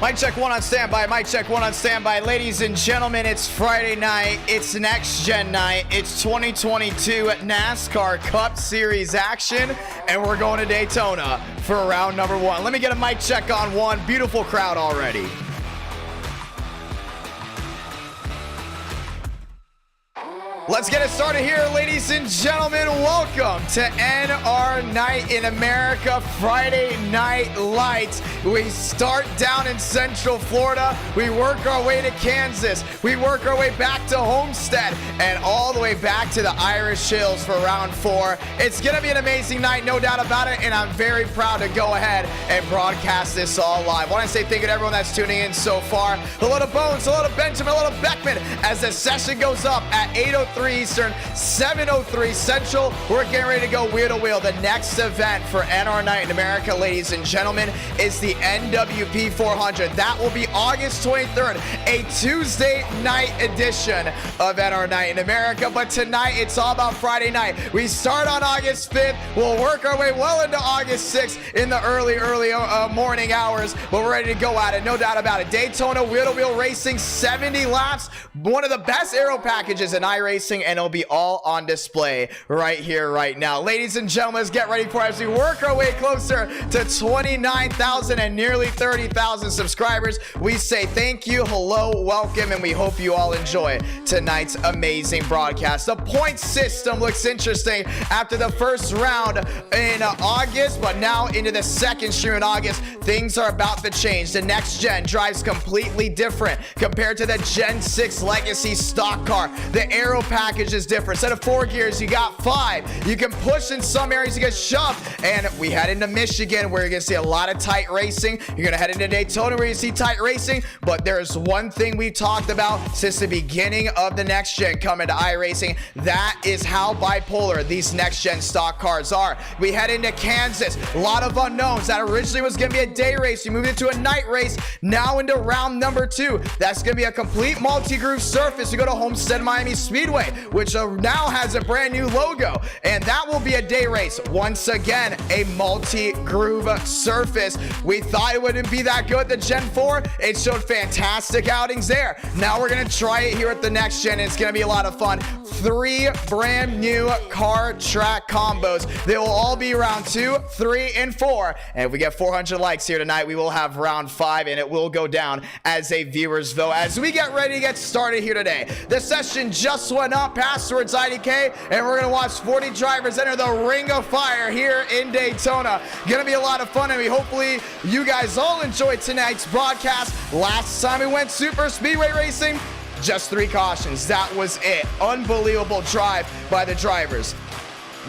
Mic check one on standby. Mic check one on standby. Ladies and gentlemen, it's Friday night. It's next gen night. It's 2022 NASCAR Cup Series action, and we're going to Daytona for round number one. Let me get a mic check on one. Beautiful crowd already. Let's get it started here, ladies and gentlemen. Welcome to NR Night in America, Friday Night Lights. We start down in Central Florida. We work our way to Kansas. We work our way back to Homestead and all the way back to the Irish Hills for round four. It's going to be an amazing night, no doubt about it, and I'm very proud to go ahead and broadcast this all live. I want to say thank you to everyone that's tuning in so far. Hello to Bones, hello to Benjamin, hello to Beckman as the session goes up at 8:03 Eastern, 7:03 Central. We're getting ready to go wheel to wheel. The next event for NR Night in America, ladies and gentlemen, is the NWP 400. That will be August 23rd, a Tuesday night edition of NR Night in America. But tonight, it's all about Friday night. We start on August 5th. We'll work our way well into August 6th in the early morning hours. But we're ready to go at it, no doubt about it. Daytona wheel to wheel racing, 70 laps. One of the best aero packages in iRacing, and it'll be all on display right here, right now. Ladies and gentlemen, let's get ready for it as we work our way closer to 29,000 and nearly 30,000 subscribers. We say thank you, hello, welcome, and we hope you all enjoy tonight's amazing broadcast. The point system looks interesting after the first round in August, but now into the second stream in August, things are about to change. The next gen drives completely different compared to the Gen 6 Legacy stock car. The aero package is different. Instead of 4 gears, you got 5. You can push in some areas, you get shoved. And we head into Michigan where you're going to see a lot of tight racing. You're going to head into Daytona where you see tight racing. But there's one thing we've talked about since the beginning of the next gen coming to iRacing. That is how bipolar these next gen stock cars are. We head into Kansas. A lot of unknowns. That originally was going to be a day race. You move into a night race. Now into round number 2. That's going to be a complete multi-groove surface. You go to Homestead Miami Speedway, which now has a brand new logo, and that will be a day race. Once again, a multi-groove surface. We thought it wouldn't be that good, the Gen 4. It showed fantastic outings there. Now we're going to try it here at the next gen. It's going to be a lot of fun. 3 brand new car track combos. They will all be round 2, 3, and 4. And if we get 400 likes here tonight, we will have round 5, and it will go down as a viewer's vote as we get ready to get started here today. The session just went up. Password's IDK, and we're gonna watch 40 drivers enter the ring of fire here in Daytona. Gonna be a lot of fun, and we hopefully you guys all enjoyed tonight's broadcast. Last time we went super speedway racing, just 3 cautions. That was it. Unbelievable drive by the drivers.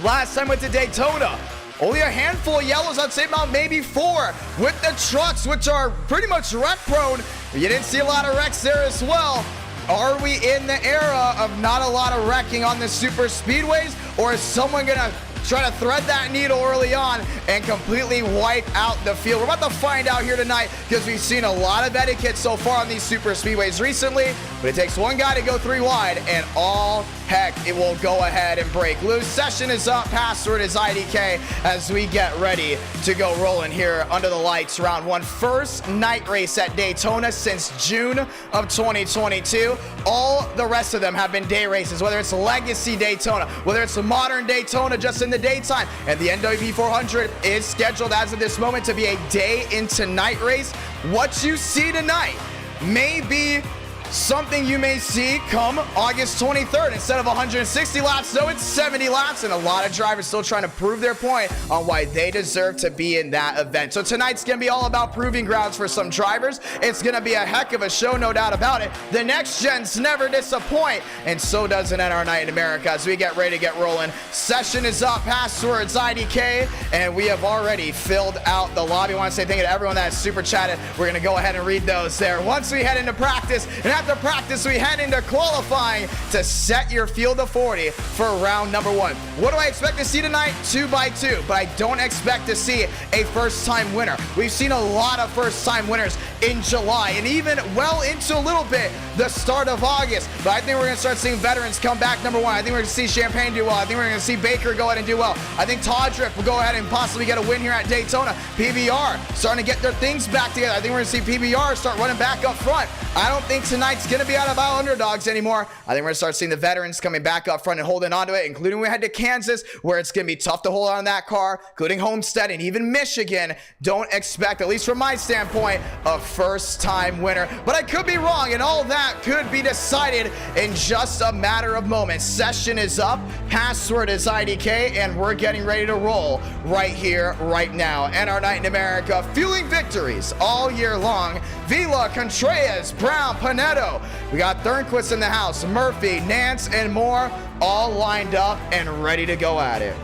Last time we went to Daytona, only a handful of yellows. I'd say about maybe 4 with the trucks, which are pretty much wreck prone. You didn't see a lot of wrecks there as well. Are we in the era of not a lot of wrecking on the super speedways, or is someone gonna try to thread that needle early on and completely wipe out the field? We're about to find out here tonight because we've seen a lot of etiquette so far on these super speedways recently, but it takes one guy to go 3 wide and all heck, it will go ahead and break loose. Session is up. Password is IDK as we get ready to go rolling here under the lights. Round 1. First night race at Daytona since June of 2022. All the rest of them have been day races, whether it's Legacy Daytona, whether it's modern Daytona just in the daytime. And the NWP 400 is scheduled as of this moment to be a day into night race. What you see tonight may be something you may see come August 23rd. Instead of 160 laps, though, it's 70 laps, and a lot of drivers still trying to prove their point on why they deserve to be in that event. So tonight's gonna be all about proving grounds for some drivers. It's gonna be a heck of a show, no doubt about it. The next gens never disappoint, and so does an NR Night in America as we get ready to get rolling. Session is up. Passwords IDK, and we have already filled out the lobby. I want to say thank you to everyone that has super chatted. We're gonna go ahead and read those there once we head into practice. And to practice. We head into qualifying to set your field of 40 for round number 1. What do I expect to see tonight? 2x2, but I don't expect to see a first-time winner. We've seen a lot of first-time winners in July and even well into a little bit the start of August, but I think we're going to start seeing veterans come back number 1. I think we're going to see Champagne do well. I think we're going to see Baker go ahead and do well. I think Todrick will go ahead and possibly get a win here at Daytona. PBR starting to get their things back together. I think we're going to see PBR start running back up front. I don't think tonight's going to be all about underdogs anymore. I think we're going to start seeing the veterans coming back up front and holding on to it, including when we head to Kansas, where it's going to be tough to hold on to that car, including Homestead and even Michigan. Don't expect, at least from my standpoint, a first-time winner. But I could be wrong, and all that could be decided in just a matter of moments. Session is up, password is IDK, and we're getting ready to roll right here, right now. And our night in America, fueling victories all year long. Vila, Contreras, Brown, Panetto. We got Thornquist in the house, Murphy, Nance, and more, all lined up and ready to go at it.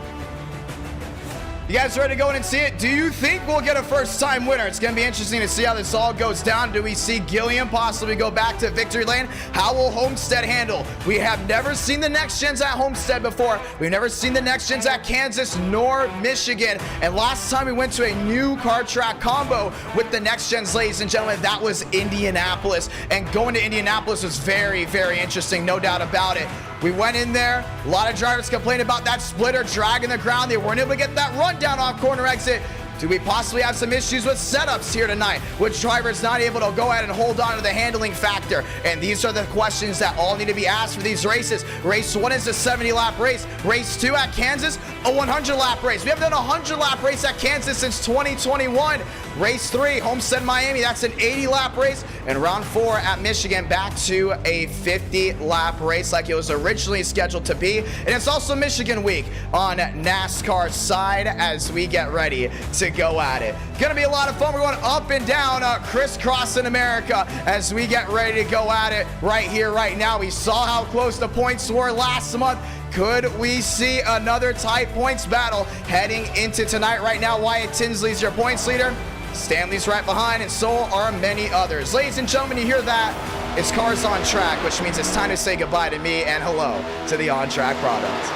You guys ready to go in and see it? Do you think we'll get a first-time winner? It's going to be interesting to see how this all goes down. Do we see Gilliam possibly go back to victory lane? How will Homestead handle? We have never seen the next gens at Homestead before. We've never seen the next gens at Kansas nor Michigan. And last time we went to a new car track combo with the next gens, ladies and gentlemen, that was Indianapolis. And going to Indianapolis was very, very interesting, no doubt about it. We went in there, a lot of drivers complained about that splitter dragging the ground. They weren't able to get that run down off corner exit. Do we possibly have some issues with setups here tonight, with drivers not able to go ahead and hold on to the handling factor? And these are the questions that all need to be asked for these races. Race 1 is a 70-lap race. Race 2 at Kansas, a 100-lap race. We haven't done a 100-lap race at Kansas since 2021. Race 3, Homestead, Miami, that's an 80-lap race. And round 4 at Michigan, back to a 50-lap race like it was originally scheduled to be. And it's also Michigan week on NASCAR's side as we get ready to go at it. Gonna be a lot of fun. We're going up and down, crisscrossing America as we get ready to go at it right here, right now. We saw how close the points were last month. Could we see another tight points battle heading into tonight? Right now, Wyatt Tinsley's your points leader. Stanley's right behind, and so are many others. Ladies and gentlemen, you hear that? It's Cars on Track, which means it's time to say goodbye to me and hello to the on-track product.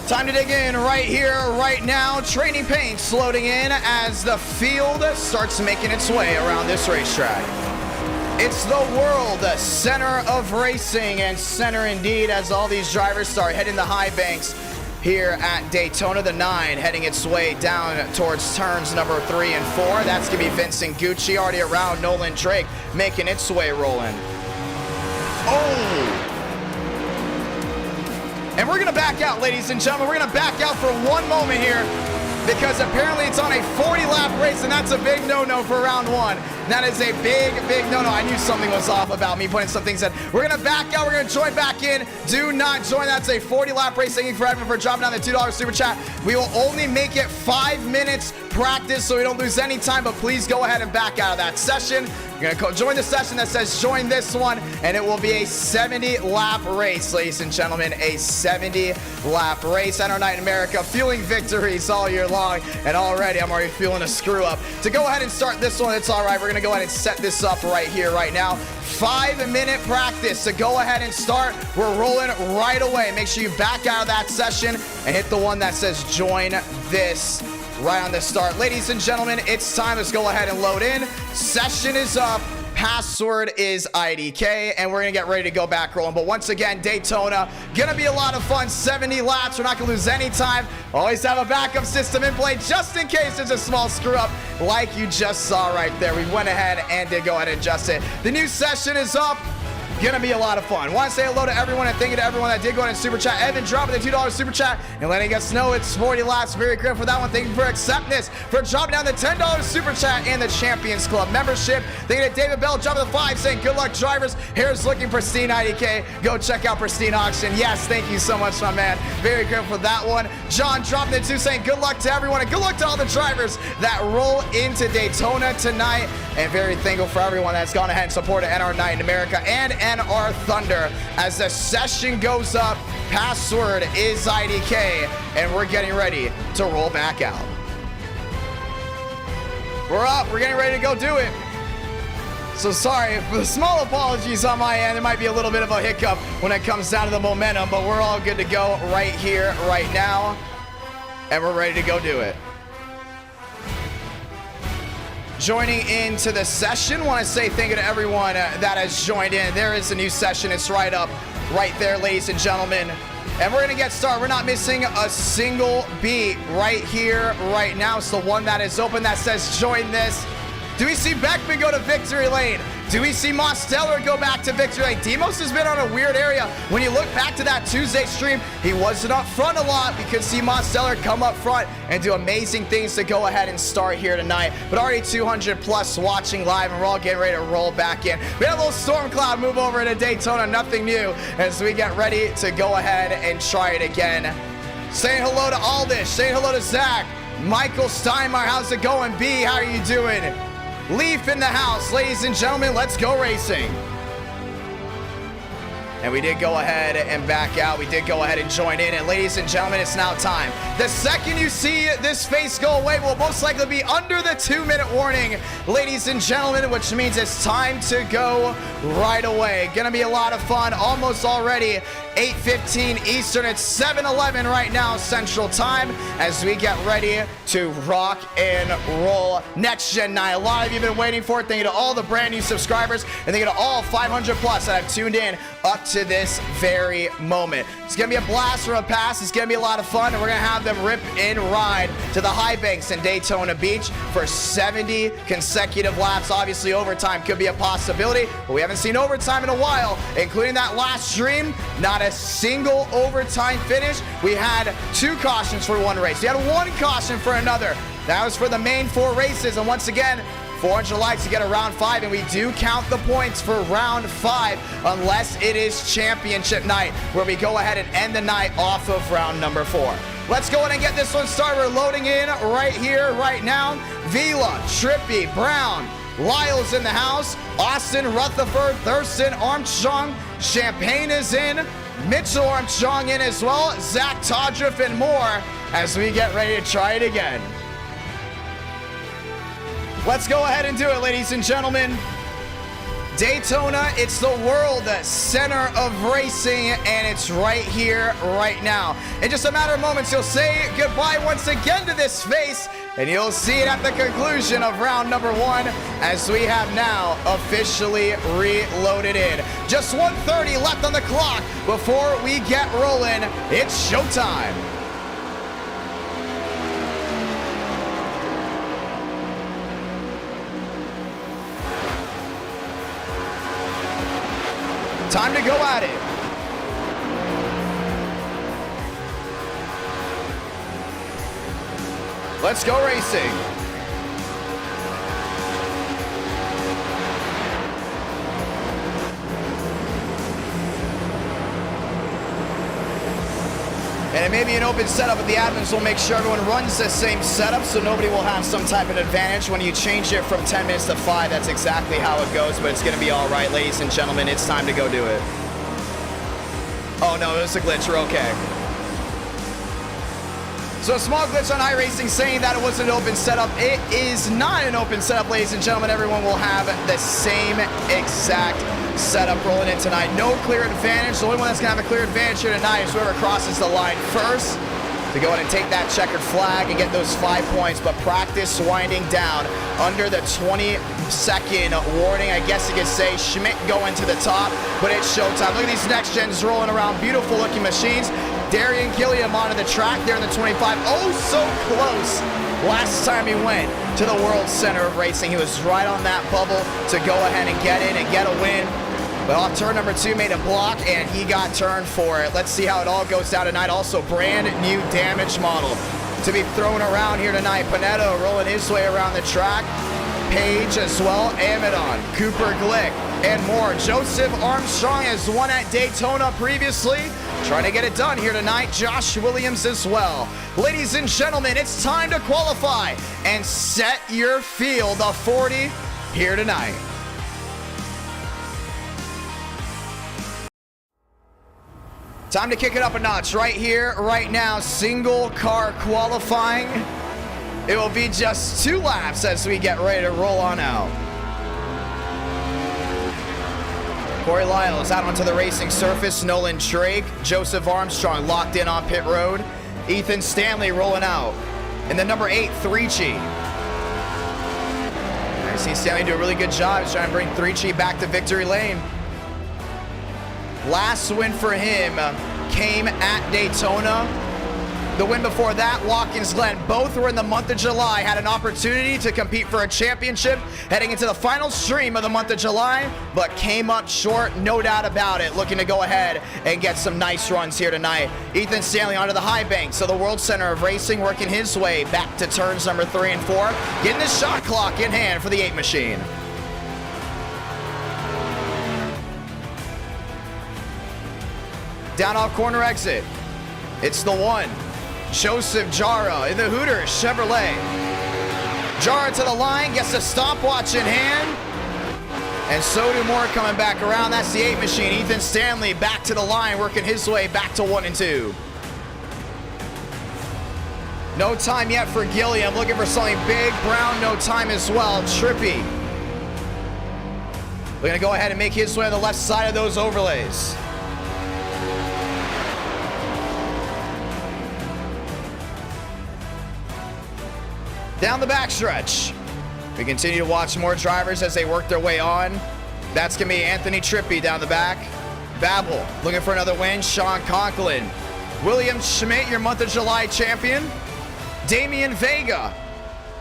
Time to dig in right here, right now. Training paints loading in as the field starts making its way around this racetrack. It's the world center of racing, and center indeed, as all these drivers start heading the high banks here at Daytona. The 9 heading its way down towards turns number 3 and 4. That's going to be Vincent Gucci already around. Nolan Drake making its way rolling. Oh! And we're going to back out, ladies and gentlemen. We're going to back out for one moment here because apparently it's on a 40-lap race, and that's a big no-no for round 1. That is a big, big no-no. I knew something was off about me putting some things in. We're going to back out. We're going to join back in. Do not join. That's a 40-lap race. Thank you for Evan for dropping down the $2 super chat. We will only make it 5 minutes practice so we don't lose any time, but please go ahead and back out of that session. You're going to join the session that says join this one, and it will be a 70-lap race, ladies and gentlemen, a 70-lap race. And our night in America, fueling victories all year long, and already I'm already feeling a screw-up. To go ahead and start this one, it's all right. We're going to go ahead and set this up right here, right now. 5-minute practice to go ahead and start. We're rolling right away. Make sure you back out of that session and hit the one that says join this right on the start. Ladies and gentlemen, it's time. Let's go ahead and load in. Session is up. Password is IDK, and we're gonna get ready to go back rolling. But once again, Daytona, gonna be a lot of fun. 70 laps, we're not gonna lose any time. Always have a backup system in play just in case there's a small screw up like you just saw right there. We went ahead and did go ahead and adjust it. The new session is up. Gonna be a lot of fun. Want to say hello to everyone and thank you to everyone that did go ahead and super chat. Evan dropping the $2 super chat and letting us know it's 40 laps. Very grateful for that one. Thank you for accepting this, for dropping down the $10 super chat and the Champions Club membership. Thank you to David Bell dropping the 5 saying good luck drivers. Hair's looking pristine, IDK. Go check out Pristine Auction. Yes, thank you so much, my man. Very grateful for that one. John dropping the 2 saying good luck to everyone and good luck to all the drivers that roll into Daytona tonight. And very thankful for everyone that's gone ahead and supported NR Night in America and NR Thunder as the session goes up. Password is IDK, and we're getting ready to roll back out. We're up. We're getting ready to go do it. So sorry for the small apologies on my end. There might be a little bit of a hiccup when it comes down to the momentum, but we're all good to go right here, right now. And we're ready to go do it. Joining into the session, want to say thank you to everyone that has joined in. There is a new session. It's right up right there, ladies and gentlemen. And we're going to get started. We're not missing a single beat right here, right now. It's the one that is open that says join this. Do we see Beckman go to victory lane? Do we see Mosteller go back to victory lane? Demos has been on a weird area. When you look back to that Tuesday stream, he wasn't up front a lot. We could see Mosteller come up front and do amazing things to go ahead and start here tonight. But already 200 plus watching live, and we're all getting ready to roll back in. We had a little storm cloud move over to Daytona, nothing new, as we get ready to go ahead and try it again. Saying hello to Aldish, saying hello to Zach. Michael Steinmeier, how's it going? B, how are you doing? Leaf in the house. Ladies and gentlemen, let's go racing. And we did go ahead and back out. We did go ahead and join in. And ladies and gentlemen, it's now time. The second you see this face go away, will most likely be under the 2-minute warning, ladies and gentlemen, which means it's time to go right away. Gonna be a lot of fun. Almost already 8:15 Eastern. It's 7:11 right now Central Time as we get ready to rock and roll Next Gen Night. A lot of you have been waiting for it. Thank you to all the brand new subscribers, and thank you to all 500 plus that have tuned in up to this very moment. It's gonna be a blast from a pass. It's gonna be a lot of fun, and we're gonna have them rip and ride to the high banks in Daytona Beach for 70 consecutive laps. Obviously overtime could be a possibility, but we haven't seen overtime in a while, including that last stream. Not a single overtime finish. We had 2 cautions for one race. We had 1 caution for another. That was for the main 4 races, and once again, 400 likes to get a round 5, and we do count the points for round 5 unless it is championship night, where we go ahead and end the night off of round number 4. Let's go ahead and get this one started. We're loading in right here, right now. Vila, Trippy, Brown, Lyle's in the house. Austin, Rutherford, Thurston, Armstrong, Champagne is in. Mitchell Armstrong in as well. Zach Todriff and more as we get ready to try it again. Let's go ahead and do it, ladies and gentlemen. Daytona, it's the world center of racing, and it's right here, right now. In just a matter of moments, you'll say goodbye once again to this face, and you'll see it at the conclusion of round number 1 as we have now officially reloaded in. Just 1:30 left on the clock before we get rolling. It's showtime. Time to go at it. Let's go racing. And it may be an open setup, but the admins will make sure everyone runs the same setup so nobody will have some type of advantage. When you change it from 10 minutes to 5, that's exactly how it goes, but it's going to be all right, ladies and gentlemen. It's time to go do it. Oh, no, it was a glitch. We're okay. So a small glitch on iRacing saying that it was an open setup. It is not an open setup, ladies and gentlemen. Everyone will have the same exact setup rolling in tonight. No clear advantage. The only one that's going to have a clear advantage here tonight is whoever crosses the line first to go ahead and take that checkered flag and get those 5 points. But practice winding down under the 20-second warning, I guess you could say. Schmidt going to the top, but it's showtime. Look at these next gens rolling around. Beautiful looking machines. Darian Gilliam onto the track there in the 25. Oh, so close. Last time he went to the World Center of Racing, he was right on that bubble to go ahead and get in and get a win. But off turn number 2, made a block, and he got turned for it. Let's see how it all goes down tonight. Also, brand new damage model to be thrown around here tonight. Panetto rolling his way around the track. Page as well, Amidon, Cooper Glick, and more. Joseph Armstrong has won at Daytona previously. Trying to get it done here tonight. Josh Williams as well. Ladies and gentlemen, it's time to qualify and set your field of 40 here tonight. Time to kick it up a notch right here, right now. Single car qualifying. It will be just 2 laps as we get ready to roll on out. Corey Lyles out onto the racing surface. Nolan Drake, Joseph Armstrong locked in on pit road. Ethan Stanley rolling out. And then number 8, Threechy. I see Stanley do a really good job. He's trying to bring Threechy back to victory lane. Last win for him came at Daytona. The win before that, Watkins Glen, both were in the month of July, had an opportunity to compete for a championship heading into the final stream of the month of July, but came up short, no doubt about it. Looking to go ahead and get some nice runs here tonight. Ethan Stanley onto the high banks of the World Center of Racing, working his way back to turns number 3 and 4, getting the shot clock in hand for the 8 machine. Down off corner exit. It's the 1. Joseph Jara in the Hooters Chevrolet. Jara to the line, gets a stopwatch in hand. And so do more coming back around. That's the 8 machine. Ethan Stanley back to the line, working his way back to 1 and 2. No time yet for Gilliam, looking for something big. Brown, no time as well. Trippy. We're gonna go ahead and make his way on the left side of those overlays. Down the backstretch. We continue to watch more drivers as they work their way on. That's going to be Anthony Trippy down the back. Babel looking for another win. Sean Conklin. William Schmidt, your month of July champion. Damian Vega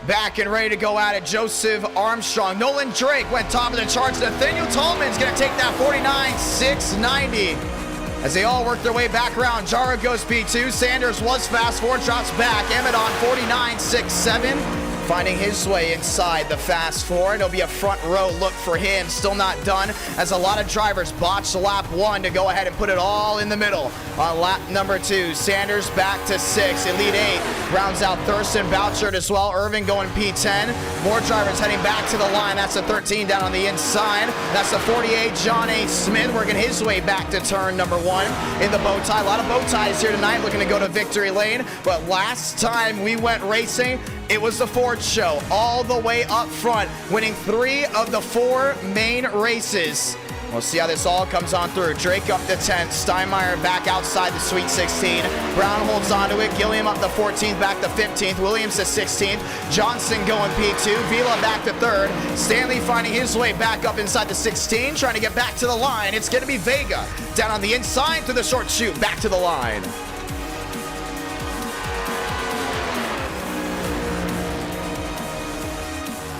back and ready to go at it. Joseph Armstrong. Nolan Drake went top of the charts. Nathaniel Tallman's going to take that 49.690. As they all work their way back around. Jara goes P2. Sanders was fast forward, drops back. Emmett on 49.67. Finding his way inside the fast four. It'll be a front row look for him. Still not done, as a lot of drivers botched lap 1 to go ahead and put it all in the middle. On lap number 2, Sanders back to 6. Elite 8 rounds out Thurston Bouchard as well. Irving going P10. More drivers heading back to the line. That's the 13 down on the inside. That's the 48, John A. Smith, working his way back to turn number 1 in the bow tie. A lot of bow ties here tonight, looking to go to victory lane. But last time we went racing, it was the Ford show, all the way up front, winning 3 of the 4 main races. We'll see how this all comes on through. Drake up to 10th, Steinmeier back outside the Sweet 16. Brown holds onto it, Gilliam up to 14th, back to 15th, Williams to 16th, Johnson going P2, Vila back to 3rd, Stanley finding his way back up inside the 16, trying to get back to the line. It's going to be Vega down on the inside through the short chute, back to the line.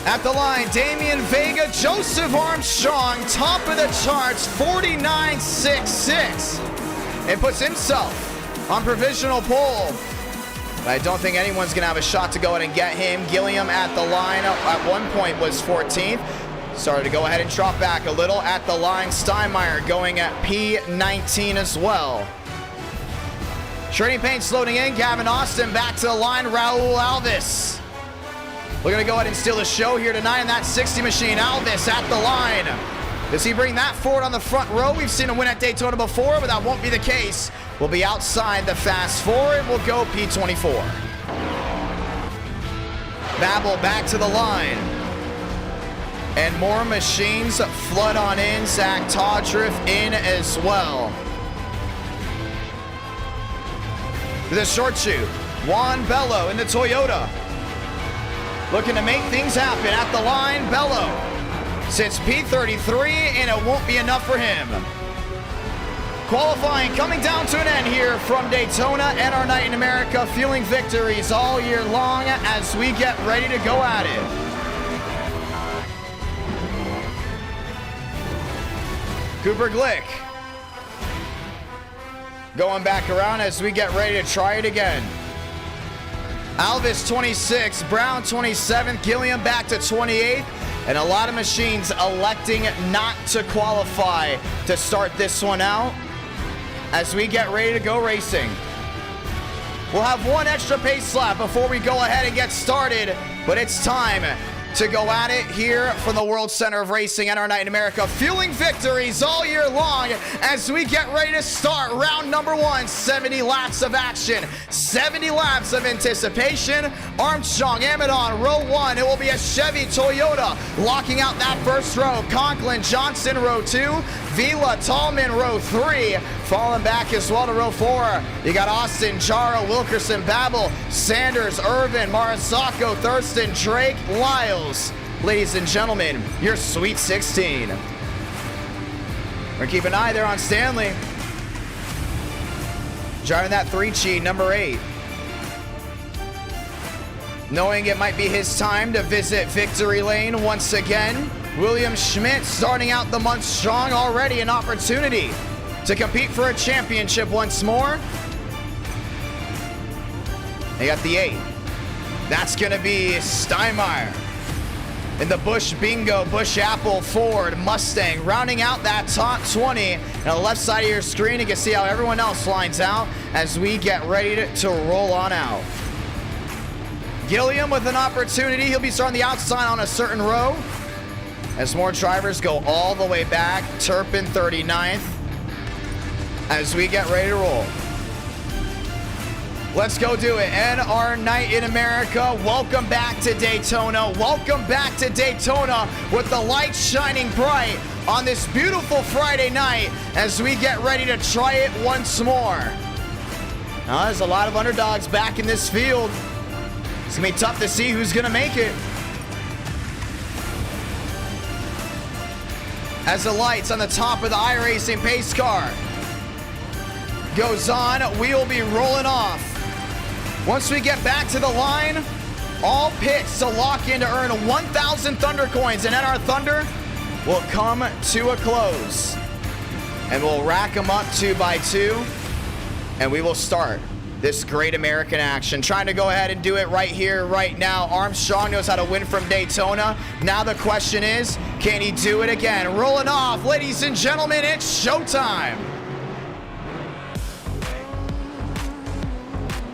At the line, Damian Vega, Joseph Armstrong, top of the charts, 49.66, and puts himself on provisional pole. But I don't think anyone's going to have a shot to go ahead and get him. Gilliam at the line at one point was 14th. Started to go ahead and drop back a little. At the line, Steinmeier going at P19 as well. Trading paints loading in. Gavin Austin back to the line. Raul Alvis. We're going to go ahead and steal the show here tonight in that 60 machine. Alvis at the line. Does he bring that forward on the front row? We've seen him win at Daytona before, but that won't be the case. We'll be outside the fast four, and we'll go P24. Babel back to the line. And more machines flood on in. Zach Todriff in as well. To the short chute. Juan Bello in the Toyota. Looking to make things happen at the line. Bello sits P33, and it won't be enough for him. Qualifying coming down to an end here from Daytona and our night in America, fueling victories all year long as we get ready to go at it. Cooper Glick going back around as we get ready to try it again. Alvis 26, Brown 27th, Gilliam back to 28th, and a lot of machines electing not to qualify to start this one out as we get ready to go racing. We'll have one extra pace lap before we go ahead and get started, but it's time to go at it here from the World Center of Racing and our night in America, fueling victories all year long as we get ready to start round number 1. 70 laps of action, 70 laps of anticipation. Armstrong, Amidon, row 1. It will be a Chevy Toyota locking out that first row. Conklin, Johnson, row 2. Vila, Tallman, row 3. Falling back as well to row 4. You got Austin, Chara, Wilkerson, Babel, Sanders, Irvin, Marisacco, Thurston, Drake, Lyles. Ladies and gentlemen, your Sweet 16. We're keeping an eye there on Stanley. Driving that 3-cheat, number 8. Knowing it might be his time to visit victory lane once again. William Schmidt starting out the month strong, already an opportunity to compete for a championship once more. They got the 8. That's going to be Steinmeier. In the Busch Bingo, Busch Apple, Ford, Mustang, rounding out that top 20. On the left side of your screen, you can see how everyone else lines out as we get ready to roll on out. Gilliam with an opportunity. He'll be starting the outside on a certain row. As more drivers go all the way back. Turpin 39th. As we get ready to roll. Let's go do it. And our night in America. Welcome back to Daytona. Welcome back to Daytona with the lights shining bright on this beautiful Friday night as we get ready to try it once more. Now, there's a lot of underdogs back in this field. It's going to be tough to see who's going to make it. As the lights on the top of the Iracing pace car goes on, we will be rolling off. Once we get back to the line, all pits to lock in to earn 1,000 Thunder coins, and then our Thunder will come to a close. And we'll rack them up 2 by 2, and we will start this great American action. Trying to go ahead and do it right here, right now. Armstrong knows how to win from Daytona. Now the question is, can he do it again? Rolling off, ladies and gentlemen, it's showtime.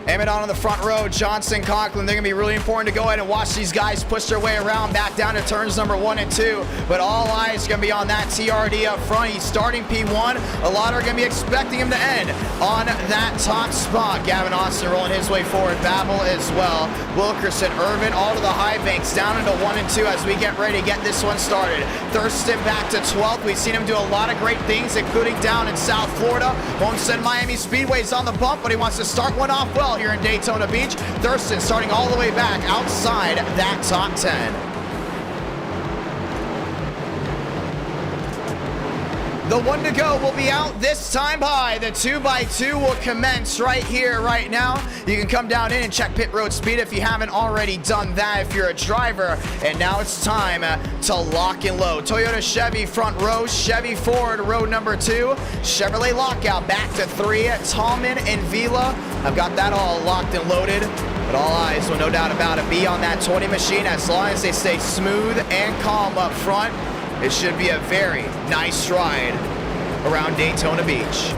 Amidon on the front row, Johnson, Conklin, they're going to be really important to go ahead and watch these guys push their way around back down to turns number 1 and 2. But all eyes are going to be on that TRD up front. He's starting P1. A lot are going to be expecting him to end on that top spot. Gavin Austin rolling his way forward. Babel as well. Wilkerson, Irvin, all to the high banks, down into 1 and 2 as we get ready to get this one started. Thurston back to 12th. We've seen him do a lot of great things, including down in South Florida. Homestead Miami Speedway's on the bump, but he wants to start one off well here in Daytona Beach. Thurston starting all the way back outside that top 10. The 1 to go will be out this time by. The 2 by 2 will commence right here, right now. You can come down in and check pit road speed if you haven't already done that if you're a driver. And now it's time to lock and load. Toyota Chevy front row, Chevy Ford row number 2, Chevrolet lockout back to 3, Tallman and Vila. I've got that all locked and loaded. But all eyes will no doubt about it be on that 20 machine as long as they stay smooth and calm up front. It should be a very nice ride around Daytona Beach.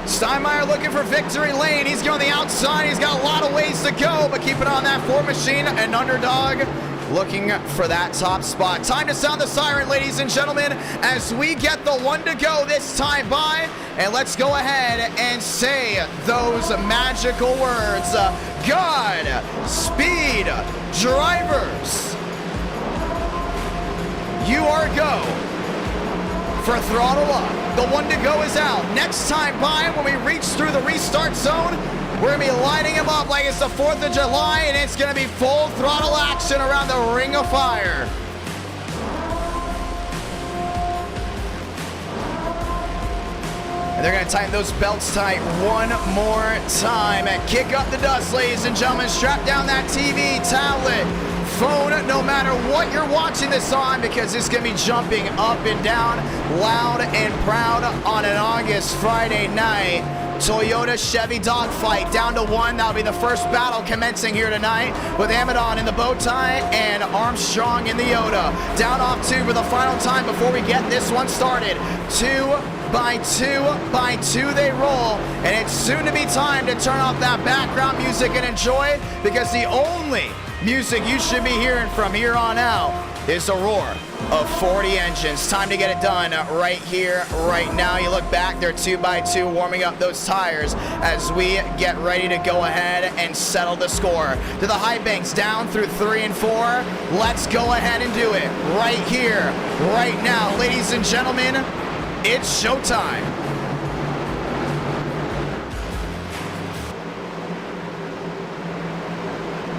Steinmeier looking for victory lane. He's going the outside. He's got a lot of ways to go, but keep it on that 4 machine. An underdog looking for that top spot. Time to sound the siren, ladies and gentlemen, as we get the 1 to go this time by. And let's go ahead and say those magical words. God speed drivers. You are go for throttle up. The 1 to go is out. Next time by, when we reach through the restart zone, we're going to be lighting them up like it's the 4th of July, and it's going to be full throttle action around the Ring of Fire. And they're going to tighten those belts tight one more time. And kick up the dust, ladies and gentlemen. Strap down that TV, tablet, phone, no matter what you're watching this on, because it's going to be jumping up and down loud and proud on an August Friday night. Toyota Chevy dogfight down to 1. That'll be the first battle commencing here tonight with Amidon in the bow tie and Armstrong in the Yoda. Down off 2 for the final time before we get this one started. 2 by 2 by 2 they roll, and it's soon to be time to turn off that background music and enjoy, because the only music you should be hearing from here on out is the roar of 40 engines. Time to get it done right here, right now. You look back, they're 2x2 warming up those tires as we get ready to go ahead and settle the score. To the high banks, down through 3 and 4. Let's go ahead and do it right here, right now. Ladies and gentlemen, it's showtime.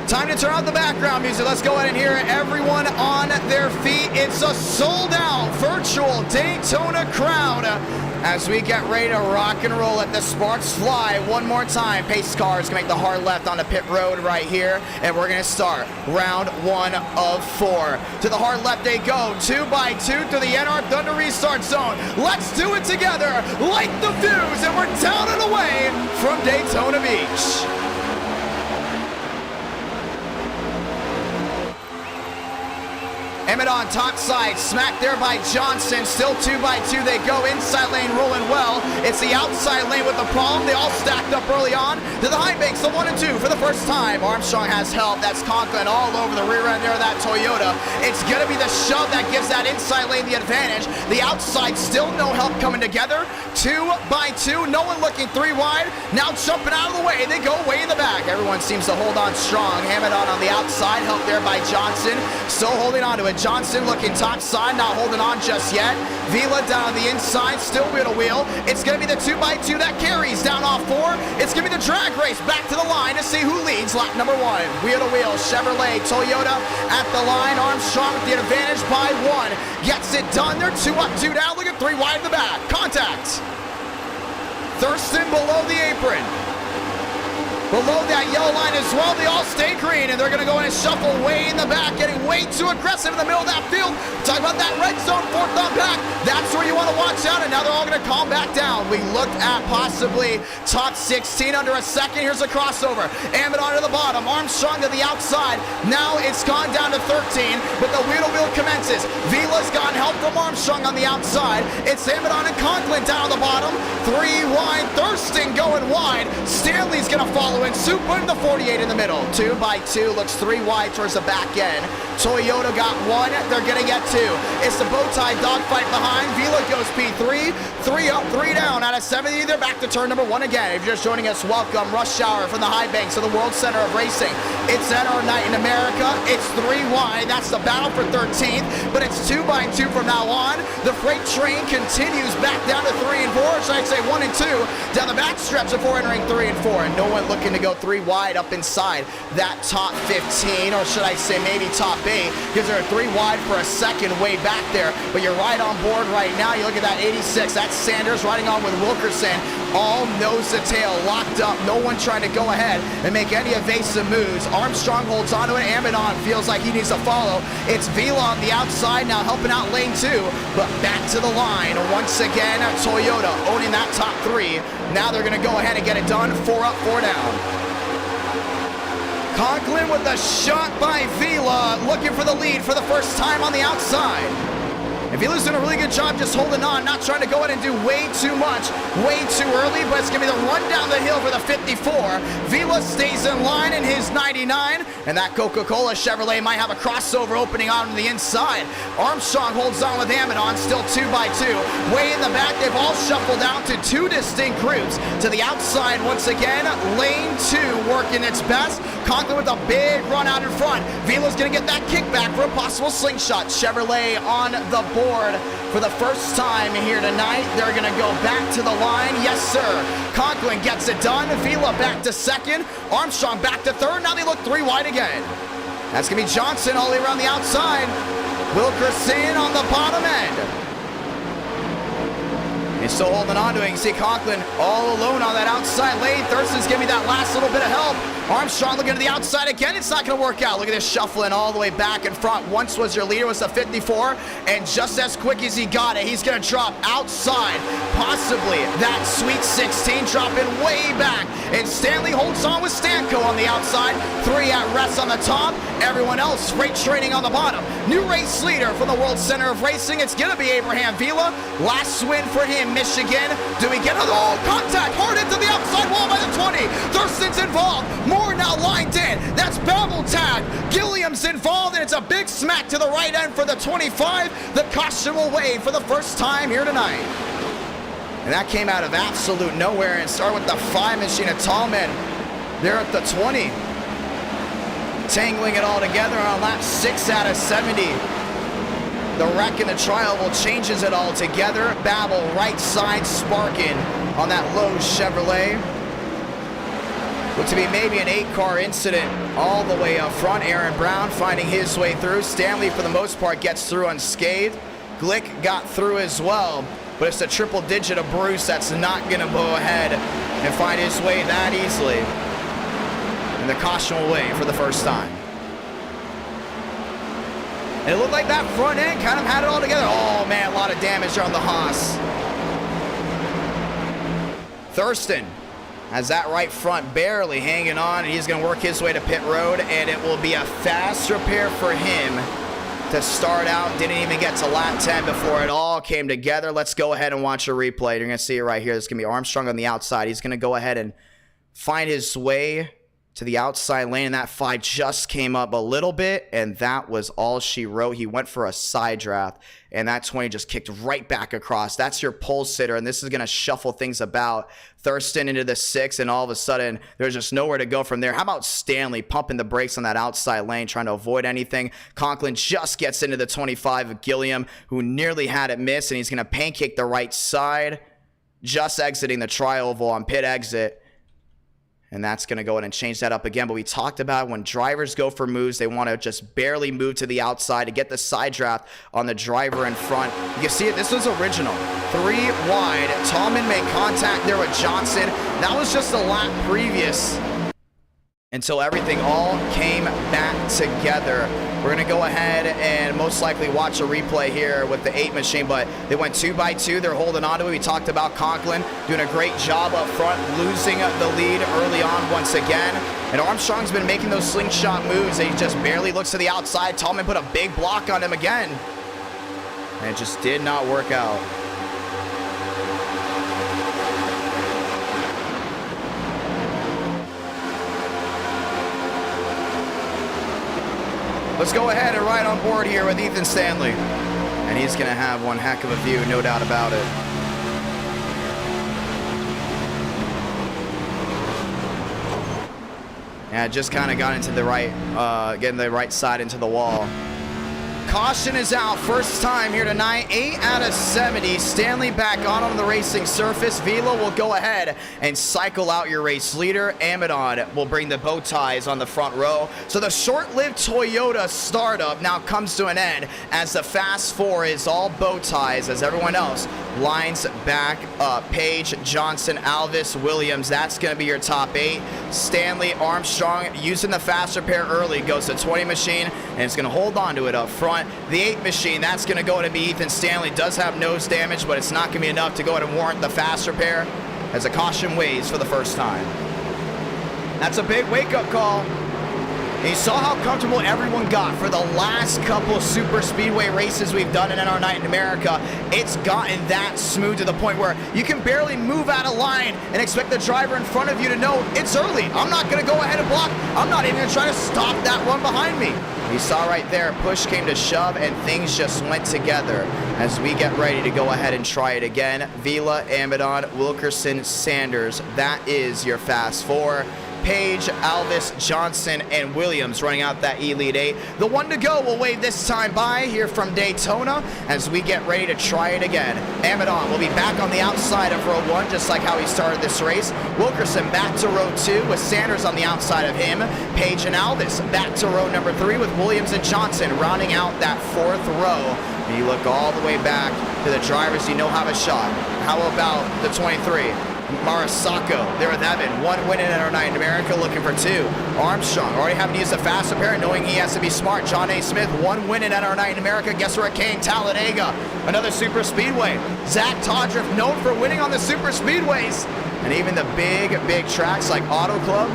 Time to turn on the background music. Let's go ahead and hear everyone on their feet. It's a sold-out virtual Daytona crowd as we get ready to rock and roll. Let the sparks fly one more time. Pace cars can make the hard left on the pit road right here, and we're going to start round 1 of 4. To the hard left they go, 2x2 to the NR Thunder restart zone. Let's do it together. Light the fuse, and we're down and away from Daytona Beach. Emmett on top side, smacked there by Johnson. Still 2x2, they go inside lane, rolling well. It's the outside lane with the problem. They all stacked up early on. To the high banks, the 1 and 2 for the first time. Armstrong has help. That's Conklin all over the rear end there of that Toyota. It's going to be the shove that gives that inside lane the advantage. The outside, still no help coming together. 2x2, no one looking 3 wide. Now jumping out of the way, they go way in the back. Everyone seems to hold on strong. Hammett on the outside, help there by Johnson. Still holding on to it. Johnson looking top side, not holding on just yet. Vila down on the inside, still wheel to wheel. It's going to be the 2x2 that carries down off 4. It's going to be the drag race back to the line to see who leads lap number 1. Wheel to wheel, Chevrolet, Toyota at the line. Armstrong with the advantage by 1. Gets it done. They're 2 up, 2 down. Look at 3 wide in the back. Contact. Thurston below the apron. Below that yellow line as well, they all stay green, and they're going to go in and shuffle way in the back, getting way too aggressive in the middle of that field. Talk about that red zone, 4th on back. That's where you want to watch out, and now they're all going to calm back down. We looked at possibly top 16 under a second. Here's a crossover. Emmett onto the bottom, Armstrong to the outside. Now it's gone down to 13, but the wheel-to-wheel commences. Vila's gotten help from Armstrong on the outside. It's Emmett on and Conklin down on the bottom. 3 wide, Thurston going wide. Stanley's going to follow in. Super in the 48 in the middle. 2x2, looks 3 wide towards the back end. Toyota got 1, they're going to get 2. It's the bow tie dogfight behind. Vila goes P3, 3 up, 3 down. Out of 70, they're back to turn number 1 again. If you're just joining us, welcome. Rush hour from the high banks of the World Center of Racing. It's NR Night in America. It's 3 wide. That's the battle for 13th, but it's 2x2 from now on. The freight train continues back down to 3 and 4, or should I say 1 and 2, down the back stretch before entering 3 and 4, and no one looking to go 3 wide up inside that top 15, or should I say maybe top 8, because they're 3 wide for a second way back there. But you're right on board right now. You look at that 86, that's Sanders riding on with Wilkerson, all nose to tail, locked up, no one trying to go ahead and make any evasive moves. Armstrong holds onto it. Amidon feels like he needs to follow. It's Vila on the outside now, helping out lane 2, but back to the line once again. Toyota owning that top 3. Now they're going to go ahead and get it done. 4 up, 4 down. Conklin with a shot by Vila, looking for the lead for the first time on the outside. And Vila's doing a really good job just holding on, not trying to go ahead and do way too much, way too early, but it's going to be the run down the hill for the 54. Vila stays in line in his 99, and that Coca-Cola Chevrolet might have a crossover opening on the inside. Armstrong holds on with Amidon, still 2x2. Way in the back, they've all shuffled out to 2 distinct groups. To the outside once again, lane 2 working its best. Conklin with a big run out in front. Vila's going to get that kickback for a possible slingshot. Chevrolet on the board for the first time here tonight. They're going to go back to the line. Yes, sir. Conklin gets it done. Vila back to 2nd. Armstrong back to 3rd. Now they look 3 wide again. That's going to be Johnson all the way around the outside. Wilkerson on the bottom end. He's still holding on to it. You can see Conklin all alone on that outside lane. Thurston's giving me that last little bit of help. Armstrong looking to the outside again. It's not going to work out. Look at this shuffling all the way back in front. Once was your leader, was the 54, and just as quick as he got it, he's going to drop outside. Possibly that sweet 16 dropping way back. And Stanley holds on with Stanko on the outside. 3 at rest on the top. Everyone else freight training on the bottom. New race leader from the World Center of Racing. It's going to be Abraham Vila. Last win for him, Michigan. Do we get another contact? Hard into the outside wall by the 20. Thurston's involved. More forward now, lined in. That's Bevel tag. Gilliam's involved, and it's a big smack to the right end for the 25. The caution will wave for the first time here tonight. And that came out of absolute nowhere and started with the 5 machine of Tallman. They're at the 20. Tangling it all together on lap 6 out of 70. The wreck in the trial will changes it all together. Babel right side sparking on that low Chevrolet. Looked to be maybe an 8-car incident all the way up front. Aaron Brown finding his way through. Stanley, for the most part, gets through unscathed. Glick got through as well, but it's a triple digit of Bruce that's not going to go ahead and find his way that easily. And the caution will wave for the first time. And it looked like that front end kind of had it all together. Oh, man, a lot of damage on the Haas. Thurston has that right front barely hanging on, and he's going to work his way to pit road, and it will be a fast repair for him to start out. Didn't even get to lap 10 before it all came together. Let's go ahead and watch a replay. You're going to see it right here. This is going to be Armstrong on the outside. He's going to go ahead and find his way to the outside lane, and that 5 just came up a little bit, and that was all she wrote. He went for a side draft, and that 20 just kicked right back across. That's your pole sitter, and this is going to shuffle things about. Thurston into the 6, and all of a sudden, there's just nowhere to go from there. How about Stanley pumping the brakes on that outside lane, trying to avoid anything? Conklin just gets into the 25 of Gilliam, who nearly had it miss, and he's going to pancake the right side, just exiting the tri-oval on pit exit. And that's going to go in and change that up again. But we talked about when drivers go for moves, they want to just barely move to the outside to get the side draft on the driver in front. You can see it. This was original. 3 wide. Tallman made contact there with Johnson. That was just a lap previous until everything all came back together. We're going to go ahead and most likely watch a replay here with the 8 machine, but they went 2 by 2. They're holding on to it. We talked about Conklin doing a great job up front, losing the lead early on once again. And Armstrong's been making those slingshot moves. He just barely looks to the outside. Tallman put a big block on him again. And it just did not work out. Let's go ahead and ride on board here with Ethan Stanley. And he's going to have one heck of a view, no doubt about it. Yeah, just kind of got into the right, getting the right side into the wall. Caution is out, first time here tonight, 8 out of 70. Stanley back on the racing surface. Vila will go ahead and cycle out your race leader. Amadon will bring the bow ties on the front row. So the short-lived Toyota startup now comes to an end as the Fast Four is all bow ties as everyone else lines back up. Page, Johnson, Alvis, Williams, that's going to be your top 8. Stanley, Armstrong using the fast repair early, goes to 20 machine, and it's going to hold on to it up front. The 8 machine, that's going to go to be Ethan Stanley. Does have nose damage, but it's not going to be enough to go ahead and warrant the fast repair as a caution waves for the first time. That's a big wake-up call. And you saw how comfortable everyone got for the last couple super speedway races we've done in NR Night in America. It's gotten that smooth to the point where you can barely move out of line and expect the driver in front of you to know it's early. I'm not going to go ahead and block. I'm not even going to try to stop that one behind me. You saw right there, push came to shove, and things just went together as we get ready to go ahead and try it again. Vila, Amadon, Wilkerson, Sanders. That is your Fast Four. Page, Alvis, Johnson, and Williams running out that Elite 8. The one to go will wave this time by here from Daytona as we get ready to try it again. Amadon will be back on the outside of row 1, just like how he started this race. Wilkerson back to row 2 with Sanders on the outside of him. Page and Alvis back to row number 3 with Williams and Johnson rounding out that 4th row. And you look all the way back to the drivers you know have a shot. How about the 23? Marisacco there with Evan, 1 win in NR Night in America, looking for 2. Armstrong already having to use the fast repair, knowing he has to be smart. John A. Smith, 1 win in NR Night in America. Guess where it came? Talladega, another super speedway. Zach Todriff, known for winning on the super speedways, and even the big tracks like Auto Club,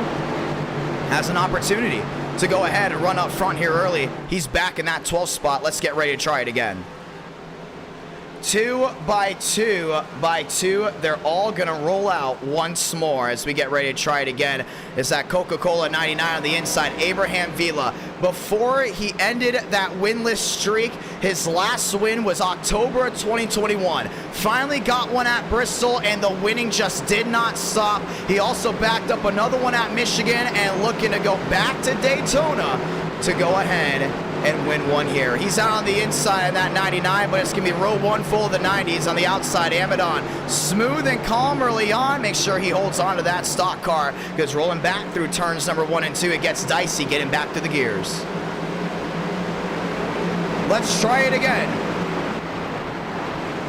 has an opportunity to go ahead and run up front here early. He's back in that 12th spot. Let's get ready to try it again. 2 by 2 by 2. They're all going to roll out once more as we get ready to try it again. It's that Coca-Cola 99 on the inside. Abraham Vila. Before he ended that winless streak, his last win was October of 2021. Finally got one at Bristol, and the winning just did not stop. He also backed up another one at Michigan and looking to go back to Daytona to go ahead and win one here. He's out on the inside of that 99, but it's going to be row 1 full of the 90s. On the outside, Amadon, smooth and calm early on. Make sure he holds on to that stock car, because rolling back through turns number 1 and 2, it gets dicey getting back to the gears. Let's try it again.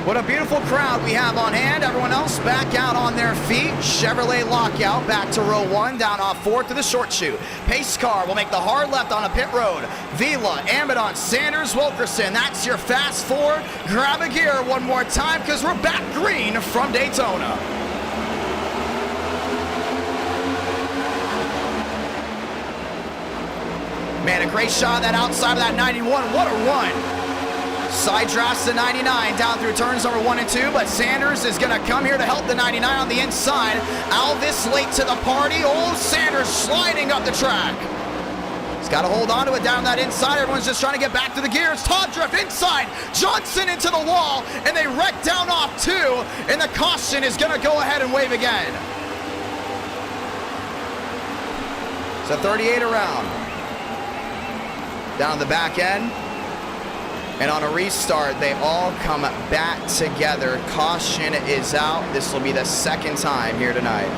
What a beautiful crowd we have on hand. Everyone else back out on their feet. Chevrolet lockout back to row 1, down off 4 to the short chute. Pace car will make the hard left on a pit road. Vila, Amadon, Sanders, Wilkerson. That's your fast 4. Grab a gear one more time, because we're back green from Daytona. Man, a great shot of that outside of that 91. What a run. Side drafts the 99 down through turns number 1 and 2, but Sanders is going to come here to help the 99 on the inside. Alvis late to the party. Old Sanders sliding up the track. He's got to hold on to it down that inside. Everyone's just trying to get back to the gears. Todd drift inside. Johnson into the wall, and they wreck down off 2, and the caution is going to go ahead and wave again. It's a 38 around. Down the back end. And on a restart, they all come back together. Caution is out. This will be the second time here tonight.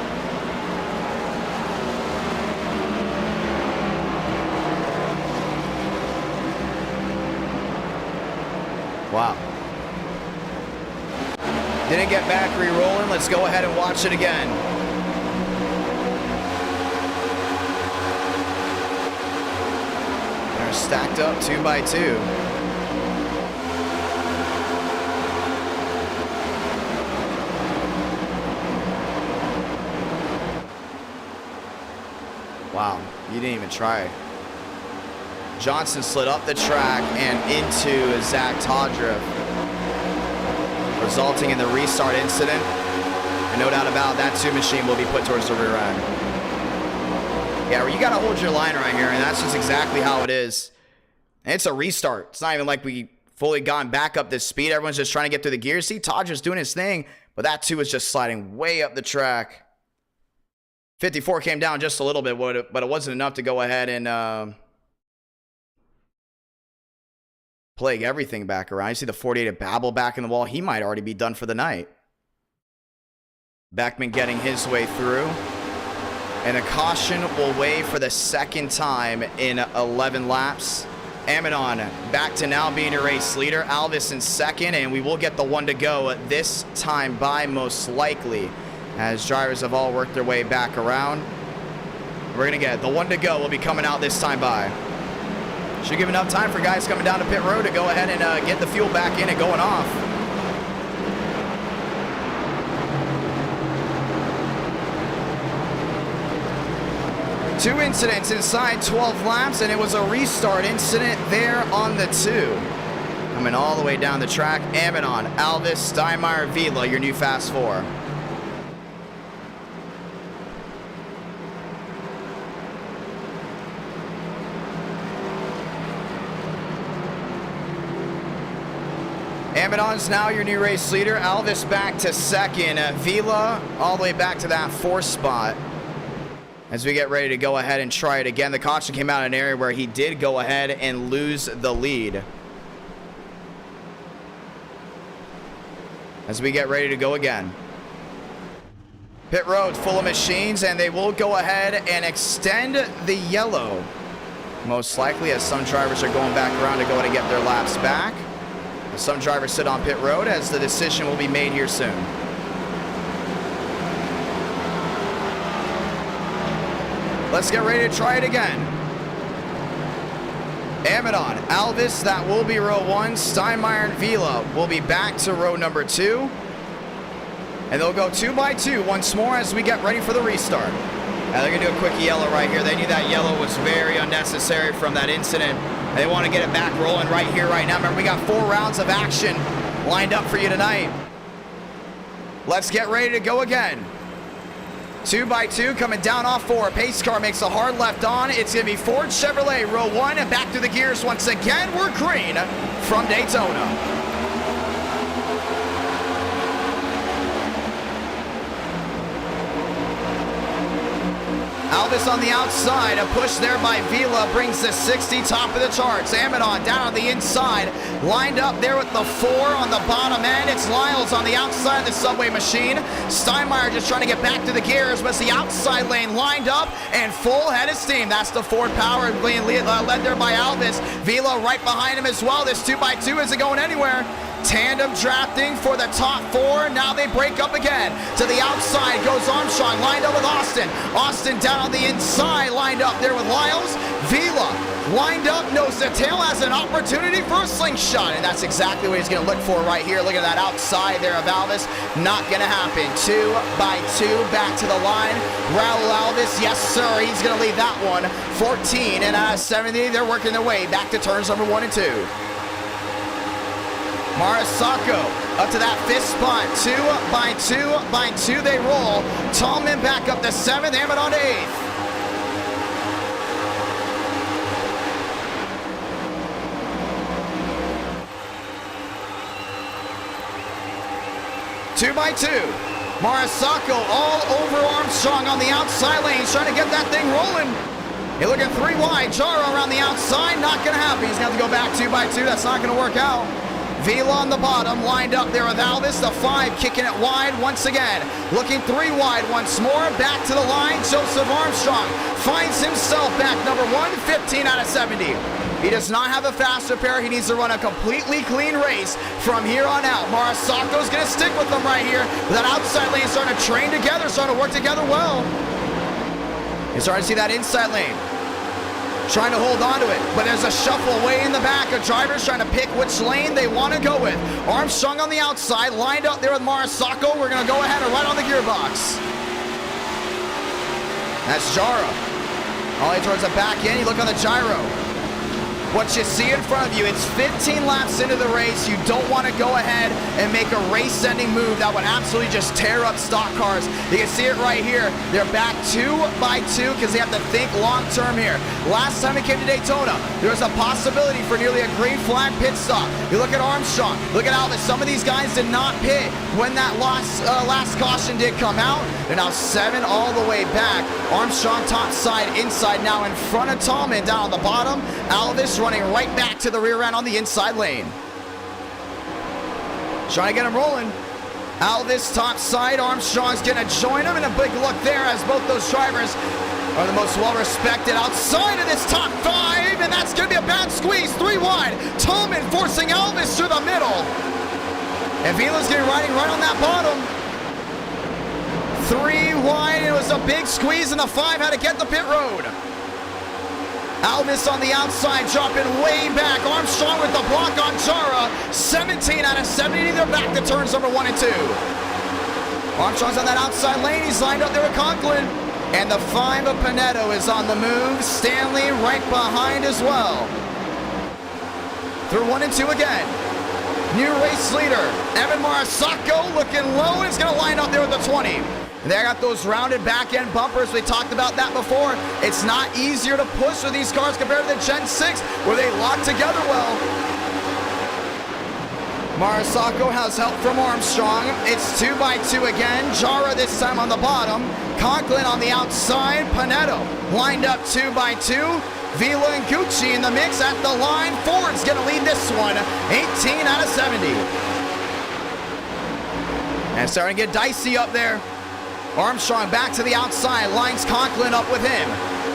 Wow. Didn't get back re-rolling. Let's go ahead and watch it again. They're stacked up 2 by 2. Wow, you didn't even try. Johnson slid up the track and into Zach Todriff, resulting in the restart incident. And no doubt about that 2 machine will be put towards the rear end. Yeah, you got to hold your line right here, and that's just exactly how it is. And it's a restart. It's not even like we fully gone back up this speed. Everyone's just trying to get through the gears. See, Todriff's doing his thing, but that 2 was just sliding way up the track. 54 came down just a little bit, but it wasn't enough to go ahead and plague everything back around. You see the 48 of Babel back in the wall. He might already be done for the night. Beckman getting his way through. And a caution will wave for the second time in 11 laps. Amadon back to now being a race leader. Alvis in second, and we will get the 1 to go this time by, most likely, as drivers have all worked their way back around. We're going to get the 1 to go will be coming out this time by. Should give enough time for guys coming down to pit road to go ahead and get the fuel back in and going off. Two incidents inside 12 laps, and it was a restart incident there on the 2. Coming all the way down the track, Amadon, Alvis, Steinmeier, Vila, your new fast 4. Amadon's now your new race leader. Alvis back to second. Vila all the way back to that 4th spot. As we get ready to go ahead and try it again. The caution came out in an area where he did go ahead and lose the lead. As we get ready to go again. Pit road full of machines, and they will go ahead and extend the yellow. Most likely, as some drivers are going back around to go ahead and get their laps back. Some drivers sit on pit road, as the decision will be made here soon. Let's get ready to try it again. Amadon, Alvis, that will be row 1. Steinmeier and Vila will be back to row number 2. And they'll go 2 by 2 once more as we get ready for the restart. Now they're going to do a quick yellow right here. They knew that yellow was very unnecessary from that incident. They want to get it back rolling right here, right now. Remember, we got 4 rounds of action lined up for you tonight. Let's get ready to go again. 2x2 coming down off 4. Pace car makes a hard left on. It's going to be Ford Chevrolet, row 1, and back through the gears once again. We're green from Daytona. Alvis on the outside, a push there by Vila brings the 60 top of the charts. Amadon down on the inside, lined up there with the 4 on the bottom end. It's Lyles on the outside of the subway machine. Steinmeier just trying to get back to the gears, but it's the outside lane lined up and full head of steam. That's the Ford Power being led there by Alvis. Vila right behind him as well. This 2x2 isn't going anywhere. Tandem drafting for the top 4. Now they break up again. To the outside goes Armstrong, lined up with Austin. Austin down on the inside, lined up there with Lyles. Vila lined up, nose to tail, has an opportunity for a slingshot, and that's exactly what he's going to look for right here. Look at that outside there of Alvis. Not going to happen. 2x2 back to the line. Raul Alvis, yes sir, he's going to lead that one. 14 and out of 70, they're working their way back to turns number 1 and 2. Marisacco up to that 5th spot. 2x2 they roll. Tallman back up to 7th, Amadon to 8th. Two by two. Marisacco all over Armstrong on the outside lane. He's trying to get that thing rolling. You're looking 3 wide. Jaro around the outside. Not going to happen. He's going to have to go back 2x2. That's not going to work out. Vila on the bottom, lined up there with Alvis. The 5 kicking it wide once again. Looking 3 wide once more. Back to the line. Joseph Armstrong finds himself back number 1, 15 out of 70. He does not have a faster pair. He needs to run a completely clean race from here on out. Marisacco's going to stick with them right here. That outside lane starting to train together, starting to work together well. You're starting to see that inside lane. Trying to hold on to it, but there's a shuffle way in the back of drivers trying to pick which lane they want to go with. Armstrong on the outside, lined up there with Marisacco. We're going to go ahead and right on the gearbox. That's Jara. Ollie towards the back end. You look on the gyro. What you see in front of you, it's 15 laps into the race. You don't want to go ahead and make a race-ending move that would absolutely just tear up stock cars. You can see it right here. They're back 2x2 because they have to think long-term here. Last time it came to Daytona, there was a possibility for nearly a green flag pit stop. You look at Armstrong, look at Alvis. Some of these guys did not pit when that last caution did come out. They're now 7 all the way back. Armstrong top side, inside now in front of Tallman down on the bottom. Alvis running right back to the rear end on the inside lane. Trying to get him rolling. Alvis top side. Armstrong's going to join him, and a big look there as both those drivers are the most well-respected outside of this top 5, and that's going to be a bad squeeze. 3 wide. Tallman forcing Alvis through the middle. And Vila's getting riding right on that bottom. 3 wide. It was a big squeeze, and the 5 had to get the pit road. Alvis on the outside, dropping way back. Armstrong with the block on Jara. 17 out of 70. They're back to turns number 1 and 2. Armstrong's on that outside lane. He's lined up there with Conklin. And the 5 of Panetto is on the move. Stanley right behind as well. Through 1 and 2 again. New race leader, Evan Marisacco, looking low. He's going to line up there with the 20. They got those rounded back-end bumpers. We talked about that before. It's not easier to push with these cars compared to the Gen 6, where they lock together well. Marisacco has help from Armstrong. It's 2x2 again. Jara this time on the bottom. Conklin on the outside. Panetto lined up 2x2. Vila and Gucci in the mix at the line. Ford's going to lead this one, 18 out of 70. And starting to get dicey up there. Armstrong back to the outside, lines Conklin up with him.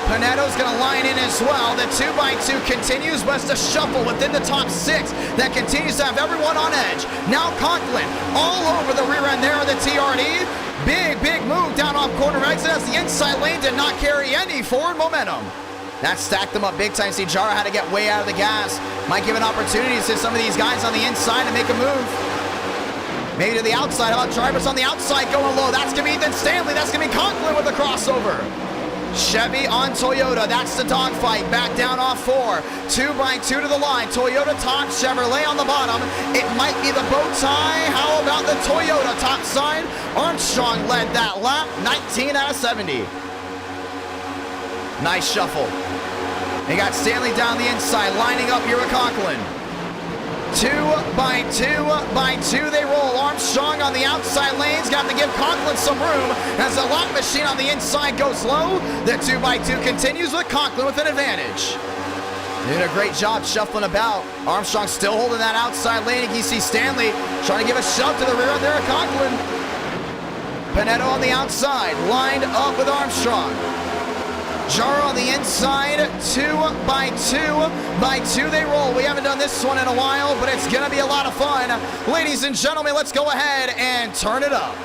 Panetto's going to line in as well. The 2x2 continues, but it's a shuffle within the top 6 that continues to have everyone on edge. Now Conklin all over the rear end there of the TRD. Big move down off corner exit as the inside lane did not carry any forward momentum. That stacked them up big time. See, Jara had to get way out of the gas. Might give an opportunity to some of these guys on the inside to make a move. Maybe to the outside. How about drivers on the outside going low? That's going to be Ethan Stanley. That's going to be Conklin with a crossover. Chevy on Toyota. That's the dogfight. Back down off 4. 2 by 2 to the line. Toyota top, Chevrolet on the bottom. It might be the bow tie. How about the Toyota top side? Armstrong led that lap. 19 out of 70. Nice shuffle. They got Stanley down the inside, lining up here with Conklin. 2 by 2 by 2 they roll. Armstrong on the outside lanes, got to give Conklin some room as the lock machine on the inside goes low. The 2 by 2 continues with Conklin with an advantage. Doing a great job shuffling about. Armstrong still holding that outside lane. You see Stanley trying to give a shove to the rear end there of Conklin. Pinetto on the outside, lined up with Armstrong. Jara on the inside, 2 by 2 by 2 they roll. We haven't done this one in a while, but it's gonna be a lot of fun. Ladies and gentlemen, let's go ahead and turn it up.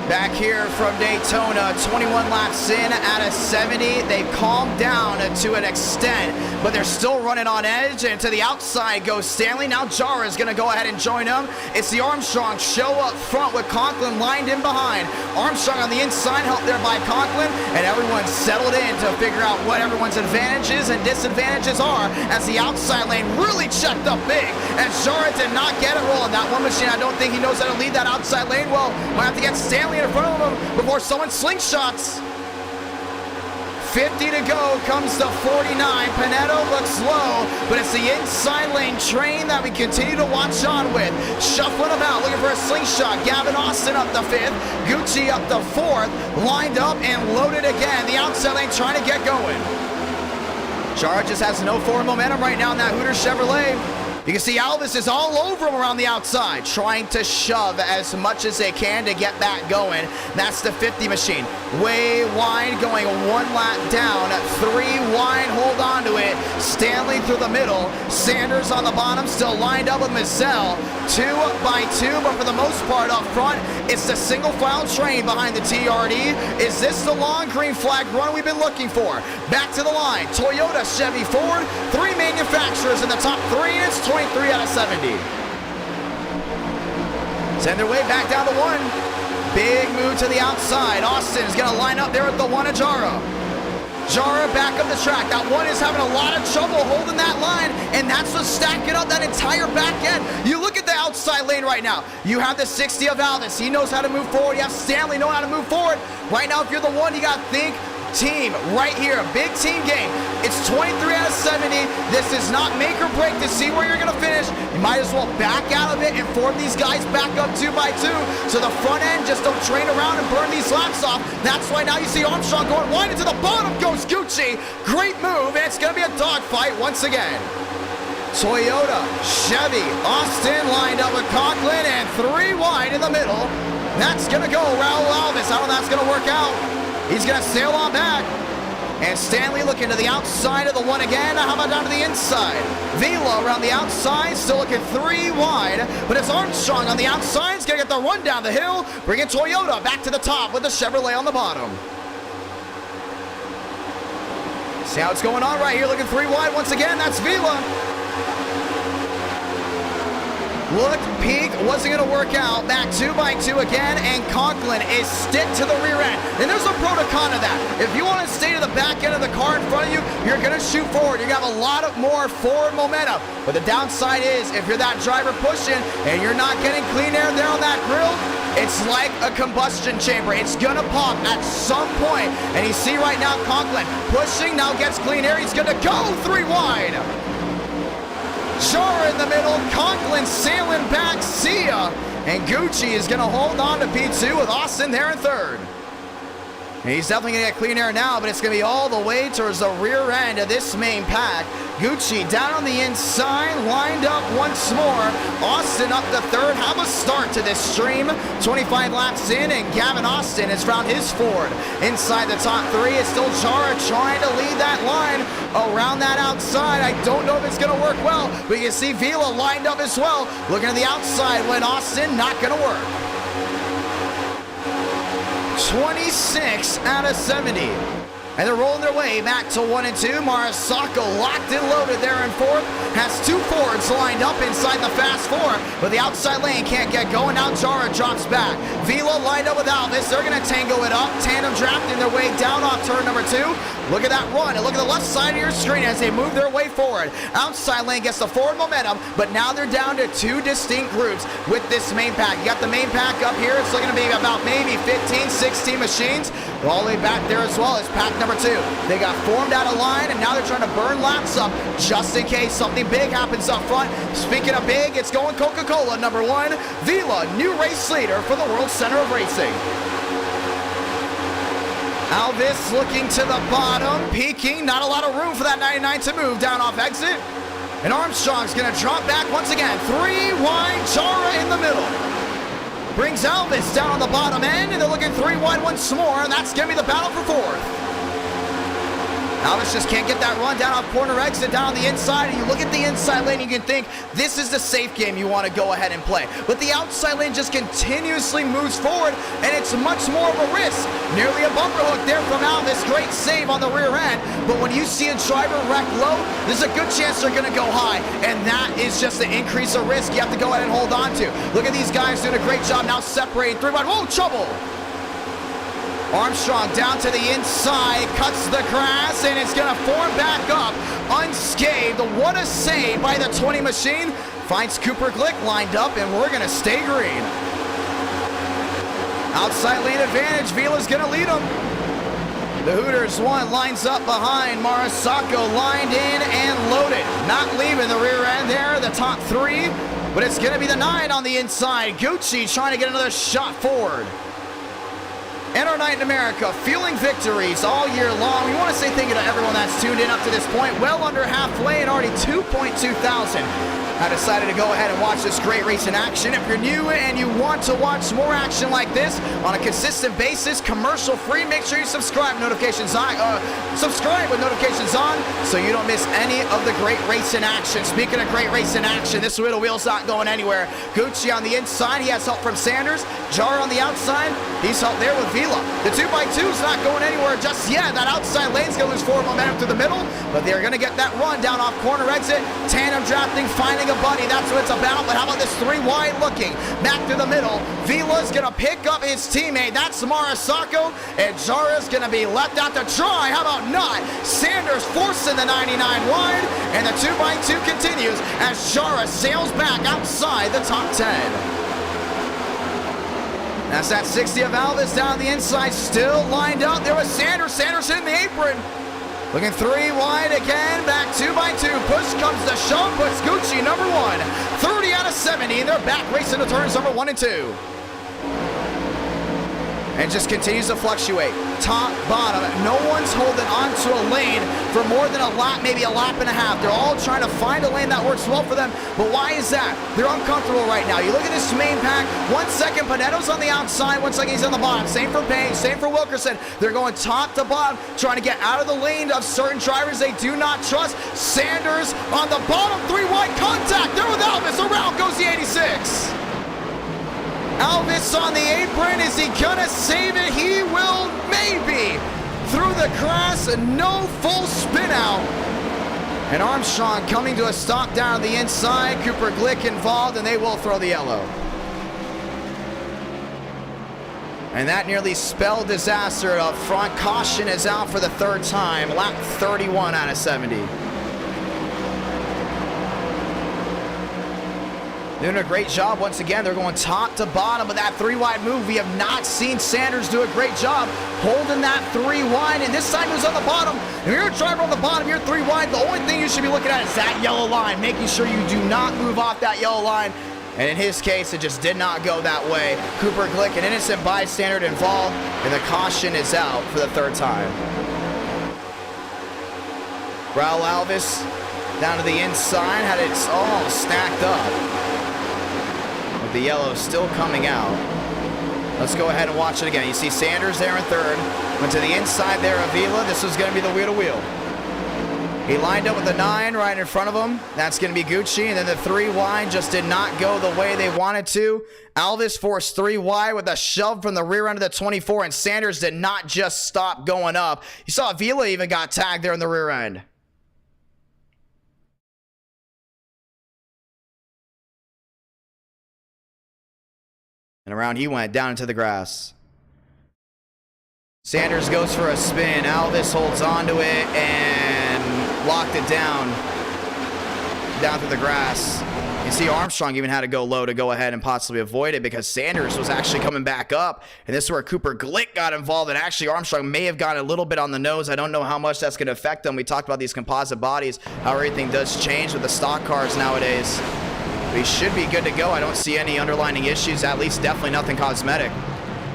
Back here from Daytona, 21 laps in out of 70. They've calmed down to an extent, but they're still running on edge, and to the outside goes Stanley. Now Jara is going to go ahead and join him. It's the Armstrong show up front with Conklin lined in behind. Armstrong on the inside, helped there by Conklin, and everyone's settled in to figure out what everyone's advantages and disadvantages are as the outside lane really checked up big, and Jara did not get it rolling. That one machine, I don't think he knows how to lead that outside lane well. Might have to get Stanley in front of him before someone slingshots. 50 to go, comes to 49. Pinetto looks low, but it's the inside lane train that we continue to watch on with. Shuffling about, looking for a slingshot. Gavin Austin up the 5th, Gucci up the 4th, lined up and loaded again. The outside lane trying to get going. Jara just has no forward momentum right now in that Hooters Chevrolet. You can see Alvis is all over him around the outside, trying to shove as much as they can to get back going. That's the 50 machine. Way wide, going 1 lap down. 3 wide, hold on to it. Stanley through the middle. Sanders on the bottom, still lined up with Mazel. 2 by 2, but for the most part up front, it's the single file train behind the TRD. Is this the long green flag run we've been looking for? Back to the line. Toyota, Chevy, Ford. 3 manufacturers in the top 3, and it's 23 out of 70. Send their way back down to 1. Big move to the outside. Austin is going to line up there at the 1 of Jara. Jara back up the track. That 1 is having a lot of trouble holding that line, and that's what's stacking up that entire back end. You look at the outside lane right now. You have the 60 of Alvis. He knows how to move forward. You have Stanley knowing how to move forward. Right now, if you're the 1, you got to think team right here. Big team game. It's 23 out of 70. This is not make or break to see where you're going to finish. You might as well back out of it and form these guys back up 2 by 2 so the front end just don't train around and burn these laps off. That's why now you see Armstrong going wide into the bottom goes Gucci. Great move, and it's going to be a dogfight once again. Toyota, Chevy, Austin lined up with Conklin, and 3 wide in the middle. That's going to go Raul Alvis. I don't know if that's going to work out. He's going to sail on back. And Stanley looking to the outside of the 1 again. How about down to the inside? Vila around the outside, still looking 3 wide. But it's Armstrong on the outside. He's going to get the run down the hill. Bringing Toyota back to the top with the Chevrolet on the bottom. See how it's going on right here. Looking 3 wide once again. That's Vila. Looked, peak, wasn't going to work out. Back 2 by 2 again, and Conklin is stick to the rear end. And there's a pro to con of that. If you want to stay to the back end of the car in front of you, you're going to shoot forward. You're going to have a lot of more forward momentum. But the downside is, if you're that driver pushing and you're not getting clean air there on that grill, It's like a combustion chamber. It's gonna pop at some point. And you see right now Conklin pushing, now gets clean air. He's gonna go 3 wide. Jara in the middle, Conklin sailing back, see ya. And Gucci is gonna hold on to P2 with Austin there in third. And he's definitely gonna get clean air now, but it's gonna be all the way towards the rear end of this main pack. Gucci down on the inside, lined up once more. Austin up to third. Have a start to this stream. 25 laps in, and Gavin Austin has found his Ford. Inside the top 3, it's still Jara trying to lead that line around that outside. I don't know if it's gonna work well, but you can see Vila lined up as well. Looking at the outside when Austin, not gonna work. 26 out of 70. And they're rolling their way back to 1 and 2. Marisako locked and loaded there in fourth. Has 2 Fords lined up inside the fast 4. But the outside lane can't get going. Now Jara drops back. Vila lined up with Alvis. They're going to tango it up. Tandem drafting their way down off turn number 2. Look at that run. And look at the left side of your screen as they move their way forward. Outside lane gets the forward momentum. But now they're down to 2 distinct groups with this main pack. You got the main pack up here. It's looking to be about maybe 15, 16 machines. All the way back there as well as pack number 2. They got formed out of line, and now they're trying to burn laps up just in case something big happens up front. Speaking of big, it's going Coca-Cola number 1. Vila, new race leader for the World Center of Racing. Alvis looking to the bottom, peeking. Not a lot of room for that 99 to move down off exit. And Armstrong's going to drop back once again. 3 wide, Jara in the middle. Brings Alvis down on the bottom end, and they're looking 3 wide once more, and that's going to be the battle for fourth. Alvis just can't get that run down off corner exit down on the inside, and you look at the inside lane, you can think this is the safe game you want to go ahead and play. But the outside lane just continuously moves forward, and it's much more of a risk. Nearly a bumper hook there from Alvis. Great save on the rear end, but when you see a driver wreck low, there's a good chance they're going to go high, and that is just an increase of risk you have to go ahead and hold on to. Look at these guys doing a great job now separating 3 wide. Whoa, trouble! Armstrong down to the inside, cuts the grass, and it's going to form back up unscathed. What a save by the 20 machine. Finds Cooper Glick lined up, and we're going to stay green. Outside lane advantage. Vila's going to lead them. The Hooters 1 lines up behind. Marisako lined in and loaded. Not leaving the rear end there, the top 3. But it's going to be the 9 on the inside. Gucci trying to get another shot forward. And our night in America, feeling victories all year long. We want to say thank you to everyone that's tuned in up to this point. Well under halfway and already 2.2 thousand. I decided to go ahead and watch this great race in action. If you're new and you want to watch more action like this on a consistent basis, commercial free, make sure you subscribe, notifications on, subscribe with notifications on so you don't miss any of the great race in action. Speaking of great race in action, this little wheel's not going anywhere. Gucci on the inside, he has help from Sanders. Jar on the outside, he's helped there with Vila. The 2x2's not going anywhere just yet. That outside lane's going to lose forward momentum through the middle, but they're going to get that run down off corner exit. Tandem drafting, finding a buddy. That's what it's about. But how about this 3 wide looking back to the middle? Vila's going to pick up his teammate. That's Marisako, and Jara's going to be left out to dry. How about not? Sanders forcing the 99 wide, and the 2x2 continues as Jara sails back outside the top 10. That's that 60 of Alvis down the inside, still lined up. There was Sanders. Sanders in the apron. Looking 3 wide again, back 2x2. Push comes the shove, puts Gucci number 1. 30 out of 70, and they're back racing to turns number 1 and 2. And just continues to fluctuate. Top, bottom. No one's holding onto a lane for more than a lap, maybe a lap and a half. They're all trying to find a lane that works well for them. But why is that? They're uncomfortable right now. You look at this main pack. 1 second, Panetto's on the outside. 1 second, he's on the bottom. Same for Payne. Same for Wilkerson. They're going top to bottom, trying to get out of the lane of certain drivers they do not trust. Sanders on the bottom. 3 wide contact. There with Alvis. Around goes the 86. Alvis on the apron. Is he gonna save it? He will, maybe. Through the grass, no full spin out. And Armstrong coming to a stop down on the inside. Cooper Glick involved, and they will throw the yellow. And that nearly spelled disaster up front. Caution is out for the 3rd time. Lap 31 out of 70. Doing a great job once again. They're going top to bottom with that 3-wide move. We have not seen Sanders do a great job holding that 3-wide, and this time he was on the bottom. If you're a driver on the bottom, you're 3-wide, the only thing you should be looking at is that yellow line, making sure you do not move off that yellow line. And in his case, it just did not go that way. Cooper Glick, an innocent bystander involved, and the caution is out for the 3rd time. Raul Alvis down to the inside, had it all stacked up. With the yellow still coming out. Let's go ahead and watch it again. You see Sanders there in 3rd. Went to the inside there, Avila. This was going to be the wheel-to-wheel. He lined up with the 9 right in front of him. That's going to be Gucci. And then the 3 wide just did not go the way they wanted to. Alvis forced 3 wide with a shove from the rear end of the 24. And Sanders did not just stop going up. You saw Avila even got tagged there in the rear end. And around he went down into the grass. Sanders goes for a spin. Alvis holds onto it and locked it down through the grass. You see Armstrong even had to go low to go ahead and possibly avoid it because Sanders was actually coming back up. And this is where Cooper Glick got involved. And actually Armstrong may have gotten a little bit on the nose. I don't know how much that's going to affect them. We talked about these composite bodies, how everything does change with the stock cars nowadays. We should be good to go. I don't see any underlying issues, at least definitely nothing cosmetic.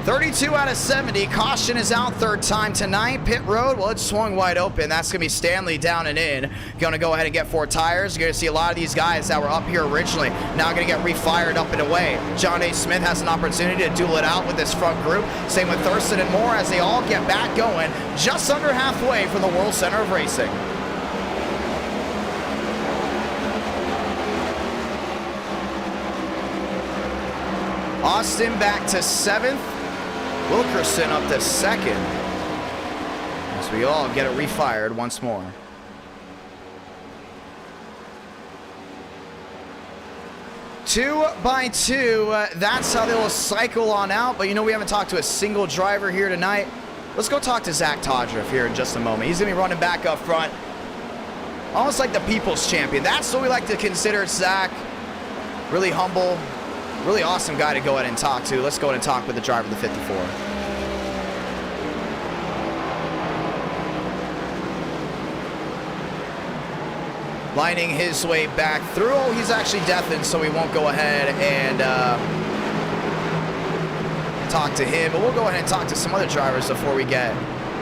32 out of 70. Caution is out 3rd time tonight. Pit road, well, it's swung wide open. That's going to be Stanley down and in. Going to go ahead and get 4 tires. You're going to see a lot of these guys that were up here originally now going to get refired up and away. John A. Smith has an opportunity to duel it out with this front group. Same with Thurston and Moore as they all get back going just under halfway from the World Center of Racing. Austin back to 7th. Wilkerson up to 2nd. As we all get it refired once more. Two by two. That's how they will cycle on out. But you know, we haven't talked to a single driver here tonight. Let's go talk to Zach Todriff here in just a moment. He's going to be running back up front. Almost like the people's champion. That's what we like to consider Zach. Really humble. Really awesome guy to go ahead and talk to. Let's go ahead and talk with the driver of the 54. Lining his way back through. Oh, he's actually deafened, so we won't go ahead and talk to him. But we'll go ahead and talk to some other drivers before we get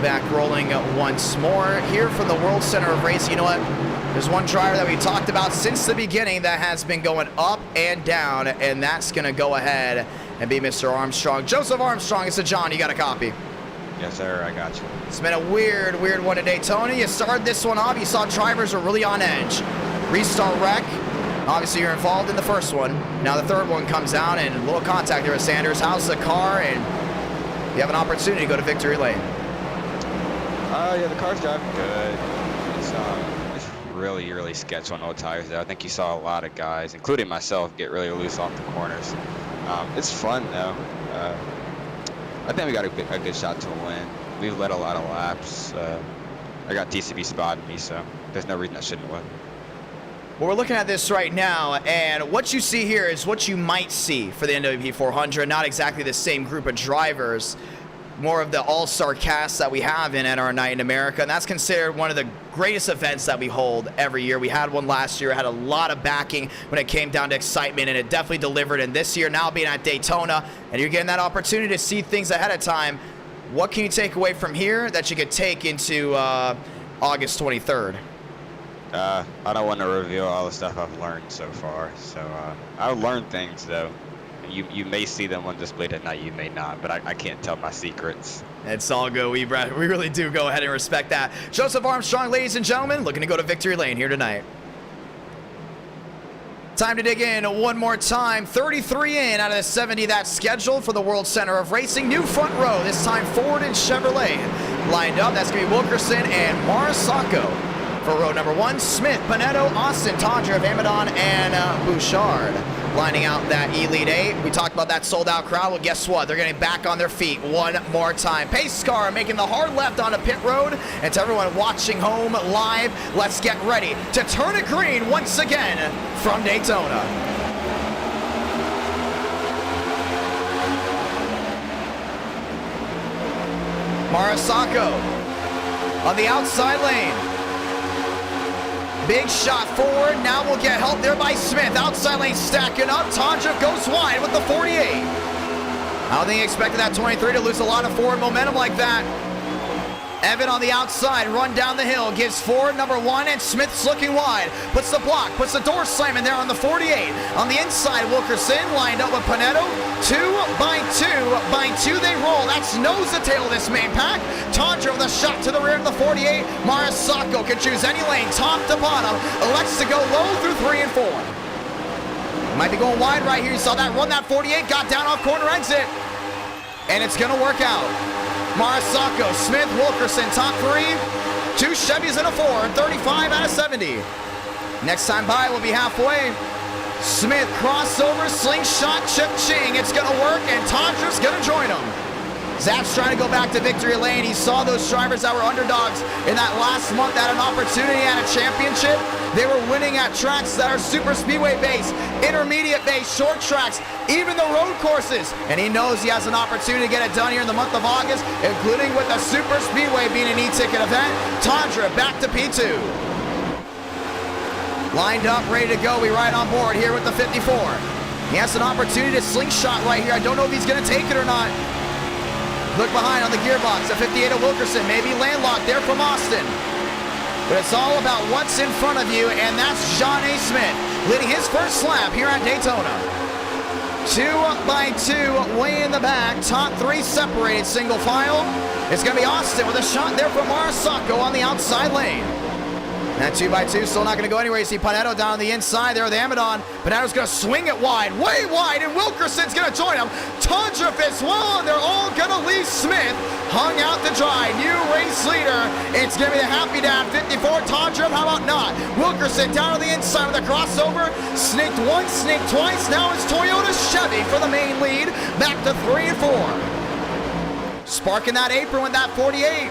back rolling once more. Here from the World Center of Racing, you know what? There's one driver that we talked about since the beginning that has been going up and down, and that's going to go ahead and be Mr. Armstrong. Joseph Armstrong, it's a John. You got a copy? Yes, sir. I got you. It's been a weird one at Daytona. You started this one off. You saw drivers are really on edge. Restart wreck. Obviously, you're involved in the first one. Now the 3rd one comes out, and a little contact there with Sanders. How's the car? And you have an opportunity to go to victory lane. Yeah, the car's driving good. It's really sketch on old tires there. I think you saw a lot of guys, including myself, get really loose off the corners. It's fun though. I think we got a good shot to win. We've led a lot of laps. I got TCB spotting me, so there's no reason I shouldn't win. Well, we're looking at this right now, and what you see here is what you might see for the NWP 400. Not exactly the same group of drivers. More of the all-star cast that we have in NR Night in America, and that's considered one of the greatest events that we hold every year. We had one last year, had a lot of backing when it came down to excitement, and it definitely delivered. And this year, now being at Daytona, and you're getting that opportunity to see things ahead of time, what can you take away from here that you could take into August 23rd? I don't want to reveal all the stuff I've learned so far, so I've learned things though. You may see them on display tonight, you may not, but I can't tell my secrets. It's all good. We really do go ahead and respect that. Joseph Armstrong, ladies and gentlemen, looking to go to victory lane here tonight. Time to dig in one more time. 33 in out of the 70 that's scheduled for the World Center of Racing. New front row, this time Ford and Chevrolet. Lined up, that's going to be Wilkerson and Marisacco. For row number 1, Smith, Panetto, Austin, Todriff, Amadon, and Bouchard. Lining out that Elite 8. We talked about that sold-out crowd. Well, guess what? They're getting back on their feet one more time. Pace car making the hard left onto pit road. And to everyone watching home live, let's get ready to turn it green once again from Daytona. Marasako on the outside lane. Big shot forward. Now we'll get help there by Smith. Outside lane stacking up. Tondra goes wide with the 48. I don't think he expected that 23 to lose a lot of forward momentum like that. Evan on the outside, run down the hill, gives forward number 1, and Smith's looking wide. Puts the block, puts the door slam in there on the 48. On the inside, Wilkerson lined up with Panetto. 2 by 2 they roll. That's nose to tail this main pack. Tondra with a shot to the rear of the 48. Marasako can choose any lane, top to bottom. Elects to go low through 3 and 4. Might be going wide right here. You saw that run, that 48, got down off corner exit. And it's going to work out. Marasako, Smith, Wilkerson, top 3. 2 Chevys and a 4, 35 out of 70. Next time by will be halfway. Smith, crossover, slingshot, ching. It's going to work, and Tondra's going to join him. Zap's trying to go back to victory lane. He saw those drivers that were underdogs in that last month that had an opportunity at a championship. They were winning at tracks that are super speedway based, intermediate based, short tracks, even the road courses. And he knows he has an opportunity to get it done here in the month of August, including with the super speedway being an e-ticket event. Tondra back to P2. Lined up, ready to go. We ride on board here with the 54. He has an opportunity to slingshot right here. I don't know if he's going to take it or not. Look behind on the gearbox, the 58 of Wilkerson, maybe landlocked there from Austin. But it's all about what's in front of you, and that's John A. Smith leading his first lap here at Daytona. 2 by 2, way in the back, top 3 separated single file. It's going to be Austin with a shot there from Marasako on the outside lane. That 2 by 2 still not going to go anywhere. You see Panetto down on the inside there with Amadon. Panetto's going to swing it wide, way wide, and Wilkerson's going to join him. Tondra fits well, and they're all going to leave Smith hung out to dry. New race leader. It's going to be the Happy Dad 54. Tondra, how about not? Wilkerson down on the inside with a crossover. Sneaked once, sneaked twice. Now it's Toyota Chevy for the main lead. Back to 3 and 4. Sparking that apron with that 48.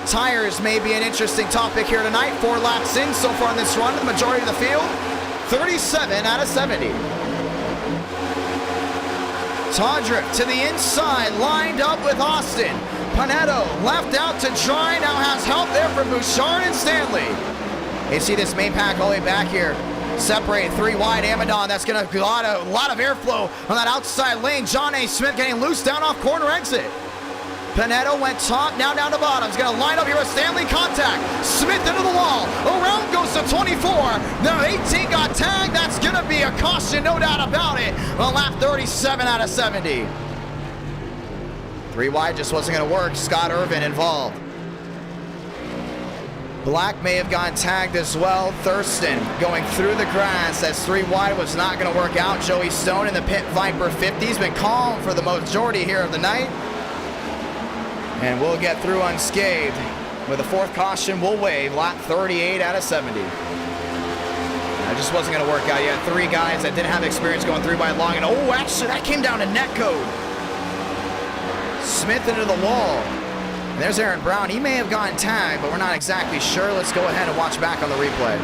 Tires may be an interesting topic here tonight. 4 laps in so far in this run, the majority of the field. 37 out of 70. Tondra to the inside, lined up with Austin. Panetto left out to dry, now has help there from Bouchard and Stanley. You see this main pack all the way back here. Separate 3 wide. Amadon, that's going to got a lot of airflow on that outside lane. John A. Smith getting loose down off corner exit. Panetto went top, now down to bottom. He's going to line up here with Stanley, contact. Smith into the wall. Around goes to 24. Now 18 got tagged. That's going to be a caution, no doubt about it. On lap 37 out of 70. 3 wide just wasn't going to work. Scott Irvin involved. Black may have gotten tagged as well. Thurston going through the grass as 3 wide was not going to work out. Joey Stone in the Pit Viper 50 has been calm for the majority here of the night. And we'll get through unscathed. With a 4th caution, we'll wave. Lap 38 out of 70. That just wasn't going to work out. You had 3 guys that didn't have experience going through by long. And oh, actually, that came down to net code. Smith into the wall. And there's Aaron Brown. He may have gotten tagged, but we're not exactly sure. Let's go ahead and watch back on the replay.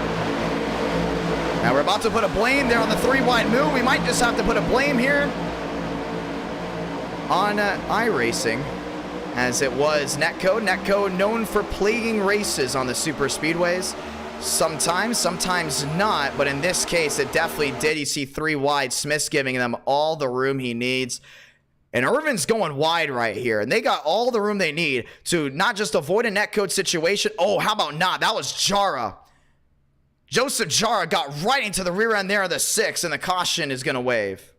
Now we're about to put a blame there on the 3 wide move. We might just have to put a blame here on Iracing, as it was netcode. Netcode known for plaguing races on the super speedways. Sometimes not, but in this case, it definitely did. You see 3 wide, Smith's giving them all the room he needs. And Irvin's going wide right here, and they got all the room they need to not just avoid a netcode situation. Oh, how about not? That was Jara. Joseph Jara got right into the rear end there of the 6, and the caution is going to wave.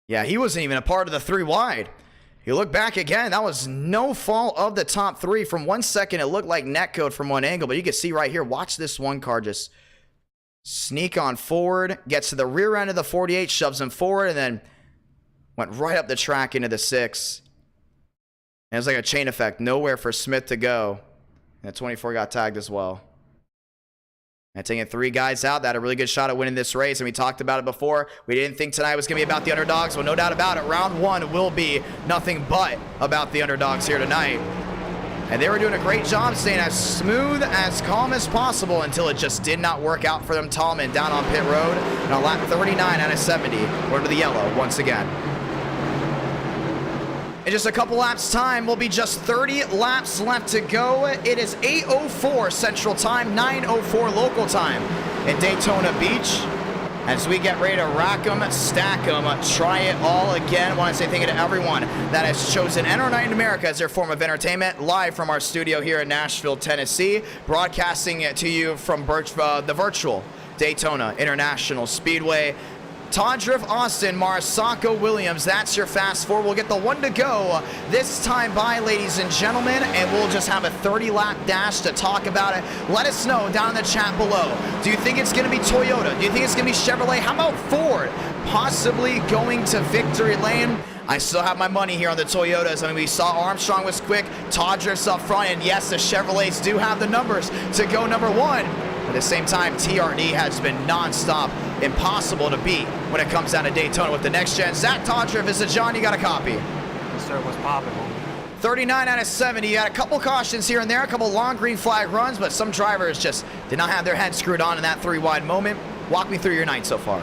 Yeah, he wasn't even a part of the 3 wide. You look back again, that was no fault of the top 3. From 1 second, it looked like netcode from one angle, but you can see right here, watch this one car just sneak on forward, gets to the rear end of the 48, shoves him forward, and then went right up the track into the 6. And it was like a chain effect, nowhere for Smith to go. And the 24 got tagged as well. And taking 3 guys out that had a really good shot at winning this race, and we talked about it before. We didn't think tonight was going to be about the underdogs. Well, no doubt about it, round 1 will be nothing but about the underdogs here tonight. And they were doing a great job staying as smooth, as calm as possible until it just did not work out for them. Tallman down on pit road, and on lap 39 out of 70. We're to the yellow once again. In just a couple laps time, will be just 30 laps left to go. It is 8:04 Central Time, 9:04 local time in Daytona Beach. As we get ready to rack them, stack them, try it all again. I want to say thank you to everyone that has chosen NR Night in America as their form of entertainment, live from our studio here in Nashville, Tennessee, broadcasting it to you from the virtual Daytona International Speedway. Todriff, Austin, Marsacco, Williams, that's your fast four. We'll get the one to go this time by, ladies and gentlemen, and we'll just have a 30-lap dash to talk about it. Let us know down in the chat below. Do you think it's going to be Toyota? Do you think it's going to be Chevrolet? How about Ford possibly going to victory lane? I still have my money here on the Toyotas. I mean, we saw Armstrong was quick, Todriff's up front, and yes, the Chevrolets do have the numbers to go number one. At the same time, TRD has been non-stop, impossible to beat when it comes down to Daytona with the next gen. Zach Todriff is a John, you got a copy. Yes, sir, what's popping? 39 out of 70. You had a couple cautions here and there, a couple long green flag runs, but some drivers just did not have their head screwed on in that 3-wide moment. Walk me through your night so far.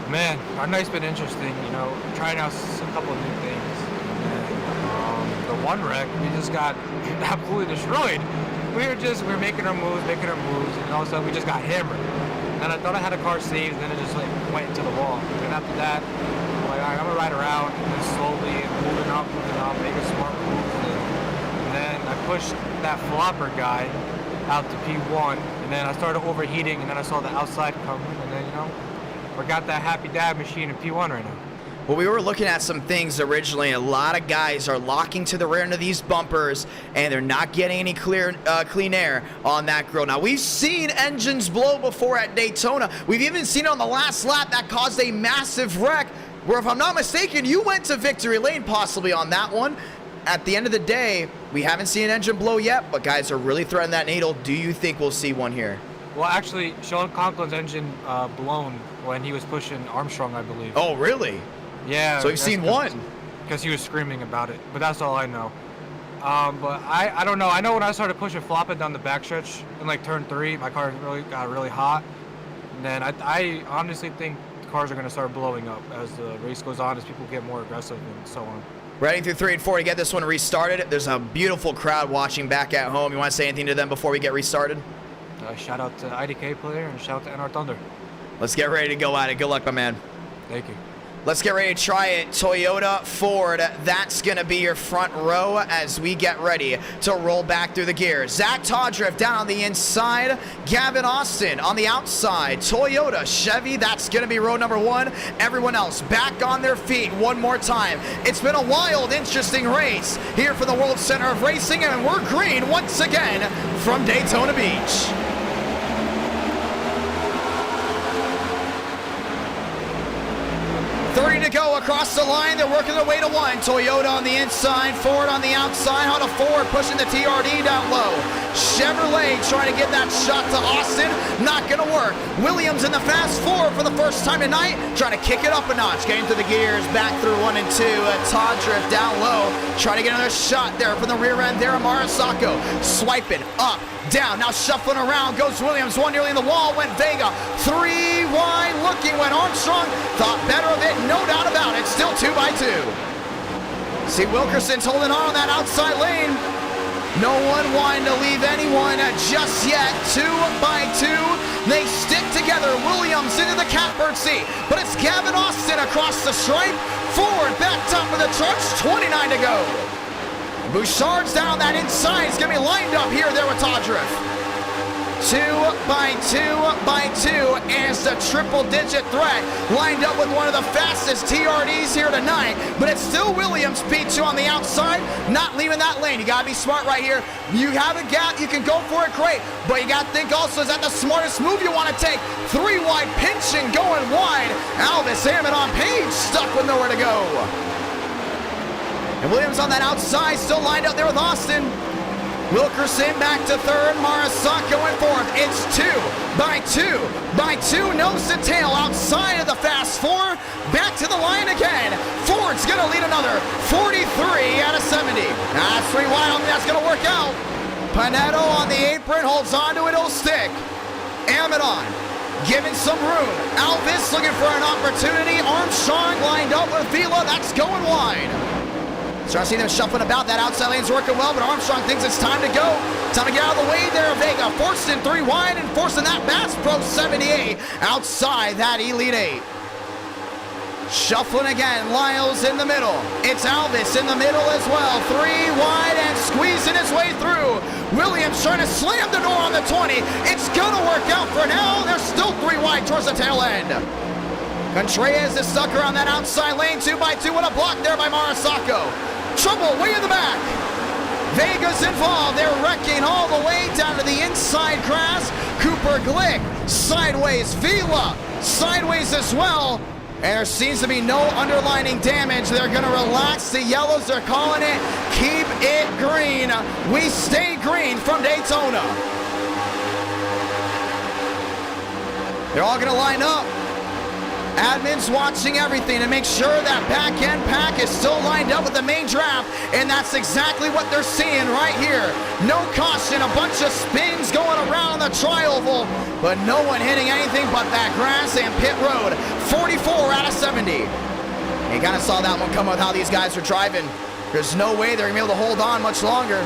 Man, our night's been interesting, you know, trying out a couple of new things. And, the one wreck, we just got absolutely destroyed. We were making our moves, and all of a sudden we just got hammered. And I thought I had a car saved, and then it just like went into the wall. And after that, I'm like, all right, I'm gonna ride around, and slowly moving up, making smart moves. And then I pushed that flopper guy out to P1, and then I started overheating, and then I saw the outside come, and then, you know, we got that happy dad machine in P1 right now. Well, we were looking at some things originally. A lot of guys are locking to the rear end of these bumpers, and they're not getting any clean air on that grill. Now, we've seen engines blow before at Daytona. We've even seen it on the last lap that caused a massive wreck, where if I'm not mistaken, you went to victory lane possibly on that one. At the end of the day, we haven't seen an engine blow yet, but guys are really threading that needle. Do you think we'll see one here? Well, actually, Sean Conklin's engine blown when he was pushing Armstrong, I believe. Oh, really? Yeah. So we've seen one. Because he was screaming about it, but that's all I know. But I don't know. I know when I started pushing flopping down the backstretch in like turn 3, my car got really hot. And then I honestly think cars are going to start blowing up as the race goes on, as people get more aggressive and so on. Riding through 3 and 4 to get this one restarted. There's a beautiful crowd watching back at home. You want to say anything to them before we get restarted? Shout out to Idk Player and shout out to NR Thunder. Let's get ready to go at it. Good luck, my man. Thank you. Let's get ready to try it. Toyota, Ford, that's going to be your front row as we get ready to roll back through the gears. Zach Todriff down on the inside. Gavin Austin on the outside. Toyota, Chevy, that's going to be row number 1. Everyone else back on their feet one more time. It's been a wild, interesting race here for the World Center of Racing, and we're green once again from Daytona Beach. 30 to go across the line. They're working their way to 1. Toyota on the inside, Ford on the outside. On a Ford pushing the TRD down low. Chevrolet trying to get that shot to Austin. Not going to work. Williams in the fast 4 for the first time tonight. Trying to kick it up a notch. Getting through the gears. Back through 1 and 2. Todriff down low. Trying to get another shot there from the rear end there. Marsacco swiping up. Down, now shuffling around, goes Williams, 1 nearly in the wall, went Vega, 3 wide looking, went Armstrong, thought better of it, no doubt about it, still 2 by 2. See Wilkerson's holding on that outside lane. No one wanting to leave anyone just yet, 2 by 2. They stick together, Williams into the catbird seat, but it's Gavin Austin across the stripe, Ford back top of the trucks, 29 to go. Bouchard's down that inside. He's going to be lined up here there with Todriff. 2 by 2 by 2 is the triple-digit threat. Lined up with one of the fastest TRDs here tonight. But it's still Williams, P2 on the outside. Not leaving that lane. You got to be smart right here. You have a gap. You can go for it. Great. But you got to think also, is that the smartest move you want to take? 3 wide pinching going wide. Alvis Hammond on Page stuck with nowhere to go. And Williams on that outside, still lined up there with Austin. Wilkerson back to third. Marisacco in fourth. It's 2 by 2 by 2. Nose to tail outside of the fast four. Back to the line again. Ford's going to lead another 43 out of 70. That's 3 wide. I don't think that's going to work out. Panetto on the apron. Holds on to it. It'll stick. Amadon giving some room. Alvis looking for an opportunity. Armstrong lined up with Vila. That's going wide. Start seeing them shuffling about. That outside lane's working well, but Armstrong thinks it's time to go. Time to get out of the way there. Vega forced in 3 wide and forcing that Bass Pro 78 outside that Elite 8. Shuffling again. Lyles in the middle. It's Alvis in the middle as well. 3 wide and squeezing his way through. Williams trying to slam the door on the 20. It's going to work out for now. There's still 3 wide towards the tail end. Contreras is stuck around that outside lane. 2 by 2. What a block there by Marisacco. Trouble way in the back. Vega's involved. They're wrecking all the way down to the inside grass. Cooper Glick sideways. Vila sideways as well. And there seems to be no underlining damage. They're going to relax. The yellows are calling it. Keep it green. We stay green from Daytona. They're all going to line up. Admin's watching everything to make sure that back-end pack is still lined up with the main draft, and that's exactly what they're seeing right here. No caution, a bunch of spins going around on the tri-oval, but no one hitting anything but that grass and pit road. 44 out of 70. You kind of saw that one come with how these guys are driving. There's no way they're going to be able to hold on much longer.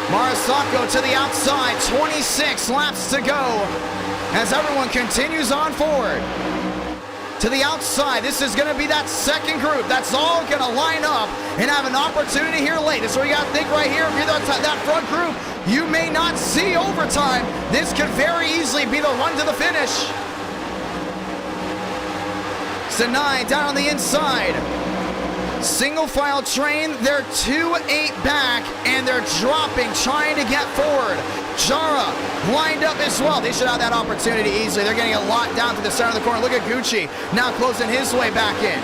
Marisacco to the outside, 26 laps to go. As everyone continues on forward. To the outside, this is going to be that second group. That's all going to line up and have an opportunity here late. That's what you got to think right here. If you're that front group, you may not see overtime. This could very easily be the run to the finish. Sinai down on the inside. Single file train, they're 2-8 back, and they're dropping, trying to get forward. Jara lined up as well. They should have that opportunity easily. They're getting a lot down to the center of the corner. Look at Gucci now closing his way back in.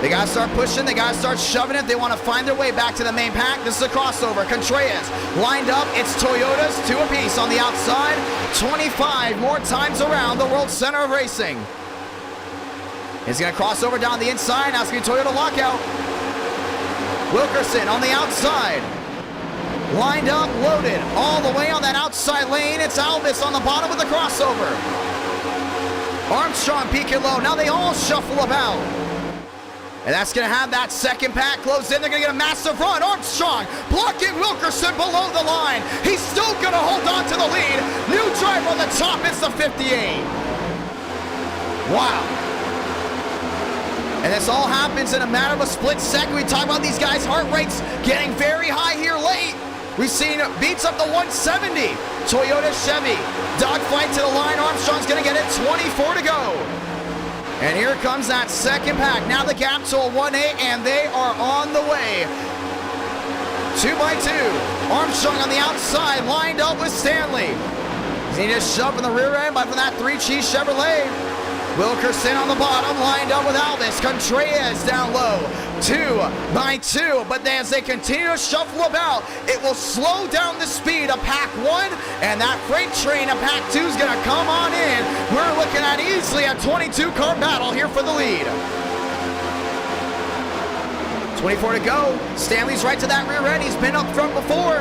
They got to start pushing. They got to start shoving it. They want to find their way back to the main pack. This is a crossover. Contreras lined up. It's Toyotas, 2 apiece on the outside. 25 more times around the World Center of Racing. He's going to cross over down the inside. Now it's going to be Toyota lockout. Wilkerson on the outside. Lined up, loaded, all the way on that outside lane. It's Alvis on the bottom with the crossover. Armstrong peeking low. Now they all shuffle about. And that's going to have that second pack close in. They're going to get a massive run. Armstrong blocking Wilkerson below the line. He's still going to hold on to the lead. New driver on the top. It's the 58. Wow. And this all happens in a matter of a split second. We talk about these guys' heart rates getting very high here late. We've seen beats up to 170. Toyota, Chevy, dogfight to the line. Armstrong's going to get it, 24 to go. And here comes that second pack. Now the gap to a 1-8, and they are on the way. 2 by 2. Armstrong on the outside, lined up with Stanley. He just shoved in the rear end by from that 3-cheese Chevrolet. Wilkerson on the bottom, lined up with Alvis. Contreras down low, 2 by 2. But as they continue to shuffle about, it will slow down the speed of Pack 1, and that freight train of Pack 2 is going to come on in. We're looking at easily a 22-car battle here for the lead. 24 to go. Stanley's right to that rear end. He's been up front before.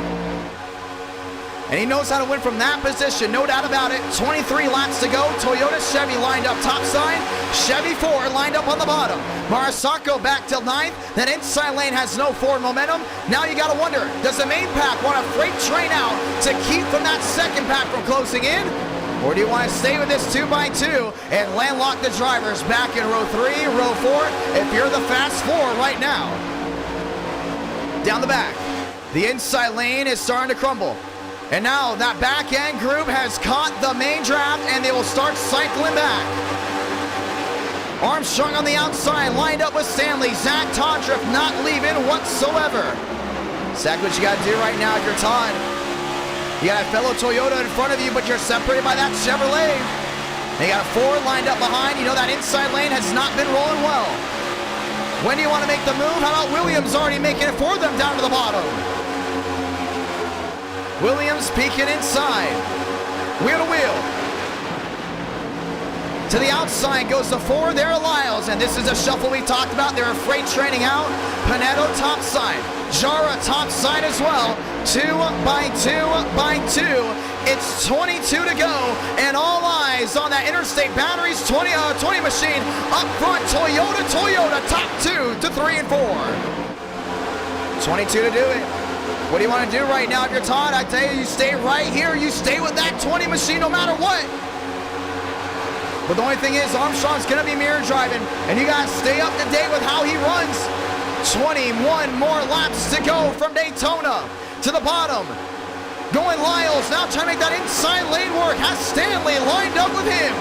And he knows how to win from that position, no doubt about it. 23 laps to go. Toyota, Chevy lined up topside. Chevy 4 lined up on the bottom. Marisacco back till 9th. That inside lane has no forward momentum. Now you got to wonder, does the main pack want a freight train out to keep from that second pack from closing in? Or do you want to stay with this 2 by 2 and landlock the drivers back in row 3, row 4, if you're the fast 4 right now? Down the back. The inside lane is starting to crumble. And now that back end group has caught the main draft, and they will start cycling back. Armstrong on the outside, lined up with Stanley. Zach Todriff not leaving whatsoever. Exactly what you got to do right now if you're Todd. You got a fellow Toyota in front of you, but you're separated by that Chevrolet. And you got a Ford lined up behind. You know that inside lane has not been rolling well. When do you want to make the move? How about Williams already making it for them down to the bottom? Williams peeking inside. Wheel to wheel. To the outside goes the 4 there, Lyles, and this is a shuffle we talked about. They're afraid training out. Panetto top side. Jara top side as well. 2 by 2 by 2. It's 22 to go, and all eyes on that Interstate Batteries 20 machine. Up front, Toyota, top 2 to 3 and 4. 22 to do it. What do you want to do right now if you're Todd? I tell you, you stay right here. You stay with that 20 machine no matter what. But the only thing is, Armstrong's going to be mirror driving, and you got to stay up to date with how he runs. 21 more laps to go from Daytona to the bottom. Going Lyles, now trying to make that inside lane work. Has Stanley lined up with him.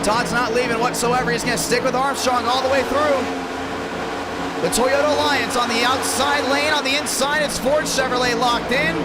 Todd's not leaving whatsoever. He's going to stick with Armstrong all the way through. The Toyota Alliance on the outside lane. On the inside, it's Ford Chevrolet locked in.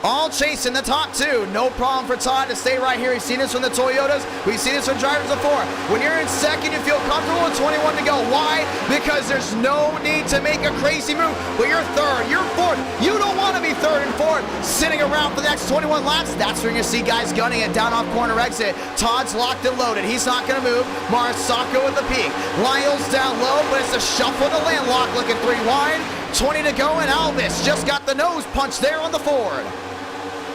All chasing the top 2. No problem for Todd to stay right here. We've seen this from the Toyotas. We've seen this from drivers before. When you're in second, you feel comfortable with 21 to go. Why? Because there's no need to make a crazy move. But you're third, you're fourth. You don't want to be third and fourth sitting around for the next 21 laps. That's where you're going to see guys gunning it down off corner exit. Todd's locked and loaded. He's not going to move. Marsacco with the peak. Lyles down low, but it's a shuffle to landlock looking 3 wide. 20 to go, and Alvis just got the nose punch there on the Ford.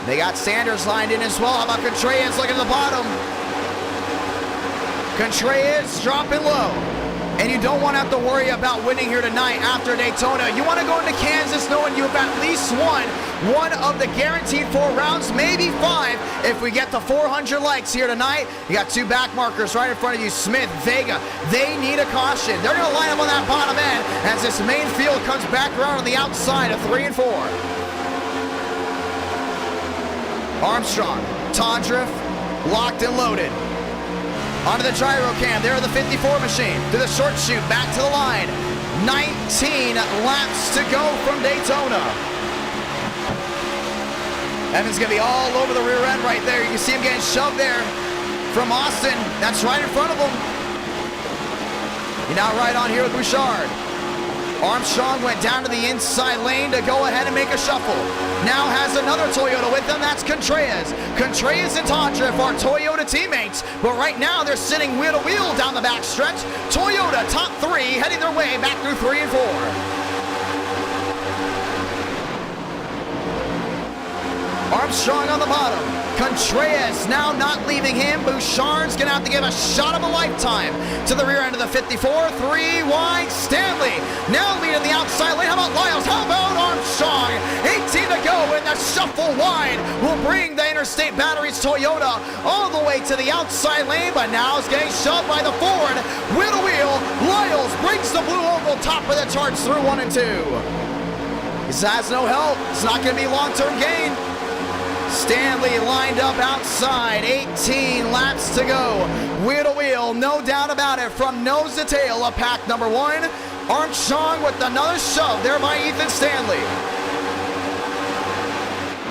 They got Sanders lined in as well. How about Contreras looking at the bottom? Contreras dropping low. And you don't want to have to worry about winning here tonight after Daytona. You want to go into Kansas knowing you've at least won one of the guaranteed 4 rounds, maybe 5 if we get to 400 likes here tonight. You got 2 back markers right in front of you, Smith, Vega. They need a caution. They're going to line up on that bottom end as this main field comes back around on the outside of 3 and 4. Armstrong, Tondriff, locked and loaded. Onto the gyro cam, there the 54 machine. To the short chute, back to the line. 19 laps to go from Daytona. Evan's gonna be all over the rear end right there. You can see him getting shoved there from Austin. That's right in front of him. You're now right on here with Bouchard. Armstrong went down to the inside lane to go ahead and make a shuffle. Now has another Toyota with them. That's Contreras. Contreras and Tondriff are Toyota teammates, but right now they're sitting wheel to wheel down the back stretch. Toyota top 3 heading their way back through 3 and 4. Armstrong on the bottom. Contreras now not leaving him. Bouchard's going to have to give a shot of a lifetime to the rear end of the 54. 3 wide. Stanley now leading the outside lane. How about Lyles? How about Armstrong? 18 to go, and the shuffle wide will bring the Interstate Batteries Toyota all the way to the outside lane, but now it's getting shoved by the Ford. Wheel to wheel. Lyles brings the blue oval top of the charts through 1 and 2. This has no help. It's not going to be long-term gain. Stanley lined up outside, 18 laps to go. Wheel to wheel, no doubt about it, from nose to tail of pack number 1. Armstrong with another shove there by Ethan Stanley.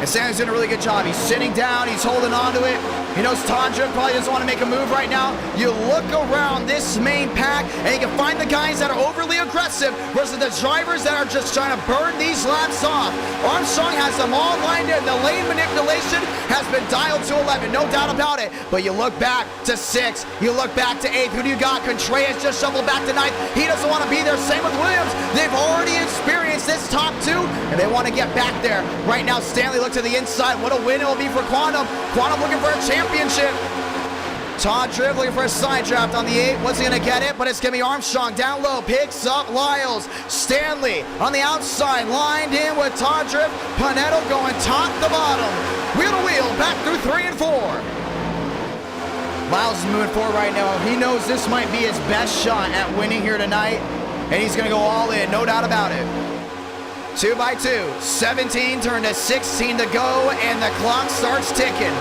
And Stanley's doing a really good job. He's sitting down, he's holding on to it. He knows Tondriff probably doesn't want to make a move right now. You look around this main pack, and you can find the guys that are overly aggressive versus the drivers that are just trying to burn these laps off. Armstrong has them all lined in. The lane manipulation has been dialed to 11, no doubt about it. But you look back to 6, you look back to 8. Who do you got? Contreras just shuffled back to 9th. He doesn't want to be there. Same with Williams. They've already experienced this top 2, and they want to get back there. Right now, Stanley looks to the inside. What a win it will be for Quantum. Quantum looking for a championship. Tondriff looking for a side draft on the 8. What's he going to get it? But it's going to be Armstrong down low. Picks up Lyles. Stanley on the outside. Lined in with Tondriff. Panetto going top to bottom. Wheel to wheel back through 3 and 4. Lyles is moving forward right now. He knows this might be his best shot at winning here tonight. And he's going to go all in. No doubt about it. 2 by 2. 17 turned to 16 to go. And the clock starts ticking.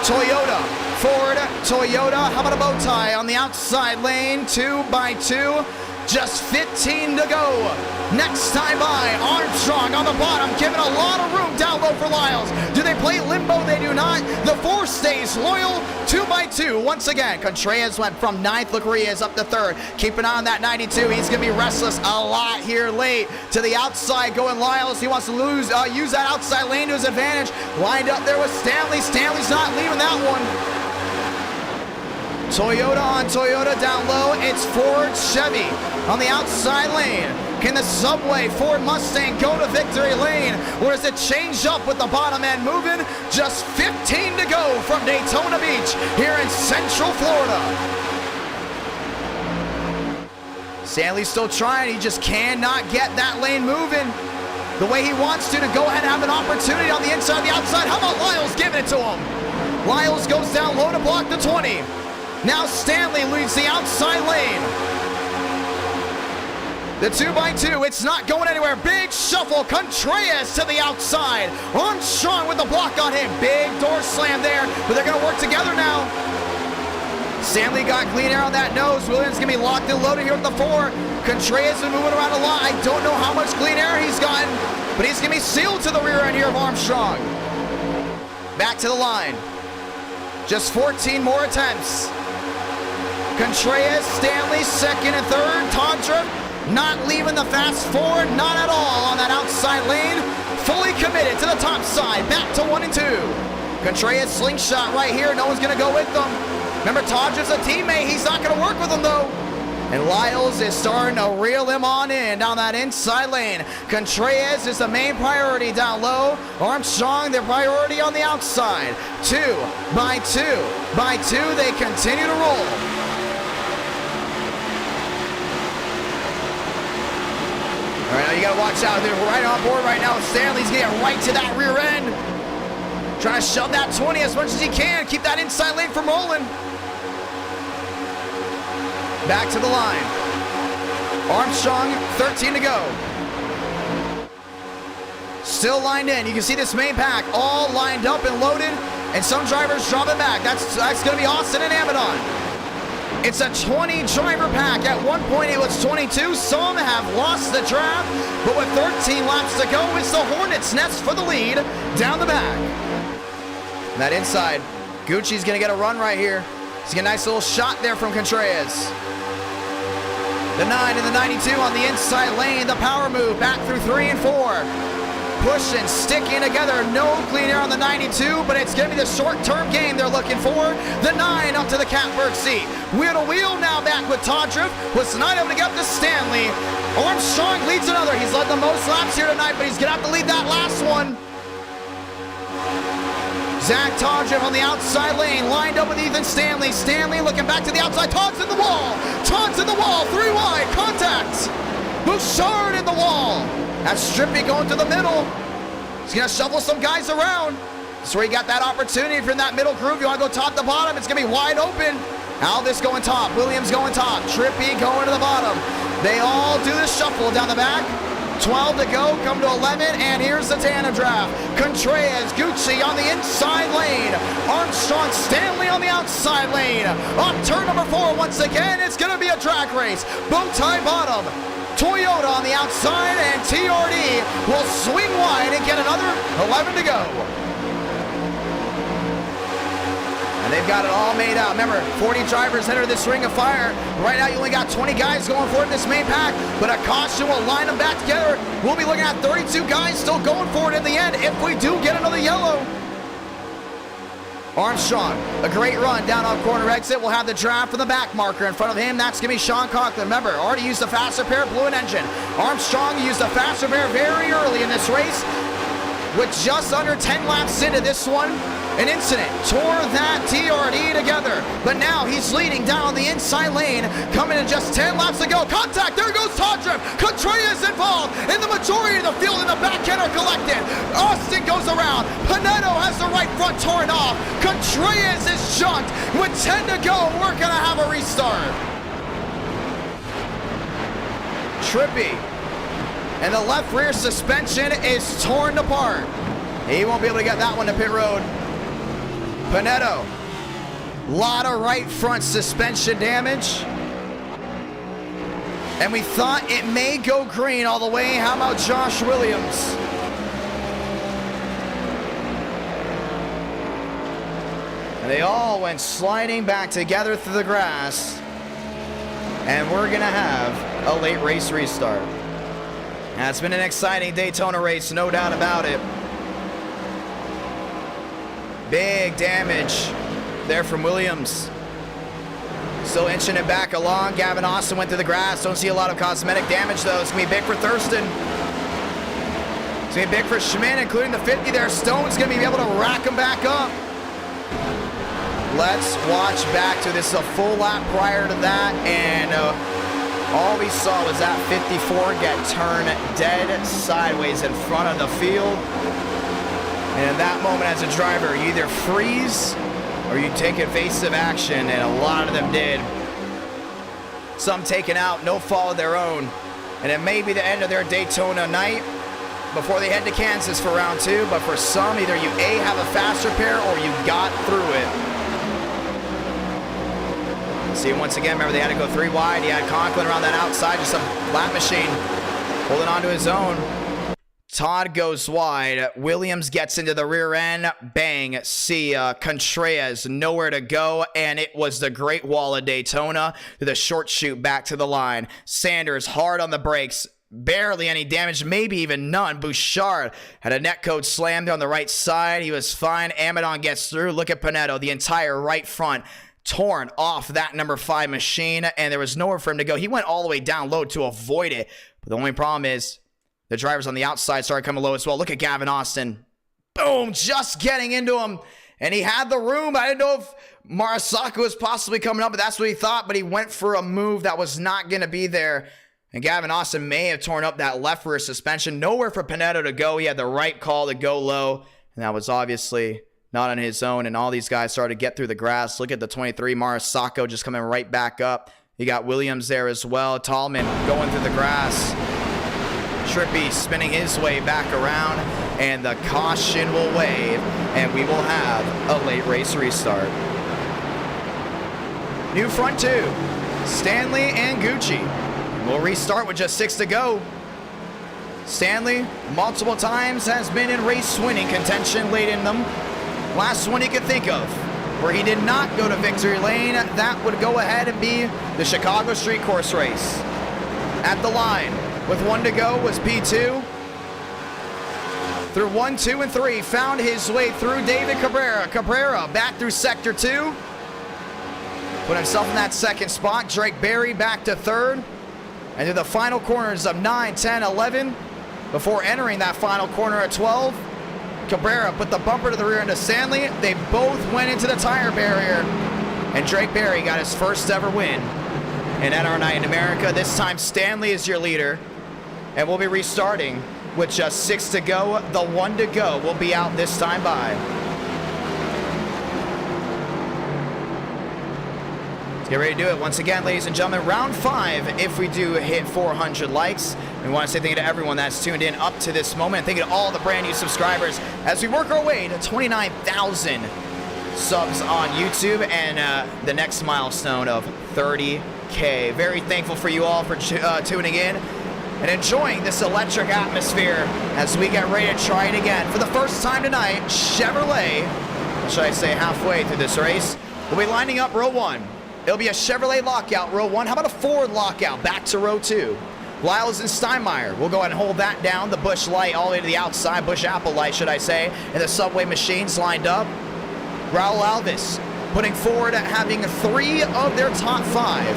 Toyota, Ford, Toyota. How about a bow tie on the outside lane? 2 by 2. Just 15 to go. Next time by, Armstrong on the bottom, giving a lot of room down low for Lyles. Do they play limbo? They do not. The 4 stays loyal, 2x2. Once again, Contreras went from 9th. Look where he is, up to 3rd. Keep an eye on that 92. He's going to be restless a lot here late. To the outside going Lyles. He wants to use that outside lane to his advantage. Lined up there with Stanley. Stanley's not leaving that one. Toyota on Toyota down low. It's Ford Chevy on the outside lane. Can the Subway Ford Mustang go to victory lane? Or does it change up with the bottom end moving? Just 15 to go from Daytona Beach here in Central Florida. Stanley's still trying. He just cannot get that lane moving the way he wants to go ahead and have an opportunity on the inside, the outside. How about Lyles giving it to him? Lyles goes down low to block the 20. Now Stanley leads the outside lane. The 2x2, it's not going anywhere. Big shuffle, Contreras to the outside. Armstrong with the block on him. Big door slam there, but they're gonna work together now. Stanley got clean air on that nose. Williams gonna be locked and loaded here with the 4. Contreras is moving around a lot. I don't know how much clean air he's gotten, but he's gonna be sealed to the rear end here of Armstrong. Back to the line. Just 14 more attempts. Contreras, Stanley, 2nd and 3rd. Tondra not leaving the fast 4, not at all on that outside lane. Fully committed to the top side, back to 1 and 2. Contreras slingshot right here, no one's gonna go with them. Remember, Tondra's a teammate, he's not gonna work with them though. And Lyles is starting to reel him on in down that inside lane. Contreras is the main priority down low. Armstrong, their priority on the outside. 2x2, they continue to roll. All right, now you gotta watch out. They're right on board right now. Stanley's getting right to that rear end. Trying to shove that 20 as much as he can. Keep that inside lane from rolling. Back to the line. Armstrong, 13 to go. Still lined in. You can see this main pack all lined up and loaded, and some drivers dropping back. That's gonna be Austin and Amadon. It's a 20 driver pack. At one point it was 22. Some have lost the draft, but with 13 laps to go, it's the Hornets' Nest for the lead down the back. And that inside, Gucci's gonna get a run right here. He's got a nice little shot there from Contreras. The 9 and the 92 on the inside lane. The power move back through 3 and 4. Pushing, sticking together. No clean air on the 92, but it's going to be the short-term game they're looking for. The 9 up to the catbird seat. Wheel to wheel now back with Tondra. Was not able to get up to Stanley. Armstrong leads another. He's led the most laps here tonight, but he's going to have to lead that last one. Zach Tondra on the outside lane, lined up with Ethan Stanley. Stanley looking back to the outside. Todd's in the wall. Todd's in the wall. 3 wide. Contact. Bouchard in the wall. That's Strippy going to the middle. He's going to shuffle some guys around. That's where he got that opportunity from that middle groove. You want to go top to bottom, it's going to be wide open. Alvis going top. Williams going top. Trippy going to the bottom. They all do the shuffle down the back. 12 to go, come to 11, and here's the tandem draft. Contreras, Gucci on the inside lane. Armstrong, Stanley on the outside lane. On turn number 4, once again, it's going to be a track race. Bow tie bottom. Toyota on the outside, and TRD will swing wide and get another 11 to go. And they've got it all made out. Remember, 40 drivers enter this ring of fire. Right now, you only got 20 guys going for it in this main pack, but a caution will line them back together. We'll be looking at 32 guys still going for it in the end if we do get another yellow. Armstrong, a great run down on corner exit. We'll have the draft for the back marker in front of him. That's going to be Sean Conklin. Remember, already used the faster pair, blew an engine. Armstrong used the faster pair very early in this race. With just under 10 laps into this one, an incident tore that TRD together. But now he's leading down the inside lane, coming in just 10 laps to go. Contact, there goes Tondra. Contreras involved, and the majority of the field in the back end are collected. Austin goes around. Panetto has the right front torn off. Contreras is junked. With 10 to go, we're gonna have a restart. Trippy. And the left rear suspension is torn apart. He won't be able to get that one to pit road. Panetto. Lot of right front suspension damage. And we thought it may go green all the way. How about Josh Williams? And they all went sliding back together through the grass. And we're going to have a late race restart. Now, it's been an exciting Daytona race, no doubt about it. Big damage there from Williams. Still inching it back along. Gavin Austin went through the grass. Don't see a lot of cosmetic damage, though. It's going to be big for Thurston. It's going to be big for Schmidt, including the 50 there. Stone's going to be able to rack him back up. Let's watch back to this. A full lap prior to that, and all we saw was that 54 get turned dead sideways in front of the field. And in that moment, as a driver, you either freeze or you take evasive action, and a lot of them did. Some taken out, no fault of their own. And it may be the end of their Daytona night before they head to Kansas for round 2, but for some, either you A, have a faster pair, or you got through it. See, once again, remember they had to go 3 wide. He had Conklin around that outside, just a lap machine holding on to his own. Todd goes wide. Williams gets into the rear end. Bang. See Contreras nowhere to go, and it was the Great Wall of Daytona to the short shoot back to the line. Sanders hard on the brakes. Barely any damage, maybe even none. Bouchard had a netcode slammed on the right side. He was fine. Amadon gets through. Look at Pinetto, the entire right front torn off that number 5 machine, and there was nowhere for him to go. He went all the way down low to avoid it, but the only problem is the drivers on the outside started coming low as well. Look at Gavin Austin. Boom, just getting into him, and he had the room. I didn't know if Marasaka was possibly coming up, but that's what he thought, but he went for a move that was not going to be there, and Gavin Austin may have torn up that left rear suspension. Nowhere for Pinetto to go. He had the right call to go low, and that was obviously not on his own, and all these guys started to get through the grass. Look at the 23, Marasako just coming right back up. You got Williams there as well. Tallman going through the grass. Trippy spinning his way back around, and the caution will wave, and we will have a late race restart. New front 2, Stanley and Gucci. We'll restart with just 6 to go. Stanley, multiple times, has been in race winning contention late in them. Last one he could think of, where he did not go to victory lane, that would go ahead and be the Chicago Street Course race. At the line, with 1 to go, was P2. Through 1, 2, and 3, found his way through David Cabrera. Cabrera back through Sector 2. Put himself in that 2nd spot. Drake Berry back to 3rd. And to the final corners of 9, 10, 11. Before entering that final corner at 12. Cabrera put the bumper to the rear end of Stanley. They both went into the tire barrier. And Drake Berry got his first ever win in NR Night in America. This time Stanley is your leader. And we'll be restarting with just 6 to go. The 1 to go will be out this time by. Let's get ready to do it. Once again, ladies and gentlemen, round 5, if we do hit 400 likes. We want to say thank you to everyone that's tuned in up to this moment. Thank you to all the brand new subscribers as we work our way to 29,000 subs on YouTube and the next milestone of 30K. Very thankful for you all for tuning in and enjoying this electric atmosphere as we get ready to try it again. For the first time tonight, Chevrolet, or should I say halfway through this race, will be lining up row 1. It'll be a Chevrolet lockout, row 1. How about a Ford lockout back to row 2? Lyles and Steinmeier will go ahead and hold that down. The Busch Light all the way to the outside. Busch Apple Light, should I say. And the Subway machines lined up. Raul Alves putting forward having 3 of their top 5.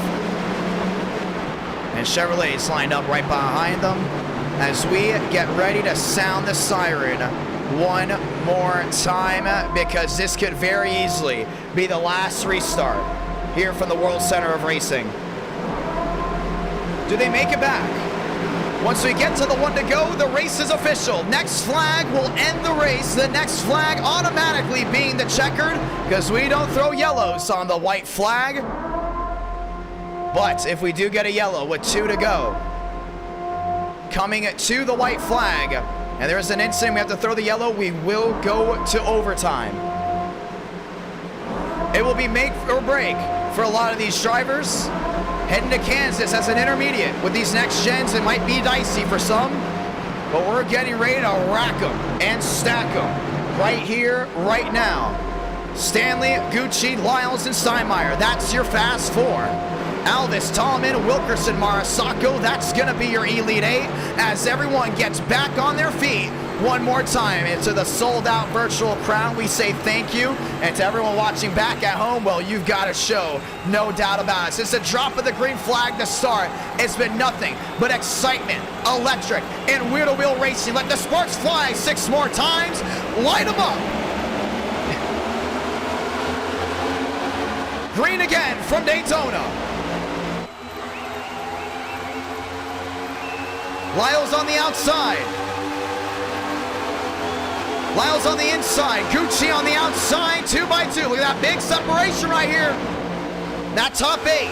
And Chevrolet's lined up right behind them as we get ready to sound the siren one more time, because this could very easily be the last restart here from the World Center of Racing. Do they make it back? Once we get to the 1 to go, the race is official. Next flag will end the race. The next flag automatically being the checkered, because we don't throw yellows on the white flag. But if we do get a yellow with 2 to go, coming to the white flag, and there's an instant we have to throw the yellow, we will go to overtime. It will be make or break for a lot of these drivers. Heading to Kansas as an intermediate. With these next gens, it might be dicey for some, but we're getting ready to rack them and stack them right here, right now. Stanley, Gucci, Lyles, and Steinmeier. That's your fast four. Alvis, Tallman, Wilkerson, Marasako. That's going to be your Elite Eight as everyone gets back on their feet one more time. And to the sold-out virtual crowd, we say thank you. And to everyone watching back at home, well, you've got a show, no doubt about it. Since the drop of the green flag to start, it's been nothing but excitement, electric, and wheel-to-wheel racing. Let the sparks fly 6 more times. Light them up. Green again from Daytona. Lyles on the outside. Lyles on the inside. Gucci on the outside. 2x2. Look at that big separation right here. That top 8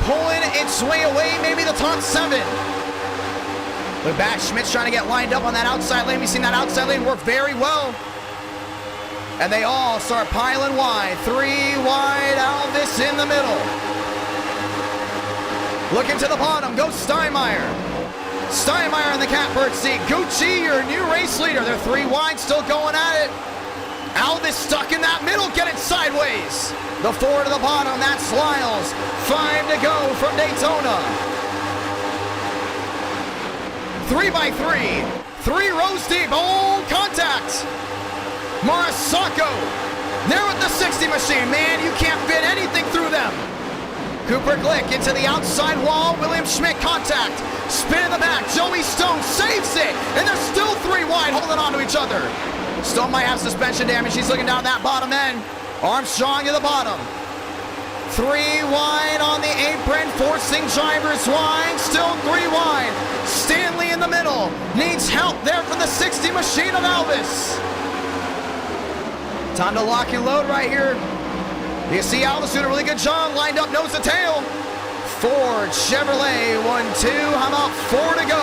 pulling its way away. Maybe the top 7. Look back. Schmidt's trying to get lined up on that outside lane. We've seen that outside lane work very well. And they all start piling wide. 3 wide. Alvis in the middle. Looking to the bottom. Goes Steinmeier. Steinmeier in the catbird seat. Gucci, your new race leader. They're 3 wide, still going at it. Alvis stuck in that middle, getting sideways. The 4 to the bottom, that's Lyles. 5 to go from Daytona. 3x3. 3 rows deep. Oh, contact. Marasako. They're with the 60 machine. Man, you can't fit anything through them. Cooper Glick into the outside wall. William Schmidt contact. Spin in the back. Joey Stone saves it. And they're still 3 wide holding on to each other. Stone might have suspension damage. He's looking down that bottom end. Armstrong to the bottom. 3 wide on the apron. Forcing drivers wide. Still 3 wide. Stanley in the middle. Needs help there from the 60 machine of Alvis. Time to lock and load right here. You see Alvis doing a really good job, lined up nose to tail. Ford, Chevrolet, 1-2. How about 4 to go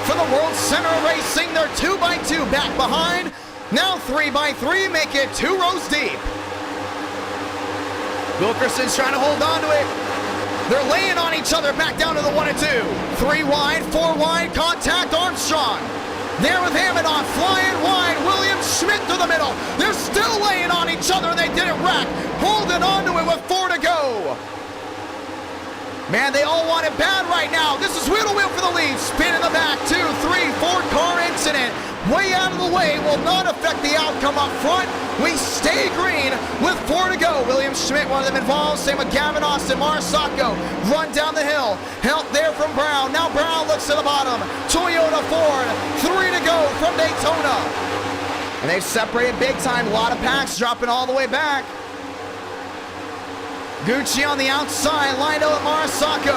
for the World Center of Racing? They're 2x2 back behind. Now 3x3, make it 2 rows deep. Wilkerson's trying to hold on to it. They're laying on each other back down to the 1 and 2. 3 wide, 4 wide, contact Armstrong. There with Hammond flying wide. William Schmidt through the middle. They're still laying on each other, and they didn't rack. Holding on to it with 4 to go. Man, they all want it bad right now. This is wheel to wheel for the lead. Spin in the back. 2, 3, 4 car incident. Way out of the way. Will not affect the outcome up front. We stay green with 4 to go. William Schmidt, one of them involved. Same with Gavin Austin. Marasako run down the hill. Help there from Brown. Now Brown looks to the bottom. Toyota Ford. 3 to go from Daytona. And they've separated big time. A lot of packs dropping all the way back. Gucci on the outside. Lined up with Marasako.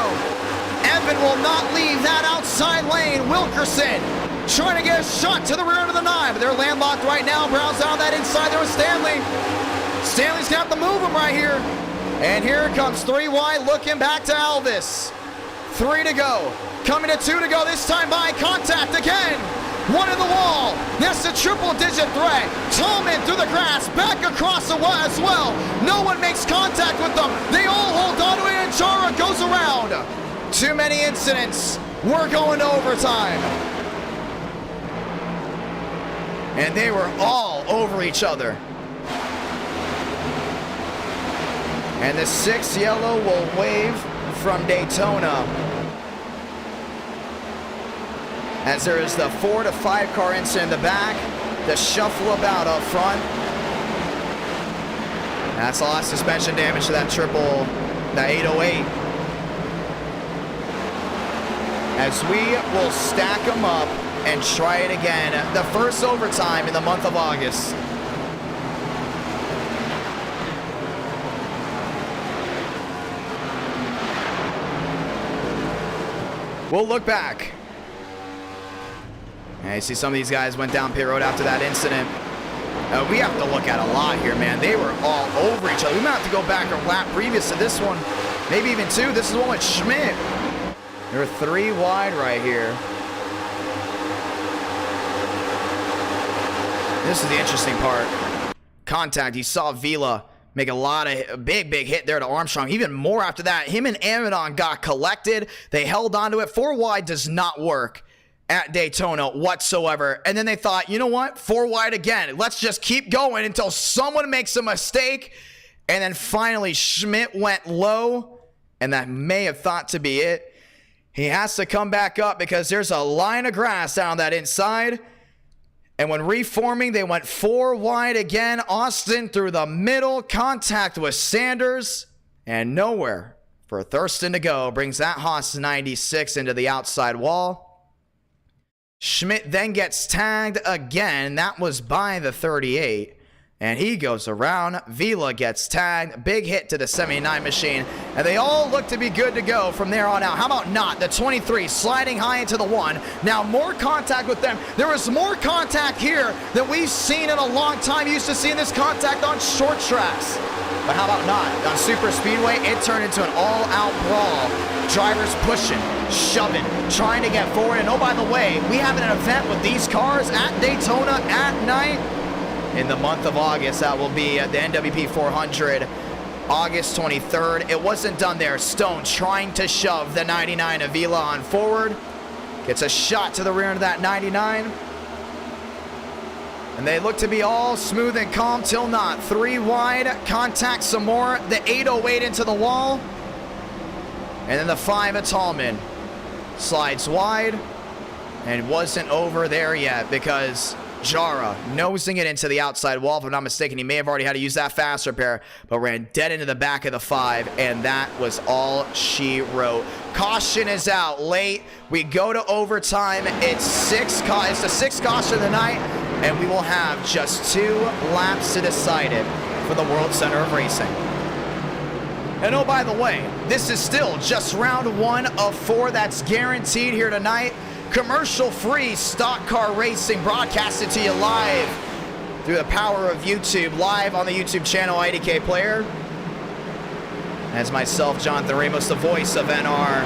Evan will not leave that outside lane. Wilkerson trying to get a shot to the rear end of the 9, but they're landlocked right now. Brown's out on that inside there with Stanley. Stanley's got to move him right here. And here it comes 3 wide, looking back to Alvis. 3 to go. Coming to 2 to go, this time by contact again. 1 in the wall. That's a triple-digit threat. Tallman through the grass, back across the wall as well. No one makes contact with them. They all hold on to it, and Jara goes around. Too many incidents. We're going to overtime. And they were all over each other. And the 6 yellow will wave from Daytona. As there is the 4 to 5 car incident in the back, the shuffle about up front. That's a lot of suspension damage to that that 808. As we will stack them up and try it again. The first overtime in the month of August. We'll look back. And you see some of these guys went down pit road after that incident. We have to look at a lot here, man. They were all over each other. We might have to go back a lap previous to this one. Maybe even 2. This is the one with Schmidt. There are 3 wide right here. This is the interesting part. Contact, you saw Vila Make a lot of big hit there to Armstrong. Even more after that. Him and Amidon got collected. They held onto it. 4 wide does not work at Daytona whatsoever. And then they thought, you know what? 4 wide again. Let's just keep going until someone makes a mistake. And then finally Schmidt went low. And that may have thought to be it. He has to come back up because there's a line of grass down that inside. And when reforming, they went 4 wide again. Austin through the middle, contact with Sanders, and nowhere for Thurston to go. Brings that Haas 96 into the outside wall. Schmidt then gets tagged again. That was by the 38. And he goes around. Vila gets tagged. Big hit to the 79 machine. And they all look to be good to go from there on out. How about not? The 23 sliding high into the 1. Now more contact with them. There is more contact here than we've seen in a long time. Used to seeing this contact on short tracks. But how about not? On super speedway, it turned into an all-out brawl. Drivers pushing, shoving, trying to get forward. And oh, by the way, we have an event with these cars at Daytona at night. In the month of August, that will be the NWP 400, August 23rd. It wasn't done there. Stone trying to shove the 99 Avila on forward. Gets a shot to the rear of that 99. And they look to be all smooth and calm till not. 3 wide, contact some more. The 808 into the wall. And then the 5 at Tallman. Slides wide. And wasn't over there yet because Jara nosing it into the outside wall. If I'm not mistaken, he may have already had to use that fast repair, but ran dead into the back of the 5, and that was all she wrote. Caution is out late. We go to overtime. It's the 6th caution of the night, and we will have just 2 laps to decide it for the World Center of Racing. And oh, by the way, this is still just round 1 of 4 that's guaranteed here tonight. Commercial-free stock car racing broadcasted to you live through the power of YouTube, live on the YouTube channel Idk Player. As myself, Jonathan Ramos, the voice of NR,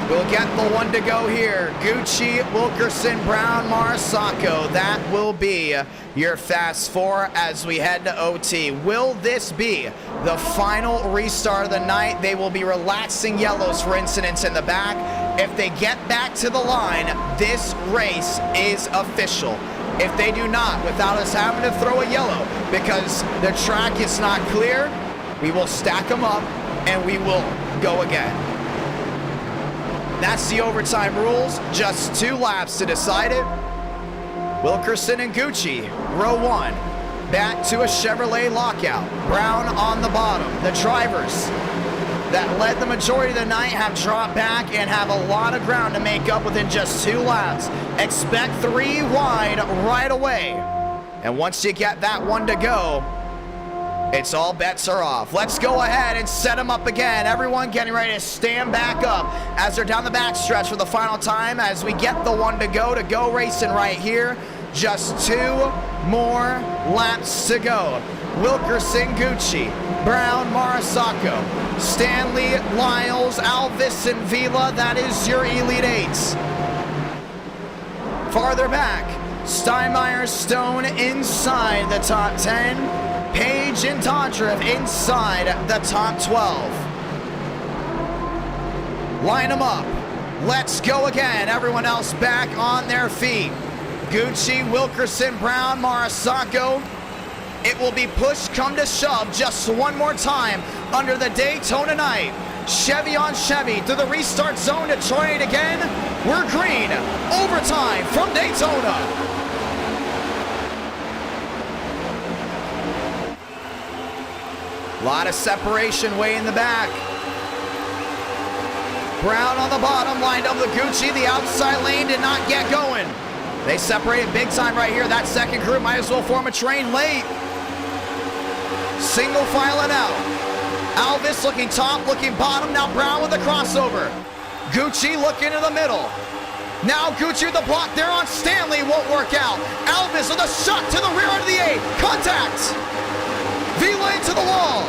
will get the 1 to go here. Gucci, Wilkerson, Brown, Marisacco. That will be your fast 4 as we head to OT. Will this be the final restart of the night? They will be relaxing yellows for incidents in the back. If they get back to the line, this race is official. If they do not, without us having to throw a yellow because the track is not clear, we will stack them up and we will go again. That's the overtime rules. Just 2 laps to decide it. Wilkerson and Gucci, row 1. Back to a Chevrolet lockout. Brown on the bottom. The drivers that led the majority of the night have dropped back and have a lot of ground to make up within just 2 laps. Expect 3 wide right away. And once you get that 1 to go, it's all bets are off. Let's go ahead and set them up again. Everyone getting ready to stand back up as they're down the backstretch for the final time as we get the 1 to go racing right here. Just 2 more laps to go. Wilkerson, Gucci, Brown, Marisacco, Stanley, Lyles, Alvis, and Vila. That is your Elite 8s. Farther back, Steinmeier, Stone inside the top 10. Page and Todriv inside the top 12. Line them up. Let's go again. Everyone else back on their feet. Gucci, Wilkerson, Brown, Marisacco. It will be push come to shove just 1 more time under the Daytona night. Chevy on Chevy through the restart zone to try it again. We're green. Overtime from Daytona. A lot of separation way in the back. Brown on the bottom, lined up with Gucci. The outside lane did not get going. They separated big time right here. That second group might as well form a train late. Single filing out. Alvis looking top, looking bottom. Now Brown with the crossover. Gucci looking to the middle. Now Gucci with the block there on Stanley. Won't work out. Alvis with a shot to the rear end of the 8. Contact. V-lane to the wall.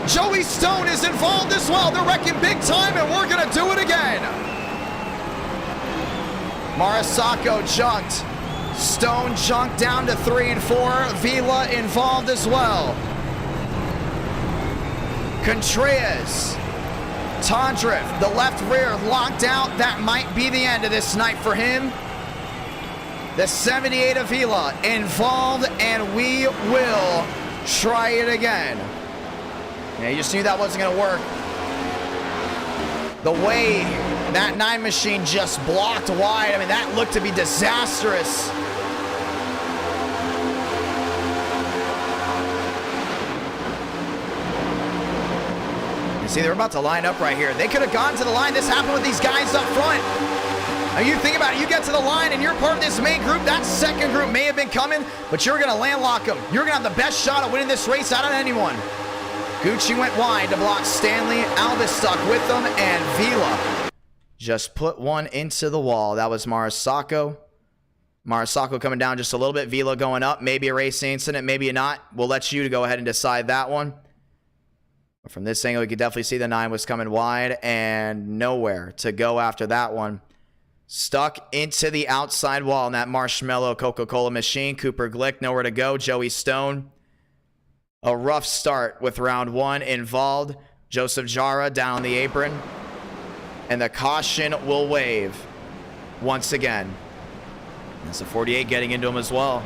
Joey Stone is involved as well. They're wrecking big time, and we're going to do it again. Marisacco junked. Stone junked down to 3 and 4. Vila involved as well. Contreras. Tondrift, the left rear locked out. That might be the end of this night for him. The 78 Avila involved, and we will try it again. Yeah, you just knew that wasn't going to work. The way that 9 machine just blocked wide, I mean, that looked to be disastrous. See, they're about to line up right here. They could have gone to the line. This happened with these guys up front. Now you think about it, you get to the line and you're part of this main group. That second group may have been coming, but you're going to landlock them. You're going to have the best shot at winning this race out of anyone. Gucci went wide to block Stanley. Alvis stuck with them, and Vila just put one into the wall. That was Marisacco. Marisacco coming down just a little bit. Vila going up. Maybe a race incident, maybe not. We'll let you to go ahead and decide that one. From this angle, you could definitely see the 9 was coming wide and nowhere to go after that one. Stuck into the outside wall in that Marshmallow Coca-Cola machine. Cooper Glick, nowhere to go. Joey Stone. A rough start with round 1 involved. Joseph Jara down on the apron. And the caution will wave once again. That's a 48 getting into him as well.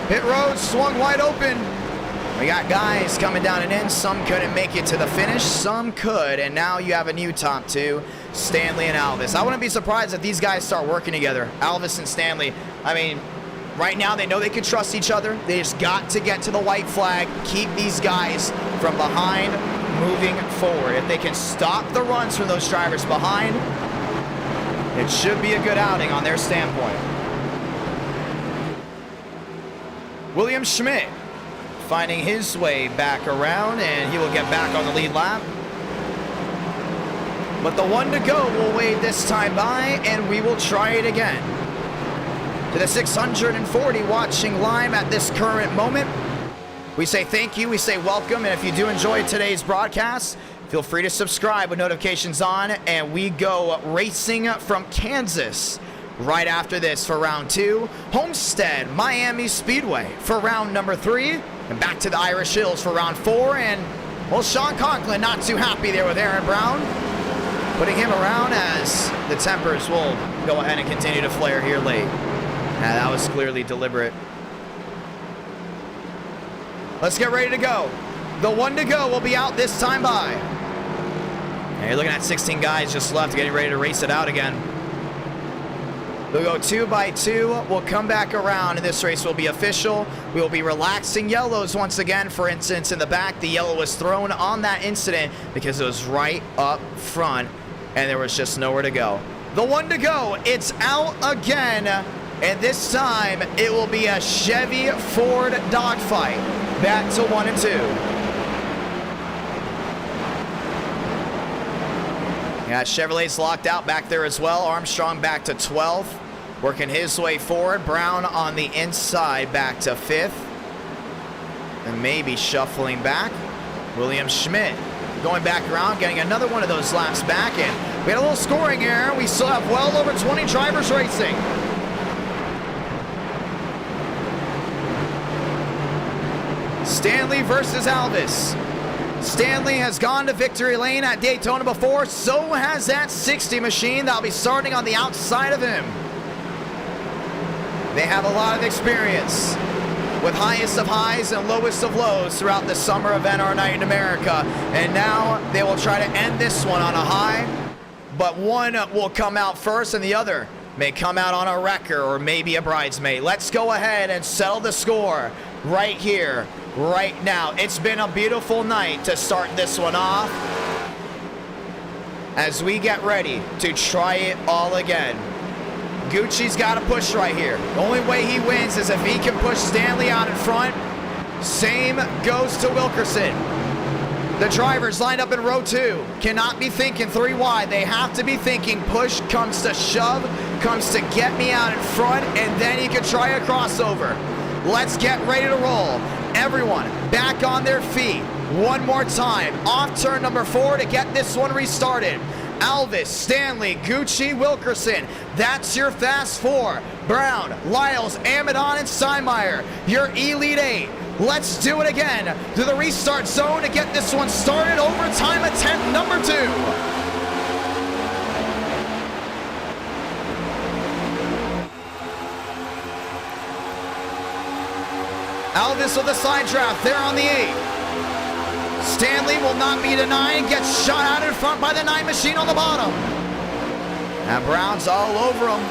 Pit road swung wide open. We got guys coming down and in. Some couldn't make it to the finish. Some could. And now you have a new top 2, Stanley and Alvis. I wouldn't be surprised if these guys start working together. Alvis and Stanley. I mean, right now they know they can trust each other. They just got to get to the white flag. Keep these guys from behind moving forward. If they can stop the runs from those drivers behind, it should be a good outing on their standpoint. William Schmidt finding his way back around, and he will get back on the lead lap. But the 1 to go will wave this time by, and we will try it again. To the 640 watching live at this current moment, we say thank you, we say welcome, and if you do enjoy today's broadcast, feel free to subscribe with notifications on, and we go racing from Kansas right after this for round 2. Homestead, Miami Speedway for round number 3. And back to the Irish Hills for round 4. And, well, Sean Conklin not too happy there with Aaron Brown. Putting him around as the tempers will go ahead and continue to flare here late. Now, that was clearly deliberate. Let's get ready to go. The 1 to go will be out this time by. And you're looking at 16 guys just left getting ready to race it out again. We'll go 2 by 2. We'll come back around, and this race will be official. We will be relaxing yellows once again. For instance, in the back, the yellow was thrown on that incident because it was right up front, and there was just nowhere to go. The 1 to go, it's out again, and this time it will be a Chevy Ford dogfight. Back to 1 and 2. Yeah, Chevrolet's locked out back there as well. Armstrong back to 12th, working his way forward. Brown on the inside back to 5th. And maybe shuffling back. William Schmidt going back around, getting another one of those laps back. And we had a little scoring error. We still have well over 20 drivers racing. Stanley versus Alvis. Stanley has gone to victory lane at Daytona before, so has that 60 machine. That'll be starting on the outside of him. They have a lot of experience with highest of highs and lowest of lows throughout the summer of NR Night in America. And now they will try to end this one on a high, but one will come out first and the other may come out on a wrecker or maybe a bridesmaid. Let's go ahead and settle the score right here, right now. It's been a beautiful night to start this one off as we get ready to try it all again. Gucci's got to push right here. The only way he wins is if he can push Stanley out in front. Same goes to Wilkerson. The drivers lined up in row 2 cannot be thinking 3 wide. They have to be thinking push comes to shove, comes to get me out in front, and then you can try a crossover. Let's get ready to roll. Everyone back on their feet one more time. Off turn number 4 to get this one restarted. Alvis, Stanley, Gucci, Wilkerson. That's your fast 4. Brown, Lyles, Amidon, and Steinmeier. Your Elite 8. Let's do it again to the restart zone to get this one started. Overtime attempt number 2. Alvis with a side draft there on the 8. Stanley will not be denied. Gets shot out in front by the 9 machine on the bottom. And Brown's all over him.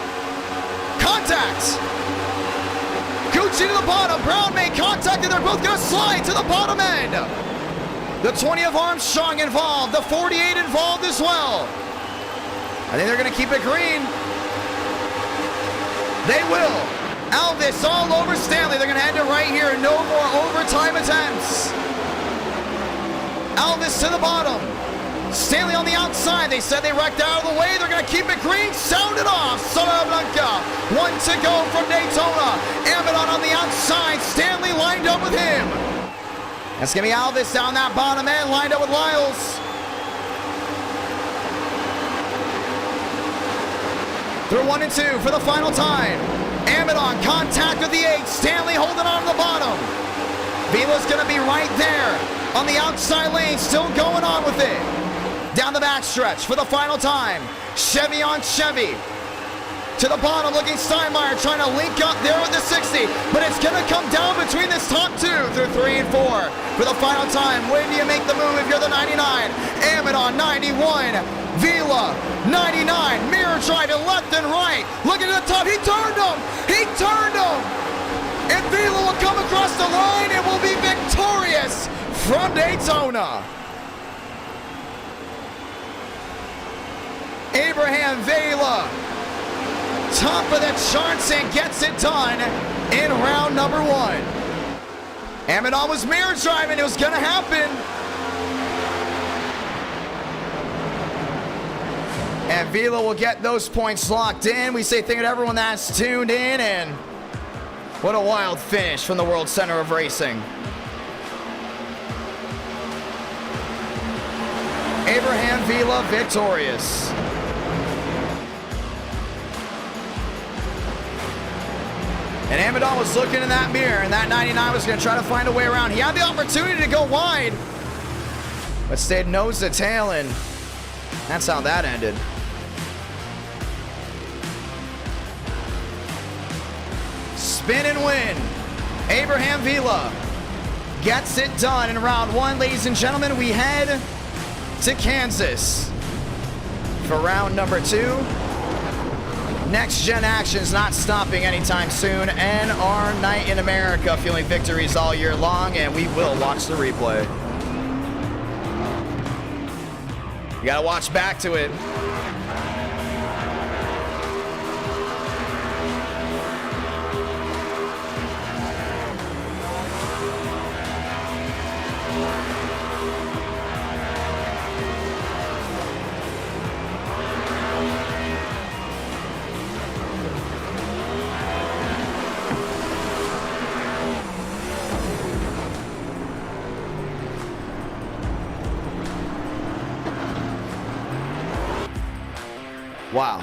Contact! Gucci to the bottom. Brown made contact and they're both going to slide to the bottom end. The 20 of Armstrong involved. The 48 involved as well. I think they're going to keep it green. They will. Alvis all over Stanley. They're going to end it right here. No more overtime attempts. Alvis to the bottom. Stanley on the outside. They said they wrecked out of the way. They're going to keep it green. Sound it off. Salamanca. 1 to go from Daytona. Amidon on the outside. Stanley lined up with him. That's going to be Alvis down that bottom end. Lined up with Lyles. Through 1 and 2 for the final time. Amidon contact with the 8. Stanley holding on to the bottom. Vila's going to be right there on the outside lane. Still going on with it. Down the backstretch for the final time. Chevy on Chevy. To the bottom looking Steinmeier trying to link up there with the 60. But it's going to come down between this top 2 through 3 and 4. For the final time. When do you make the move if you're the 99? Amidon 91. Vila 99. Mirror driving left and right. Looking at the top. He turned him. He turned him. And Vila will come across the line and will be victorious from Daytona. Abraham Vila, top of the charts and gets it done in round number 1. Amidon was mirror driving. It was going to happen. And Vila will get those points locked in. We say thank you to everyone that's tuned in. And what a wild finish from the World Center of Racing. Abraham Vila victorious. And Amidon was looking in that mirror, and that 99 was going to try to find a way around. He had the opportunity to go wide, but stayed nose to tail, and that's how that ended. Spin and win. Abraham Vila gets it done in round 1. Ladies and gentlemen, we head to Kansas for round number 2. Next gen action's not stopping anytime soon. NR Night in America, feeling victories all year long, and we will watch the replay. You gotta watch back to it. Wow.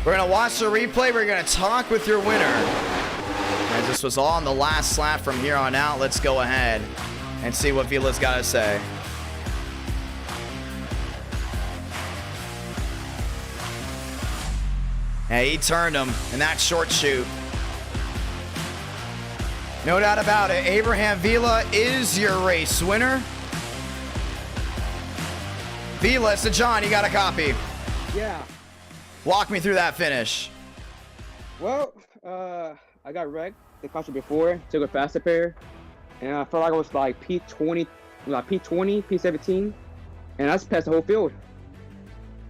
We're going to watch the replay. We're going to talk with your winner. As this was all on the last lap from here on out, let's go ahead and see what Vila's got to say. Hey, he turned him in that short shoot. No doubt about it. Abraham Vila is your race winner. Vila, so John, you got a copy. Yeah. Walk me through that finish. Well, I got wrecked the caution before, took a faster pair, and I felt like I was like P20, P17, and I just passed the whole field.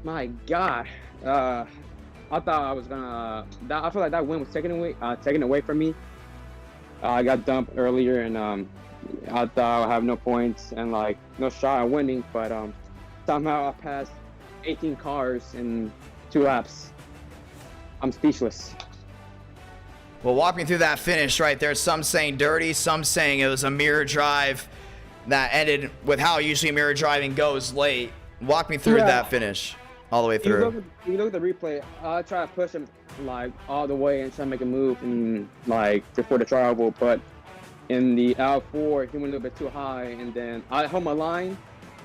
My God. I thought I was gonna. I feel like that win was taken away from me. I got dumped earlier, and I thought I have no points and like no shot at winning, but somehow I passed 18 cars in 2 laps. I'm speechless. Well, walk me through that finish right there. Some saying dirty, some saying it was a mirror drive that ended with how usually mirror driving goes late. Walk me through Yeah. that finish all the way through. You look at the replay. I try to push him like all the way and try to make a move and like before the trial, but in the L4 he went a little bit too high, and then I held my line,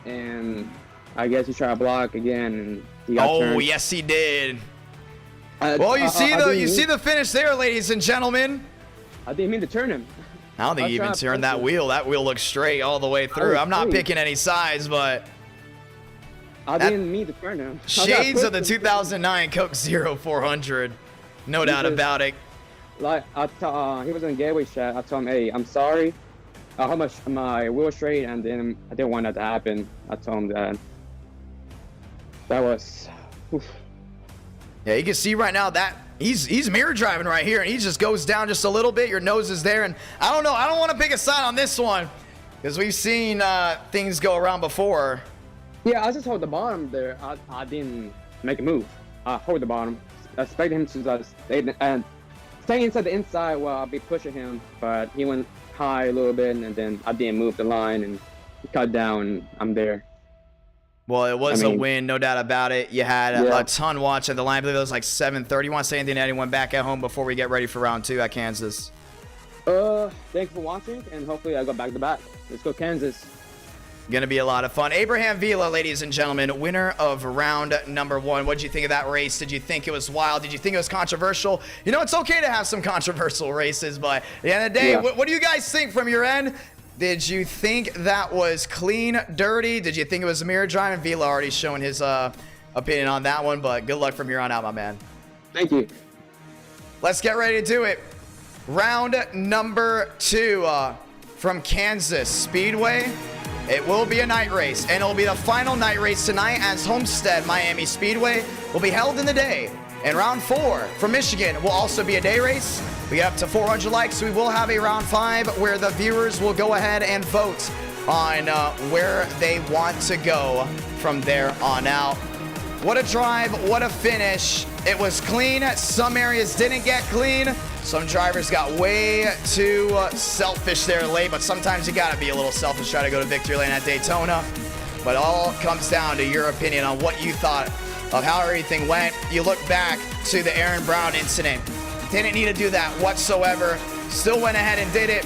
and I guess he tried to block again, and he got Oh, turned. yes, he did. Well, you see the finish there, ladies and gentlemen. I didn't mean to turn him. I don't think I he even tried to turned push that him. wheel. That wheel looks straight all the way through. I'm not straight. picking any sides, but I That- didn't mean to turn him. shades of the 2009 Coke Zero 400. No doubt just- about it. Like he was in the gateway chat. I told him, "Hey, I'm sorry. How much my wheel straight?" And then I didn't want that to happen. I told him that. That was. Oof. Yeah, you can see right now that he's mirror driving right here, and he just goes down just a little bit. Your nose is there, and I don't know. I don't want to pick a side on this one because we've seen things go around before. Yeah, I just hold the bottom there. I didn't make a move. I hold the bottom. I expected him to stay inside the inside while I'll be pushing him, but he went high a little bit, and then I didn't move the line and cut down. And I'm there. Well, it was I a mean- win, no doubt about it. You had Yeah. a ton watching the line. I believe it was like 7:30. You want to say anything to anyone back at home before we get ready for round 2 at Kansas? Thank you for watching, and hopefully I go back to back. Let's go Kansas. Gonna be a lot of fun. Abraham Vila, ladies and gentlemen, winner of round number 1. What did you think of that race? Did you think it was wild? Did you think it was controversial? You know, it's okay to have some controversial races, but at the end of the day, Yeah. what do you guys think from your end? Did you think that was clean, dirty? Did you think it was a mirror drive? And Vila already showing his opinion on that one, but good luck from here on out, my man. Thank you. Let's get ready to do it. Round number 2 from Kansas Speedway. It will be a night race, and it will be the final night race tonight as Homestead Miami Speedway will be held in the day. And round 4 from Michigan will also be a day race. We get up to 400 likes. We will have a round 5 where the viewers will go ahead and vote on where they want to go from there on out. What a drive, what a finish. It was clean. Some areas didn't get clean. Some drivers got way too selfish there late, but sometimes you gotta be a little selfish, try to go to victory lane at Daytona. But all comes down to your opinion on what you thought of how everything went. You look back to the Aaron Brown incident. Didn't need to do that whatsoever. Still went ahead and did it.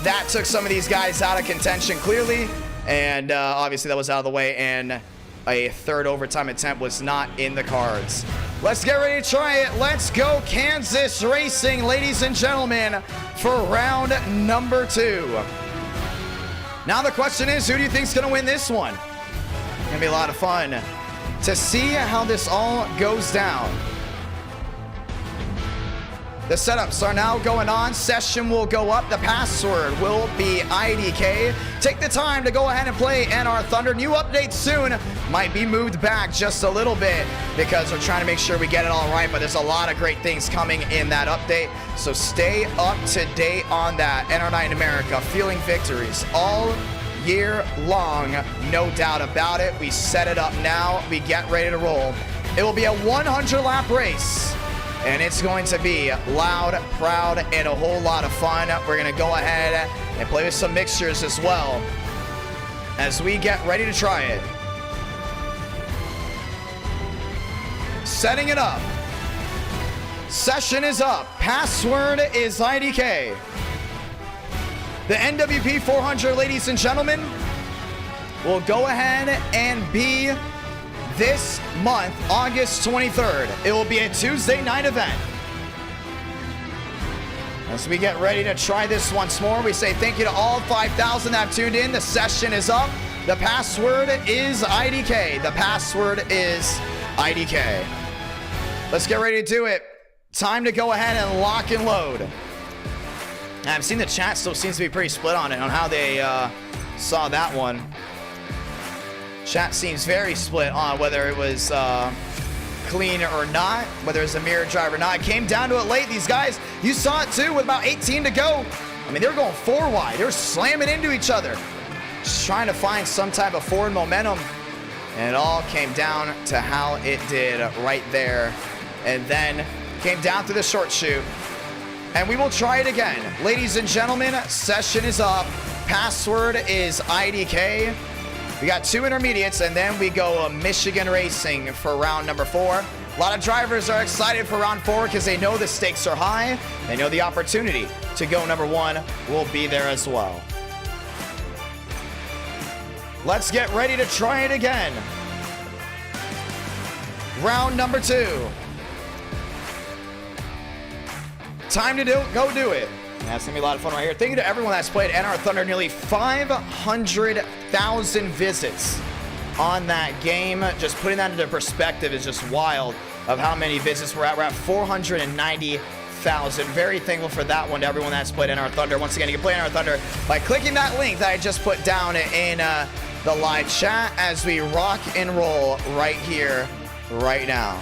That took some of these guys out of contention clearly. And obviously that was out of the way, and a third overtime attempt was not in the cards. Let's get ready to try it. Let's go Kansas Racing, ladies and gentlemen, for round number 2. Now the question is, who do you think's gonna win this one? Gonna be a lot of fun to see how this all goes down. The setups are now going on. Session will go up. The password will be IDK. Take the time to go ahead and play NR Thunder. New update soon. Might be moved back just a little bit because we're trying to make sure we get it all right, but there's a lot of great things coming in that update. So stay up to date on that. NR Night in America, feeling victories all year long, no doubt about it. We set it up now. We get ready to roll. It will be a 100-lap race. And it's going to be loud, proud, and a whole lot of fun. We're going to go ahead and play with some mixtures as well as we get ready to try it. Setting it up. Session is up. Password is IDK. The NWP 400, ladies and gentlemen, will go ahead and be this month, August 23rd. It will be a Tuesday night event. As we get ready to try this once more, we say thank you to all 5,000 that have tuned in. The session is up. The password is IDK. The password is IDK. Let's get ready to do it. Time to go ahead and lock and load. And I've seen the chat still seems to be pretty split on it, on how they saw that one. Chat seems very split on whether it was clean or not, whether it was a mirror drive or not. It came down to it late. These guys, you saw it too with about 18 to go. I mean, they were going 4 wide. They were slamming into each other, just trying to find some type of forward momentum. And it all came down to how it did right there. And then came down through the short chute. And we will try it again. Ladies and gentlemen, session is up. Password is IDK. We got 2 intermediates, and then we go Michigan Racing for round number 4. A lot of drivers are excited for round 4 because they know the stakes are high. They know the opportunity to go number 1 will be there as well. Let's get ready to try it again. Round number 2. Time to go do it. That's gonna be a lot of fun right here. Thank you to everyone that's played NR Thunder. Nearly 500,000 visits on that game. Just putting that into perspective is just wild of how many visits we're at. We're at 490,000. Very thankful for that one to everyone that's played NR Thunder. Once again, you can play NR Thunder by clicking that link that I just put down in the live chat as we rock and roll right here, right now.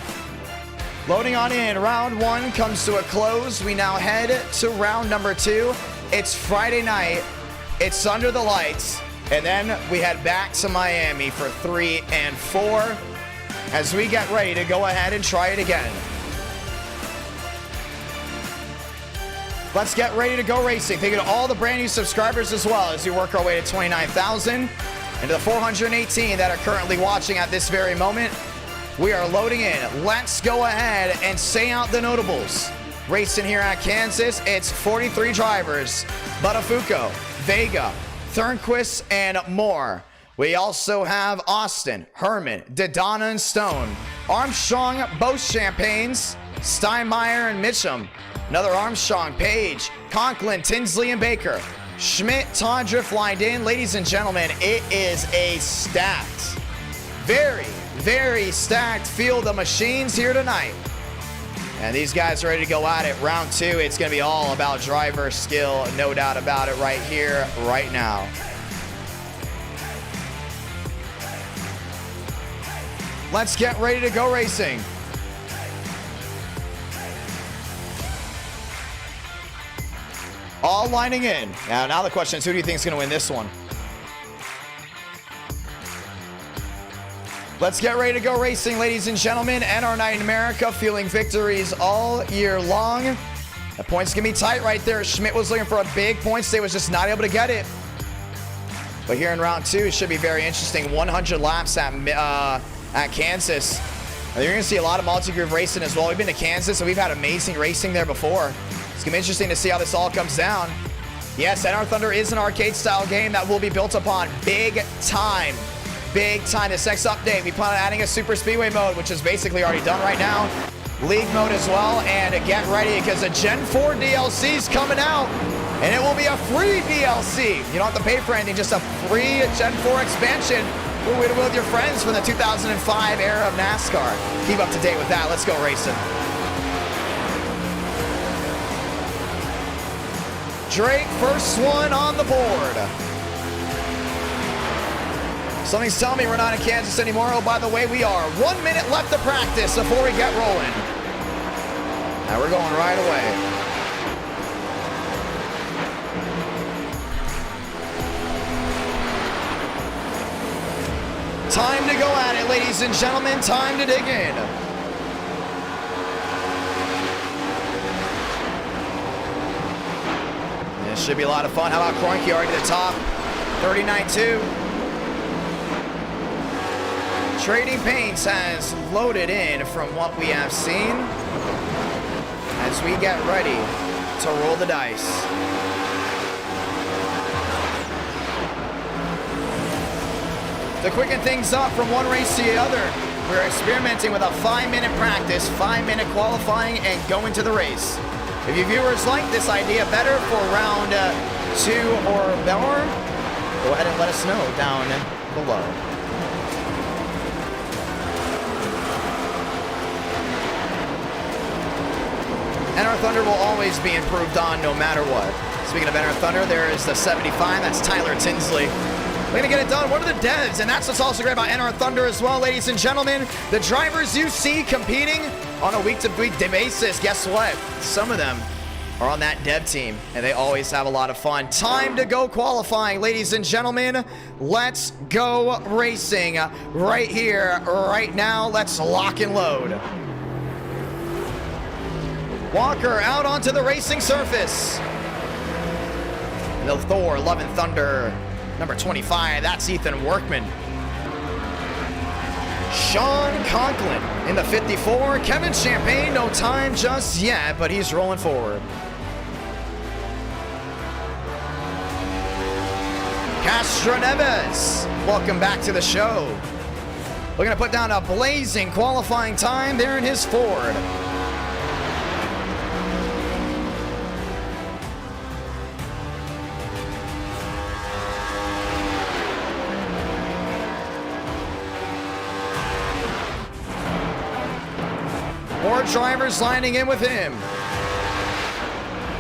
Loading on in, round 1 comes to a close. We now head to round number 2. It's Friday night, it's under the lights, and then we head back to Miami for 3 and 4 as we get ready to go ahead and try it again. Let's get ready to go racing. Thank you to all the brand new subscribers as well as we work our way to 29,000 and to the 418 that are currently watching at this very moment. We are loading in. Let's go ahead and say out the notables. Racing here at Kansas, it's 43 drivers. Buttafuoco, Vega, Thornquist, and more. We also have Austin, Herman, Daytona, and Stone. Armstrong, both Champagnes, Steinmeier, and Mitchum. Another Armstrong, Page, Conklin, Tinsley, and Baker. Schmidt, Tondra lined in. Ladies and gentlemen, it is a stacked, very stacked field of machines here tonight. And these guys are ready to go at it. Round 2, it's going to be all about driver skill, no doubt about it right here, right now. Let's get ready to go racing. All lining in. Now the question is, who do you think is going to win this one? Let's get ready to go racing, ladies and gentlemen. NR Night in America, feeling victories all year long. The points can be tight right there. Schmidt was looking for a big point stay, was just not able to get it. But here in round 2, it should be very interesting. 100 laps at Kansas. You're going to see a lot of multi-groove racing as well. We've been to Kansas, and we've had amazing racing there before. It's going to be interesting to see how this all comes down. Yes, NR Thunder is an arcade-style game that will be built upon big time. Big time. This next update, we plan on adding a super speedway mode, which is basically already done right now. League mode as well, and get ready because the Gen 4 DLC is coming out, and it will be a free DLC. You don't have to pay for anything, just a free Gen 4 expansion with your friends from the 2005 era of NASCAR. Keep up to date with that. Let's go racing. Drake, first one on the board. Something's telling me we're not in Kansas anymore. Oh, by the way, we are. 1 minute left to practice before we get rolling. Now we're going right away. Time to go at it, ladies and gentlemen. Time to dig in. This should be a lot of fun. How about Kroenke already to the top? 39-2. Trading Paints has loaded in from what we have seen as we get ready to roll the dice. To quicken things up from one race to the other, we're experimenting with a 5-minute practice, 5-minute qualifying, and going to the race. If you viewers like this idea better for round 2 or more, go ahead and let us know down below. NR Thunder will always be improved on no matter what. Speaking of NR Thunder, there is the 75. That's Tyler Tinsley. We're going to get it done. What are the devs? And that's what's also great about NR Thunder as well, ladies and gentlemen. The drivers you see competing on a week-to-week basis, guess what? Some of them are on that dev team, and they always have a lot of fun. Time to go qualifying, ladies and gentlemen. Let's go racing right here, right now. Let's lock and load. Walker out onto the racing surface. The Thor, Love and Thunder, number 25. That's Ethan Workman Sean Conklin in the 54. Kevin Champagne, no time just yet, but he's rolling forward. Castro Neves, welcome back to the show. We're going to put down a blazing qualifying time there in his Ford. More drivers lining in with him.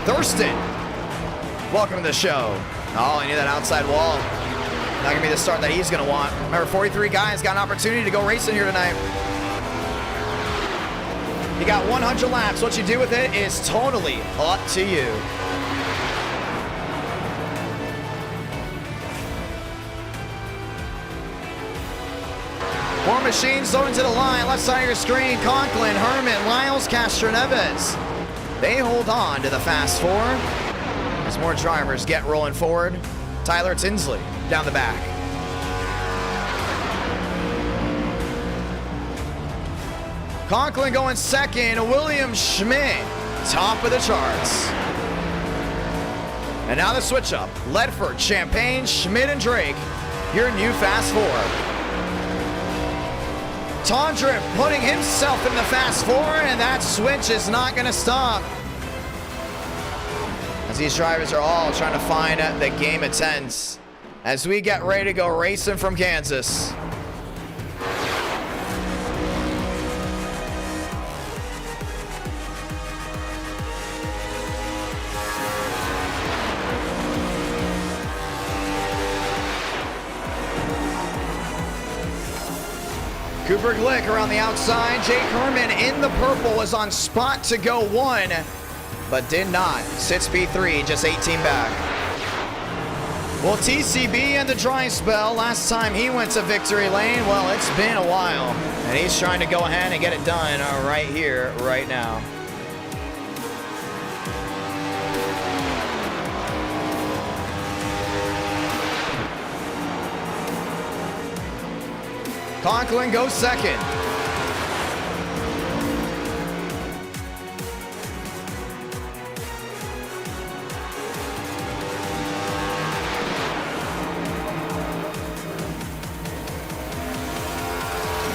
Thurston, welcome to the show. Oh, I need that outside wall. Not gonna be the start that he's gonna want. Remember, 43 guys got an opportunity to go racing here tonight. You got 100 laps. What you do with it is totally up to you. More machines loading to the line. Left side of your screen, Conklin, Herman, Lyles, Castro Neves. They hold on to the fast four. As more drivers get rolling forward. Tyler Tinsley down the back. Conklin going second. William Schmidt, top of the charts. And now the switch up. Ledford, Champagne, Schmidt, and Drake, your new fast four. Tondra putting himself in the fast four, and that switch is not going to stop. As these drivers are all trying to find the game of tens as we get ready to go racing from Kansas. Cooper Glick around the outside. Jake Herman in the purple was on spot to go one, but did not. Sits P3, just 18 back. Well, TCB and the dry spell. Last time he went to victory lane, well, it's been a while. And he's trying to go ahead and get it done right here, right now. Conklin goes second.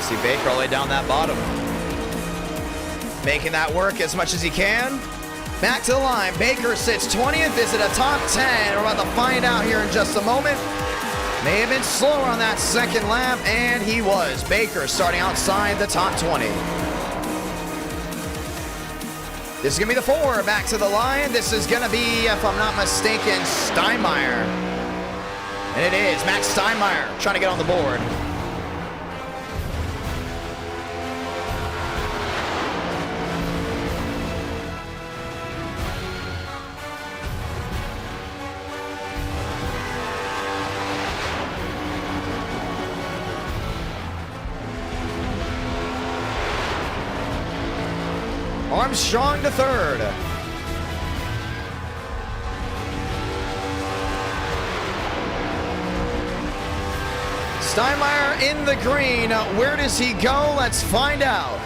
See Baker all the way down that bottom. Making that work as much as he can. Back to the line. Baker sits 20th. Is it a top 10? We're about to find out here in just a moment. May have been slower on that second lap, and he was. Baker starting outside the top 20. This is going to be the four. Back to the line. This is going to be, if I'm not mistaken, Steinmeier. And it is. Max Steinmeier trying to get on the board. Armstrong to third. Steinmeier in the green. Where does he go? Let's find out.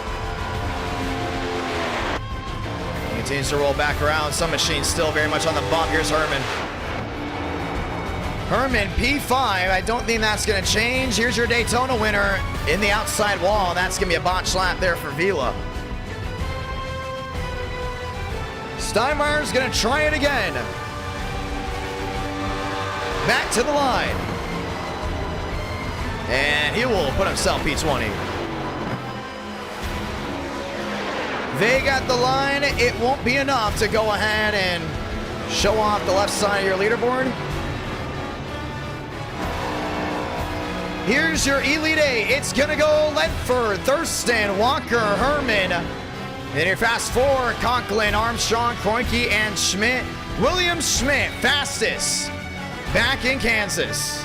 He continues to roll back around. Some machines still very much on the bump. Here's Herman. Herman, P5. I don't think that's going to change. Here's your Daytona winner in the outside wall. That's going to be a botch lap there for Vila. Steinmeier's going to try it again. Back to the line. And he will put himself P20. They got the line. It won't be enough to go ahead and show off the left side of your leaderboard. Here's your Elite Eight. It's going to go Ledford, Thurston, Walker, Herman. In your fast four, Conklin, Armstrong, Kroenke, and Schmidt. William Schmidt, fastest, back in Kansas.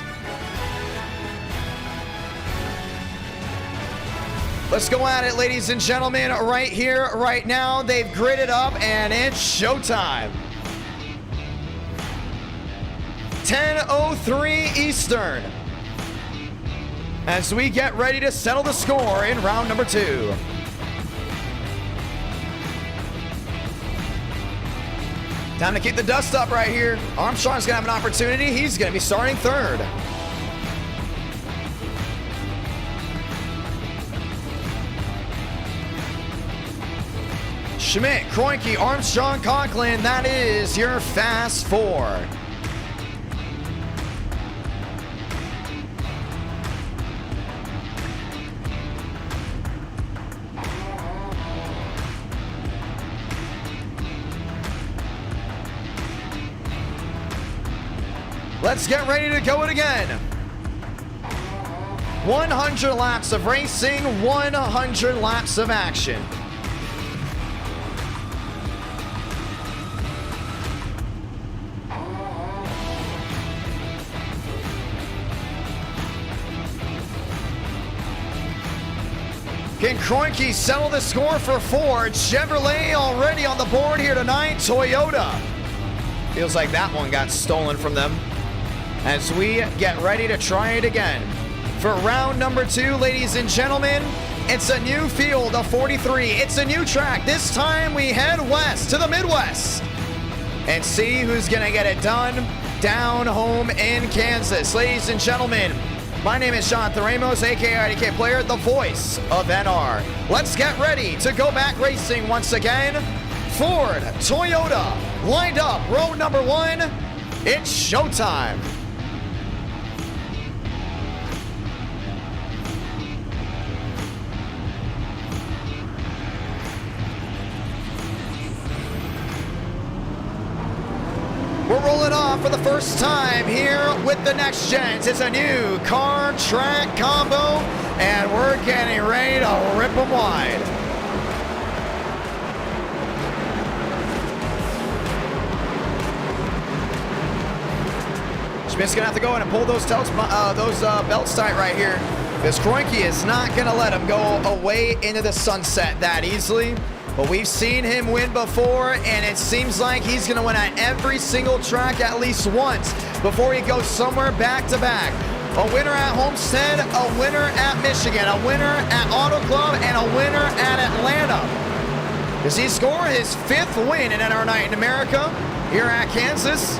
Let's go at it, ladies and gentlemen, right here, right now. They've gridded up, and it's showtime. 10:03 Eastern. as we get ready to settle the score in round number 2. Time to keep the dust up right here. Armstrong's gonna have an opportunity. He's gonna be starting third. Schmidt, Kroenke, Armstrong, Conklin, that is your fast 4. Let's get ready to go it again. 100 laps of racing, 100 laps of action. Can Kroenke settle the score for Ford? Chevrolet already on the board here tonight. Toyota. Feels like that one got stolen from them. As we get ready to try it again. For round number 2, ladies and gentlemen, it's a new field of 43. It's a new track. This time we head west to the Midwest and see who's gonna get it done down home in Kansas. Ladies and gentlemen, my name is Jonathan Ramos, aka Idk Player, the voice of NR. Let's get ready to go back racing once again. Ford, Toyota, lined up, row number 1. It's showtime. We're rolling off for the first time here with the next gens. It's a new car track combo, and we're getting ready to rip them wide. Schmidt's gonna have to go in and pull those belts tight right here, because Kroenke is not gonna let him go away into the sunset that easily. But we've seen him win before, and it seems like he's gonna win at every single track at least once before he goes somewhere back to back. A winner at Homestead, a winner at Michigan, a winner at Auto Club, and a winner at Atlanta. Does he score his 5th win in NR Night in America here at Kansas?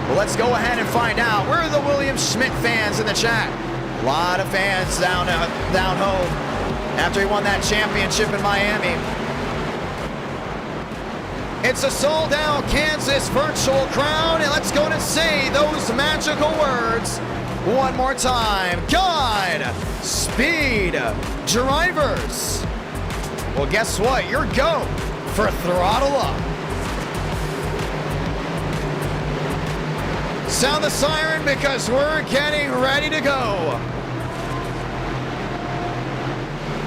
Well, let's go ahead and find out. Where are the William Schmidt fans in the chat? A lot of fans down home after he won that championship in Miami. It's a sold-out Kansas virtual crowd, and let's go and say those magical words one more time. God, speed, drivers. Well, guess what? Your go for throttle up. Sound the siren because we're getting ready to go.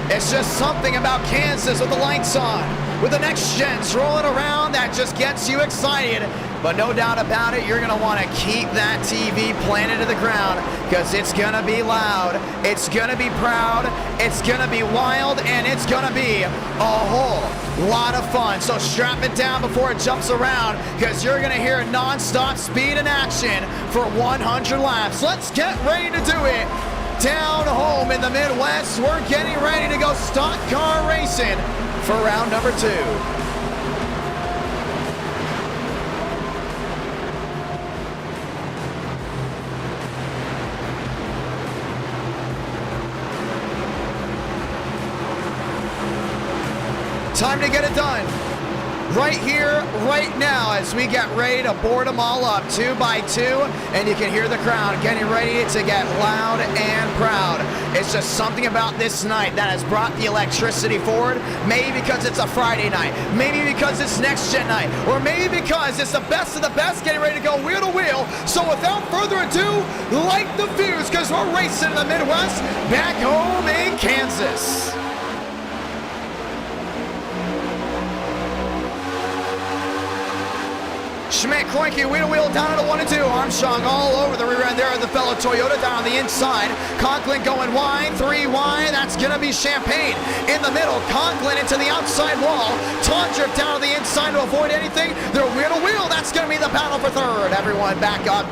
It's just something about Kansas with the lights on, with the next gens rolling around that just gets you excited. But no doubt about it, you're gonna wanna keep that TV planted to the ground, because it's gonna be loud, it's gonna be proud, it's gonna be wild, and it's gonna be a whole lot of fun. So strap it down before it jumps around, because you're gonna hear non-stop speed and action for 100 laps. Let's get ready to do it. Down home in the Midwest, we're getting ready to go stock car racing for round number 2. Time to get it done. Right here, right now, as we get ready to board them all up 2 by 2, and you can hear the crowd getting ready to get loud and proud. It's just something about this night that has brought the electricity forward. Maybe because it's a Friday night, maybe because it's next gen night, or maybe because it's the best of the best getting ready to go wheel to wheel. So without further ado, light the fuse, because we're racing in the Midwest back home in Kansas. Schmidt, Kroenke, wheel to wheel down at a 1 and 2. Armstrong all over the rear end there of the fellow Toyota down on the inside. Conklin going wide, 3 wide. That's going to be Champagne in the middle. Conklin into the outside wall. Tondrift down on the inside to avoid anything. They're wheel to wheel. That's That's going to be the battle for third. Everyone back up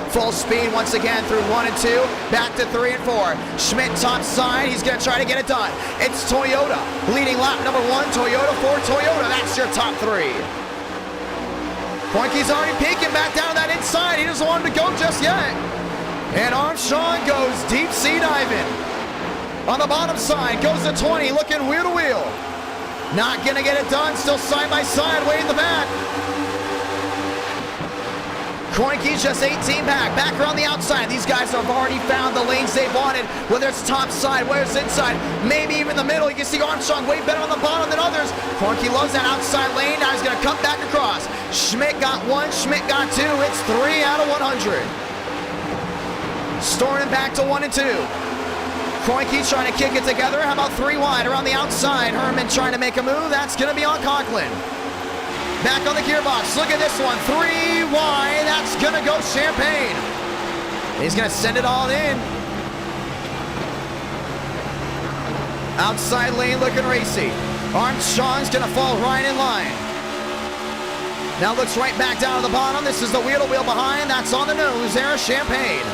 full speed once again through 1 and 2. Back to 3 and 4. Schmidt top side. He's going to try to get it done. It's Toyota leading lap number 1. Toyota for Toyota. That's your top 3. Koenke's already peeking back down that inside. He doesn't want him to go just yet. And Armstrong goes deep sea diving. On the bottom side, goes to 20, looking wheel to wheel. Not gonna get it done, still side by side, way in the back. Koenke's just 18 back around the outside. These guys have already found the lanes they wanted, whether it's top side, whether it's inside, maybe even the middle. You can see Armstrong way better on the bottom than others. Koenke loves that outside lane. Now he's gonna cut back across. Schmidt got 1, Schmidt got 2. It's 3 out of 100. Storming back to 1 and 2. Koenke trying to kick it together. How about 3 wide around the outside? Herman trying to make a move. That's gonna be on Conklin. Back on the gearbox. Look at this one. 3 wide. That's going to go Champagne. He's going to send it all in. Outside lane looking racy. Armstrong's going to fall right in line. Now looks right back down to the bottom. This is the wheel-to-wheel behind. That's on the nose there. Champagne.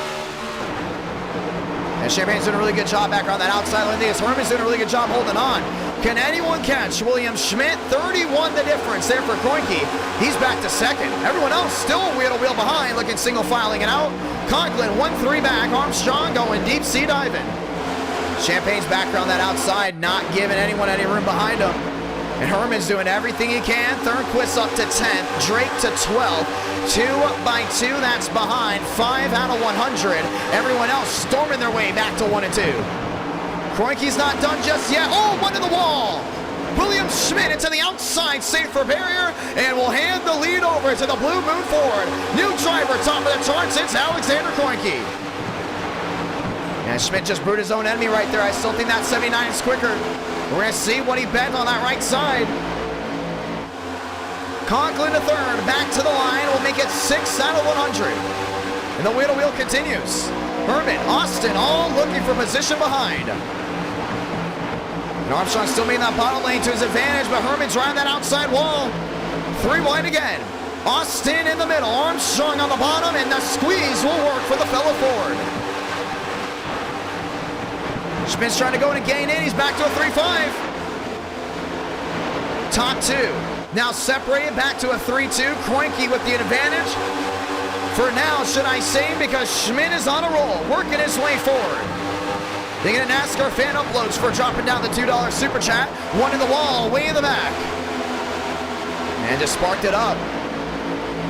And Champagne's doing a really good job back on that outside lane. Herman's doing a really good job holding on. Can anyone catch William Schmidt? 31 the difference there for Koenke. He's back to second. Everyone else still wheel-to-wheel behind, looking single filing it out. Conklin 1-3 back. Armstrong going deep sea diving. Champagne's back around that outside, not giving anyone any room behind him. And Herman's doing everything he can. Thornquist up to 10th. Drake to 12th. 2 by 2, that's behind. 5 out of 100. Everyone else storming their way back to 1 and 2. Koenke's not done just yet. Oh, one to the wall. William Schmidt into the outside, safe for barrier, and will hand the lead over to the Blue Moon Ford. New driver, top of the charts, it's Alexander Koenke. And Schmidt just brewed his own enemy right there. I still think that 79 is quicker. We're going to see what he bet on that right side. Conklin to third, back to the line, will make it 6 out of 100. And the wheel-to-wheel continues. Herman, Austin, all looking for position behind. And Armstrong still making that bottom lane to his advantage, but Herman's right on that outside wall. 3 wide again. Austin in the middle, Armstrong on the bottom, and the squeeze will work for the fellow Ford. Schmidt's trying to go in and gain in. He's back to a 3-5. Top 2. Now separated back to a 3-2. Koenke with the advantage. For now, should I say, because Schmidt is on a roll, working his way forward. Thinking of NASCAR fan uploads for dropping down the $2 super chat. 1 in the wall, way in the back. And just sparked it up.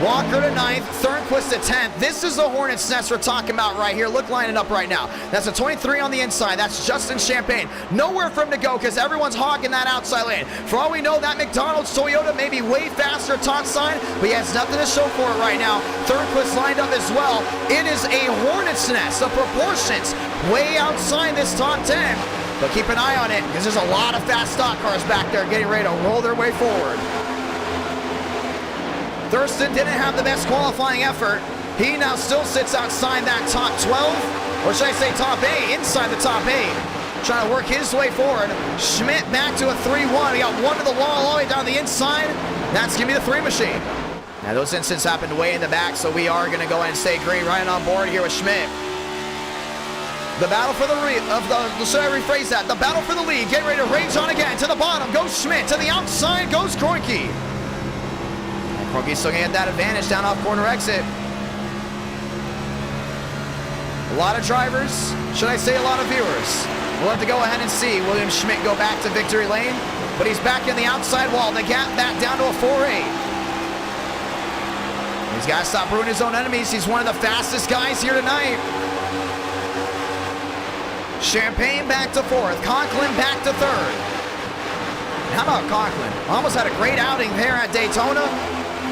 Walker to 9th, Thornquist to 10th. This is the Hornet's Nest we're talking about right here. Look lining up right now. That's a 23 on the inside. That's Justin Champagne. Nowhere for him to go because everyone's hogging that outside lane. For all we know, that McDonald's Toyota may be way faster top side, but he has nothing to show for it right now. Thornquist lined up as well. It is a Hornet's Nest. The proportions way outside this top 10. But keep an eye on it because there's a lot of fast stock cars back there getting ready to roll their way forward. Thurston didn't have the best qualifying effort. He now still sits outside that top 12, or should I say top 8, inside the top 8. Trying to work his way forward. Schmidt back to a 3-1. We got 1 to the wall all the way down the inside. That's going to be the 3 machine. Now those incidents happened way in the back, so we are going to go ahead and stay green right on board here with Schmidt. The battle for the should I rephrase that? The battle for the lead. Get ready to rage on again. To the bottom goes Schmidt. To the outside goes Koenke. Koenke's still going to get that advantage down off corner exit. A lot of drivers, should I say a lot of viewers. We'll have to go ahead and see William Schmidt go back to victory lane, but he's back in the outside wall. The gap back down to a 4-8. He's got to stop brewing his own enemies. He's one of the fastest guys here tonight. Champagne back to 4th. Conklin back to 3rd. How about Conklin? Almost had a great outing there at Daytona.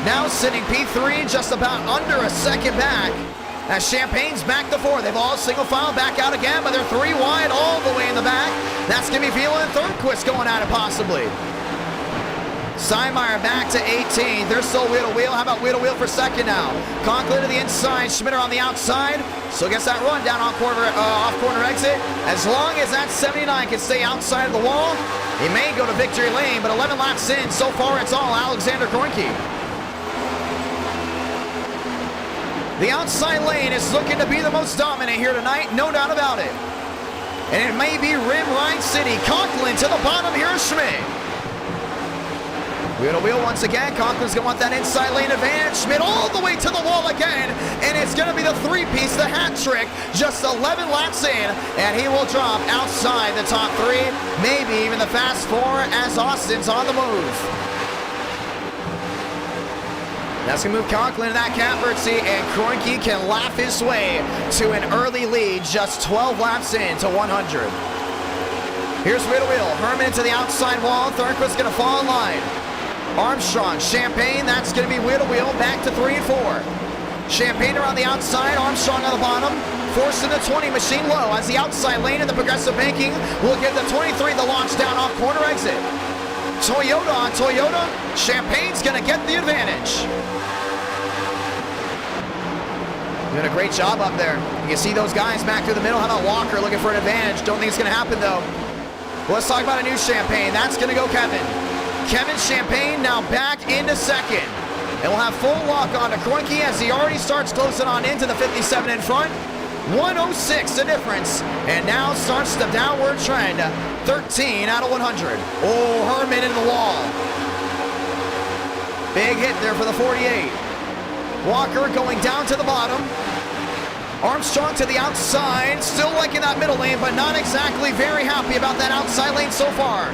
Now sitting P3, just about under a second back. As Champagne's back to 4. They've all single file back out again, but they're 3 wide all the way in the back. That's going to be feeling Thornquist going at it possibly. Steinmeier back to 18. They're still wheel to wheel. How about wheel to wheel for second now? Conklin to the inside, Schmidt on the outside. So gets that run down on off corner exit. As long as that 79 can stay outside of the wall, he may go to victory lane, but 11 laps in. So far, it's all Alexander Koenke. The outside lane is looking to be the most dominant here tonight, no doubt about it. And it may be Rim Ride City. Conklin to the bottom here is Schmidt. Wheel to wheel once again. Conklin's going to want that inside lane advantage. Schmidt all the way to the wall again. And it's going to be the three-piece, the hat trick. Just 11 laps in. And he will drop outside the top three. Maybe even the fast four as Austin's on the move. That's going to move Conklin in that catbird seat, and Kroenke can laugh his way to an early lead, just 12 laps into 100. Here's wheel to wheel. Herman into the outside wall. Thornquist's going to fall in line. Armstrong, Champagne, that's going to be wheel to wheel, back to 3 and 4. Champagne around the outside, Armstrong on the bottom, forcing the 20 machine low as the outside lane in the progressive banking will give the 23 the launch down off corner exit. Toyota on Toyota. Champagne's going to get the advantage. Doing a great job up there. You can see those guys back through the middle. How about Walker looking for an advantage? Don't think it's going to happen, though. Well, let's talk about a new Champagne. That's going to go Kevin. Kevin Champagne now back into second. And we'll have full lock on to Kroenke as he already starts closing on into the 57 in front. 106 the difference. And now starts the downward trend. 13 out of 100. Oh, Herman in the wall. Big hit there for the 48. Walker going down to the bottom. Armstrong to the outside. Still liking that middle lane, but not exactly very happy about that outside lane so far.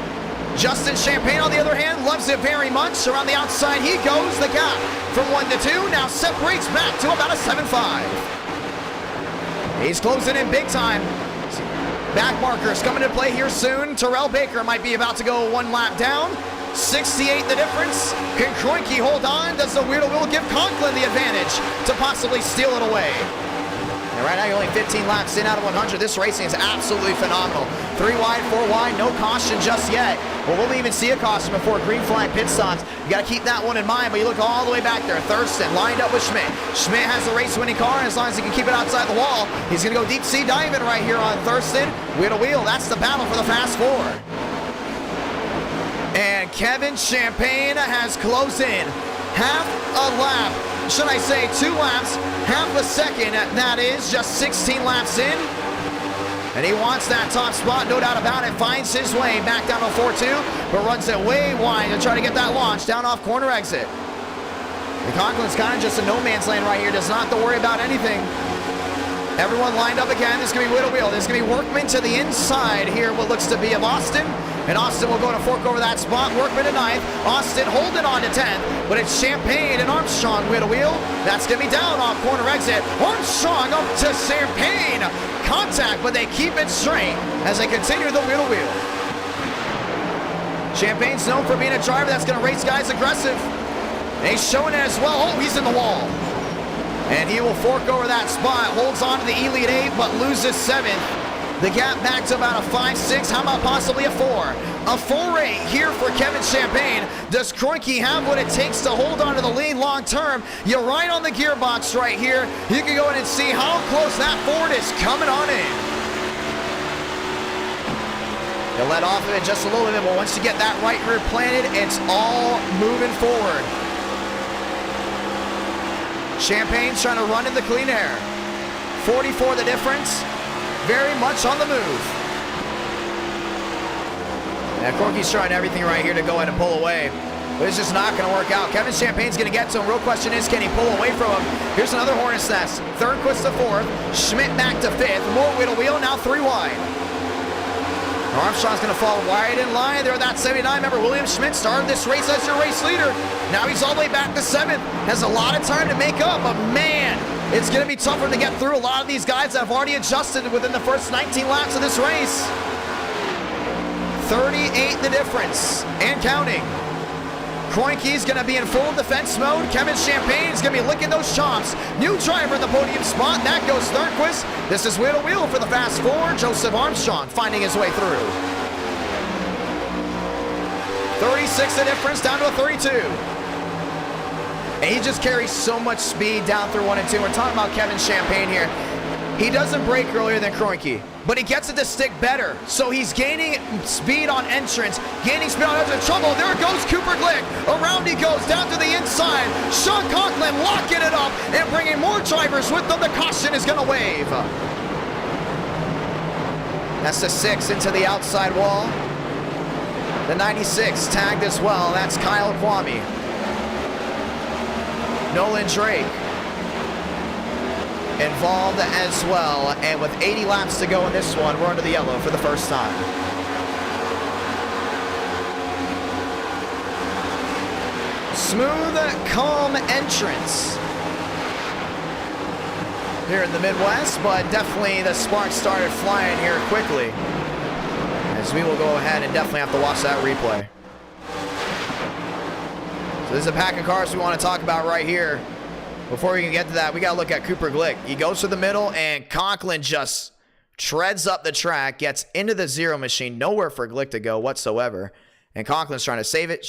Justin Champagne, on the other hand, loves it very much. Around the outside he goes. The gap from 1 to 2 now separates back to about a 7.5. He's closing in big time. Back markers coming to play here soon. Terrell Baker might be about to go 1 lap down. 68 the difference. Can Kroenke hold on? Does the wheel to wheel give Conklin the advantage to possibly steal it away? And right now you're only 15 laps in out of 100. This racing is absolutely phenomenal. 3 wide, 4 wide, no caution just yet. Well, we'll even see a caution before green flag pit stops. You got to keep that one in mind, but you look all the way back there. Thurston lined up with Schmidt. Schmidt has the race-winning car, and as long as he can keep it outside the wall, he's going to go deep sea diving right here on Thurston. Wheel to wheel, that's the battle for the fast four. And Kevin Champagne has closed in. Half a lap, should I say 2 laps, half a second, that is just 16 laps in. And he wants that top spot, no doubt about it. Finds his way back down to 4-2, but runs it way wide to try to get that launch down off corner exit. The Conklin's kind of just a no man's land right here, does not have to worry about anything. Everyone lined up again. This is going to be wheel to wheel. This is going to be Workman to the inside here, what looks to be of Austin. And Austin will go to fork over that spot. Workman to 9th. Austin holding on to 10th. But it's Champagne and Armstrong wheel to wheel. That's going to be down off corner exit. Armstrong up to Champagne. Contact, but they keep it straight as they continue the wheel to wheel. Champagne's known for being a driver that's going to race guys aggressive. And he's showing it as well. Oh, he's in the wall. And he will fork over that spot. Holds on to the Elite 8, but loses 7th. The gap back to about a 5-6. How about possibly a 4? A 4-8 here for Kevin Champagne. Does Kroenke have what it takes to hold on to the lead long term? You're right on the gearbox right here. You can go in and see how close that Ford is coming on in. They'll let off of it just a little bit, but once you get that right rear planted, it's all moving forward. Champagne's trying to run in the clean air. 44 the difference. Very much on the move. And Kroenke's trying everything right here to go ahead and pull away. But it's just not going to work out. Kevin Champagne's going to get to him. Real question is, can he pull away from him? Here's another Hornet's Nest. Thornquist to 4th. Schmidt back to 5th. More wheel to wheel, now 3 wide. Armstrong's going to fall wide in line there at that 79. Remember, William Schmidt started this race as your race leader. Now he's all the way back to 7th. Has a lot of time to make up, but man, it's going to be tougher to get through a lot of these guys that have already adjusted within the first 19 laps of this race. 38 the difference, and counting. Kroenke's going to be in full defense mode. Kevin Champagne is going to be licking those chops. New driver in the podium spot. That goes Thornquist. This is wheel to wheel for the fast four. Joseph Armstrong finding his way through. 36 the difference, down to a 32. And he just carries so much speed down through 1 and 2. We're talking about Kevin Champagne here. He doesn't brake earlier than Kroenke, but he gets it to stick better. So he's gaining speed on entrance, gaining speed on entrance. Trouble, there goes Cooper Glick. Around he goes, down to the inside. Sean Conklin locking it up and bringing more drivers with them. The caution is gonna wave. That's the 6 into the outside wall. The 96 tagged as well. That's Kyle Kwame. Nolan Drake involved as well. And with 80 laps to go in this one, we're under the yellow for the first time. Smooth, calm entrance here in the Midwest, but definitely the sparks started flying here quickly, as we will go ahead and definitely have to watch that replay. So this is a pack of cars we want to talk about right here. Before we can get to that, we got to look at Cooper Glick. He goes to the middle, and Conklin just treads up the track, gets into the zero machine, nowhere for Glick to go whatsoever. And Conklin's trying to save it,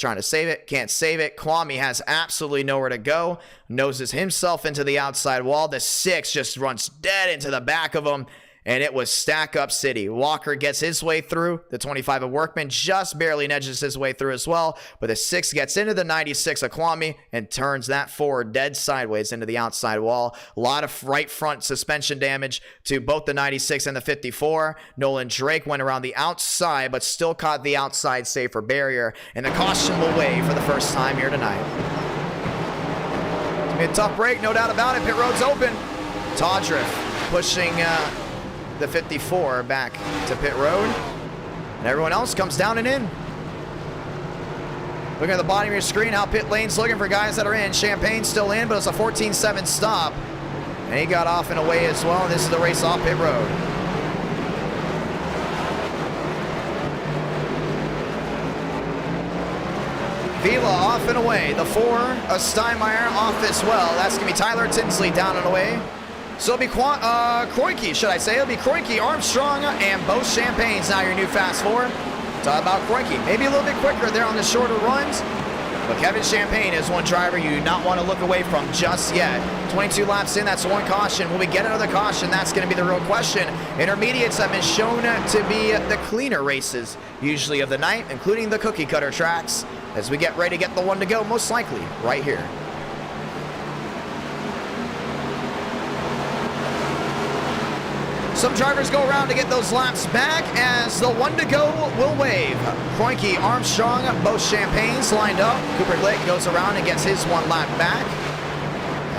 can't save it. Kwame has absolutely nowhere to go, noses himself into the outside wall. The 6 just runs dead into the back of him, and it was Stack Up City. Walker gets his way through. The 25 of Workman just barely nudges his way through as well, but the 6 gets into the 96 of Kwame and turns that forward dead sideways into the outside wall. A lot of right front suspension damage to both the 96 and the 54. Nolan Drake went around the outside, but still caught the outside safer barrier, and the caution will wave for the first time here tonight. It's gonna be a tough break, no doubt about it. Pit road's open. Todriff pushing the 54 back to pit road, and everyone else comes down and in. Looking at the bottom of your screen, how pit lane's looking for guys that are in. Champagne's still in, but it's a 14-7 stop, and he got off and away as well. This is the race off pit road. Vila off and away. The 4 of Steinmeier off as well. That's gonna be Tyler Tinsley down and away. So it'll be Kroenke, should I say. It'll be Kroenke, Armstrong, and Bo Champagne's now your new fast 4. Talk about Kroenke. Maybe a little bit quicker there on the shorter runs, but Kevin Champagne is one driver you do not want to look away from just yet. 22 laps in, that's 1 caution. Will we get another caution? That's going to be the real question. Intermediates have been shown to be the cleaner races, usually of the night, including the cookie cutter tracks, as we get ready to get the one to go, most likely right here. Some drivers go around to get those laps back as the one to go will wave. Kroenke, Armstrong, both Champagnes lined up. Cooper Glick goes around and gets his 1 lap back.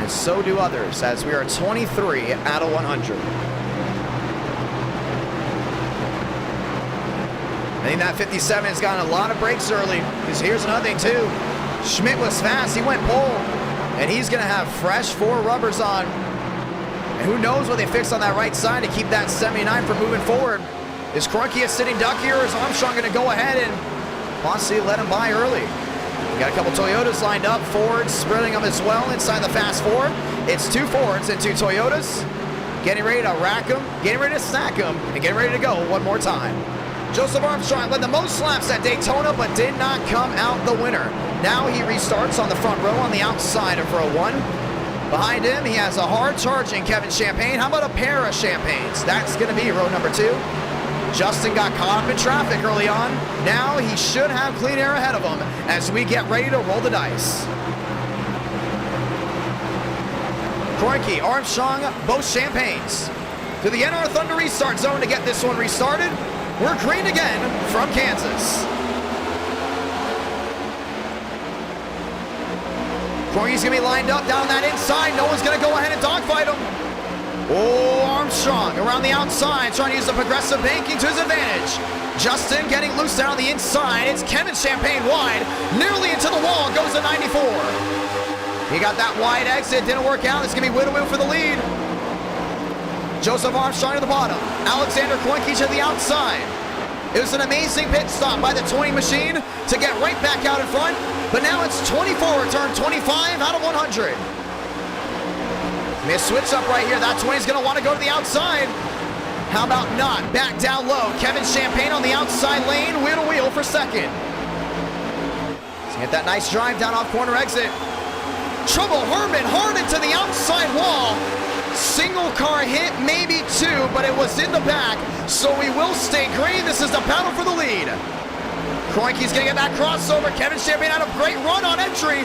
And so do others, as we are 23 out of 100. I think that 57 has gotten a lot of breaks early, because here's another thing too. Schmidt was fast, he went pole, and he's gonna have fresh 4 rubbers on. And who knows what they fixed on that right side to keep that 79 from moving forward. Is Kroenke a sitting duck here, or is Armstrong going to go ahead and possibly let him by early? We got a couple Toyotas lined up. Fords spreading them as well inside the fast 4. It's 2 Fords and 2 Toyotas. Getting ready to rack them, getting ready to stack them, and getting ready to go one more time. Joseph Armstrong led the most laps at Daytona, but did not come out the winner. Now he restarts on the front row on the outside of row 1. Behind him, he has a hard-charging Kevin Champagne. How about a pair of Champagnes? That's going to be row number 2. Justin got caught up in traffic early on. Now he should have clean air ahead of him as we get ready to roll the dice. Kroenke, Armstrong, both Champagnes. To the NR Thunder restart zone to get this one restarted. We're green again from Kansas. Kroenke's gonna be lined up down that inside. No one's gonna go ahead and dogfight him. Oh, Armstrong around the outside, trying to use the progressive banking to his advantage. Justin getting loose down the inside. It's Kevin Champagne wide, nearly into the wall, goes to 94. He got that wide exit, didn't work out. It's gonna be Widowin for the lead. Joseph Armstrong to the bottom. Alexander Kroenke to the outside. It was an amazing pit stop by the 20 machine to get right back out in front. But now it's 24, turn 25 out of 100. May switch up right here. That 20 is going to want to go to the outside. How about not? Back down low. Kevin Champagne on the outside lane. Wheel to wheel for second. Let's get that nice drive down off corner exit. Trouble Herman hard into the outside wall. Single car hit, maybe two, but it was in the back, so we will stay green. This is the battle for the lead. Kroenke's gonna get that crossover. Kevin Champagne had a great run on entry.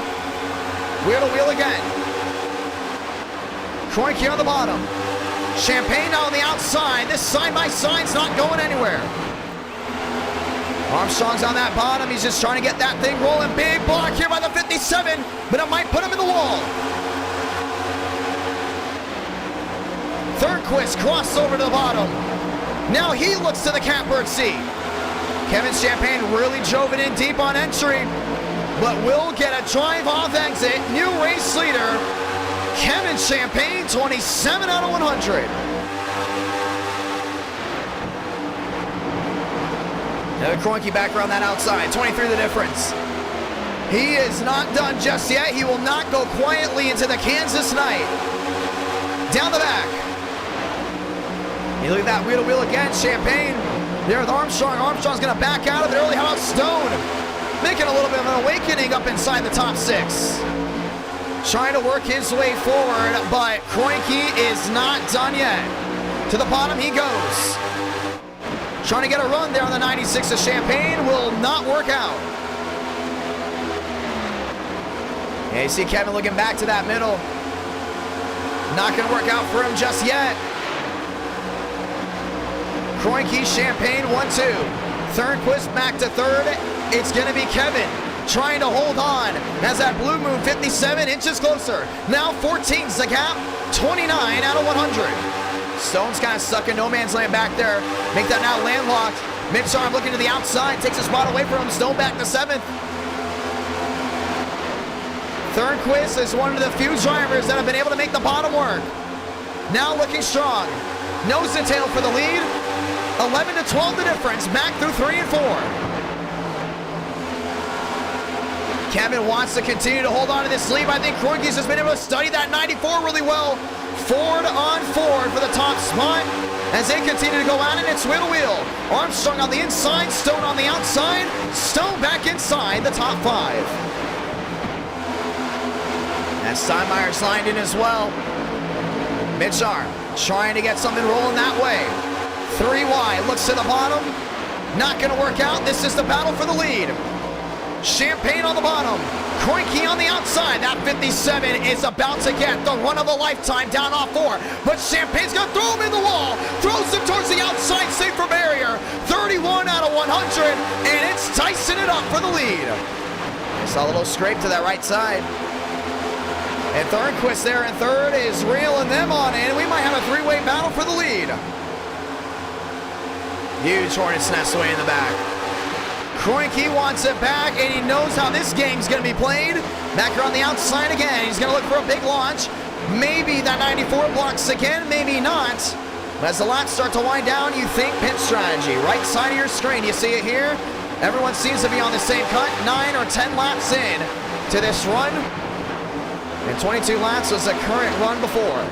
Wheel to wheel again. Kroenke on the bottom. Champagne now on the outside. This side-by-side's not going anywhere. Armstrong's on that bottom. He's just trying to get that thing rolling. Big block here by the 57, but it might put him in the wall. Thurnquist crossover to the bottom. Now he looks to the catbird seat. Kevin Champagne really drove it in deep on entry, but will get a drive-off exit. New race leader, Kevin Champagne, 27 out of 100. Now Kroenke back around that outside, 23 the difference. He is not done just yet. He will not go quietly into the Kansas night. Down the back. You look at that wheel to wheel again, Champagne. There with Armstrong. Armstrong's going to back out of it early. How about Stone? Making a little bit of an awakening up inside the top six. Trying to work his way forward, but Kroenke is not done yet. To the bottom he goes. Trying to get a run there on the 96 of Champagne. Will not work out. Yeah, you see Kevin looking back to that middle. Not going to work out for him just yet. Kroenke, Champagne, 1-2. Thurnquist back to third. It's going to be Kevin trying to hold on as that Blue Moon 57 inches closer. Now 14's the gap, 29 out of 100. Stone's kind of stuck in no man's land back there. Make that now landlocked. Midsarm looking to the outside, takes a spot away from him. Stone back to seventh. Thurnquist is one of the few drivers that have been able to make the bottom work. Now looking strong. Nose to tail for the lead. 11 to 12 the difference, back through 3 and 4. Kevin wants to continue to hold on to this lead. I think Kroenke's just been able to study that 94 really well. Ford on Ford for the top spot as they continue to go at it. It's wheel to wheel. Armstrong on the inside, Stone on the outside. Stone back inside the top 5. And Steinmeier's lined in as well. Midsarm trying to get something rolling that way. 3 wide, looks to the bottom. Not going to work out. This is the battle for the lead. Champagne on the bottom. Kroenke on the outside. That 57 is about to get the run of a lifetime down off 4. But Champagne's going to throw him in the wall. Throws him towards the outside, safe for barrier. 31 out of 100. And it's Tyson it up for the lead. Saw a little scrape to that right side. And Thurnquist there in third is reeling them on in. We might have a 3-way battle for the lead. Huge Hornet's nest way in the back. Kroenke wants it back, and he knows how this game's going to be played. Back here on the outside again. He's going to look for a big launch. Maybe that 94 blocks again, maybe not. But as the laps start to wind down, you think pit strategy. Right side of your screen, you see it here. Everyone seems to be on the same cut. 9 or 10 laps in to this run. And 22 laps was the current run before.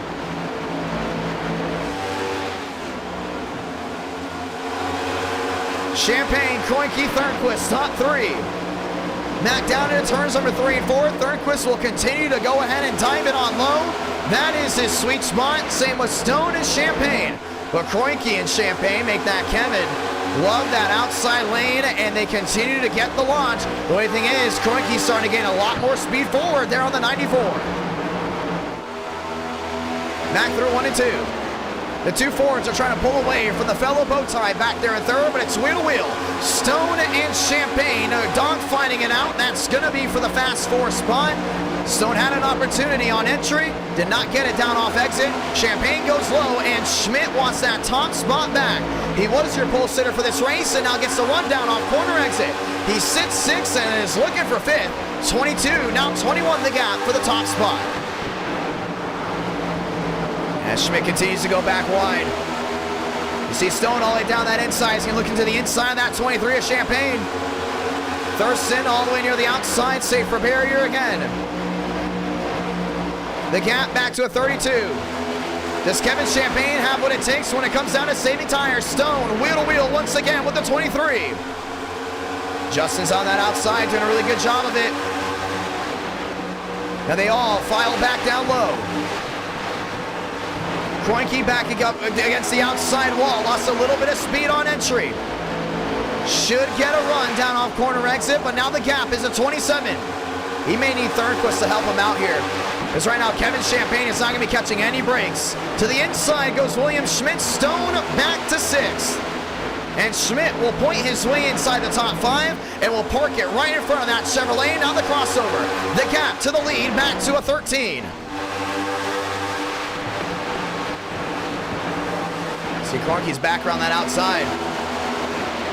Champagne, Kroenke, Thurnquist, top 3. Back down into turns number 3 and 4. Thurnquist will continue to go ahead and dive it on low. That is his sweet spot. Same with Stone and Champagne. But Kroenke and Champagne make that Kevin love that outside lane, and they continue to get the launch. The only thing is, Kroenke's starting to gain a lot more speed forward there on the 94. Back through 1 and 2. The 2 Fords are trying to pull away from the fellow Bowtie back there in third, but it's wheel to wheel. Stone and Champagne are dogfighting it out. That's going to be for the fast 4 spot. Stone had an opportunity on entry, did not get it down off exit. Champagne goes low, and Schmidt wants that top spot back. He was your pole sitter for this race, and now gets the run down off corner exit. He sits 6th and is looking for 5th. 22, now 21 the gap for the top spot. As Schmidt continues to go back wide. You see Stone all the way down that inside. He's going to look into the inside of that 23 of Champagne. Thurston all the way near the outside, safe for barrier again. The gap back to a 32. Does Kevin Champagne have what it takes when it comes down to saving tires? Stone, wheel to wheel once again with the 23. Justin's on that outside, doing a really good job of it. Now they all file back down low. Kroenke backing up against the outside wall. Lost a little bit of speed on entry. Should get a run down off corner exit, but now the gap is at 27. He may need Thornquist to help him out here. Because right now, Kevin Champagne is not going to be catching any breaks. To the inside goes William Schmidt. Stone back to 6th. And Schmidt will point his way inside the top 5 and will park it right in front of that Chevrolet. Now the crossover. The gap to the lead, back to a 13. See, Kroenke's back around that outside.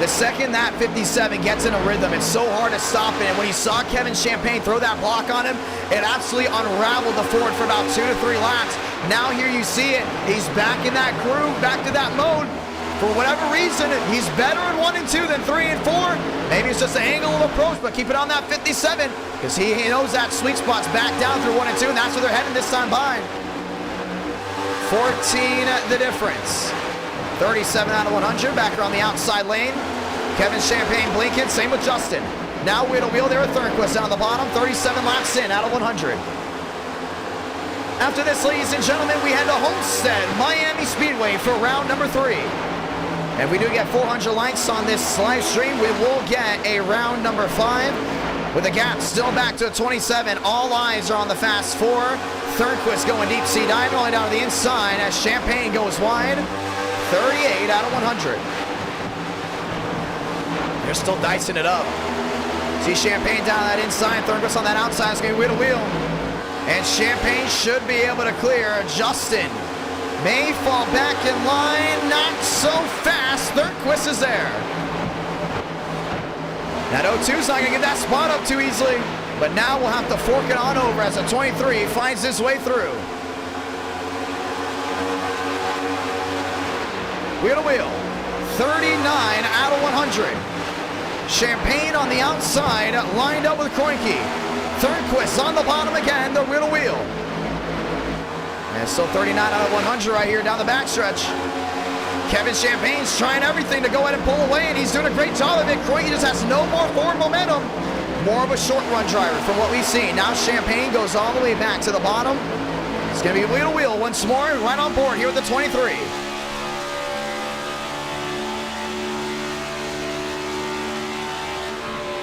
The second that 57 gets in a rhythm, it's so hard to stop it. And when you saw Kevin Champagne throw that block on him, it absolutely unraveled the Ford for about 2 to 3 laps. Now here you see it. He's back in that groove, back to that mode. For whatever reason, he's better in 1 and 2 than 3 and 4. Maybe it's just an angle of approach, but keep it on that 57 because he knows that sweet spot's back down through 1 and 2, and that's where they're heading this time by. 14 the difference. 37 out of 100, back around the outside lane. Kevin Champagne blinking, same with Justin. Now wheel to wheel there with Thornquist down the bottom, 37 laps in out of 100. After this, ladies and gentlemen, we head to Homestead, Miami Speedway for round number 3. If we do get 400 likes on this live stream, we will get a round number 5. With the gap still back to 27, all eyes are on the fast 4. Thornquist going deep sea dive, rolling down to the inside as Champagne goes wide. 38 out of 100. They're still dicing it up. See Champagne down that inside. Thornquist on that outside. It's going to be wheel to wheel. And Champagne should be able to clear. Justin may fall back in line. Not so fast. Thornquist is there. That 02's not going to get that spot up too easily. But now we'll have to fork it on over as a 23 finds his way through. Wheel to wheel, 39 out of 100. Champagne on the outside, lined up with Kroenke. Thornquist on the bottom again, the wheel to wheel. And still 39 out of 100 right here down the backstretch. Kevin Champagne's trying everything to go ahead and pull away, and he's doing a great job of it. Kroenke just has no more forward momentum. More of a short run driver from what we've seen. Now Champagne goes all the way back to the bottom. It's going to be wheel to wheel once more, right on board here with the 23.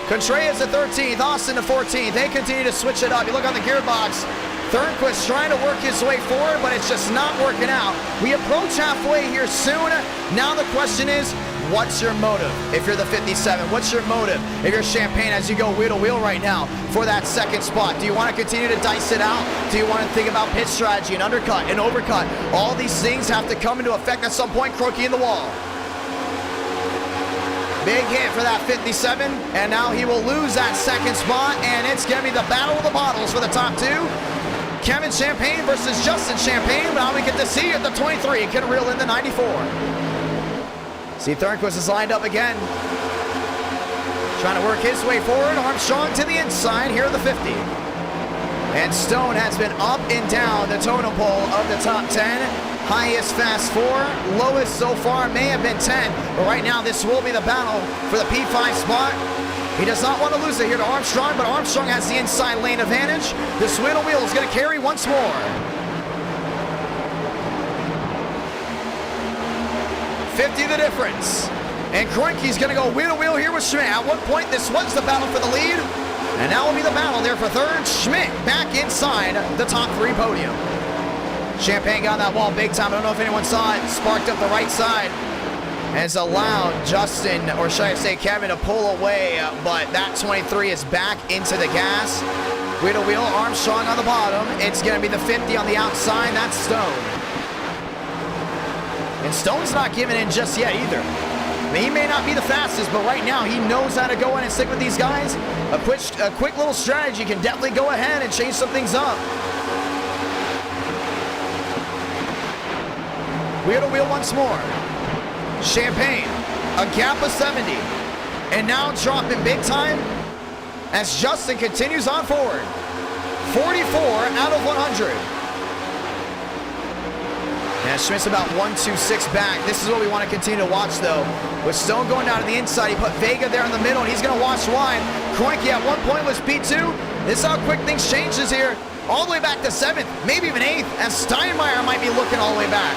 Contreras at 13th, Austin to 14th. They continue to switch it up. You look on the gearbox. Thornquist trying to work his way forward, but it's just not working out. We approach halfway here soon. Now the question is, what's your motive if you're the 57? What's your motive if you're Champagne as you go wheel to wheel right now for that second spot? Do you want to continue to dice it out? Do you want to think about pit strategy, an undercut, an overcut? All these things have to come into effect at some point. Kroenke in the wall. Big hit for that 57, and now he will lose that second spot, and it's going to be the battle of the bottles for the top 2. Kevin Champagne versus Justin Champagne. Now we get to see it, the 23 can reel in the 94. See, Thornquist is lined up again. Trying to work his way forward. Armstrong to the inside here at the 50. And Stone has been up and down the totem pole of the top 10. Highest fast 4, lowest so far may have been 10, but right now this will be the battle for the P5 spot. He does not want to lose it here to Armstrong, but Armstrong has the inside lane advantage. This wheel to wheel is going to carry once more. 50 the difference. And Kroenke's going to go wheel to wheel here with Schmidt. At one point this was the battle for the lead, and now will be the battle there for third. Schmidt back inside the top 3 podium. Champagne got on that wall big time. I don't know if anyone saw it. Sparked up the right side. Has allowed Justin, or should I say Kevin, to pull away. But that 23 is back into the gas. Wheel to wheel, Armstrong on the bottom. It's going to be the 50 on the outside. That's Stone. And Stone's not giving in just yet either. I mean, he may not be the fastest, but right now he knows how to go in and stick with these guys. A quick little strategy can definitely go ahead and change some things up. Wheel to wheel once more. Champagne, a gap of 70. And now dropping big time as Justin continues on forward. 44 out of 100. And Schmidt's about 126 back. This is what we want to continue to watch though. With Stone going down to the inside, he put Vega there in the middle, and he's going to watch wide. Kroenke at one point was P2. This is how quick things changes here. all the way back to 7th, maybe even 8th, and Steinmeier might be looking all the way back.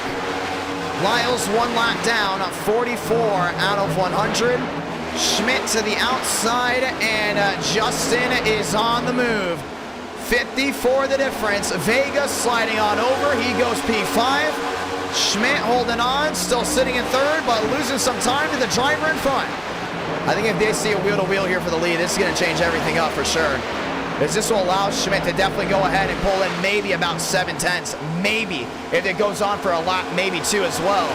Lyles 1 lap down, 44 out of 100. Schmidt to the outside, and Justin is on the move. 54 the difference. Vega sliding on over. He goes P5. Schmidt holding on, still sitting in 3rd, but losing some time to the driver in front. I think if they see a wheel-to-wheel here for the lead, this is going to change everything up for sure. This will allow Schmidt to definitely go ahead and pull in maybe about 7/10. Maybe. If it goes on for a lap, maybe 2 as well.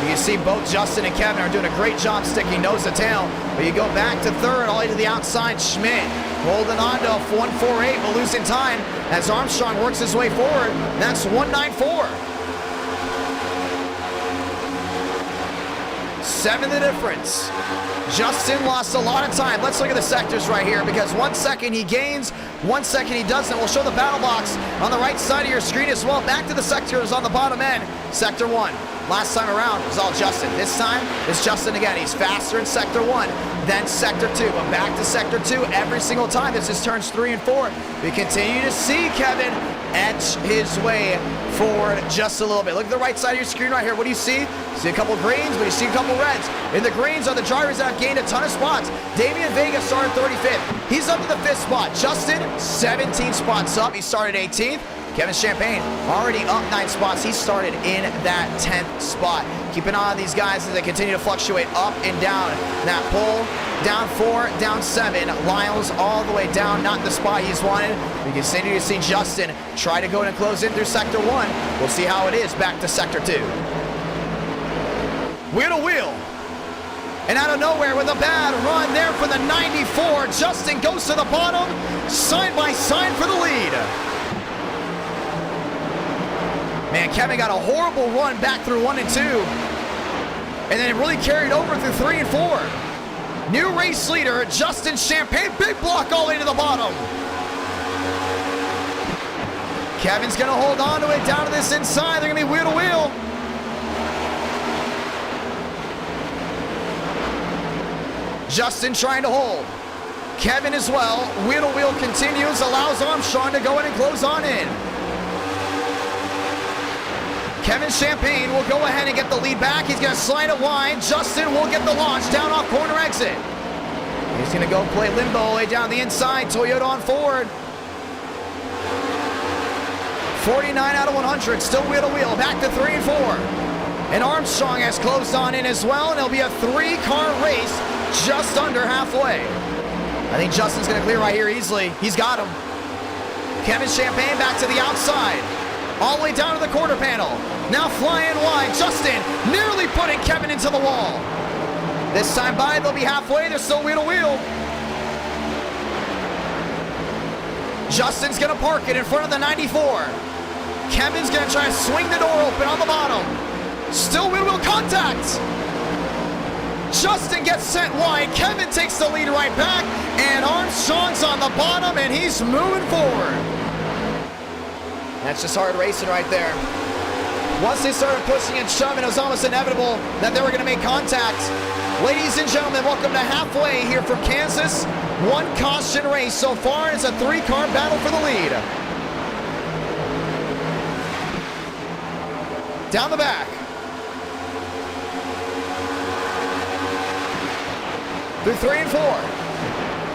You can see both Justin and Kevin are doing a great job sticking nose to tail. But you go back to 3rd, all the way to the outside. Schmidt holding on to 148, but losing time as Armstrong works his way forward. That's 194. 7 the difference. Justin lost a lot of time. Let's look at the sectors right here, because 1 second he gains, 1 second he doesn't. We'll show the battle box on the right side of your screen as well. Back to the sectors on the bottom end. Sector 1. Last time around it was all Justin. This time it's Justin again. He's faster in Sector 1 than Sector 2. But back to Sector 2 every single time. This is turns 3 and 4. We continue to see Kevin edge his way forward just a little bit. Look at the right side of your screen right here. What do you see? You see a couple greens, but you see a couple reds. In the greens are the drivers that have gained a ton of spots. Damian Vega started 35th. He's up to the 5th spot. Justin, 17 spots up. He started 18th. Kevin Champagne already up 9 spots. He started in that 10th spot. Keep an eye on these guys as they continue to fluctuate up and down that pole. Down 4, down 7. Lyles all the way down, not the spot he's wanted. We continue to see Justin try to go in and close in through Sector 1. We'll see how it is back to Sector 2. Wheel to wheel. And out of nowhere with a bad run there for the 94. Justin goes to the bottom, side by side for the lead. Man, Kevin got a horrible run back through 1 and 2. And then it really carried over through 3 and 4. New race leader, Justin Champagne. Big block all the way to the bottom. Kevin's going to hold on to it down to this inside. They're going to be wheel to wheel. Justin trying to hold. Kevin as well. Wheel to wheel continues. Allows Armstrong to go in and close on in. Kevin Champagne will go ahead and get the lead back. He's going to slide it wide. Justin will get the launch down off corner exit. He's going to go play limbo all the way down the inside. Toyota on forward. 49 out of 100. Still wheel to wheel. Back to 3 and 4. And Armstrong has closed on in as well. And it'll be a 3-car race just under halfway. I think Justin's going to clear right here easily. He's got him. Kevin Champagne back to the outside. All the way down to the quarter panel. Now flying wide. Justin nearly putting Kevin into the wall. This time by, they'll be halfway. They're still wheel to wheel. Justin's going to park it in front of the 94. Kevin's going to try to swing the door open on the bottom. Still wheel to wheel contact. Justin gets sent wide. Kevin takes the lead right back. And Armstrong's on the bottom, and he's moving forward. That's just hard racing right there. Once they started pushing and shoving, it was almost inevitable that they were going to make contact. Ladies and gentlemen, welcome to halfway here from Kansas. 1 caution race so far. It's a 3-car battle for the lead. Down the back. Through 3 and 4.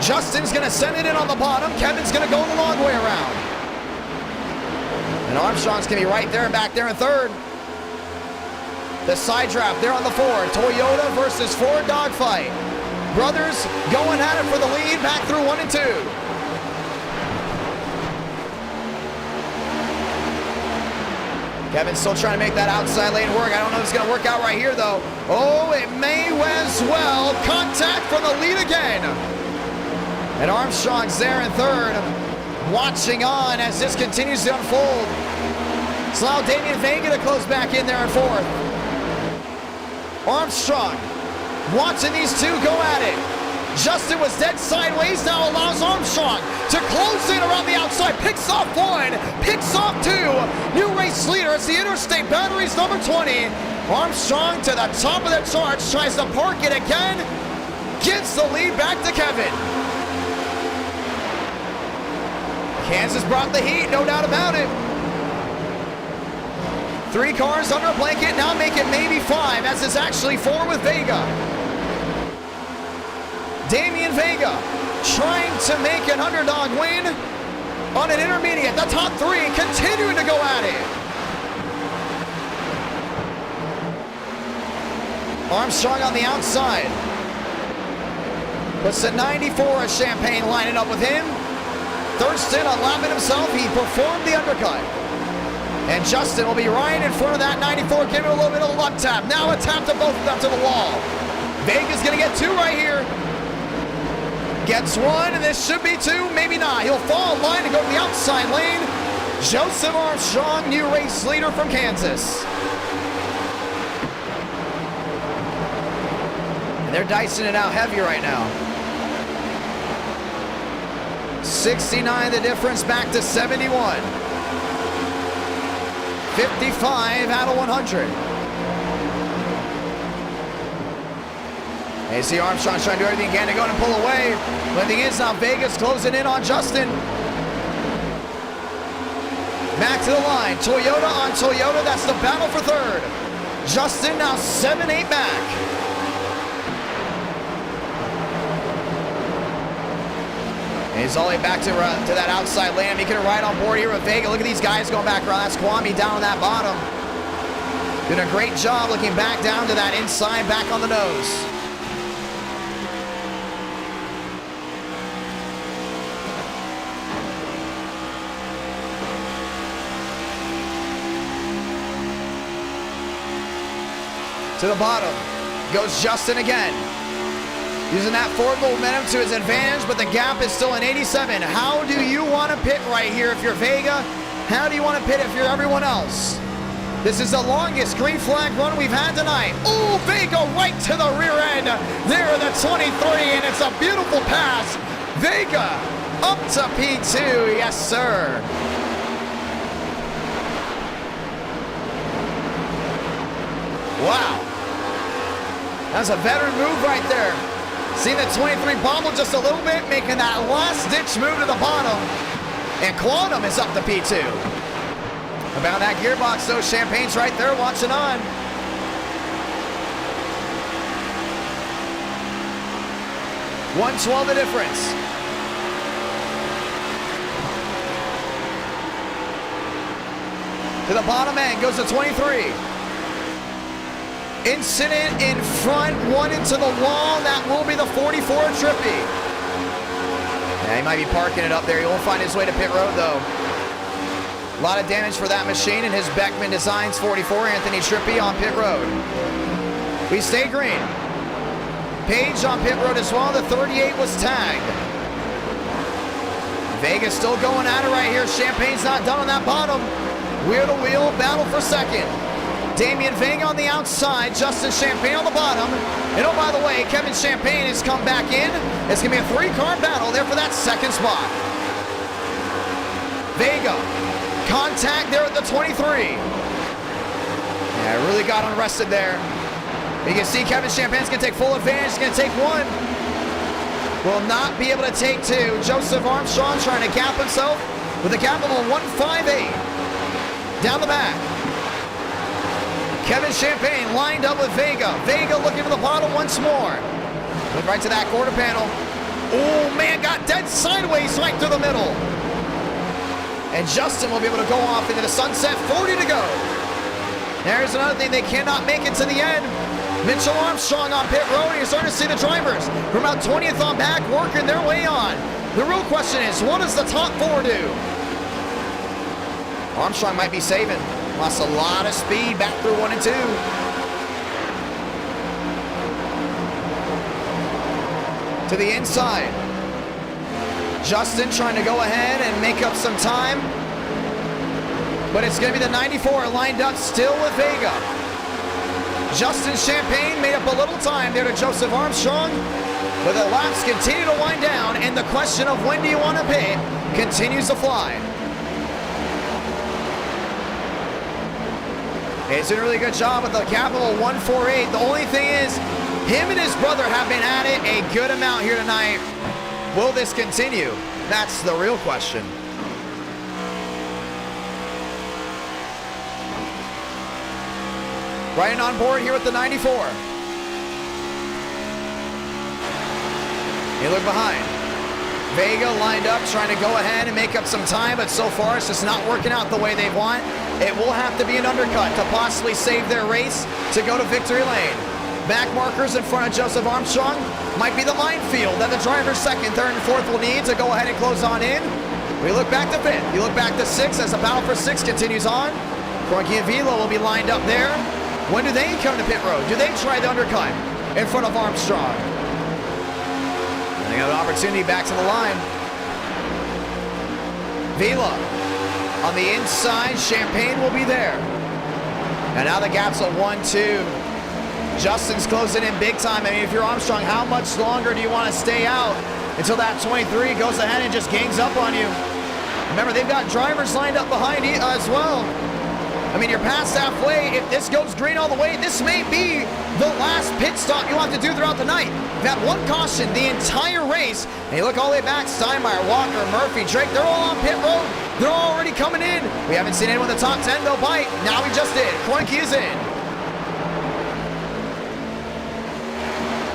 Justin's going to send it in on the bottom. Kevin's going to go the long way around. And Armstrong's going to be right there, back there in 3rd. The side draft there on the 4. Toyota versus Ford dogfight. Brothers going at it for the lead back through 1 and 2. Kevin's still trying to make that outside lane work. I don't know if it's going to work out right here, though. Oh, it may as well. Contact from the lead again. And Armstrong's there in 3rd. Watching on as this continues to unfold. It's allowed Damian Vega to close back in there in 4th. Armstrong watching these two go at it. Justin was dead sideways, now allows Armstrong to close in around the outside. Picks off 1, picks off 2. New race leader, it's the Interstate Batteries number 20. Armstrong to the top of the charts, tries to park it again. Gives the lead back to Kevin. Kansas brought the heat, no doubt about it. 3 cars under a blanket, now make it maybe 5, as it's actually 4 with Vega. Damian Vega trying to make an underdog win on an intermediate. The top 3 continuing to go at it. Armstrong on the outside. Puts the 94 of Champagne lining up with him. Thurston unlapping himself. He performed the undercut. And Justin will be right in front of that 94, giving a little bit of a luck tap. Now a tap to both of them to the wall. Vega's going to get 2 right here. Gets 1, and this should be 2, maybe not. He'll fall in line and go to the outside lane. Joseph Armstrong, new race leader from Kansas. And they're dicing it out heavy right now. 69 the difference, back to 71. 55 out of 100. And you see Armstrong trying to do everything he can to go and pull away. But the thing is, now Vegas closing in on Justin. Back to the line. Toyota on Toyota. That's the battle for 3rd. Justin now 7-8 back. And he's all the way back to that outside lane. He can ride on board here with Vega. Look at these guys going back around. That's Kwame down on that bottom. Doing a great job looking back down to that inside, back on the nose. To the bottom goes Justin again. Using that forward momentum to his advantage, but the gap is still an 87. How do you want to pit right here if you're Vega? How do you want to pit if you're everyone else? This is the longest green flag run we've had tonight. Oh, Vega right to the rear end. There the 23, and it's a beautiful pass. Vega up to P2, yes sir. Wow. That's a veteran move right there. Seeing the 23 bobble just a little bit, making that last-ditch move to the bottom. And Quantum is up to P2. About that gearbox, though, Champagne's right there watching on. $112 the difference. To the bottom end goes the 23. Incident in front, 1 into the wall. That will be the 44 Trippy. Yeah, he might be parking it up there. He won't find his way to pit road, though. A lot of damage for that machine, and his Beckman Designs 44, Anthony Trippy on pit road. We stay green. Page on pit road as well. The 38 was tagged. Vegas still going at it right here. Champagne's not done on that bottom. Wheel to wheel, battle for 2nd. Damian Vega on the outside, Justin Champagne on the bottom. And oh, by the way, Kevin Champagne has come back in. It's going to be a 3-car battle there for that 2nd spot. Vega, contact there at the 23. Yeah, really got unrested there. You can see Kevin Champagne's going to take full advantage. He's going to take 1. Will not be able to take 2. Joseph Armstrong trying to gap himself with a gap of a 158. Down the back. Kevin Champagne lined up with Vega. Vega looking to the bottom once more. Went right to that quarter panel. Oh, man, got dead sideways right through the middle. And Justin will be able to go off into the sunset. 40 to go. There's another thing. They cannot make it to the end. Mitchell Armstrong on pit road. You're starting to see the drivers from about 20th on back working their way on. The real question is, what does the top 4 do? Armstrong might be saving. Lost a lot of speed back through 1 and 2. To the inside. Justin trying to go ahead and make up some time. But it's going to be the 94 lined up still with Vega. Justin Champagne made up a little time there to Joseph Armstrong. But the laps continue to wind down, and the question of when do you want to pit continues to fly. He's doing a really good job with the capital 148. The only thing is, him and his brother have been at it a good amount here tonight. Will this continue? That's the real question. Riding on board here with the 94. You look behind. Vega lined up, trying to go ahead and make up some time, but so far it's just not working out the way they want. It will have to be an undercut to possibly save their race to go to victory lane. Back markers in front of Joseph Armstrong might be the minefield that the drivers second, third, and fourth will need to go ahead and close on in. We look back to fifth. You look back to sixth as the battle for sixth continues on. Kroenke and Vila will be lined up there. When do they come to pit road? Do they try the undercut in front of Armstrong? And they got an opportunity back to the line. Vila on the inside. Champagne will be there. And now the gap's at 1-2. Justin's closing in big time. I mean, if you're Armstrong, how much longer do you want to stay out until that 23 goes ahead and just gangs up on you? Remember, they've got drivers lined up behind you as well. I mean, you're past halfway. If this goes green all the way, this may be the last pit stop you'll have to do throughout the night. You've had one caution the entire race. And you look all the way back, Steinmeier, Walker, Murphy, Drake, they're all on pit road. They're already coming in. We haven't seen anyone in the top 10 go bite. Now we just did. Kroenke is in.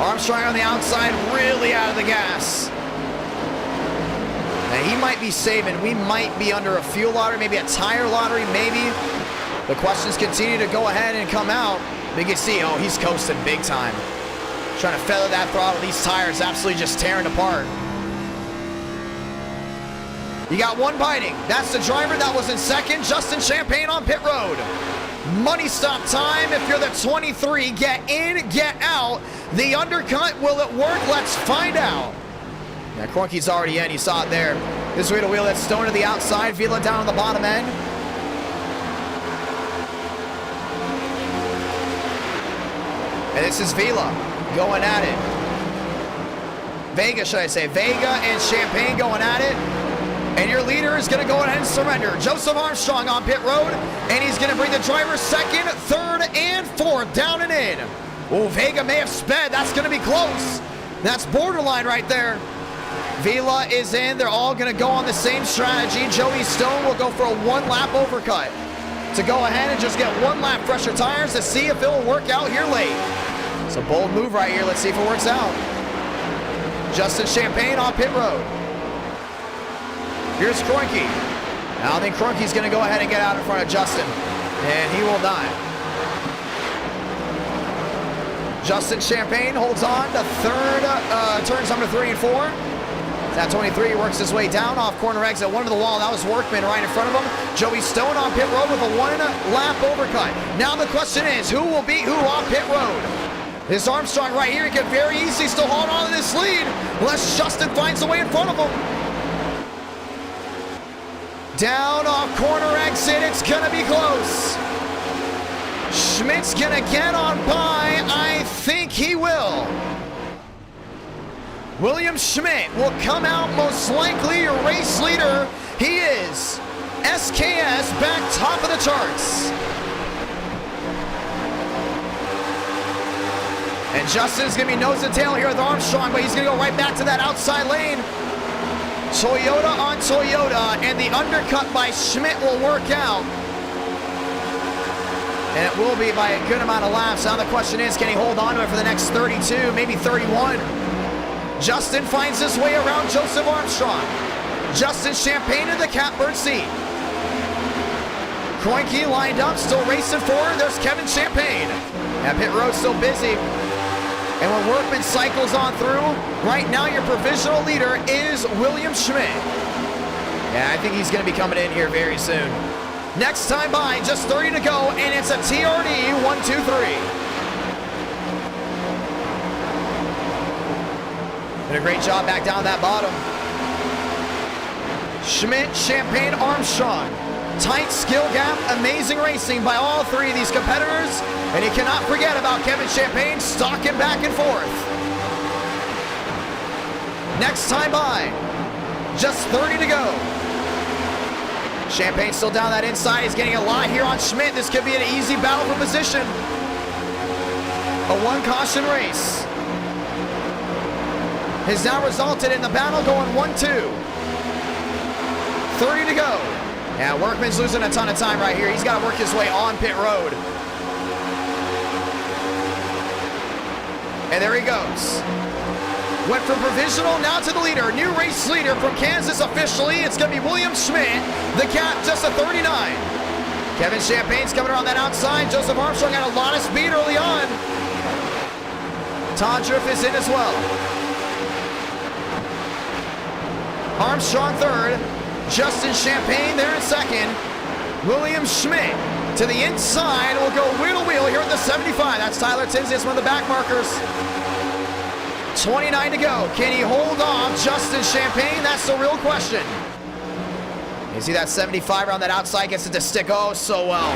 Armstrong on the outside, really out of the gas. Now he might be saving. We might be under a fuel lottery, maybe a tire lottery, maybe. The questions continue to go ahead and come out. But you can see, oh, he's coasting big time. Trying to feather that throttle. These tires absolutely just tearing apart. You got one biting. That's the driver that was in second, Justin Champagne on pit road. Money stop time. If you're the 23, get in, get out. The undercut, will it work? Let's find out. Yeah, Kroenke's already in. You saw it there. This way to wheel that Stone to the outside. Vila down on the bottom end. And this is Vila going at it. Vega, should I say. Vega and Champagne going at it. And your leader is going to go ahead and surrender. Joseph Armstrong on pit road. And he's going to bring the driver second, third, and fourth down and in. Oh, Vega may have sped. That's going to be close. That's borderline right there. Vila is in. They're all going to go on the same strategy. Joey Stone will go for a one-lap overcut to go ahead and just get one lap fresher tires to see if it will work out here late. It's a bold move right here. Let's see if it works out. Justin Champagne on pit road. Here's Kroenke. Now I think Kroenke's going to go ahead and get out in front of Justin. And he will not. Justin Champagne holds on to third, turns number 3 and 4. That 23 works his way down off corner exit, one to the wall. That was Workman right in front of him. Joey Stone on pit road with a one-lap overcut. Now the question is, who will beat who on pit road? This Armstrong right here, he can very easily still hold on to this lead unless Justin finds a way in front of him. Down off corner exit, it's gonna be close. Schmidt's gonna get on by. I think he will. William Schmidt will come out most likely your race leader. He is. SKS back top of the charts. And Justin's gonna be nose to tail here with Armstrong, but he's gonna go right back to that outside lane. Toyota on Toyota, and the undercut by Schmidt will work out. And it will be by a good amount of laps. Now the question is, can he hold on to it for the next 32, maybe 31? Justin finds his way around Joseph Armstrong. Justin Champagne in the catbird seat. Kroenke lined up, still racing forward. There's Kevin Champagne. That pit road's still busy. And when Workman cycles on through, right now your provisional leader is William Schmidt. Yeah, I think he's going to be coming in here very soon. Next time by, just 30 to go, and it's a TRD 1-2-3. Did a great job back down that bottom. Schmidt, Champagne, Armstrong. Tight skill gap, amazing racing by all three of these competitors. And you cannot forget about Kevin Champagne stalking back and forth. Next time by, just 30 to go. Champagne still down that inside. He's getting a lot here on Schmidt. This could be an easy battle for position. A one caution race has now resulted in the battle going 1-2. 30 to go. Yeah, Workman's losing a ton of time right here. He's got to work his way on pit road. And there he goes. Went from provisional now to the leader. New race leader from Kansas officially. It's going to be William Schmidt. The gap just a 39. Kevin Champagne's coming around that outside. Joseph Armstrong had a lot of speed early on. Tondriff is in as well. Armstrong third. Justin Champagne there in second. William Schmidt to the inside. Will go wheel to wheel here at the 75. That's Tyler Tinsley. That's one of the back markers. 29 to go. Can he hold off Justin Champagne? That's the real question. You see that 75 around that outside gets it to stick oh so well.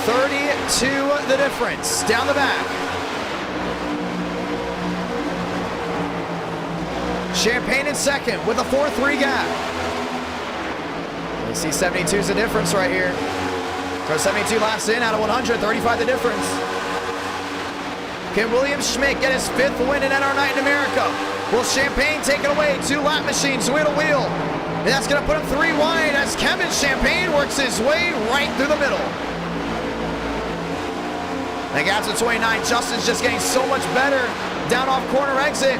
32 the difference. Down the back. Champagne in second with a 4-3 gap. You see 72's the difference right here. So 72 laps in out of 100, 35 the difference. Can William Schmidt get his 5th win in NR Night in America? Will Champagne take it away? 2 lap machines, wheel to wheel. And that's going to put him 3 wide as Kevin Champagne works his way right through the middle. The gap's at 29. Justin's just getting so much better down off corner exit.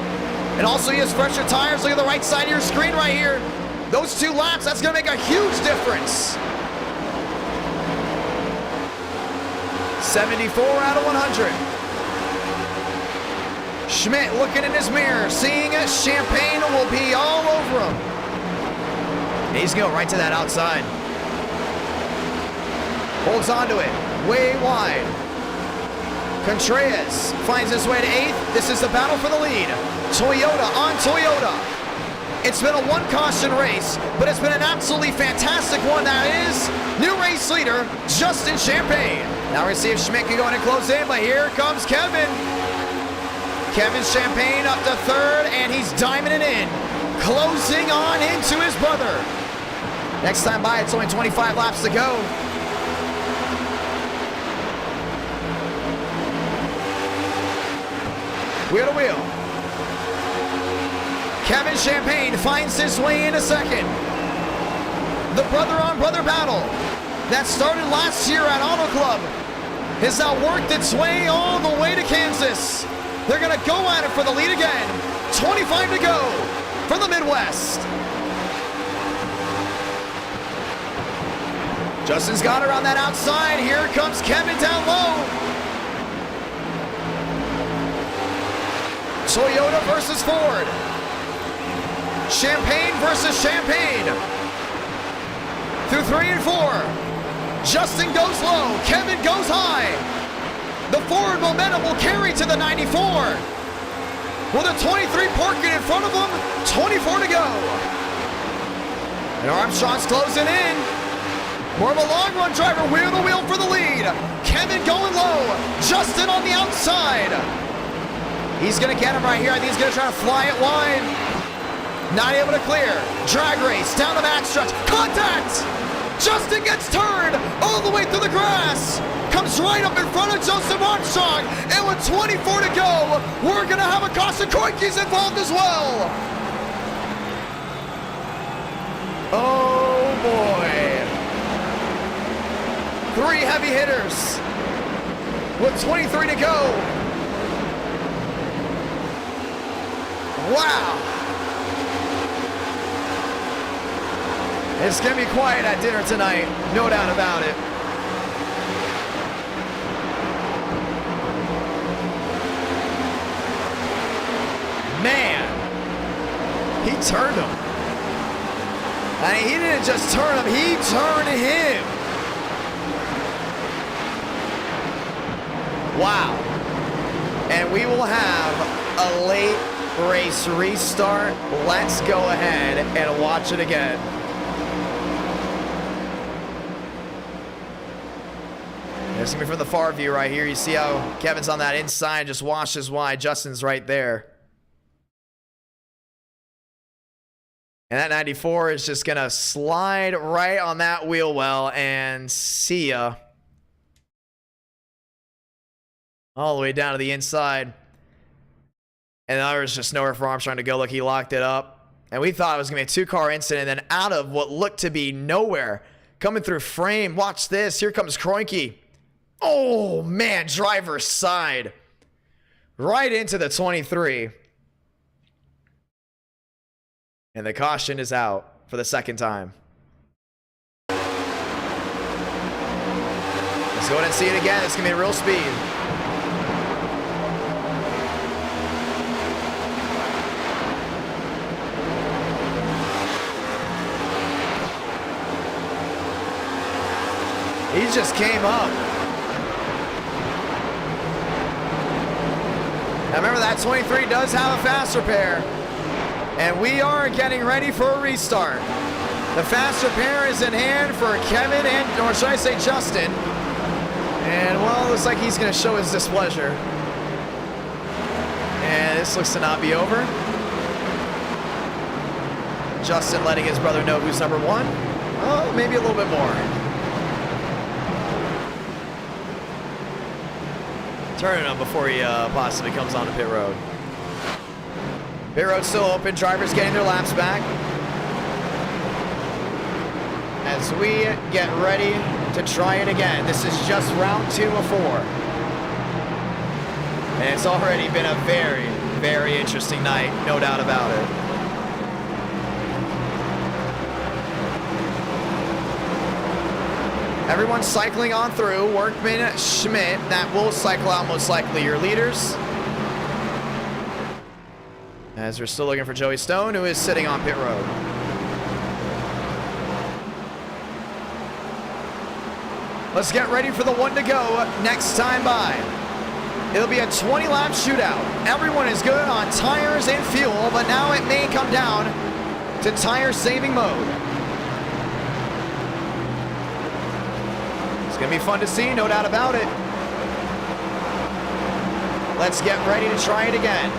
And also he has fresher tires. Look at the right side of your screen right here. Those 2 laps, that's going to make a huge difference. 74 out of 100. Schmidt looking in his mirror, seeing Champagne will be all over him. He's going right to that outside. Holds onto it, way wide. Contreras finds his way to 8th. This is the battle for the lead. Toyota on Toyota. It's been a 1-caution race, but it's been an absolutely fantastic one. That is new race leader, Justin Champagne. Now we see if Schmidt can go in and close in, but here comes Kevin. Kevin Champagne up to 3rd, and he's diamonding it in. Closing on into his brother. Next time by, it's only 25 laps to go. Wheel to wheel. Kevin Champagne finds his way into second. The brother-on-brother battle that started last year at Auto Club has now worked its way all the way to Kansas. They're going to go at it for the lead again. 25 to go from the Midwest. Justin's got her on that outside. Here comes Kevin down low. Toyota versus Ford. Champagne versus Champagne. Through 3 and 4. Justin goes low. Kevin goes high. The Ford momentum will carry to the 94. With a 23 parking in front of him, 24 to go. And Armstrong's closing in. More of a long run driver, wheel to wheel for the lead. Kevin going low, Justin on the outside. He's gonna get him right here. I think he's gonna try to fly it wide. Not able to clear. Drag race down the backstretch. Contact! Justin gets turned all the way through the grass. Comes right up in front of Joseph Armstrong. And with 24 to go, we're gonna have a caution. Koike's involved as well. Oh boy. 3 heavy hitters with 23 to go. Wow. It's gonna be quiet at dinner tonight, no doubt about it. Man, he turned him. I mean, he didn't just turn him, he turned him. Wow. And we will have a late race restart. Let's go ahead and watch it again. There's gonna be from the far view right here. You see how Kevin's on that inside, just washes wide. Justin's right there. And that 94 is just gonna slide right on that wheel well and see ya. All the way down to the inside. And there was just nowhere for Armstrong to go. Look, he locked it up. And we thought it was going to be a 2-car incident. And then out of what looked to be nowhere, coming through frame. Watch this. Here comes Kroenke. Oh, man, driver's side. Right into the 23. And the caution is out for the second time. Let's go ahead and see it again. It's going to be real speed. He just came up. Now remember, that 23 does have a fast repair. And we are getting ready for a restart. The fast repair is in hand for Kevin and, or should I say Justin. And well, it looks like he's going to show his displeasure. And this looks to not be over. Justin letting his brother know who's number one. Oh, maybe a little bit more. Turning him before he possibly comes onto pit road. Pit road's still open. Drivers getting their laps back. As we get ready to try it again. This is just round 2 of 4. And it's already been a very, very interesting night. No doubt about it. Everyone's cycling on through. Workman, Schmidt, that will cycle out most likely your leaders. As we're still looking for Joey Stone, who is sitting on pit road. Let's get ready for the one to go next time by. It'll be a 20-lap shootout. Everyone is good on tires and fuel, but now it may come down to tire-saving mode. It's going to be fun to see, no doubt about it. Let's get ready to try it again.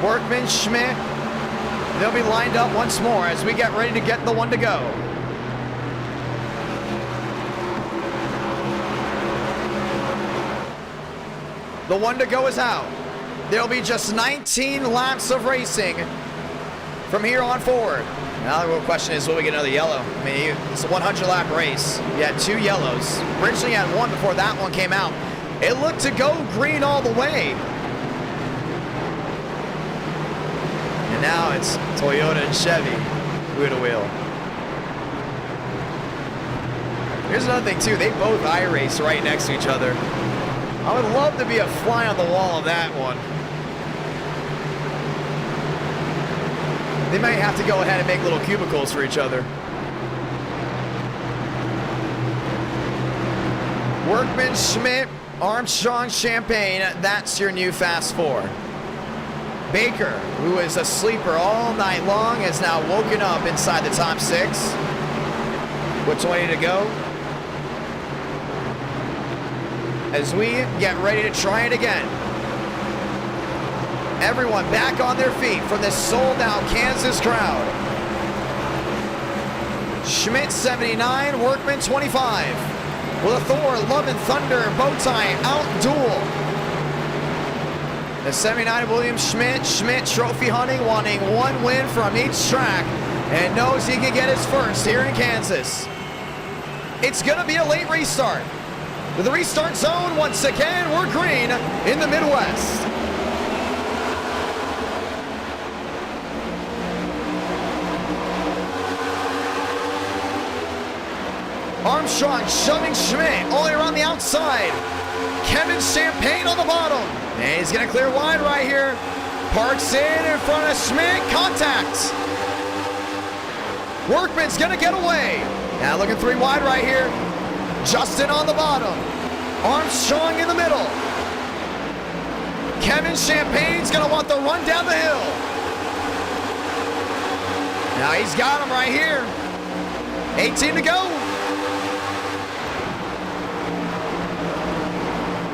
Workman, Schmidt, they'll be lined up once more as we get ready to get the one to go. The one to go is out. There'll be just 19 laps of racing from here on forward. Now the real question is, will we get another yellow? I mean, it's a 100-lap race. You had 2 yellows. Originally you had 1 before that one came out. It looked to go green all the way. And now it's Toyota and Chevy wheel to wheel. Here's another thing too, they both iRace right next to each other. I would love to be a fly on the wall of that one. They might have to go ahead and make little cubicles for each other. Workman, Schmidt, Armstrong, Champagne, that's your new Fast 4. Baker, who is a sleeper all night long, is now woken up inside the top 6 with 20 to go. As we get ready to try it again. Everyone back on their feet from this sold-out Kansas crowd. Schmidt 79, Workman 25. With a Thor, Love and Thunder, Bowtie, out duel. The 79 William Schmidt, Schmidt trophy hunting, wanting 1 win from each track, and knows he can get his first here in Kansas. It's gonna be a late restart. With the restart zone, once again, we're green in the Midwest. Armstrong shoving Schmidt all the way around the outside. Kevin Champagne on the bottom. And he's gonna clear wide right here. Parks in front of Schmidt, contact. Workman's gonna get away. Now looking 3 wide right here. Justin on the bottom. Armstrong in the middle. Kevin Champagne's gonna want the run down the hill. Now he's got him right here. 18 to go.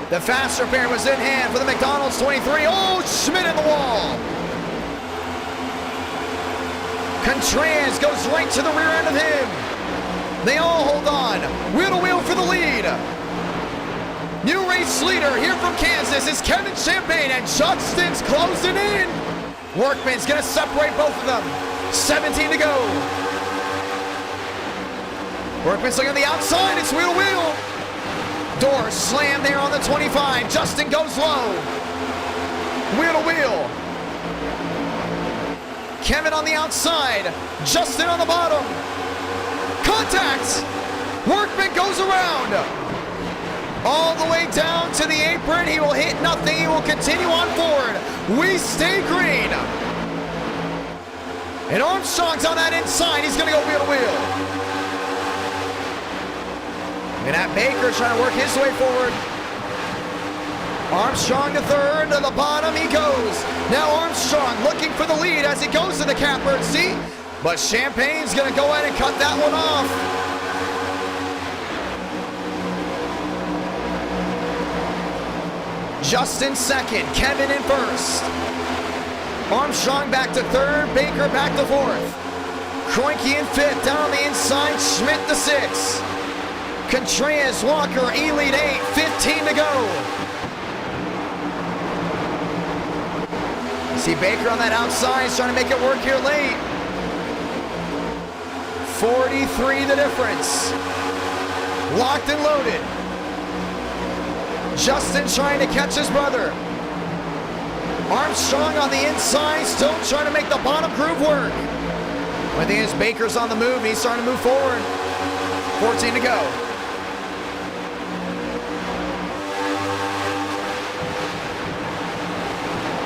The fast repair was in hand for the McDonald's 23. Oh, Schmidt in the wall. Contreras goes right to the rear end of him. They all hold on. Wheel to wheel for the lead. New race leader here from Kansas is Kevin Champagne, and Justin's closing in. Workman's gonna separate both of them. 17 to go. Workman's looking on the outside. It's wheel to wheel. Door slam there on the 25. Justin goes low. Wheel to wheel. Kevin on the outside. Justin on the bottom. Contact. Workman goes around. All the way down to the apron. He will hit nothing. He will continue on forward. We stay green. And Armstrong's on that inside. He's going to go wheel to wheel. And at Baker trying to work his way forward. Armstrong to third, to the bottom he goes. Now Armstrong looking for the lead as he goes to the catbird seat. But Champagne's gonna go ahead and cut that one off. Justin second, Kevin in first. Armstrong back to third, Baker back to fourth. Kroenke in fifth, down on the inside, Schmidt to sixth. Contreras, Walker, Elite 8, 15 to go. See Baker on that outside, he's trying to make it work here late. 43 the difference. Locked and loaded. Justin trying to catch his brother. Armstrong on the inside, still trying to make the bottom groove work. I think as Baker's on the move, he's starting to move forward. 14 to go.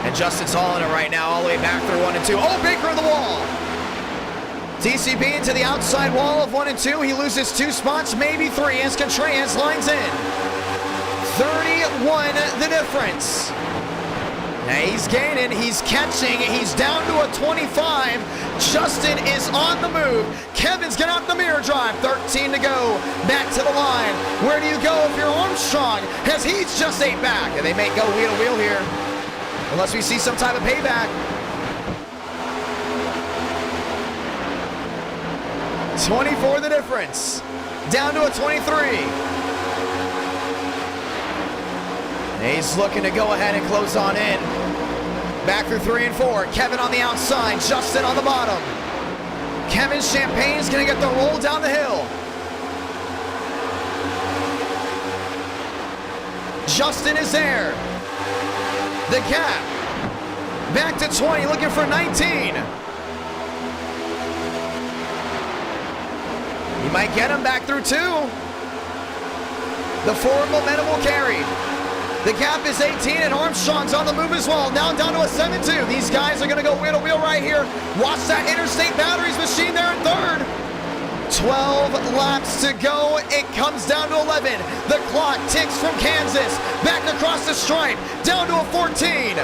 And Justin's hauling it right now, all the way back through 1 and 2. Oh, Baker on the wall. TCB into the outside wall of 1 and 2. He loses 2 spots, maybe 3, as Contreras lines in. 31 the difference. Now he's gaining, he's catching, he's down to a 25. Justin is on the move. Kevin's getting out the mirror drive. 13 to go. Back to the line. Where do you go if you're Armstrong? As he's just 8 back. And they may go wheel to wheel here. Unless we see some type of payback. 24 the difference. Down to a 23. He's looking to go ahead and close on in. Back through 3 and 4. Kevin on the outside. Justin on the bottom. Kevin Champagne's going to get the roll down the hill. Justin is there. The gap. Back to 20, looking for 19. He might get him back through 2. The forward momentum will carry. The gap is 18, and Armstrong's on the move as well. Now down to a 7-2. These guys are going to go wheel to wheel right here. Watch that Interstate Batteries machine there in third. 12 laps to go. It comes down to 11. The clock ticks from Kansas. Back across the stripe. Down to a 14.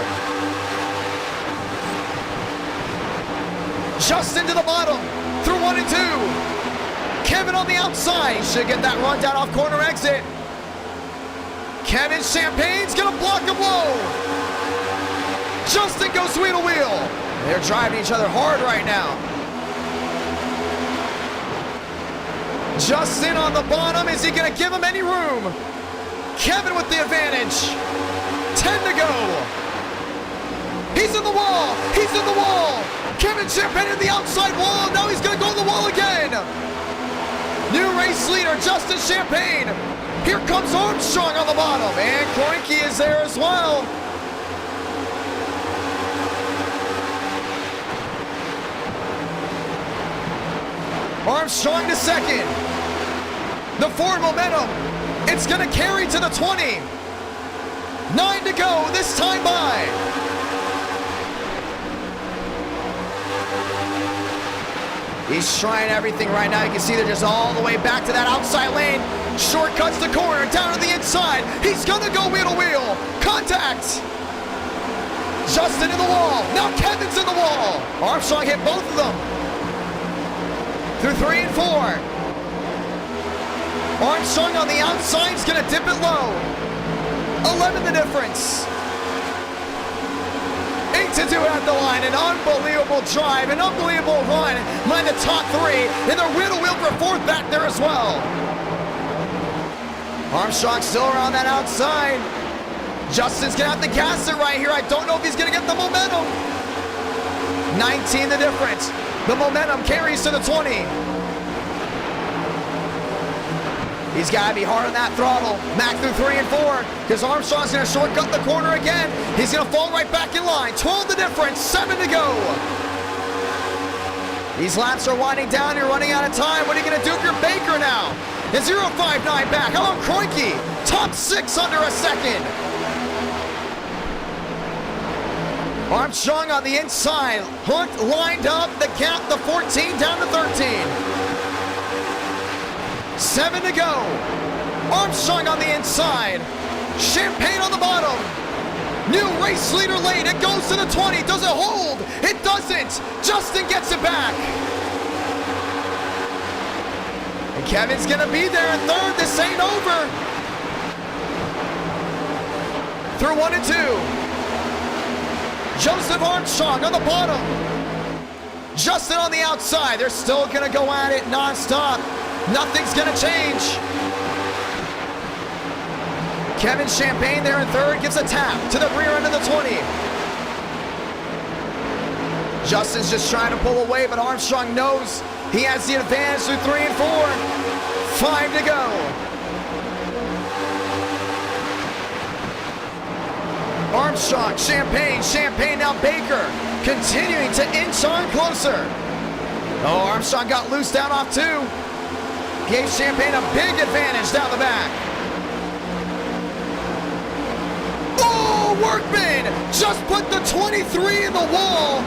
Justin to the bottom. Through 1 and 2. Kevin on the outside. Should get that run down off corner exit. Kevin Champagne's gonna block him low. Justin goes wheel to wheel. They're driving each other hard right now. Justin on the bottom. Is he gonna give him any room? Kevin with the advantage. 10 to go. He's in the wall. He's in the wall. Kevin Champagne in the outside wall. Now he's gonna go to the wall again. New race leader, Justin Champagne. Here comes Armstrong on the bottom, and Kroenke is there as well. Armstrong to second. The forward momentum, it's gonna carry to the 20. 9 to go, this time by. He's trying everything right now. You can see they're just all the way back to that outside lane. Shortcuts the corner, down to the inside. He's gonna go wheel to wheel. Contact. Justin in the wall. Now Kevin's in the wall. Armstrong hit both of them. Through 3 and 4. Armstrong on the outside is gonna dip it low. 11 the difference. 8 to do at the line. An unbelievable drive, an unbelievable run. Line the top 3, and they're wheel to wheel for 4th back there as well. Armstrong still around that outside. Justin's gonna have to gas it right here. I don't know if he's gonna get the momentum. 19 the difference. The momentum carries to the 20. He's got to be hard on that throttle. Mac through 3 and 4, because Armstrong's going to shortcut the corner again. He's going to fall right back in line. 12 the difference, 7 to go. These laps are winding down. You're running out of time. What are you going to do if you're Baker now? It's 0.59 back. How about Kroenke? Top 6 under a second. Armstrong on the inside. Hooked, lined up. The gap, the 14 down to 13. 7 to go. Armstrong on the inside. Champagne on the bottom. New race leader late. It goes to the 20. Does it hold? It doesn't. Justin gets it back. And Kevin's going to be there in third. This ain't over. Through 1 and 2. Joseph Armstrong on the bottom. Justin on the outside. They're still going to go at it nonstop. Nothing's going to change. Kevin Champagne there in third, gives a tap to the rear end of the 20. Justin's just trying to pull away, but Armstrong knows he has the advantage through 3 and 4. 5 to go. Armstrong, Champagne now Baker, continuing to inch on closer. Oh, Armstrong got loose down off 2. Gave Champagne a big advantage down the back. Oh, Workman just put the 23 in the wall.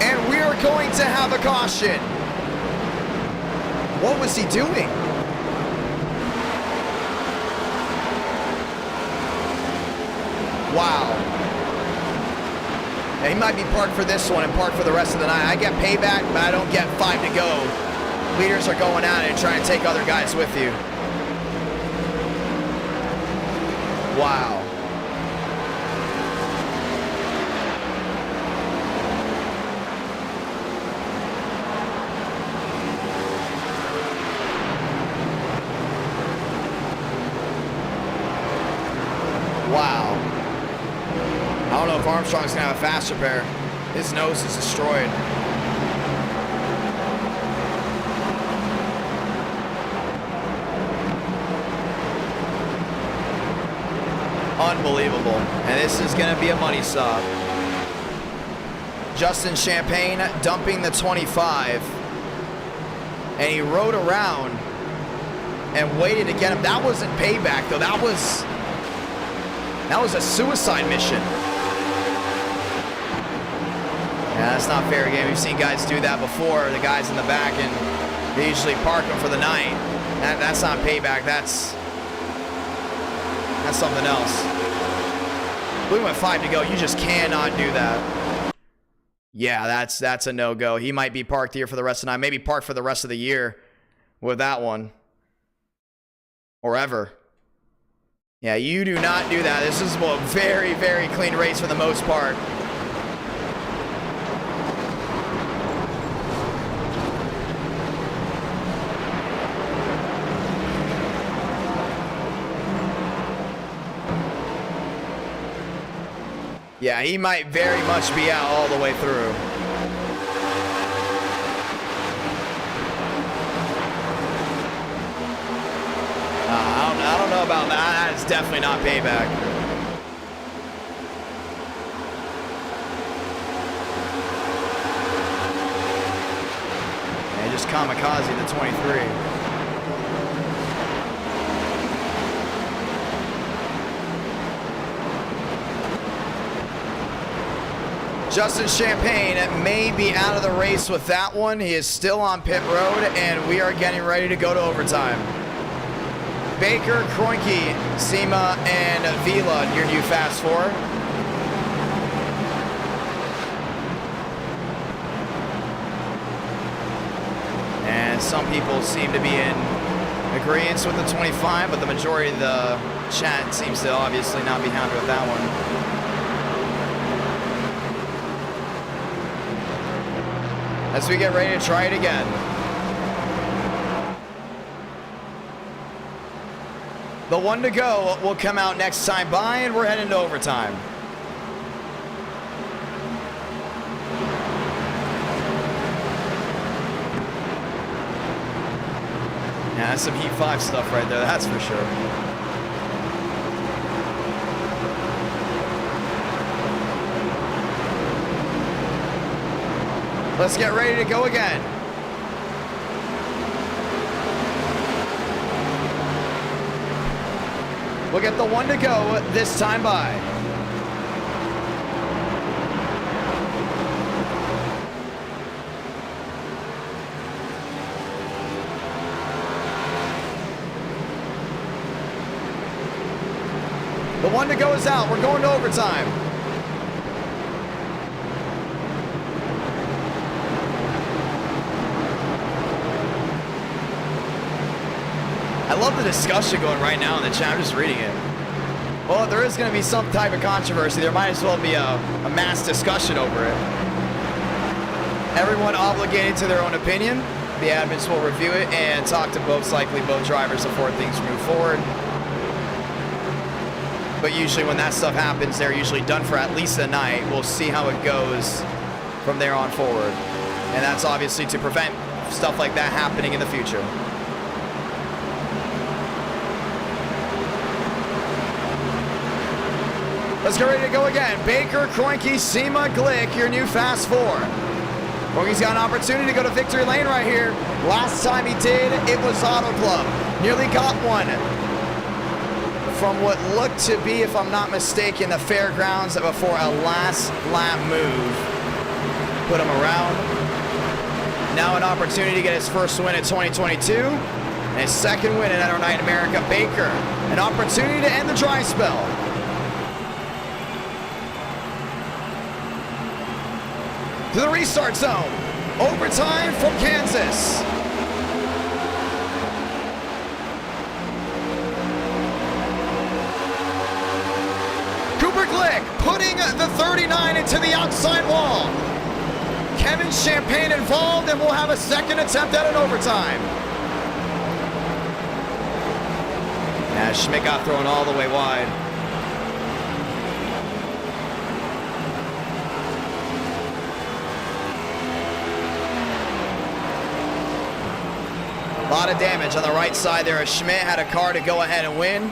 And we're going to have a caution. What was he doing? Wow. Yeah, he might be parked for this one and parked for the rest of the night. I get payback, but I don't get 5 to go. Leaders are going at it and trying to take other guys with you. Wow. Wow. I don't know if Armstrong's gonna have a faster pair. His nose is destroyed. Unbelievable. And this is going to be a money stop. Justin Champagne dumping the 25. And he rode around and waited to get him. That wasn't payback, though. That was a suicide mission. Yeah, that's not fair game. We've seen guys do that before. The guys in the back, and they usually park them for the night. That's not payback. That's something else. We went 5 to go. You just cannot do that. Yeah, that's a no-go. He might be parked here for the rest of the night. Maybe parked for the rest of the year with that one. Or ever. Yeah, you do not do that. This is a very, very clean race for the most part. Yeah, he might very much be out all the way through. I don't know about that. That is definitely not payback. And just kamikaze the 23. Justin Champagne may be out of the race with that one. He is still on pit road, and we are getting ready to go to overtime. Baker, Kroenke, Sema, and Vila, your new Fast Four. And some people seem to be in agreement with the 25, but the majority of the chat seems to obviously not be happy with that one. As we get ready to try it again. The 1 to go will come out next time by, and we're heading to overtime. Yeah, that's some Heat 5 stuff right there, that's for sure. Let's get ready to go again. We'll get the one to go this time by. The one to go is out. We're going to overtime. I love the discussion going right now in the chat. I'm just reading it. Well, if there is going to be some type of controversy, there might as well be a mass discussion over it. Everyone obligated to their own opinion. The admins will review it and talk to both drivers before things move forward. But usually when that stuff happens, they're usually done for at least a night. We'll see how it goes from there on forward. And that's obviously to prevent stuff like that happening in the future. Let's get ready to go again. Baker, Kroenke, Sema, Glick, your new Fast Four. Kroenke's got an opportunity to go to victory lane right here. Last time he did, it was Auto Club. Nearly got one from what looked to be, if I'm not mistaken, the fairgrounds before a last lap move. Put him around. Now an opportunity to get his first win in 2022. And his second win in NASCAR Night in America. Baker, an opportunity to end the dry spell. To the restart zone. Overtime from Kansas. Cooper Glick putting the 39 into the outside wall. Kevin Champagne involved, and we'll have a second attempt at an overtime. Yeah, Schmidt got thrown all the way wide. A lot of damage on the right side there as Schmidt had a car to go ahead and win.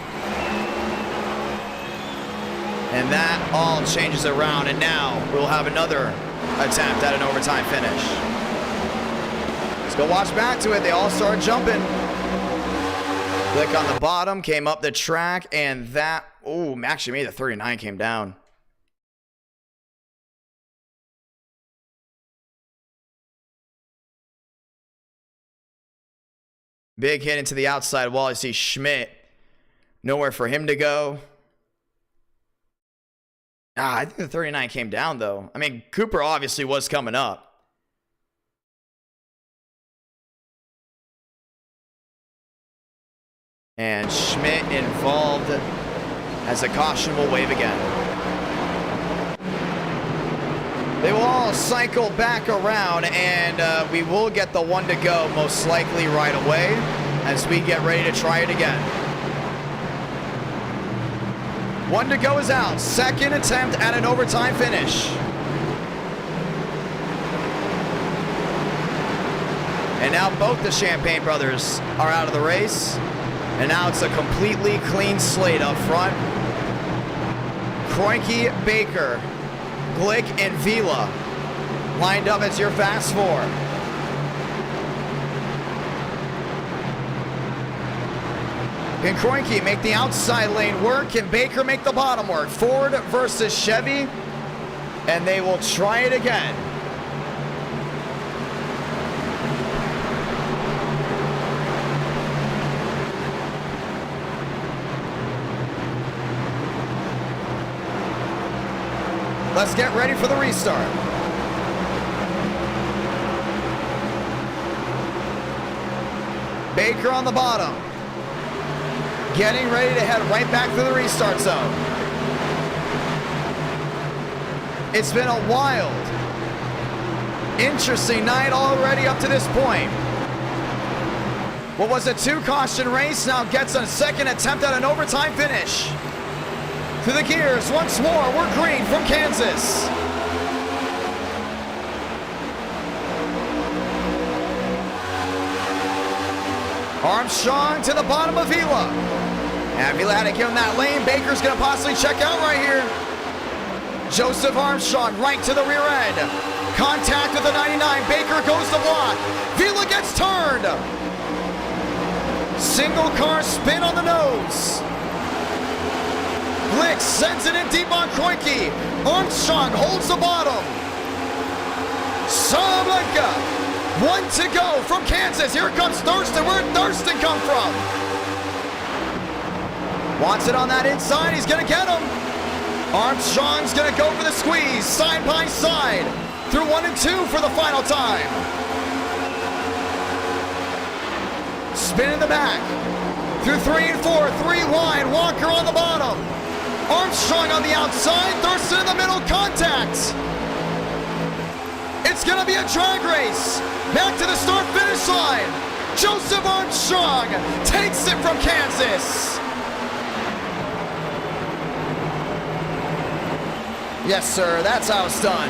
And that all changes around, and now we'll have another attempt at an overtime finish. Let's go watch back to it. They all start jumping. Click on the bottom, came up the track, and that, oh, actually made the 39 came down. Big hit into the outside wall. You see Schmidt. Nowhere for him to go. I think the 39 came down, though. I mean, Cooper obviously was coming up. And Schmidt involved as a caution will wave again. They will all cycle back around, and we will get the one to go most likely right away as we get ready to try it again. One to go is out. Second attempt at an overtime finish. And now both the Champagne brothers are out of the race. And now it's a completely clean slate up front. Kroenke, Baker, Glick, and Vila lined up as your Fast Four. Can Kroenke make the outside lane work? Can Baker make the bottom work? Ford versus Chevy, and they will try it again. Let's get ready for the restart. Baker on the bottom. Getting ready to head right back to the restart zone. It's been a wild, interesting night already up to this point. What was a two-caution race now gets a second attempt at an overtime finish. To the gears once more, we're green from Kansas. Armstrong to the bottom of Vila. And Vila had to give him that lane. Baker's going to possibly check out right here. Joseph Armstrong right to the rear end. Contact with the 99. Baker goes to block. Vila gets turned. Single car spin on the nose. Glick sends it in deep on Kroenke. Armstrong holds the bottom. Sablenka. 1 to go from Kansas. Here comes Thurston. Where'd Thurston come from? Wants it on that inside. He's going to get him. Armstrong's going to go for the squeeze. Side by side. Through 1 and 2 for the final time. Spin in the back. Through 3 and 4. 3 wide. Walker on the bottom. Armstrong on the outside. Thurston in the middle. Contact. It's going to be a drag race. Back to the start-finish line. Joseph Armstrong takes it from Kansas. Yes, sir. That's how it's done.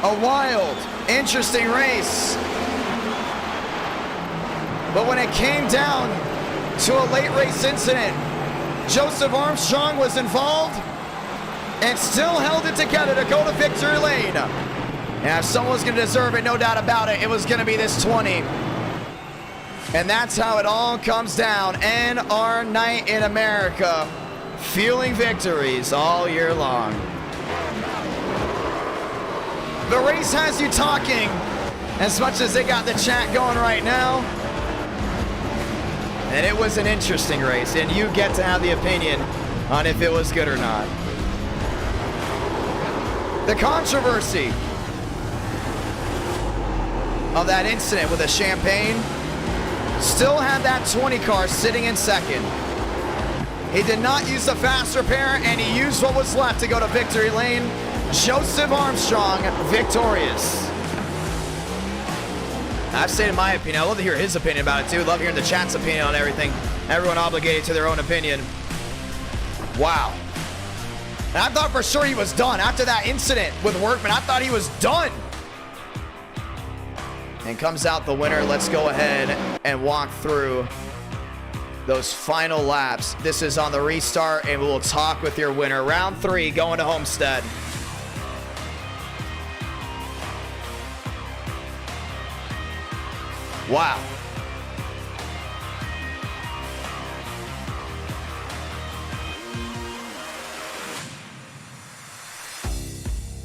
A wild, interesting race. But when it came down to a late race incident, Joseph Armstrong was involved and still held it together to go to victory lane. And if someone was going to deserve it, no doubt about it, it was going to be this 20. And that's how it all comes down. NR Night in America, fueling victories all year long. The race has you talking as much as they got the chat going right now. And it was an interesting race, and you get to have the opinion on if it was good or not. The controversy of that incident with the champagne still had that 20 car sitting in second. He did not use the fast repair, and he used what was left to go to victory lane. Joseph Armstrong victorious. I've stated my opinion. I'd love to hear his opinion about it too. Love hearing the chat's opinion on everything. Everyone obligated to their own opinion. Wow. And I thought for sure he was done. After that incident with Workman, I thought he was done. And comes out the winner. Let's go ahead and walk through those final laps. This is on the restart, and we'll talk with your winner. Round 3 going to Homestead. Wow.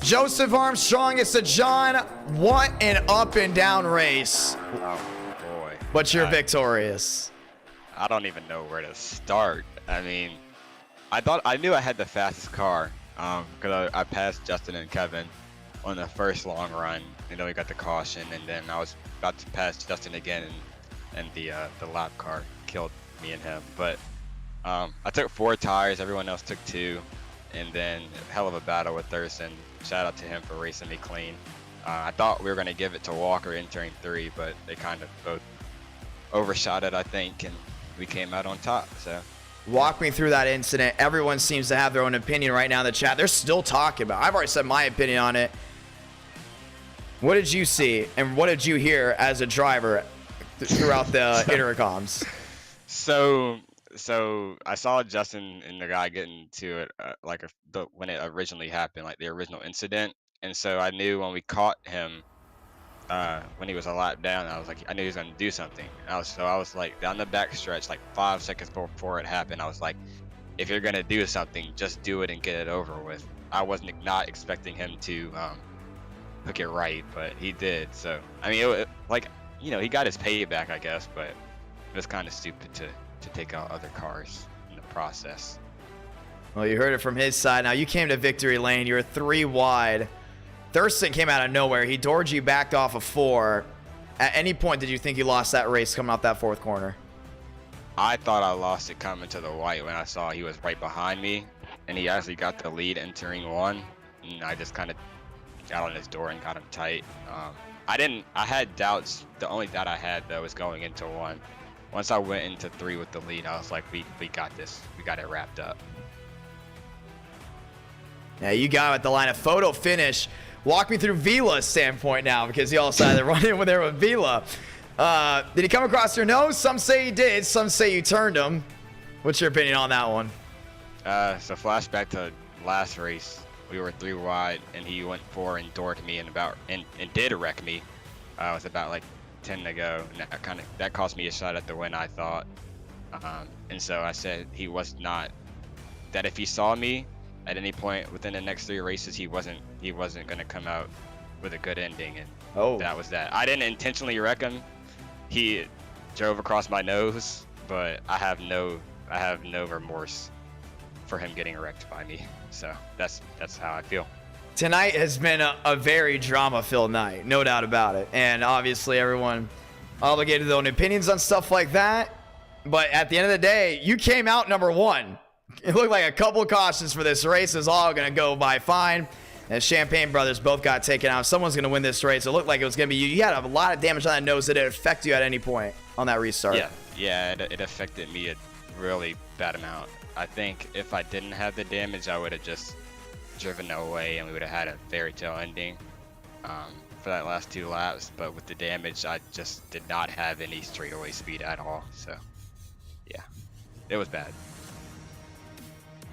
Joseph Armstrong, it's a John. What an up and down race. Oh boy. But you're victorious. I don't even know where to start. I mean, I knew I had the fastest car because I passed Justin and Kevin on the first long run, and then we got the caution, and then I was about to pass Justin again, and the lap car killed me and him. But I took 4 tires, everyone else took 2, and then a hell of a battle with Thurston. Shout out to him for racing me clean. I thought we were going to give it to Walker entering 3, but they kind of both overshot it, I think, and we came out on top. So walk me through that incident. Everyone seems to have their own opinion right now in the chat. They're still talking about it. I've already said my opinion on it. What did you see, and what did you hear as a driver throughout the intercoms? So I saw Justin and the guy getting to it when it originally happened, like the original incident, and so I knew when we caught him when he was a lap down, I knew he was going to do something. I was like down the back stretch, like 5 seconds before it happened, I was like, if you're going to do something, just do it and get it over with. I wasn't not expecting him to hook it right, but he did. So I mean, he got his payback, I guess, but it was kind of stupid to take out other cars in the process. Well, you heard it from his side. Now you came to victory lane. You were 3 wide. Thurston came out of nowhere. He doored you back off of 4. At any point, did you think you lost that race coming out that 4th corner? I thought I lost it coming to the white when I saw he was right behind me, and he actually got the lead entering 1, and I just kind of got on his door and got him tight. I had doubts. The only doubt I had, though, was going into 1. Once I went into 3 with the lead, I was like, we got this. We got it wrapped up. Yeah, you got it at the line. A photo finish walk me through Vila's standpoint now, because you also had to run in there with Vila. Did he come across your nose? Some say he did. Some say you turned him. What's your opinion on that one? So flashback to last race, we were 3 wide, and he went 4 and dorked me and did wreck me. With about like 10 to go, and that cost me a shot at the win, I thought. And so I said he was not, that if he saw me at any point within the next 3 races, he wasn't going to come out with a good ending, and that was that. I didn't intentionally wreck him. He drove across my nose, but I have no remorse for him getting wrecked by me. So that's how I feel. Tonight has been a very drama-filled night, no doubt about it. And obviously everyone obligated to their own opinions on stuff like that. But at the end of the day, you came out number 1. It looked like a couple of cautions for this race is all going to go by fine. And Champagne brothers both got taken out. Someone's going to win this race. It looked like it was going to be you. You had a lot of damage on that nose. Did it affect you at any point on that restart? Yeah, it affected me a really bad amount. I think if I didn't have the damage, I would have just driven away and we would have had a fairy tale ending for that last 2 laps. But with the damage, I just did not have any straightaway speed at all. So yeah, it was bad.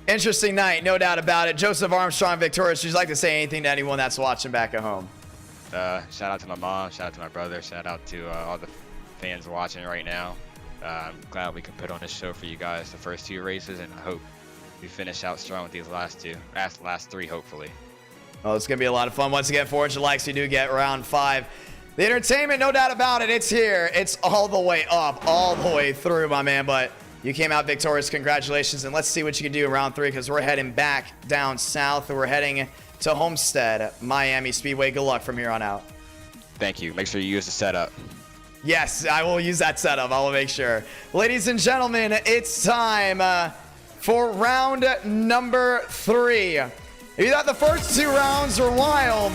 Interesting night, no doubt about it. Joseph Armstrong victorious. Would you like to say anything to anyone that's watching back at home? Shout out to my mom, shout out to my brother, shout out to all the fans watching right now. I'm glad we could put on this show for you guys the first 2 races, and I hope we finish out strong with these last 3, hopefully. Well, it's going to be a lot of fun. Once again, 400 likes, you do get round 5. The entertainment, no doubt about it, it's here. It's all the way up, all the way through, my man. But you came out victorious. Congratulations. And let's see what you can do in round 3, because we're heading back down south. We're heading to Homestead, Miami Speedway. Good luck from here on out. Thank you. Make sure you use the setup. Yes, I will use that setup. I will make sure. Ladies and gentlemen, it's time for round number 3. If you thought the first 2 rounds were wild,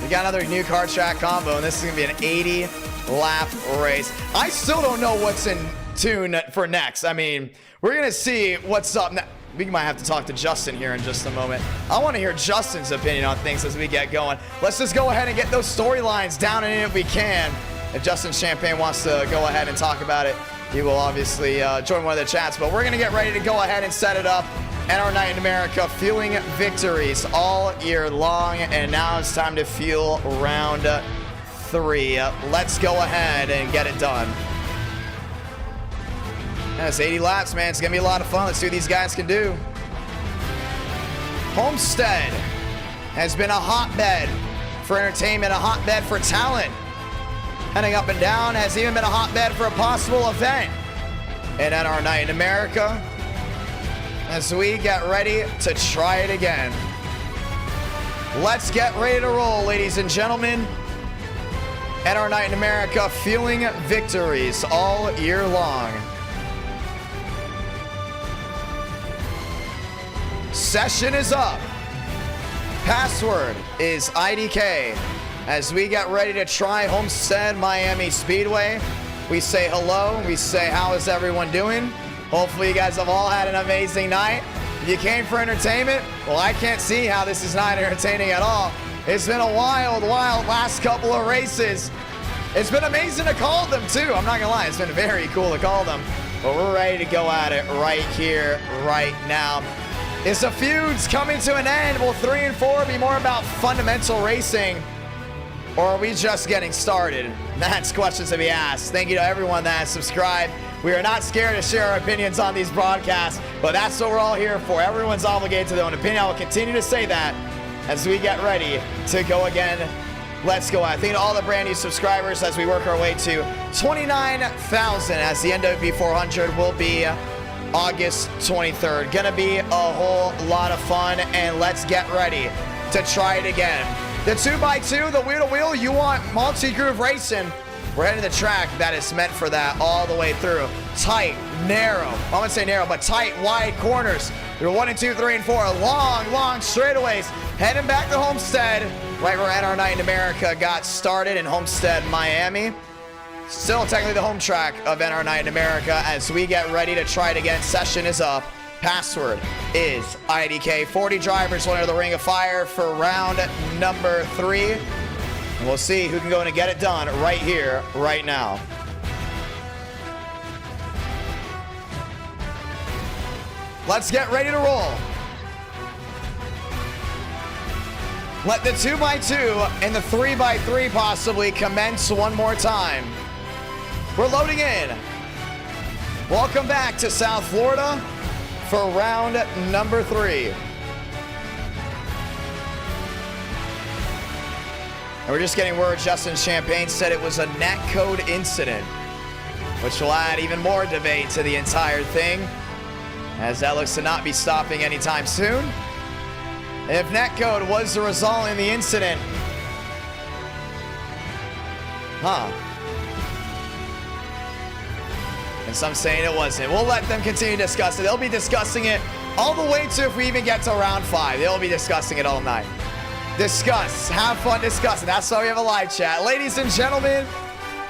we got another new car track combo, and this is going to be an 80-lap race. I still don't know what's in tune for next. I mean, we're going to see what's up next. We might have to talk to Justin here in just a moment. I want to hear Justin's opinion on things as we get going. Let's just go ahead and get those storylines down and in if we can. If Justin Champagne wants to go ahead and talk about it, he will obviously join one of the chats. But we're going to get ready to go ahead and set it up. NR Night in America, fueling victories all year long. And now it's time to fuel round 3. Let's go ahead and get it done. That's 80 laps, man. It's going to be a lot of fun. Let's see what these guys can do. Homestead has been a hotbed for entertainment, a hotbed for talent. Heading up and down, has even been a hotbed for a possible event in NR Night in America as we get ready to try it again. Let's get ready to roll, ladies and gentlemen. NR Night in America, fueling victories all year long. Session is up. Password is IDK. As we get ready to try Homestead Miami Speedway, we say hello. We say, how is everyone doing? Hopefully you guys have all had an amazing night. If you came for entertainment, well, I can't see how this is not entertaining at all. It's been a wild, wild last couple of races. It's been amazing to call them too. I'm not gonna lie, it's been very cool to call them. But we're ready to go at it right here, right now. Is the feuds coming to an end? Will 3 and 4 be more about fundamental racing? Or are we just getting started? That's questions to be asked. Thank you to everyone that has subscribed. We are not scared to share our opinions on these broadcasts, but that's what we're all here for. Everyone's obligated to their own opinion. I will continue to say that as we get ready to go again. Let's go. I thank all the brand new subscribers as we work our way to 29,000 as the NWB 400 will be August 23rd. Gonna be a whole lot of fun, and let's get ready to try it again. The 2x2, the wheel-to-wheel, you want multi-groove racing. We're heading to the track that is meant for that all the way through. Tight, narrow, I wouldn't say narrow, but tight, wide corners. There are 1 and 2, 3 and 4, long, long straightaways. Heading back to Homestead, right where NR Night in America got started in Homestead, Miami. Still technically the home track of NR Night in America as we get ready to try it again. Session is up. Password is IDK. 40 drivers will enter the ring of fire for round number 3. And we'll see who can go in and get it done right here, right now. Let's get ready to roll. Let the 2x2 and the 3x3 possibly commence one more time. We're loading in. Welcome back to South Florida for round number 3. And we're just getting word Justin Champagne said it was a netcode incident, which will add even more debate to the entire thing, as that looks to not be stopping anytime soon. If netcode was the result in the incident, and some saying it wasn't. We'll let them continue to discuss it. They'll be discussing it all the way to if we even get to round 5. They'll be discussing it all night. Discuss. Have fun discussing. That's why we have a live chat. Ladies and gentlemen,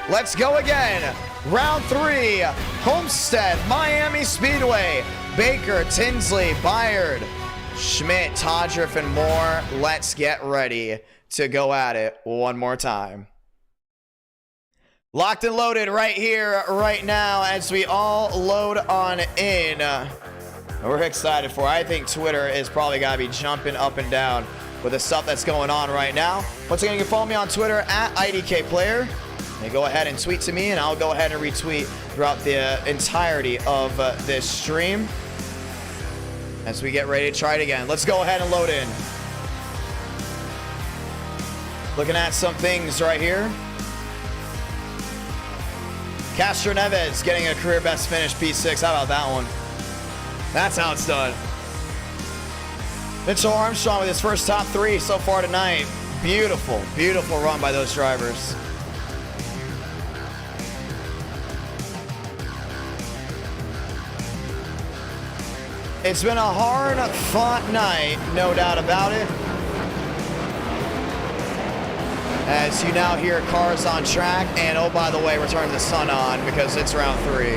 let's go again. Round 3, Homestead, Miami Speedway. Baker, Tinsley, Byard, Schmidt, Todriff, and more. Let's get ready to go at it one more time. Locked and loaded right here, right now, as we all load on in. We're excited for it. I think Twitter is probably got to be jumping up and down with the stuff that's going on right now. Once again, you can follow me on Twitter at IDK Player. And go ahead and tweet to me, and I'll go ahead and retweet throughout the entirety of this stream as we get ready to try it again. Let's go ahead and load in. Looking at some things right here. Castro Neves getting a career best finish, P6. How about that one? That's how it's done. Mitchell Armstrong with his first top 3 so far tonight. Beautiful, beautiful run by those drivers. It's been a hard-fought night, no doubt about it. As you now hear cars on track, and oh, by the way, we're turning the sun on because it's round 3.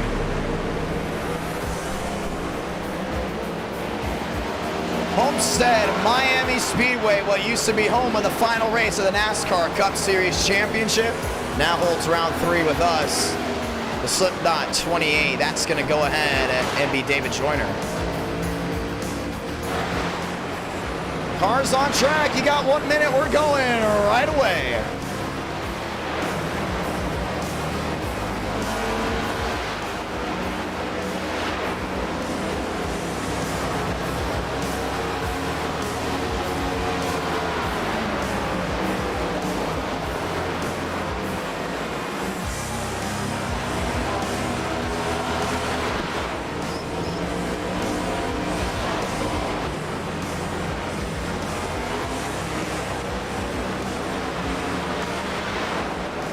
Homestead, Miami Speedway, what used to be home of the final race of the NASCAR Cup Series Championship, now holds round 3 with us. The Slipknot 28, that's going to go ahead and be David Joyner. Cars on track, you got 1 minute, we're going right away.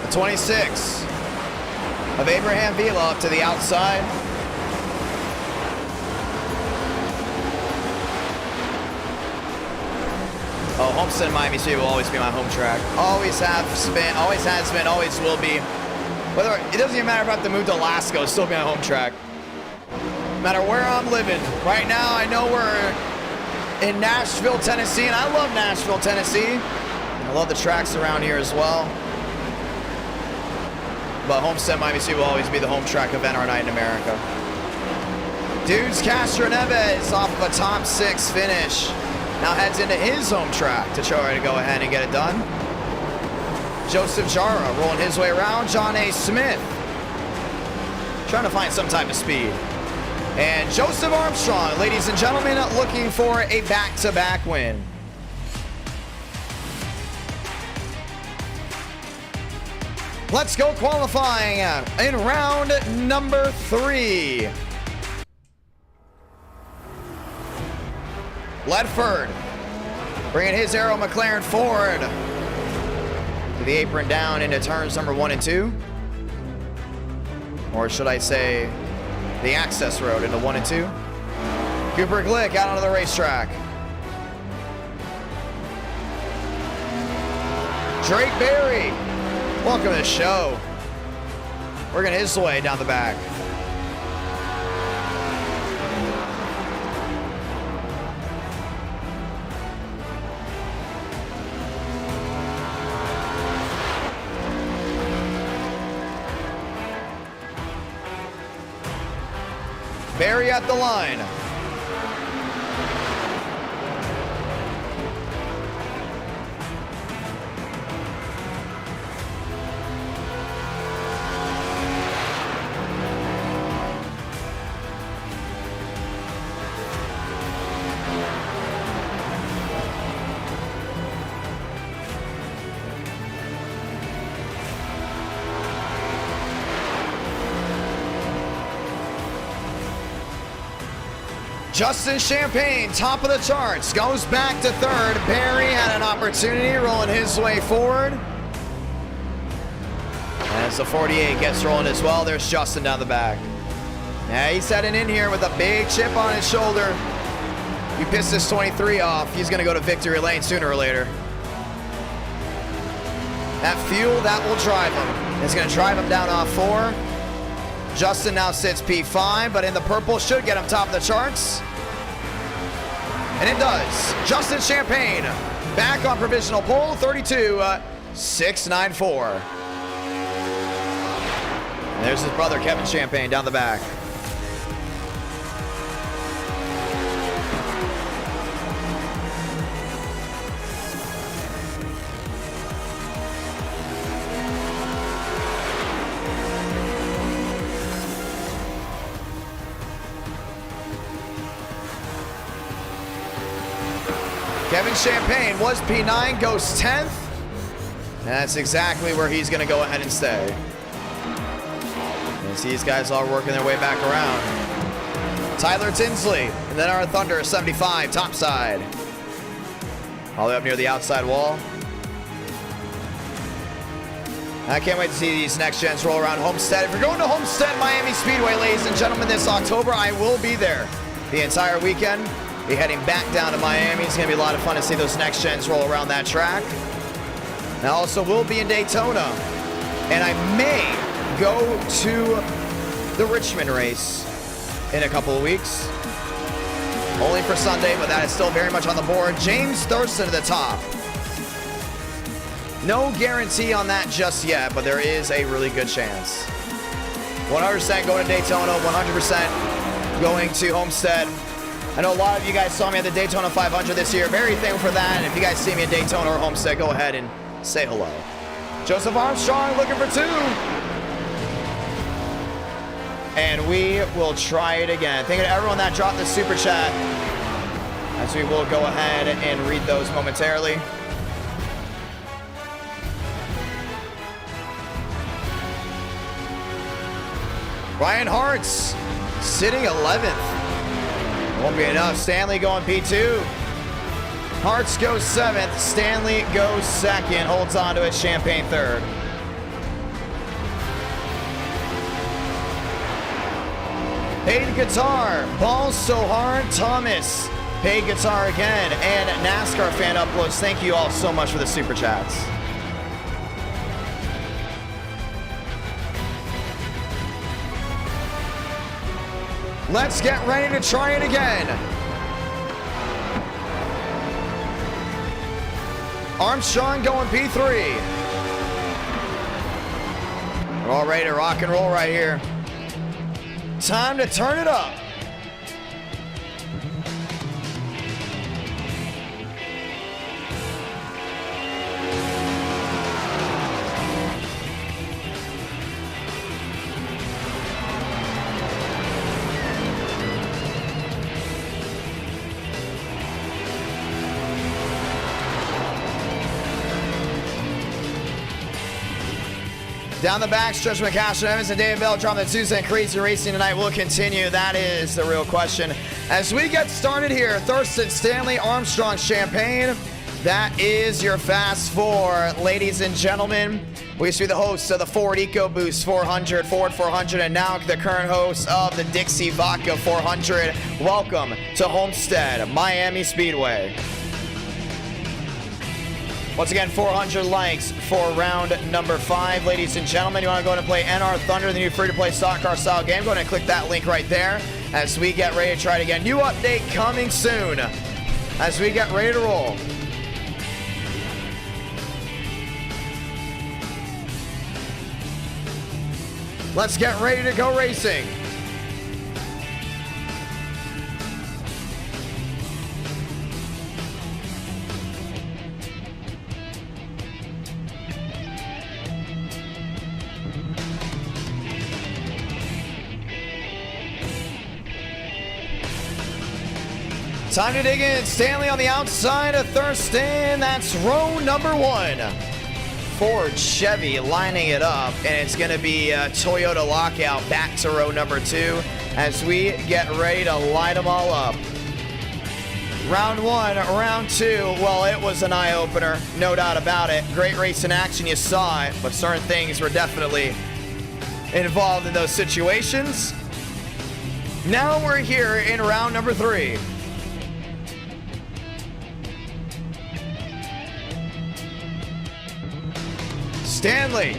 The 26 of Abraham Vila up to the outside. Oh, Homestead and Miami Speedway will always be my home track. Always have been, always has been, always will be. Whether it doesn't even matter if I have to move to Alaska, it'll still be my home track. No matter where I'm living. Right now, I know we're in Nashville, Tennessee, and I love Nashville, Tennessee. I love the tracks around here as well. But Homestead Miami Speedway will always be the home track of NR Night in America. Dudes, Castro Neves off of a top 6 finish. Now heads into his home track to try to go ahead and get it done. Joseph Jara rolling his way around. John A. Smith trying to find some type of speed. And Joseph Armstrong, ladies and gentlemen, looking for a back-to-back win. Let's go qualifying in round number 3. Ledford bringing his Aero McLaren forward to the apron down into turns number 1 and 2. Or should I say the access road into 1 and 2. Cooper Glick out onto the racetrack. Drake Berry, welcome to the show. Working his way down the back. Barry at the line. Justin Champagne, top of the charts, goes back to third. Barry had an opportunity, rolling his way forward. As the 48 gets rolling as well, there's Justin down the back. Yeah, he's heading in here with a big chip on his shoulder. You piss this 23 off, he's gonna go to victory lane sooner or later. That fuel, that will drive him. It's gonna drive him down off 4. Justin now sits P5, but in the purple should get him top of the charts. And it does. Justin Champagne back on provisional pole, 32.694. And there's his brother, Kevin Champagne, down the back. Kevin Champagne was P9, goes 10th. And that's exactly where he's gonna go ahead and stay. As these guys are working their way back around. Tyler Tinsley, and then our Thunder 75, top side. All the way up near the outside wall. I can't wait to see these next gens roll around Homestead. If you're going to Homestead Miami Speedway, ladies and gentlemen, this October, I will be there the entire weekend. Be heading back down to Miami. It's going to be a lot of fun to see those next gens roll around that track. And I also will be in Daytona. And I may go to the Richmond race in a couple of weeks. Only for Sunday, but that is still very much on the board. James Thurston at the top. No guarantee on that just yet, but there is a really good chance. 100% going to Daytona, 100% going to Homestead. I know a lot of you guys saw me at the Daytona 500 this year. Very thankful for that. And if you guys see me at Daytona or Homestead, go ahead and say hello. Joseph Armstrong looking for 2. And we will try it again. Thank you to everyone that dropped the super chat, as we will go ahead and read those momentarily. Ryan Hartz sitting 11th. Won't be enough. Stanley going P2. Hartz goes 7th. Stanley goes 2nd. Holds on to it. Champagne 3rd. Paid Guitar. Balls so hard. Thomas. Paid Guitar again. And NASCAR fan uploads. Thank you all so much for the super chats. Let's get ready to try it again. Armstrong going P3. We're all ready to rock and roll right here. Time to turn it up. Down the back, stretch McCash, Evans, and David Bell dropping the Tuesday. Crazy Racing tonight will continue. That is the real question. As we get started here, Thurston, Stanley, Armstrong, Champagne. That is your Fast Four, ladies and gentlemen. We used to be the hosts of the Ford EcoBoost 400, Ford 400, and now the current host of the Dixie Vodka 400. Welcome to Homestead Miami Speedway. Once again, 400 likes for round number 5. Ladies and gentlemen, you want to go ahead and play NR Thunder, the new free-to-play stock car style game. Go ahead and click that link right there as we get ready to try it again. New update coming soon as we get ready to roll. Let's get ready to go racing. Time to dig in. Stanley on the outside of Thurston. That's row number 1. Ford, Chevy lining it up, and it's going to be a Toyota lockout back to row number 2 as we get ready to light them all up. Round 1, round 2, well, it was an eye-opener, no doubt about it. Great race in action, you saw it, but certain things were definitely involved in those situations. Now we're here in round number 3. Stanley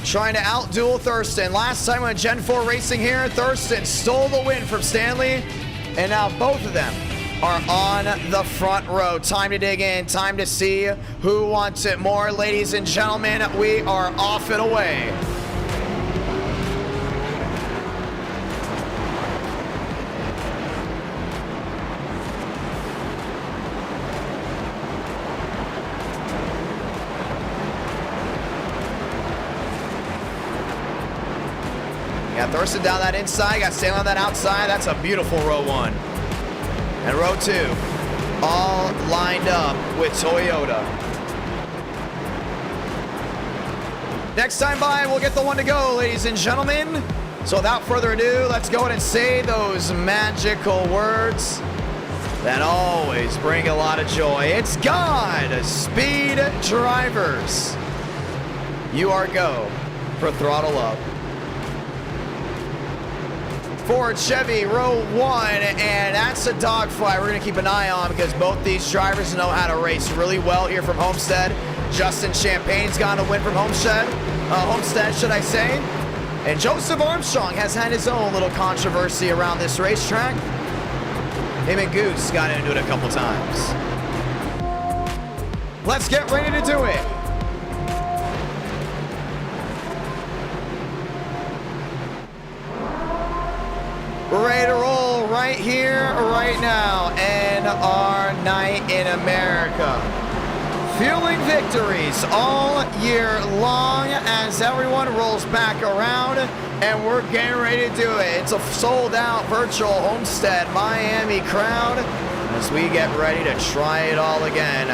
trying to outduel Thurston. Last time on Gen 4 Racing here, Thurston stole the win from Stanley, and now both of them are on the front row. Time to dig in, time to see who wants it more. Ladies and gentlemen, we are off and away. Got Thurston down that inside, got Stanley on that outside. That's a beautiful row 1. And row 2, all lined up with Toyota. Next time by, we'll get the one to go, ladies and gentlemen. So without further ado, let's go ahead and say those magical words that always bring a lot of joy. It's God Speed Drivers. You are go for throttle up. Ford, Chevy, row 1, and that's a dogfight we're going to keep an eye on because both these drivers know how to race really well here from Homestead. Justin Champagne's gotten a win from Homestead, should I say. And Joseph Armstrong has had his own little controversy around this racetrack. Him and Goose got into it a couple times. Let's get ready to do it. We're ready to roll right here, right now, and our night in America. Fueling victories all year long as everyone rolls back around, and we're getting ready to do it. It's a sold-out virtual Homestead Miami crowd as we get ready to try it all again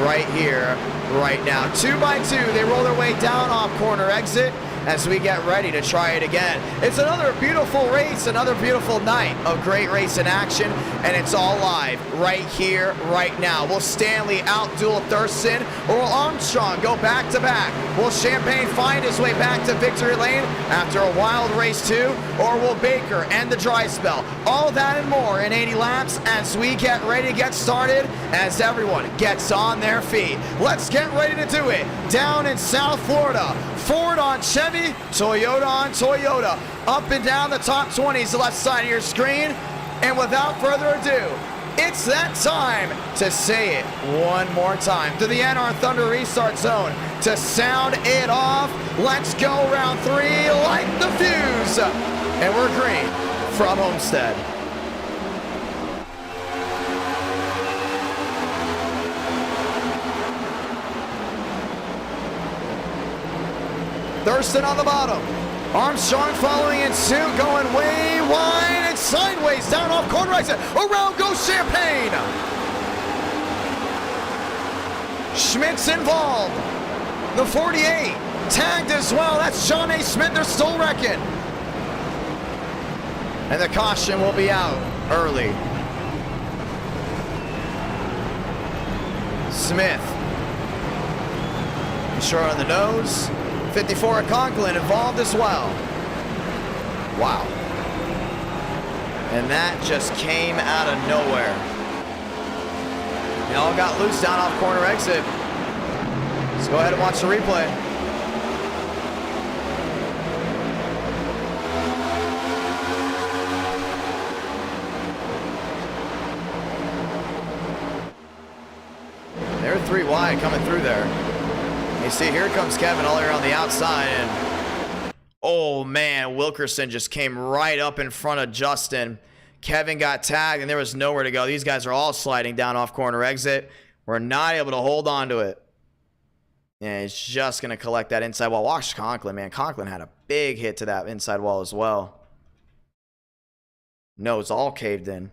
right here, right now. 2 by 2, they roll their way down off corner exit as we get ready to try it again. It's another beautiful race, another beautiful night of great race in action, and it's all live right here, right now. Will Stanley outduel Thurston, or will Armstrong go back to back? Will Champagne find his way back to victory lane after a wild race 2, or will Baker end the dry spell? All that and more in 80 laps as we get ready to get started, as everyone gets on their feet. Let's get ready to do it. Down in South Florida, Ford on Chevy, Toyota on Toyota. Up and down the top 20s, the left side of your screen. And without further ado, it's that time to say it one more time. To the NR Thunder restart zone to sound it off. Let's go round 3, light the fuse. And we're green from Homestead. Thurston on the bottom. Armstrong following in suit, going way wide and sideways down off corner exit. Around goes Champagne. Schmidt's involved. The 48 tagged as well. That's John A. Smith. They're still wrecking. And the caution will be out early. Smith. Short on the nose. 54 at Conklin involved as well. Wow. And that just came out of nowhere. They all got loose down off corner exit. Let's go ahead and watch the replay. They're 3 wide coming through there. You see, here comes Kevin all the way around the outside, and oh man, Wilkerson just came right up in front of Justin. Kevin got tagged, and there was nowhere to go. These guys are all sliding down off corner exit. We're not able to hold on to it. And he's just going to collect that inside wall. Watch Conklin, man. Conklin had a big hit to that inside wall as well. No, it's all caved in.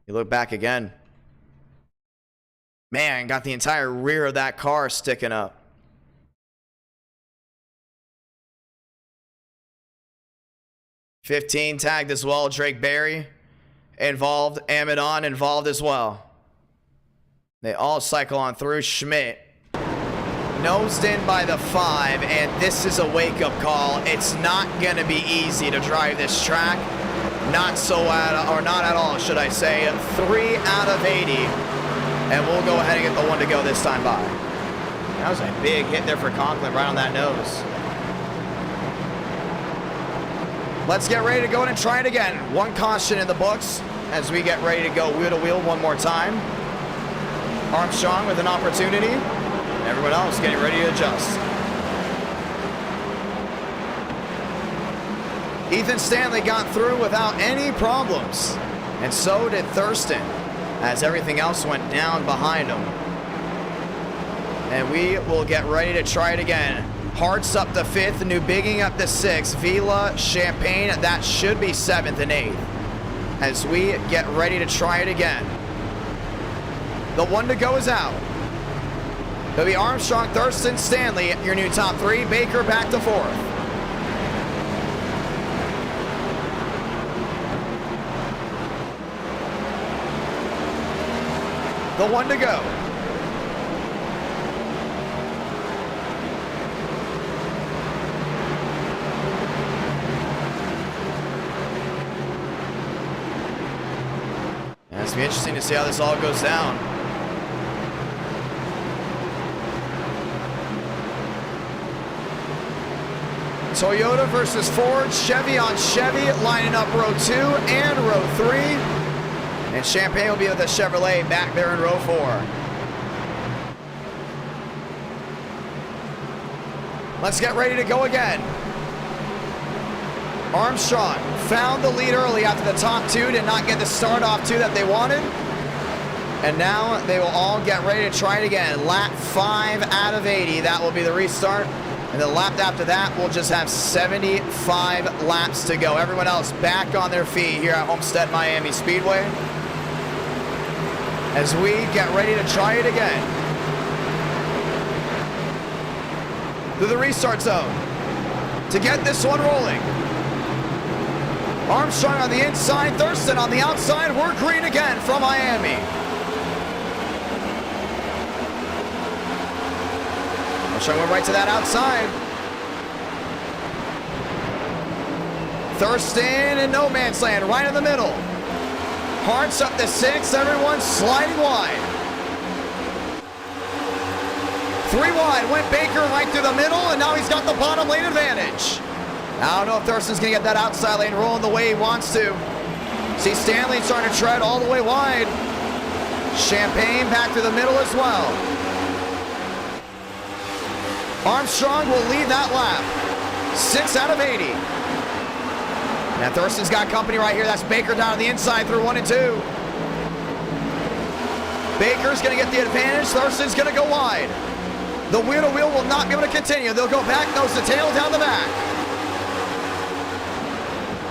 You look back again. Man, got the entire rear of that car sticking up. '15 tagged as well. Drake Berry involved. Amidon involved as well. They all cycle on through. Schmidt nosed in by the 5, and this is a wake-up call. It's not going to be easy to drive this track. Not at all, should I say. 3 out of 80. And we'll go ahead and get the 1 to go this time by. That was a big hit there for Conklin right on that nose. Let's get ready to go in and try it again. 1 caution in the books as we get ready to go wheel to wheel one more time. Armstrong with an opportunity. Everyone else getting ready to adjust. Ethan Stanley got through without any problems. And so did Thurston, as everything else went down behind him. And we will get ready to try it again. Hart's up to 5th, New Bigging up to 6th, Vila, Champaign, that should be 7th and 8th. As we get ready to try it again. The 1 to go is out. It'll be Armstrong, Thurston, Stanley, your new top 3. Baker back to 4th. The 1 to go. And it's gonna be interesting to see how this all goes down. Toyota versus Ford, Chevy on Chevy, lining up row 2 and row 3. And Champaign will be with the Chevrolet back there in row 4. Let's get ready to go again. Armstrong found the lead early after the top 2, did not get the start off 2 that they wanted. And now they will all get ready to try it again. Lap 5 out of 80, that will be the restart. And the lap after that, we'll just have 75 laps to go. Everyone else back on their feet here at Homestead Miami Speedway. As we get ready to try it again. Through the restart zone. To get this one rolling. Armstrong on the inside, Thurston on the outside. We're green again from Miami. Armstrong went right to that outside. Thurston in no man's land, right in the middle. Hart's up to 6, everyone sliding wide. 3 wide, went Baker right through the middle, and now he's got the bottom lane advantage. I don't know if Thurston's gonna get that outside lane rolling the way he wants to. See Stanley starting to tread all the way wide. Champaign back through the middle as well. Armstrong will lead that lap. 6 out of 80. And Thurston's got company right here. That's Baker down on the inside through 1 and 2. Baker's going to get the advantage. Thurston's going to go wide. The wheel-to-wheel will not be able to continue. They'll go back, nose to tail, down the back.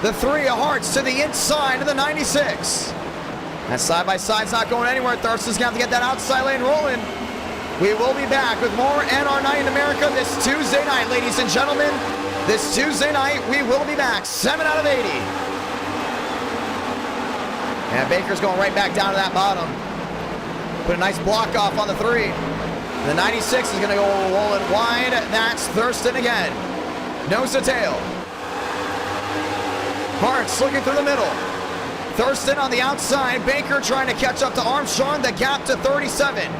The 3 of Hart's to the inside of the 96. That side-by-side's not going anywhere. Thurston's going to have to get that outside lane rolling. We will be back with more NR Night in America this Tuesday night, ladies and gentlemen. This Tuesday night, we will be back. 7 out of 80. And Baker's going right back down to that bottom. Put a nice block off on the 3. The 96 is going to go rolling wide. That's Thurston again. Nose to tail. Hart's looking through the middle. Thurston on the outside. Baker trying to catch up to Armstrong. The gap to 37.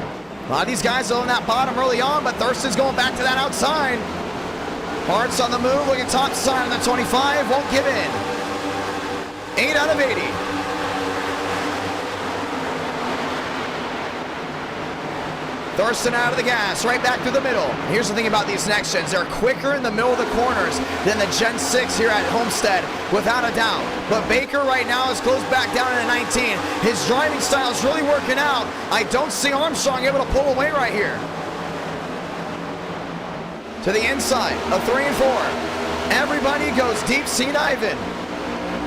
A lot of these guys are on that bottom early on, but Thurston's going back to that outside. Hart's on the move, looking top side on the 25. Won't give in. 8 out of 80. Thurston out of the gas, right back through the middle. Here's the thing about these next gens. They're quicker in the middle of the corners than the Gen 6 here at Homestead, without a doubt. But Baker right now is closed back down in a 19. His driving style is really working out. I don't see Armstrong able to pull away right here. To the inside of 3 and 4. Everybody goes deep sea diving.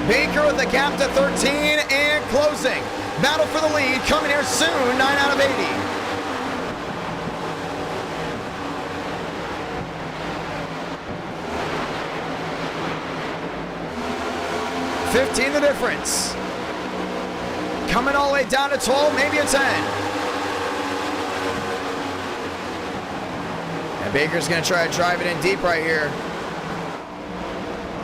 Baker with the gap to 13 and closing. Battle for the lead coming here soon, 9 out of 80. $15 the difference. Coming all the way down to 12, maybe a 10. And Baker's gonna try to drive it in deep right here.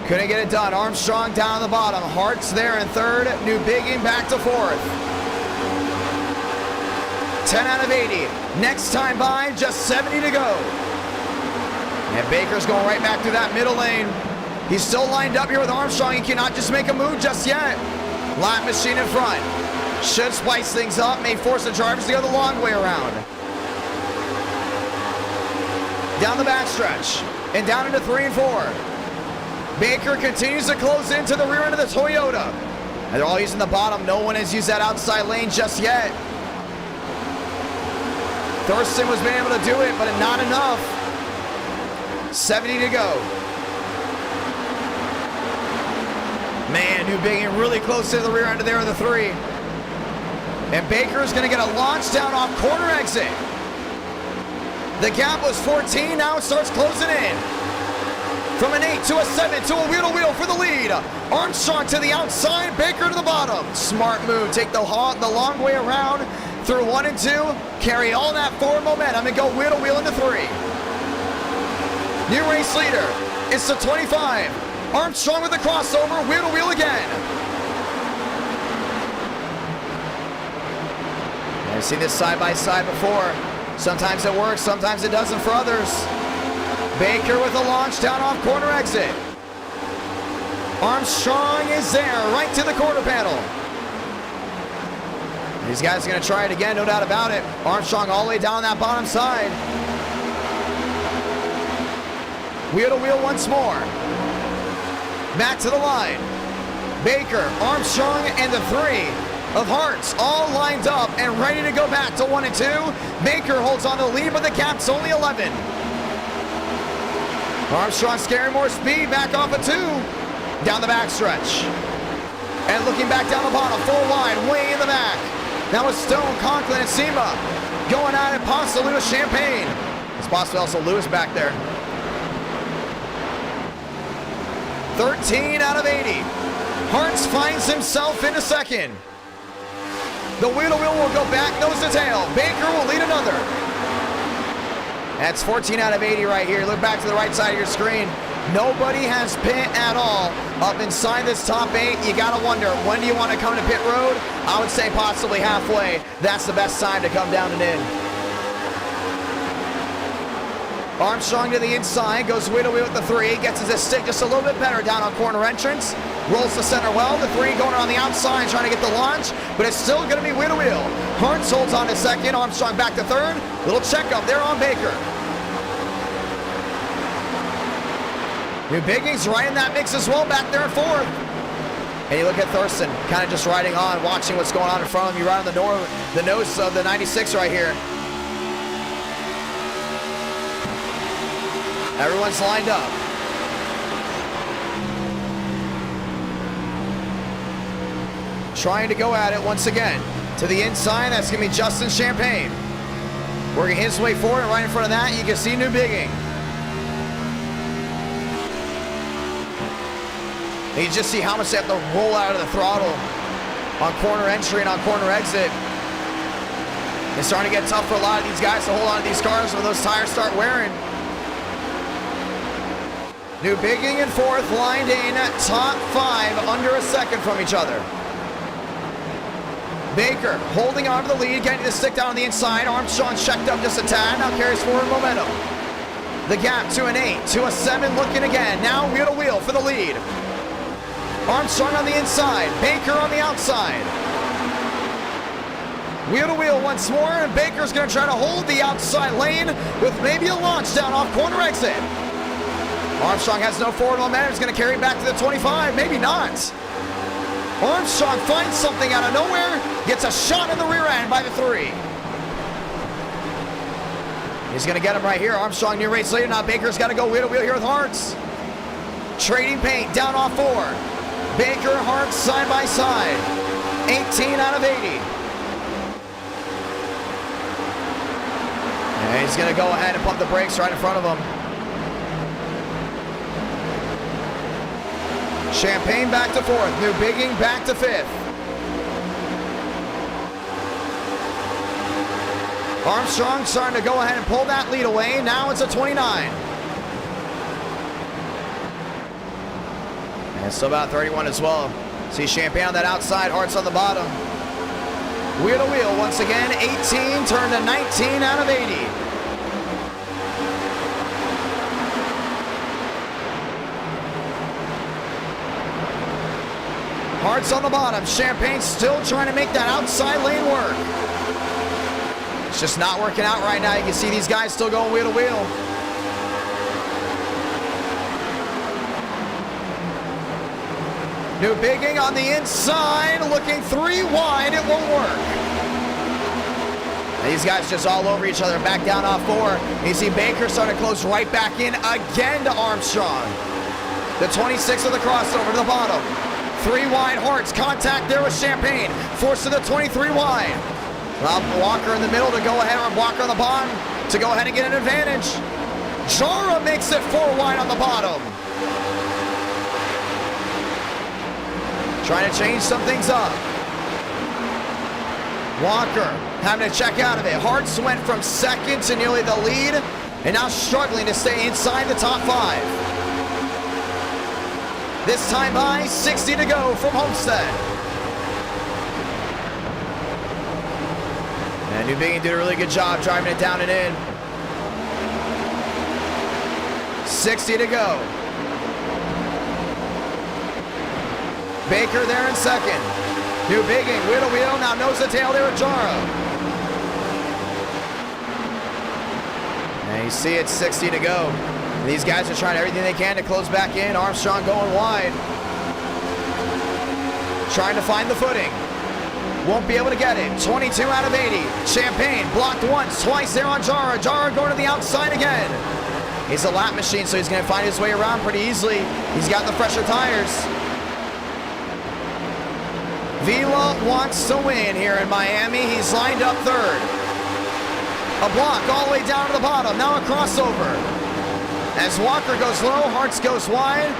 Couldn't get it done. Armstrong down the bottom. Hart's there in third. New Bigging back to fourth. 10 out of 80. Next time by, just 70 to go. And Baker's going right back through that middle lane. He's still lined up here with Armstrong. He cannot just make a move just yet. Lap machine in front. Should spice things up. May force the drivers to go the long way around. Down the backstretch. And down into 3 and 4. Baker continues to close into the rear end of the Toyota. And they're all using the bottom. No one has used that outside lane just yet. Thurston was being able to do it, but not enough. 70 to go. Man, New Bigging really close to the rear end of there in the 3. And Baker's going to get a launch down off corner exit. The gap was 14, now it starts closing in. From an 8 to a 7 to a wheel-to-wheel for the lead. Armstrong to the outside, Baker to the bottom. Smart move, take the long way around through 1 and 2. Carry all that forward momentum and go wheel-to-wheel into 3. New race leader, it's the 25. Armstrong with the crossover, wheel-to-wheel again. I've seen this side-by-side before. Sometimes it works, sometimes it doesn't for others. Baker with a launch down off corner exit. Armstrong is there, right to the quarter panel. These guys are going to try it again, no doubt about it. Armstrong all the way down that bottom side. Wheel-to-wheel once more. Back to the line. Baker, Armstrong, and the 3 of Hart's all lined up and ready to go back to 1 and 2. Baker holds on to the lead, but the gap's only 11. Armstrong scaring more speed, back off a 2. Down the backstretch. And looking back down the bottom, 4 wide, way in the back. That was Stone, Conklin, and Sema going at it, possibly with Champagne. It's possibly also Lewis back there. 13 out of 80. Hartz finds himself in a second. The wheel-to-wheel will go back, nose to tail. Baker will lead another. That's 14 out of 80 right here. Look back to the right side of your screen. Nobody has pit at all up inside this top 8. You gotta wonder, when do you want to come to pit road? I would say possibly halfway. That's the best time to come down and in. Armstrong to the inside, goes wheel-to-wheel with the 3, gets his stick just a little bit better down on corner entrance, rolls the center well, the 3 going on the outside trying to get the launch, but it's still going to be wheel-to-wheel. Hartz holds on to second, Armstrong back to third, little checkup there on Baker. New Biggings right in that mix as well, back there in fourth. And you look at Thurston, kind of just riding on, watching what's going on in front of him. You right on the nose of the 96 right here. Everyone's lined up. Trying to go at it once again. To the inside, that's going to be Justin Champagne. Working his way forward, and right in front of that, you can see New Bigging. And you just see how much they have to roll out of the throttle on corner entry and on corner exit. It's starting to get tough for a lot of these guys to hold on to these cars when those tires start wearing. New Bigging in fourth, lined in top 5, under a second from each other. Baker holding on to the lead, getting the stick down on the inside. Armstrong checked up just a tad, now carries forward momentum. The gap to an 8, to a 7, looking again. Now wheel-to-wheel for the lead. Armstrong on the inside, Baker on the outside. Wheel-to-wheel once more, and Baker's going to try to hold the outside lane with maybe a launch down off corner exit. Armstrong has no forward momentum. He's going to carry it back to the 25. Maybe not. Armstrong finds something out of nowhere. Gets a shot in the rear end by the 3. He's going to get him right here. Armstrong, new race leader. Now Baker's got to go wheel-to-wheel here with Hartz. Trading paint down off 4. Baker, Hartz side by side. 18 out of 80. And he's going to go ahead and pump the brakes right in front of him. Champagne back to 4th. New Bigging back to 5th. Armstrong starting to go ahead and pull that lead away. Now it's a 29. And still about 31 as well. See Champagne on that outside, Hart's on the bottom. Wheel to wheel once again, 18 turned to 19 out of 80. Hart's on the bottom. Champagne still trying to make that outside lane work. It's just not working out right now. You can see these guys still going wheel to wheel. New Bigging on the inside, looking 3 wide, it won't work. And these guys just all over each other, back down off 4. You see Baker starting to close right back in again to Armstrong. The 26 of the crossover to the bottom. 3 wide, Hart's contact there with Champagne. Forced to the 23 wide. Walker in the middle to go ahead, or Walker on the bottom to go ahead and get an advantage. Jara makes it 4 wide on the bottom. Trying to change some things up. Walker having to check out of it. Hart's went from 2nd to nearly the lead, and now struggling to stay inside the top 5. This time by 60 to go from Homestead. And New Bigging did a really good job driving it down and in. 60 to go. Baker there in 2nd. New Bigging, wheel to wheel, now nose to tail there with Jara. And you see it's 60 to go. These guys are trying everything they can to close back in. Armstrong going wide. Trying to find the footing. Won't be able to get it. 22 out of 80. Champagne blocked once, twice there on Jara. Jara going to the outside again. He's a lap machine, so he's going to find his way around pretty easily. He's got the fresher tires. Vila wants to win here in Miami. He's lined up 3rd. A block all the way down to the bottom. Now a crossover. As Walker goes low, Hartz goes wide.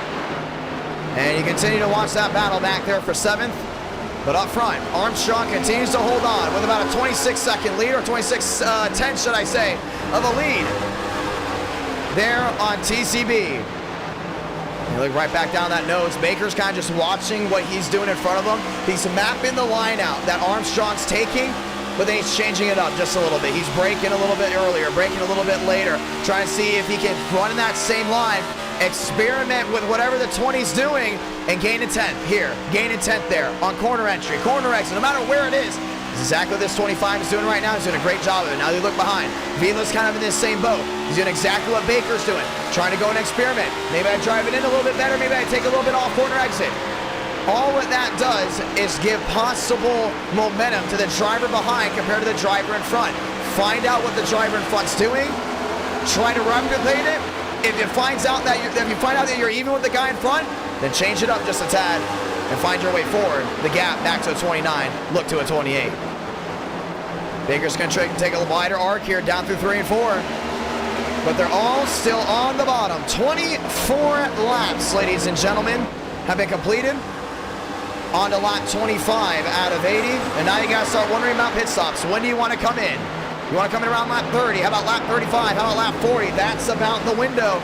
And you continue to watch that battle back there for 7th. But up front, Armstrong continues to hold on with about a 26-second lead, or 26-10, should I say, of a lead there on TCB. You look right back down that nose. Baker's kind of just watching what he's doing in front of him. He's mapping the line out that Armstrong's taking, but then he's changing it up just a little bit. He's braking a little bit earlier, braking a little bit later, trying to see if he can run in that same line, experiment with whatever the 20's doing, and gain a 10th here, gain a 10th there on corner entry, corner exit, no matter where it is. This is exactly what this 25 is doing right now. He's doing a great job of it. Now you look behind. Vila's kind of in this same boat. He's doing exactly what Baker's doing, trying to go and experiment. Maybe I drive it in a little bit better. Maybe I take a little bit off corner exit. All what that does is give possible momentum to the driver behind compared to the driver in front. Find out what the driver in front's doing. Try to replicate it. If you find out that you're even with the guy in front, then change it up just a tad and find your way forward. The gap back to a 29. Look to a 28. Baker's going to take a wider arc here down through 3 and 4. But they're all still on the bottom. 24 laps, ladies and gentlemen, have been completed. On to lap 25 out of 80. And now you got to start wondering about pit stops. When do you want to come in? You want to come in around lap 30? How about lap 35? How about lap 40? That's about the window.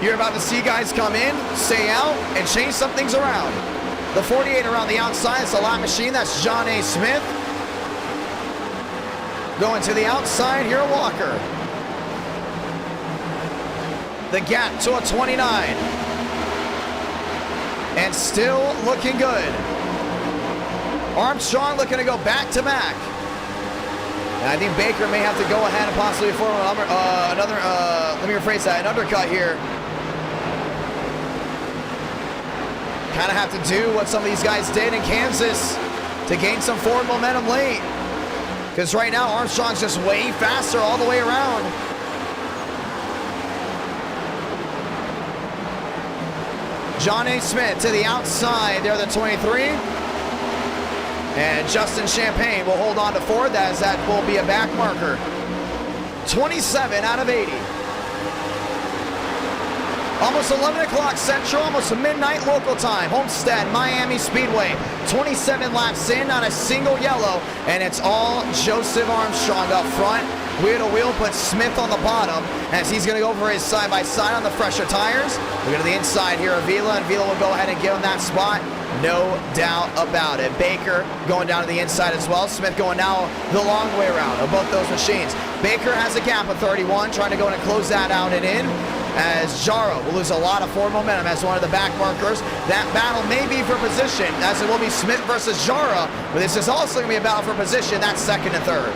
You're about to see guys come in, stay out, and change some things around. The 48 around the outside, it's a lap machine. That's John A. Smith. Going to the outside here, Walker. The gap to a 29. And still looking good. Armstrong looking to go back to back. And I think Baker may have to go ahead and possibly form let me rephrase that, an undercut here. Kind of have to do what some of these guys did in Kansas to gain some forward momentum late. Because right now, Armstrong's just way faster all the way around. John A. Smith to the outside there, the 23. And Justin Champagne will hold on to fourth, as that will be a back marker. 27 out of 80. Almost 11 o'clock Central, almost midnight local time. Homestead, Miami Speedway. 27 laps in, not a single yellow. And it's all Joseph Armstrong up front. Wheel to wheel puts Smith on the bottom as he's going to go for his side-by-side on the fresher tires. We're going to the inside here of Vila, and Vila will go ahead and give him that spot. No doubt about it. Baker going down to the inside as well. Smith going now the long way around of both those machines. Baker has a gap of 31, trying to go in and close that out and in, as Jaro will lose a lot of forward momentum as one of the back markers. That battle may be for position, as it will be Smith versus Jaro, but this is also going to be a battle for position. That's second and third.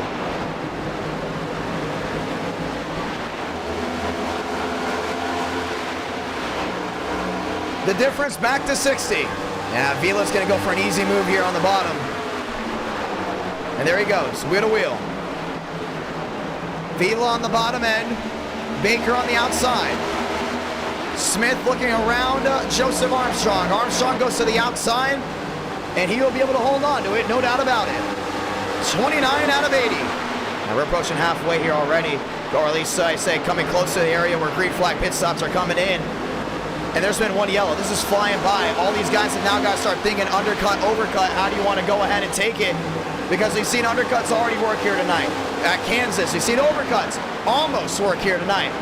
The difference back to 60. Yeah, Vila's going to go for an easy move here on the bottom. And there he goes, wheel to wheel. Vila on the bottom end. Baker on the outside. Smith looking around Joseph Armstrong. Armstrong goes to the outside, and he will be able to hold on to it, no doubt about it. 29 out of 80. Now we're approaching halfway here already, or at least I say coming close to the area where green flag pit stops are coming in. And there's been one yellow. This is flying by. All these guys have now got to start thinking undercut, overcut. How do you want to go ahead and take it? Because we've seen undercuts already work here tonight. At Kansas, we've seen overcuts almost work here tonight.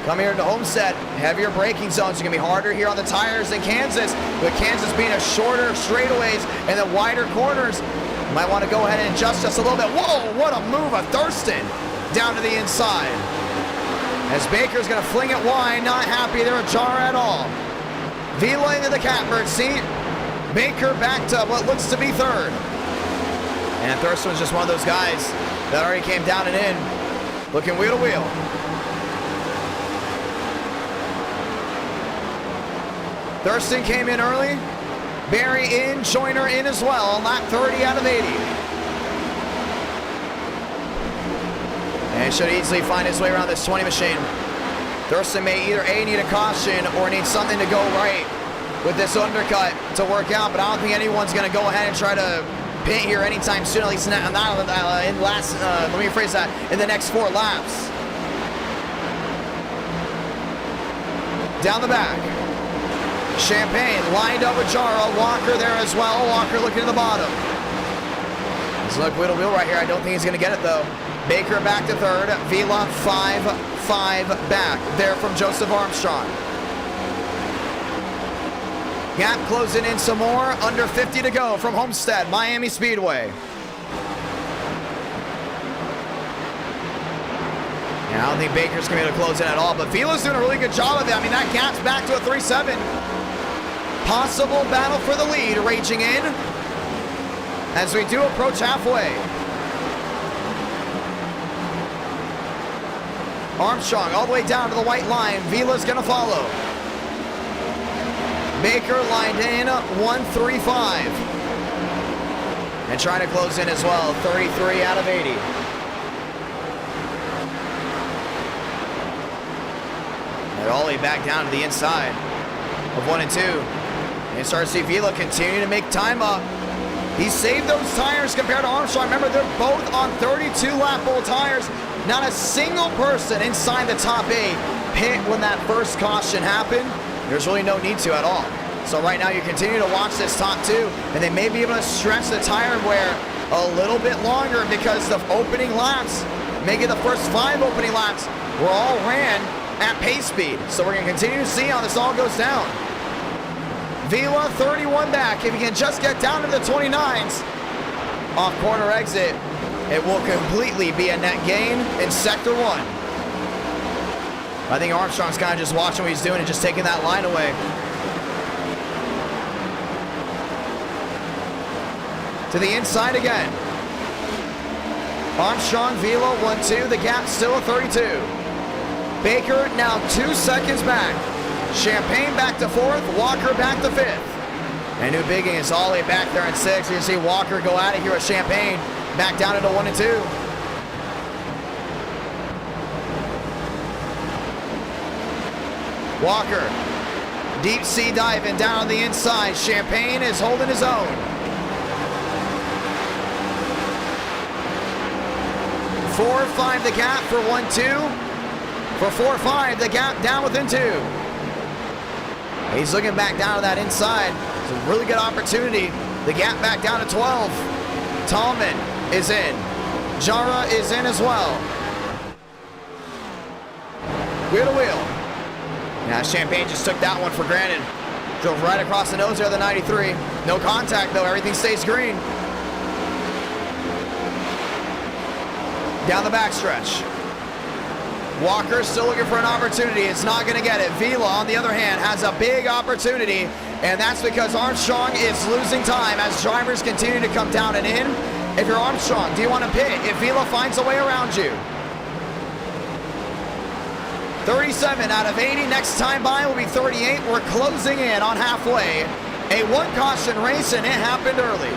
Come here to Homestead. Heavier braking zones are going to be harder here on the tires than Kansas. But Kansas being a shorter straightaways and the wider corners, you might want to go ahead and adjust just a little bit. Whoa, what a move of Thurston down to the inside. As Baker's going to fling it wide, not happy there with Jara at all. Vila into the catbird seat. Baker back to what looks to be third. And Thurston's just one of those guys that already came down and in, looking wheel to wheel. Thurston came in early. Barry in, Joyner in as well. Lap 30 out of 80. And should easily find his way around this 20 machine. Thurston may either A, need a caution, or need something to go right with this undercut to work out, but I don't think anyone's going to go ahead and try to pit here anytime soon, at least not in last, let me rephrase that, in the next 4 laps. Down the back. Champagne lined up with Jaro. Walker there as well. Walker looking at the bottom. Let's look wheel to wheel right here. I don't think he's going to get it though. Baker back to third. Vila 5-5 back there from Joseph Armstrong. Gap closing in some more. Under 50 to go from Homestead, Miami Speedway. Yeah, I don't think Baker's going to be able to close in at all, but Vila's doing a really good job of it. I mean, that gap's back to a 3-7. Possible battle for the lead raging in as we do approach halfway. Armstrong all the way down to the white line. Vila's going to follow. Baker lined in 1-3-5. And trying to close in as well. 33 out of 80. And all the way back down to the inside of 1 and 2. And start to see Vila continue to make time up. He saved those tires compared to Armstrong. Remember, they're both on 32-lap old tires. Not a single person inside the top 8 pit when that first caution happened. There's really no need to at all. So right now you continue to watch this top 2, and they may be able to stretch the tire wear a little bit longer because the opening laps, maybe the first 5 opening laps, were all ran at pace speed. So we're going to continue to see how this all goes down. Vila 31 back. If he can just get down to the 29s off corner exit, it will completely be a net gain in sector 1. I think Armstrong's kind of just watching what he's doing and just taking that line away. To the inside again. Armstrong, Vila, 1-2. The gap still a 32. Baker now 2 seconds back. Champagne back to 4th. Walker back to 5th. And New Bigging is all the way back there in 6th. You can see Walker go out of here with Champagne back down into 1 and 2. Walker, deep sea diving down on the inside. Champagne is holding his own. 4-5 the gap for 1-2. For 4-5, the gap down within 2. He's looking back down to that inside. It's a really good opportunity. The gap back down to 12. Tallman is in. Jara is in as well. Wheel to wheel. Now Champagne just took that one for granted. Drove right across the nose there of the 93. No contact though, everything stays green. Down the backstretch. Walker still looking for an opportunity. It's not going to get it. Vila, on the other hand, has a big opportunity, and that's because Armstrong is losing time as drivers continue to come down and in. If you're Armstrong, do you want to pit if Vila finds a way around you? 37 out of 80. Next time by will be 38. We're closing in on halfway. A one caution race, and it happened early.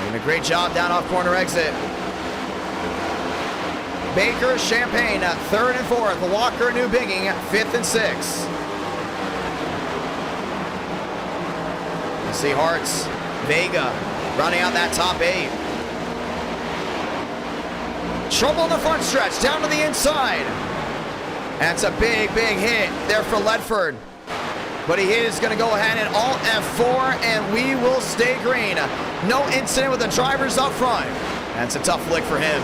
Doing a great job down off corner exit. Baker, Champagne, 3rd and 4th. Walker, New Bigging, 5th and 6th. You see Hartz, Vega, running out that top 8. Trouble in the front stretch, down to the inside. That's a big, big hit there for Ledford. But he is going to go ahead and Alt F4, and we will stay green. No incident with the drivers up front. That's a tough lick for him.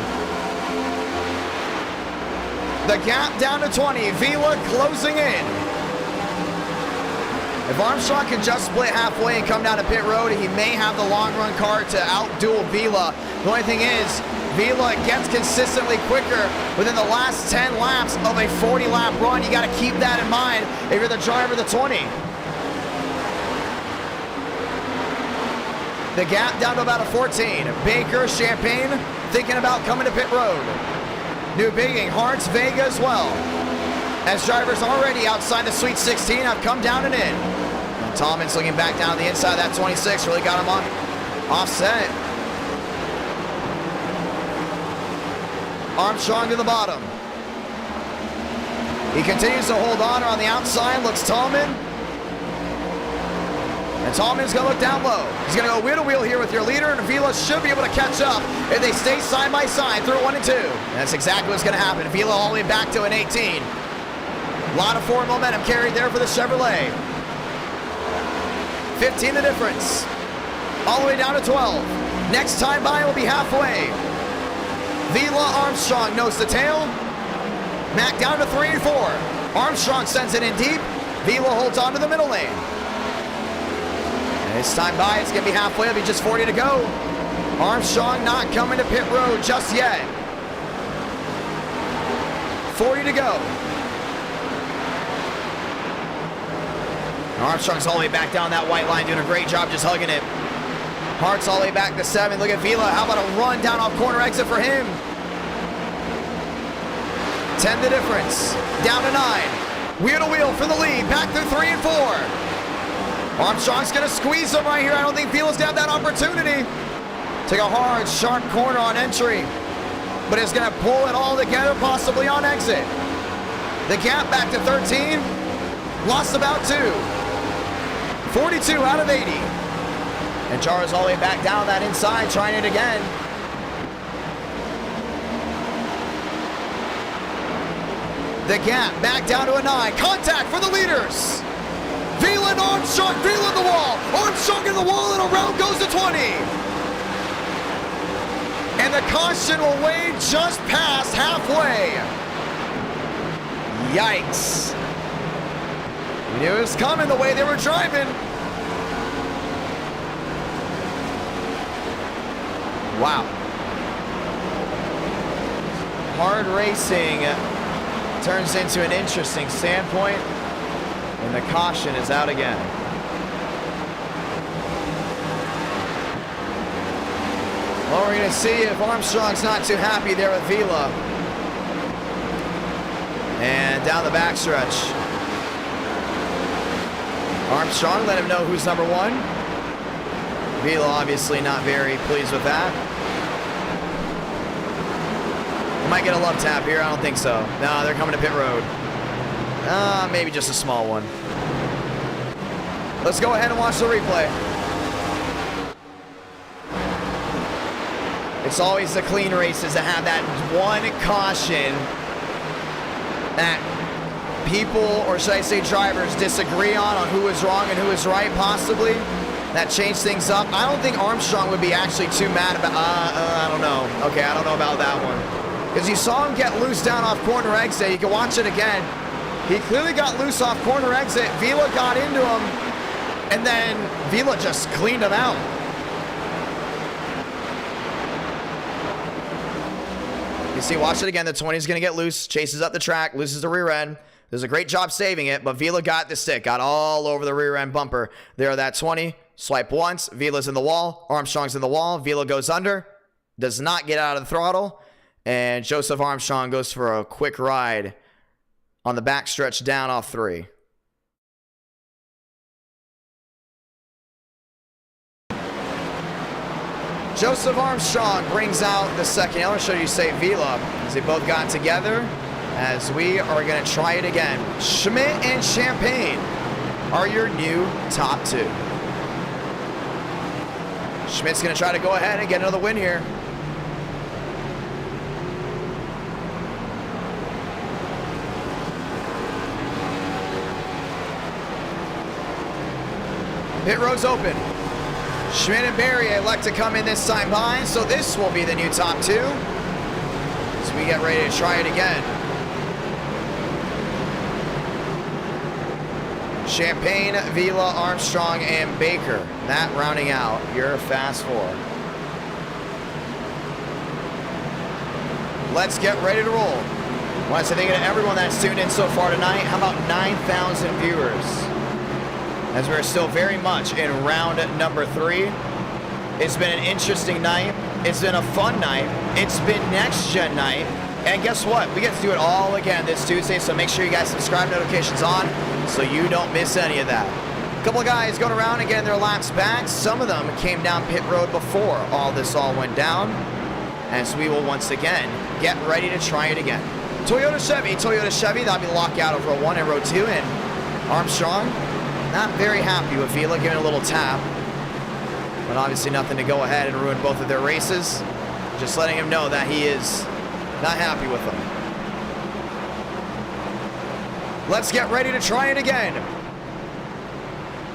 The gap down to 20. Vila closing in. If Armstrong can just split halfway and come down to pit road, he may have the long run car to outduel Vila. The only thing is, Vila gets consistently quicker within the last 10 laps of a 40-lap run. You got to keep that in mind if you're the driver of the 20. The gap down to about a 14. Baker, Champagne, thinking about coming to pit road. New Bigging, Hartz, Vega as well. As drivers already outside the Sweet 16 have come down and in. And Tallman's looking back down the inside of that 26, really got him on offset. Armstrong to the bottom. He continues to hold on the outside, looks Tallman. And Tallman's going to look down low. He's going to go wheel to wheel here with your leader, and Vila should be able to catch up if they stay side by side through 1 and 2. That's exactly what's going to happen. Vila all the way back to an 18. A lot of forward momentum carried there for the Chevrolet. 15 the difference. All the way down to 12. Next time by will be halfway. Vila, Armstrong nose to tail. Mac down to 3 and 4. Armstrong sends it in deep. Vila holds on to the middle lane. And this time by, it's going to be halfway. It'll be just 40 to go. Armstrong not coming to pit road just yet. 40 to go. Armstrong's all the way back down that white line, doing a great job just hugging it. Hart's all the way back to 7. Look at Vila. How about a run down off corner exit for him? 10 the difference. Down to 9. Wheel to wheel for the lead. Back through 3 and 4. Armstrong's going to squeeze him right here. I don't think Vila's got that opportunity. Take a hard, sharp corner on entry. But it's going to pull it all together, possibly on exit. The gap back to 13. Lost about 2. 42 out of 80. And Jara's all the way back down that inside, trying it again. The gap back down to a 9. Contact for the leaders. Vila and Armstrong, Vila in the wall. Armstrong in the wall, and around goes the 20. And the caution will wave just past halfway. Yikes. We knew it was coming the way they were driving. Wow. Hard racing turns into an interesting standpoint, and the caution is out again. Well, we're going to see if Armstrong's not too happy there with Vila. And down the backstretch. Armstrong let him know who's number 1. Vila obviously not very pleased with that. We might get a love tap here. I don't think so. No, they're coming to pit road. Maybe just a small one. Let's go ahead and watch the replay. It's always the clean races that have that one caution that people, or should I say drivers, disagree on who is wrong and who is right, possibly. That changed things up. I don't think Armstrong would be actually too mad about, I don't know. Okay, I don't know about that one. Because you saw him get loose down off corner exit. You can watch it again. He clearly got loose off corner exit. Vila got into him, and then Vila just cleaned him out. You see, watch it again. The 20 is going to get loose, chases up the track, loses the rear end. Does a great job saving it, but Vila got the stick, got all over the rear end bumper. There, that 20, swipe once, Vila's in the wall, Armstrong's in the wall, Vila goes under, does not get out of the throttle, and Joseph Armstrong goes for a quick ride on the backstretch down off 3. Joseph Armstrong brings out the second yellow. Should you say Vila, as they both got together, as we are going to try it again. Schmidt and Champagne are your new top 2. Schmidt's going to try to go ahead and get another win here. Pit road's open. Schmidt and Barry elect to come in this time behind, so this will be the new top 2 as we get ready to try it again. Champagne, Vila, Armstrong, and Baker. That rounding out your fast 4. Let's get ready to roll. I want to say thank you to everyone that's tuned in so far tonight. How about 9,000 viewers? As we're still very much in round number 3. It's been an interesting night. It's been a fun night. It's been next gen night. And guess what? We get to do it all again this Tuesday, so make sure you guys subscribe, notifications on, so you don't miss any of that. A couple of guys going around and getting their laps back. Some of them came down pit road before all went down. As we will once again get ready to try it again. Toyota Chevy, that'll be the lockout of row 1 and row 2. And Armstrong, not very happy with Vila, giving a little tap. But obviously nothing to go ahead and ruin both of their races. Just letting him know that he is not happy with them. Let's get ready to try it again.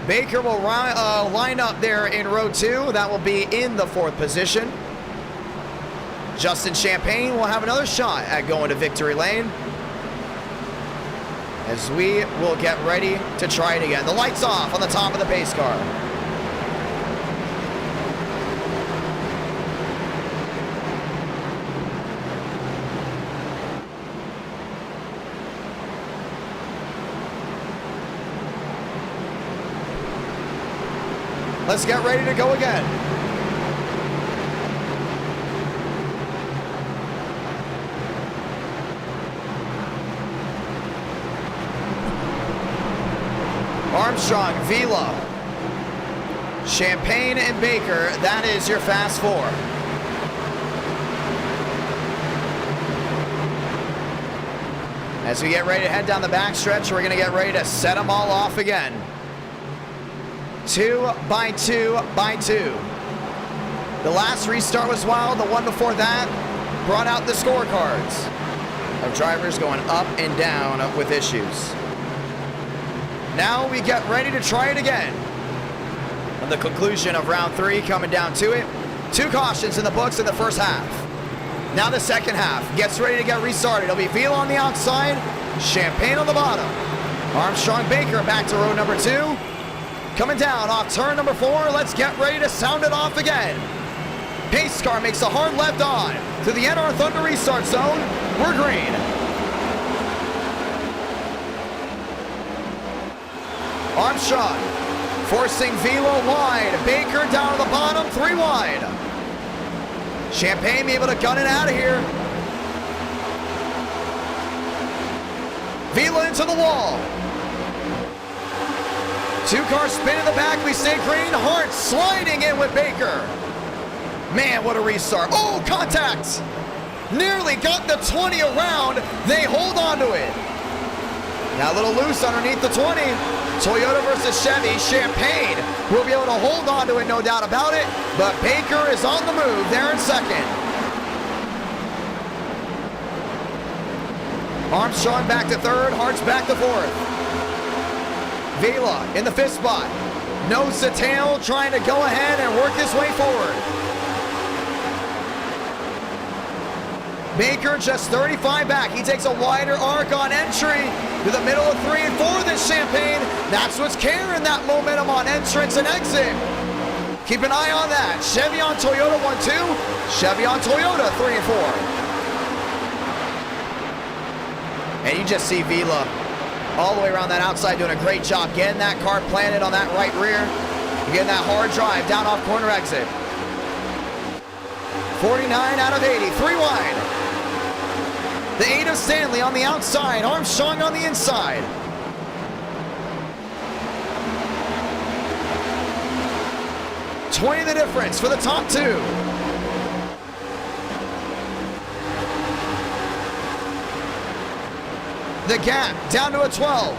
Baker will line up there in row 2. That will be in the 4th position. Justin Champagne will have another shot at going to victory lane. As we will get ready to try it again. The lights off on the top of the pace car. Let's get ready to go again. Armstrong, Vila, Champagne, and Baker. That is your fast 4. As we get ready to head down the backstretch, we're going to get ready to set them all off again. 2 by 2 by 2. The last restart was wild. The one before that brought out the scorecards of drivers going up and down with issues. Now we get ready to try it again. And the conclusion of round 3 coming down to it. 2 cautions in the books in the first half. Now the second half gets ready to get restarted. It'll be Vila on the outside, Champagne on the bottom. Armstrong, Baker back to row number 2. Coming down off turn number 4, let's get ready to sound it off again. Pace car makes a hard left on to the NR Thunder restart zone. We're green. Armstrong forcing Vila wide. Baker down to the bottom, 3 wide. Champagne able to gun it out of here. Vila into the wall. 2 cars spin in the back, we stay green. Hart sliding in with Baker. Man, what a restart. Oh, contact. Nearly got the 20 around. They hold on to it. Now a little loose underneath the 20. Toyota versus Chevy. Champagne will be able to hold on to it, no doubt about it. But Baker is on the move there in second. Armstrong back to third, Hart's back to fourth. Vila in the fifth spot. Nose to tail, trying to go ahead and work his way forward. Baker just 35 back. He takes a wider arc on entry to the middle of 3 and 4 this Champagne. That's what's carrying that momentum on entrance and exit. Keep an eye on that. Chevy on Toyota 1-2. Chevy on Toyota 3 and 4. And you just see Vila all the way around that outside doing a great job getting that car planted on that right rear. Getting that hard drive down off corner exit. 49 out of 80, 3 wide. The 8 of Stanley on the outside, Armstrong on the inside. $20 the difference for the top two. The gap down to a 12.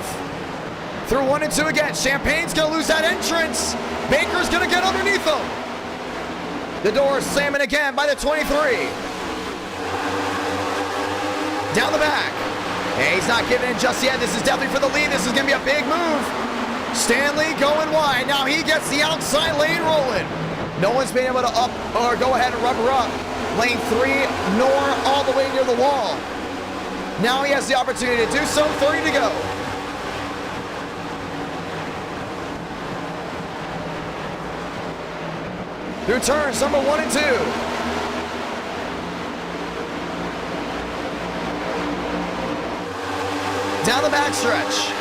Through 1 and 2 again. Champagne's gonna lose that entrance. Baker's gonna get underneath them. The door slamming again by the 23. Down the back. Hey, he's not giving in just yet. This is definitely for the lead. This is going to be a big move. Stanley going wide. Now he gets the outside lane rolling. No one's been able to up or go ahead and rubber up. Lane 3, nor all the way near the wall. Now he has the opportunity to do so. 30 to go. Through turns number 1 and 2. Down the backstretch.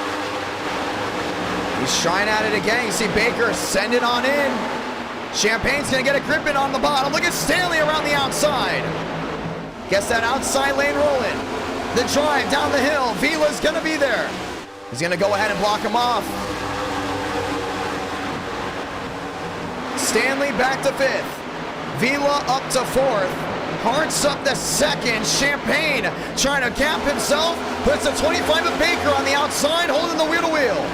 He's trying at it again. You see Baker send it on in. Champagne's gonna get a grip in on the bottom. Look at Stanley around the outside. Gets that outside lane rolling. The drive down the hill. Vila's gonna be there. He's gonna go ahead and block him off. Stanley back to 5th. Vila up to 4th. Hart's up to 2nd. Champagne trying to gap himself. Puts a 25 of Baker on the outside, holding the wheel to wheel.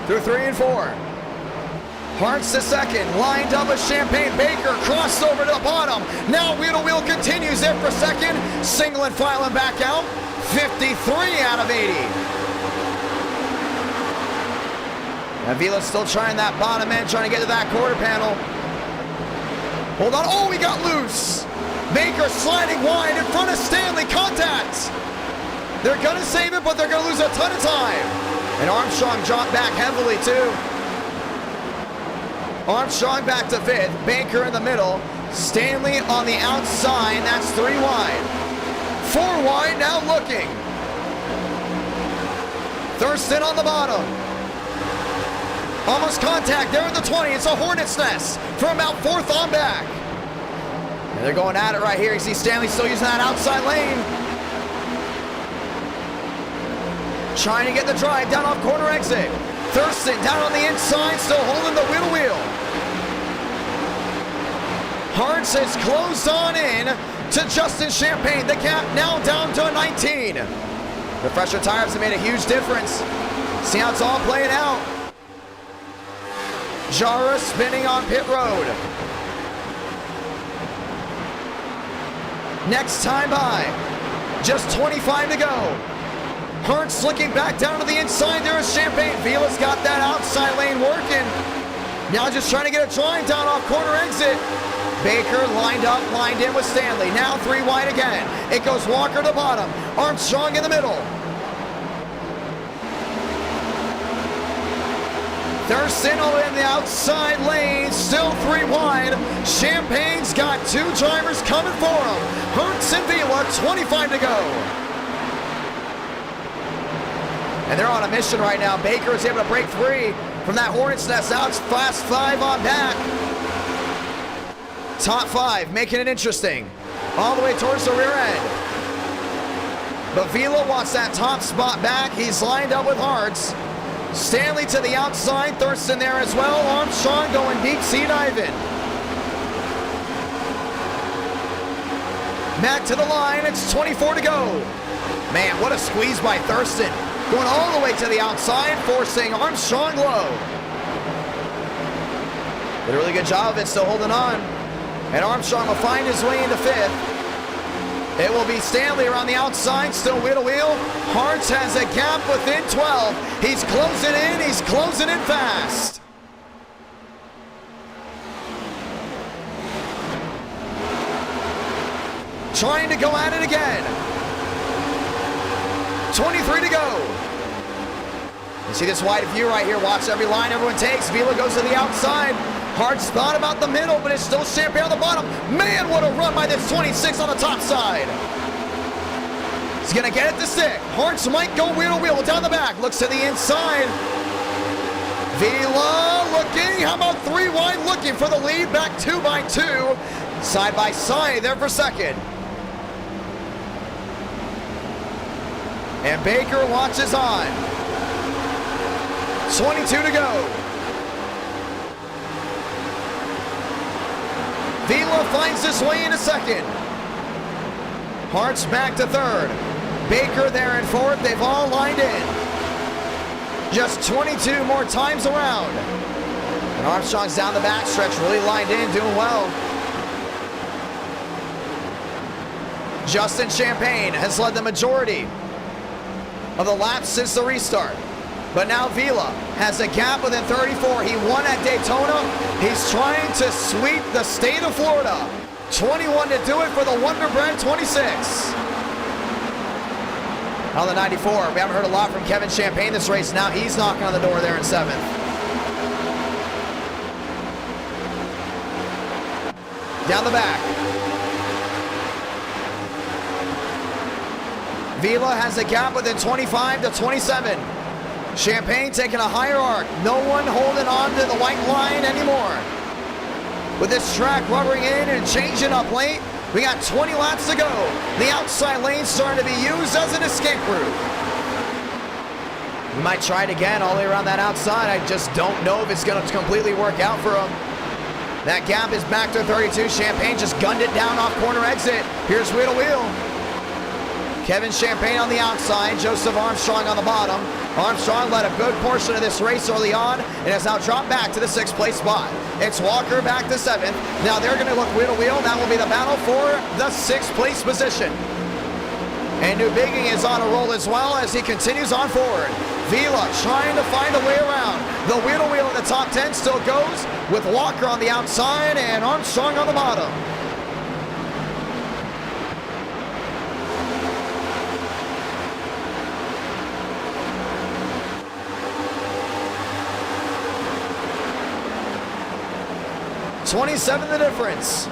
Through 3 and 4. Hart's to 2nd. Lined up with Champagne. Baker crossed over to the bottom. Now wheel to wheel continues there for 2nd. Single and filing back out. 53 out of 80. Vila's still trying that bottom end, trying to get to that quarter panel. Hold on. Oh, he got loose. Baker sliding wide in front of Stanley. Contact. They're going to save it, but they're going to lose a ton of time. And Armstrong dropped back heavily, too. Armstrong back to 5th. Baker in the middle. Stanley on the outside. That's 3 wide. 4 wide, now looking. Thurston on the bottom. Almost contact there at the 20. It's a hornet's nest from about 4th on back. And they're going at it right here. You see Stanley still using that outside lane. Trying to get the drive down off corner exit. Thurston down on the inside, still holding the wheel to wheel. Hartz has closed on in to Justin Champagne. The gap now down to 19. The fresher tires have made a huge difference. See how it's all playing out. Jara spinning on pit road. Next time by. Just 25 to go. Hartz looking back down to the inside. There is Champagne. Vila's got that outside lane working. Now just trying to get a drive down off corner exit. Baker lined up, lined in with Stanley. Now 3 wide again. It goes Walker to bottom. Armstrong in the middle. Thurston in the outside lane, still 3 wide. Champagne's got 2 drivers coming for him. Hartz and Vila, 25 to go. And they're on a mission right now. Baker is able to break free from that hornet's nest. Now it's fast 5 on back. Top 5, making it interesting. All the way towards the rear end. But Vila wants that top spot back. He's lined up with Hartz. Stanley to the outside, Thurston there as well. Armstrong going deep sea diving. Back to the line, it's 24 to go. Man, what a squeeze by Thurston. Going all the way to the outside, forcing Armstrong low. Did a really good job of it, still holding on. And Armstrong will find his way into 5th. It will be Stanley around the outside, still wheel to wheel. Hartz has a gap within 12. He's closing in fast. Trying to go at it again. 23 to go. You see this wide view right here. Watch every line everyone takes. Vila goes to the outside. Hartz thought about the middle, but it's still Champagne on the bottom. Man, what a run by this 26 on the top side. He's going to get it to stick. Hartz might go wheel to wheel down the back. Looks to the inside. Vila looking. How about 3 wide looking for the lead? Back 2 by 2. Side by side there for second. And Baker watches on. 22 to go. Vila finds his way into second. Hartz back to third. Baker there in fourth. They've all lined in. Just 22 more times around. And Armstrong's down the backstretch, really lined in, doing well. Justin Champagne has led the majority of the laps since the restart. But now Vila has a gap within 34. He won at Daytona. He's trying to sweep the state of Florida. 21 to do it for the Wonder Bread 26. On the 94, we haven't heard a lot from Kevin Champagne this race. Now he's knocking on the door there in 7th. Down the back. Vila has a gap within 25 to 27. Champagne taking a higher arc. No one holding on to the white line anymore. With this track rubbering in and changing up late, we got 20 laps to go. The outside lane starting to be used as an escape route. We might try it again all the way around that outside. I just don't know if it's going to completely work out for him. That gap is back to 32. Champagne just gunned it down off corner exit. Here's wheel to wheel. Kevin Champagne on the outside, Joseph Armstrong on the bottom. Armstrong led a good portion of this race early on and has now dropped back to the 6th place spot. It's Walker back to 7th. Now they're going to look wheel to wheel. That will be the battle for the 6th place position. And New Bigging is on a roll as well as he continues on forward. Vila trying to find a way around. The wheel to wheel in the top 10 still goes with Walker on the outside and Armstrong on the bottom. $27 the difference.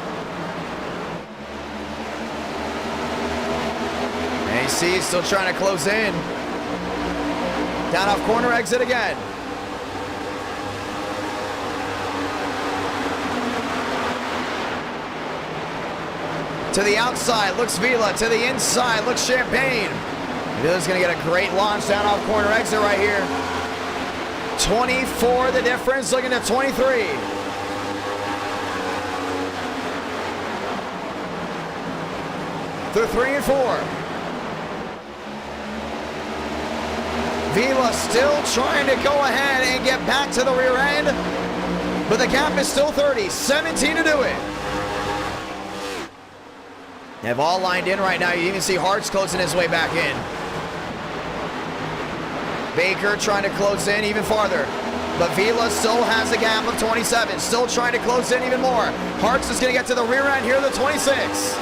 AC still trying to close in. Down off corner exit again. To the outside looks Vila. To the inside looks Champagne. Vila's going to get a great launch down off corner exit right here. 24 the difference, looking at 23. Through 3 and 4. Vila still trying to go ahead and get back to the rear end, but the gap is still 30. 17 to do it. They've all lined in right now. You even see Hartz closing his way back in. Baker trying to close in even farther. But Vila still has a gap of 27. Still trying to close in even more. Hartz is going to get to the rear end here, the 26.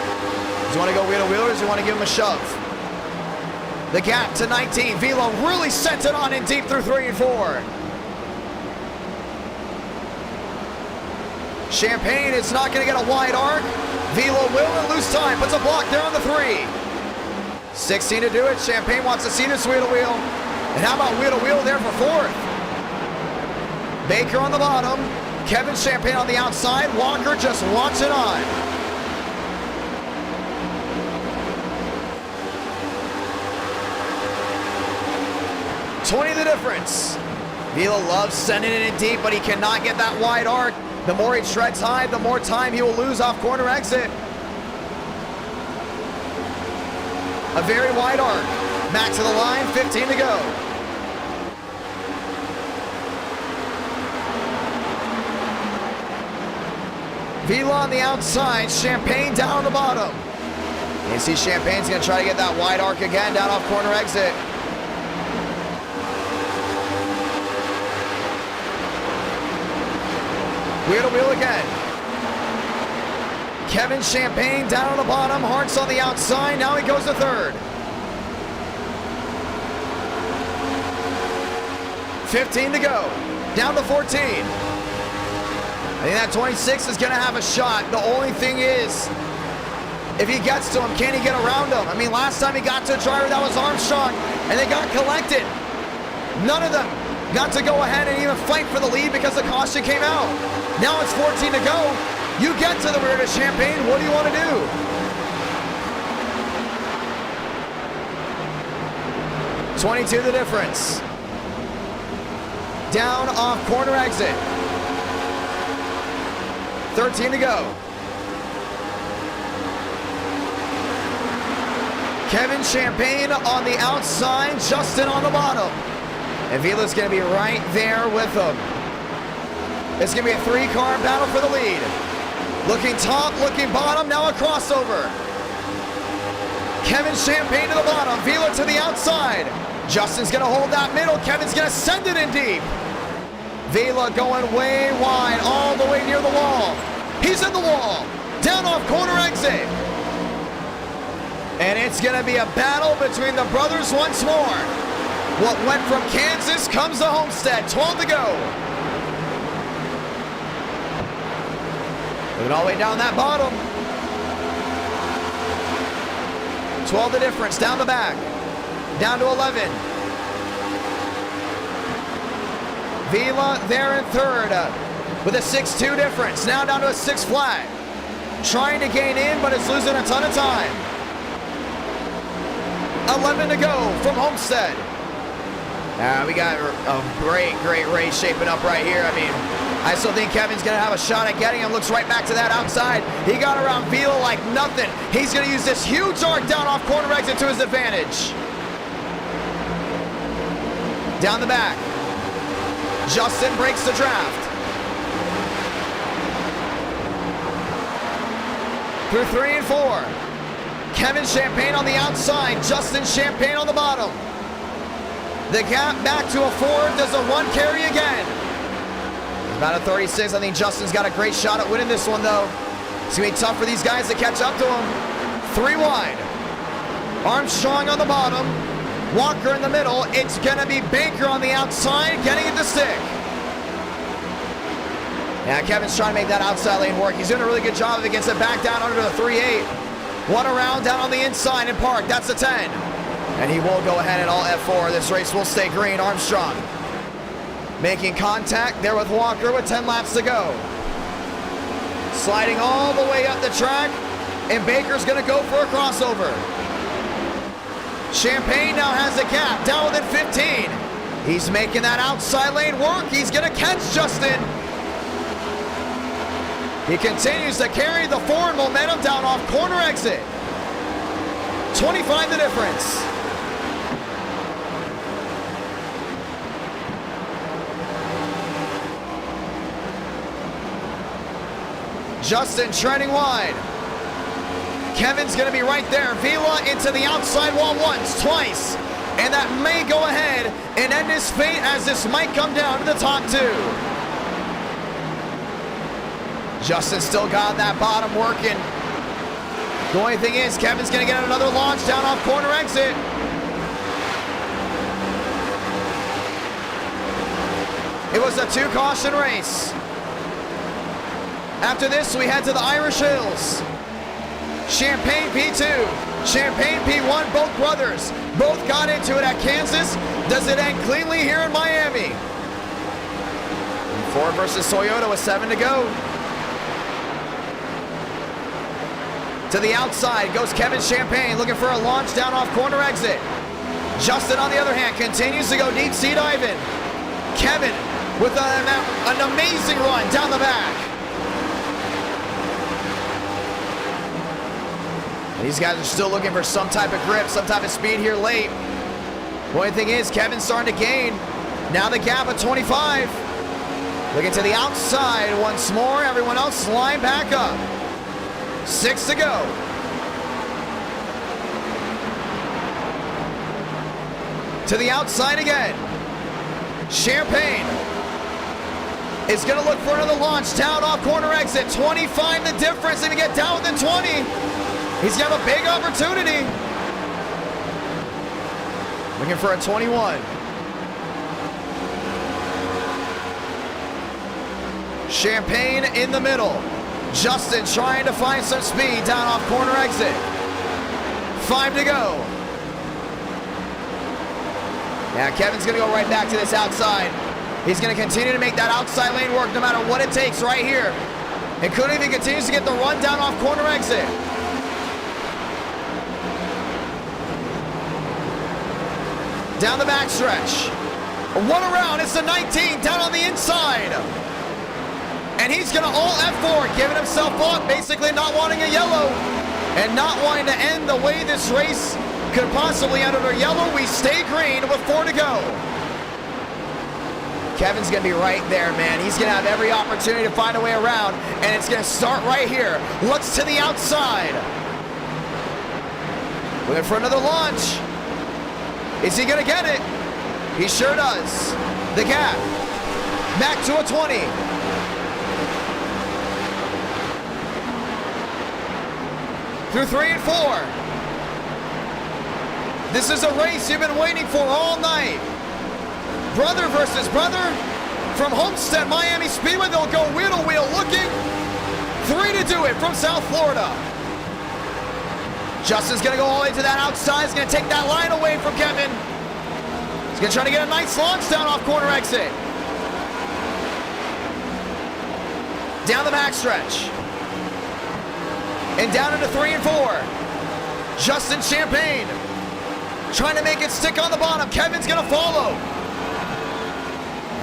Do you want to go wheel to wheel or do you want to give him a shove? The gap to 19. Vila really sent it on in deep through 3 and 4. Champagne is not going to get a wide arc. Vila will and lose time. Puts a block there on the 3. 16 to do it. Champagne wants to see this wheel to wheel. And how about wheel to wheel there for 4th? Baker on the bottom. Kevin Champagne on the outside. Walker just watching on. $20 the difference. Vila loves sending it in deep, but he cannot get that wide arc. The more he treads high, the more time he will lose off corner exit. A very wide arc. Back to the line, 15 to go. Vila on the outside, Champagne down on the bottom. You see Champagne's gonna try to get that wide arc again down off corner exit. Wheel to wheel again. Kevin Champagne down on the bottom, Hart's on the outside, now he goes to third. 15 to go, down to 14. I think that 26 is gonna have a shot. The only thing is, if he gets to him, can he get around him? I mean, last time he got to a driver, that was Armstrong, and they got collected. None of them got to go ahead and even fight for the lead because the caution came out. Now it's 14 to go. You get to the rear to Champagne. What do you want to do? $22 the difference. Down off corner exit. 13 to go. Kevin Champagne on the outside, Justin on the bottom. And Vila's gonna be right there with him. It's gonna be a three-car battle for the lead. Looking top, looking bottom, now a crossover. Kevin Champagne to the bottom, Vila to the outside. Justin's gonna hold that middle, Kevin's gonna send it in deep. Vila going way wide, all the way near the wall. He's in the wall, down off corner exit. And it's gonna be a battle between the brothers once more. What went from Kansas comes to Homestead, 12 to go. Moving all the way down that bottom. 12 the difference, down the back. Down to 11. Vila there in third with a 6-2 difference. Now down to a 6 flat. Trying to gain in, but it's losing a ton of time. 11 to go from Homestead. We got a great race shaping up right here. I mean, I still think Kevin's going to have a shot at getting him. Looks right back to that outside. He got around Vila like nothing. He's going to use this huge arc down off corner exit to his advantage. Down the back. Justin breaks the draft. Through 3 and 4. Kevin Champagne on the outside, Justin Champagne on the bottom. The gap back to a 4. Does a run carry again? About a 36. I think Justin's got a great shot at winning this one, though. It's going to be tough for these guys to catch up to him. 3 wide. Armstrong on the bottom. Walker in the middle. It's going to be Baker on the outside, getting it to stick. Yeah, Kevin's trying to make that outside lane work. He's doing a really good job of it. Gets it back down under the 3-8. One around down on the inside and Park. That's a 10. And he will go ahead and all F4. This race will stay green. Armstrong making contact there with Walker with 10 laps to go. Sliding all the way up the track. And Baker's going to go for a crossover. Champagne now has a gap down within 15. He's making that outside lane work. He's going to catch Justin. He continues to carry the forward momentum down off corner exit. 25 the difference. Justin treading wide. Kevin's going to be right there. Vila into the outside wall once, twice. And that may go ahead and end his fate as this might come down to the top 2. Justin still got that bottom working. The only thing is, Kevin's going to get another launch down off corner exit. It was a 2 caution race. After this, we head to the Irish Hills. Champagne P2, Champagne P1, both brothers. Both got into it at Kansas. Does it end cleanly here in Miami? Ford versus Toyota with 7 to go. To the outside goes Kevin Champagne, looking for a launch down off corner exit. Justin, on the other hand, continues to go deep sea diving. Kevin with an amazing run down the back. And these guys are still looking for some type of grip, some type of speed here late. The only thing is, Kevin's starting to gain. Now the gap at 25. Looking to the outside once more. Everyone else line back up. 6 to go. To the outside again. Champagne is going to look for another launch down off corner exit. 25 the difference. If he get down within 20, he's got a big opportunity. Looking for a 21. Champagne in the middle. Justin trying to find some speed down off corner exit. 5 to go. Now Kevin's going to go right back to this outside. He's going to continue to make that outside lane work no matter what it takes right here. Including if he continues to get the run down off corner exit. Down the backstretch. One around, it's the 19 down on the inside. And he's going to all F4, giving himself up, basically not wanting a yellow and not wanting to end the way this race could possibly end under yellow. We stay green with 4 to go. Kevin's going to be right there, man. He's going to have every opportunity to find a way around, and it's going to start right here. Looks to the outside. Looking for another launch. Is he going to get it? He sure does. The gap back to a 20. Through 3 and 4. This is a race you've been waiting for all night. Brother versus brother. From Homestead, Miami Speedway, they'll go wheel to wheel looking. 3 to do it from South Florida. Justin's gonna go all the way to that outside. He's gonna take that line away from Kevin. He's gonna try to get a nice launch down off corner exit. Down the backstretch. And down into 3 and 4. Justin Champagne trying to make it stick on the bottom. Kevin's gonna follow.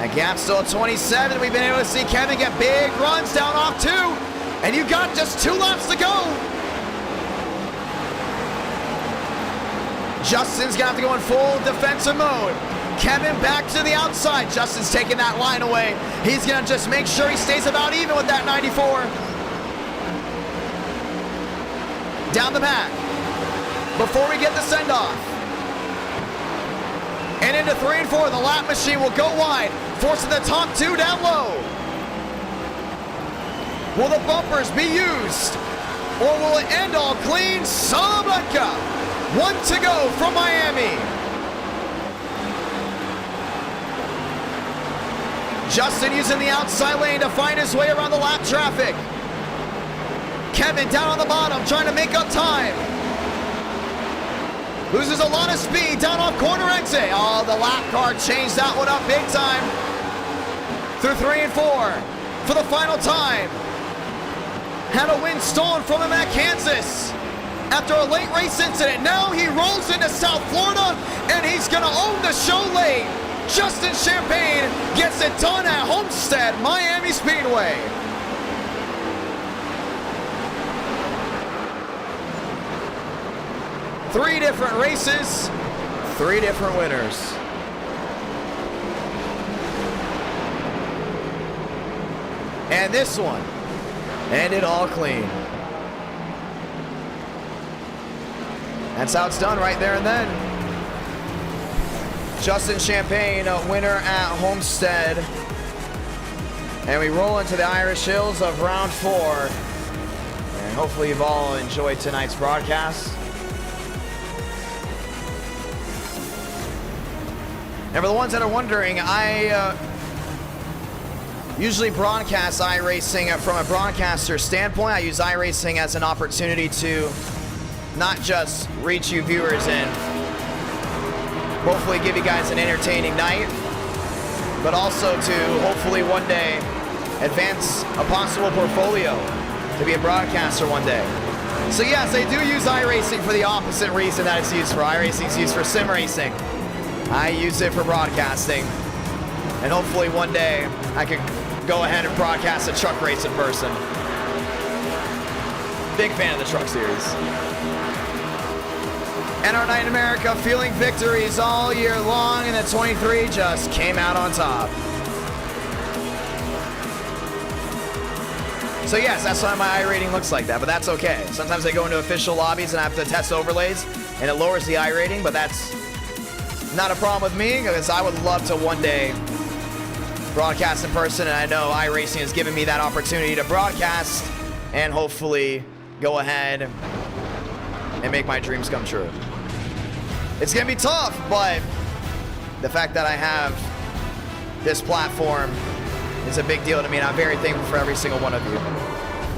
That gap's still at 27. We've been able to see Kevin get big runs down off 2. And you got just 2 laps to go. Justin's gonna have to go in full defensive mode. Kevin back to the outside. Justin's taking that line away. He's gonna just make sure he stays about even with that 94. Down the back before we get the send-off. And into 3 and 4, the lap machine will go wide, forcing the top 2 down low. Will the bumpers be used, or will it end all clean? Salamanca, 1 to go from Miami. Justin using the outside lane to find his way around the lap traffic. Kevin down on the bottom, trying to make up time. Loses a lot of speed down off corner exit. Oh, the lap car changed that one up big time. Through 3 and 4 for the final time. Had a win stolen from him at Kansas after a late race incident. Now he rolls into South Florida, and he's gonna own the show late. Justin Champagne gets it done at Homestead, Miami Speedway. Three different races, 3 different winners. And this one ended all clean. That's how it's done right there and then. Justin Champagne, a winner at Homestead. And we roll into the Irish Hills of round 4. And hopefully you've all enjoyed tonight's broadcast. And for the ones that are wondering, I usually broadcast iRacing from a broadcaster standpoint. I use iRacing as an opportunity to not just reach you viewers and hopefully give you guys an entertaining night, but also to hopefully one day advance a possible portfolio to be a broadcaster one day. So yes, I do use iRacing for the opposite reason that it's used for. iRacing is used for sim racing. I use it for broadcasting, and hopefully one day I can go ahead and broadcast a truck race in person. Big fan of the truck series. And our night in America, feeling victories all year long, and the 23 just came out on top. So yes, that's why my iRating looks like that, but that's okay. Sometimes I go into official lobbies and I have to test overlays, and it lowers the iRating, but that's not a problem with me, because I would love to one day broadcast in person, and I know iRacing has given me that opportunity to broadcast and hopefully go ahead and make my dreams come true. It's gonna be tough, but the fact that I have this platform is a big deal to me, and I'm very thankful for every single one of you.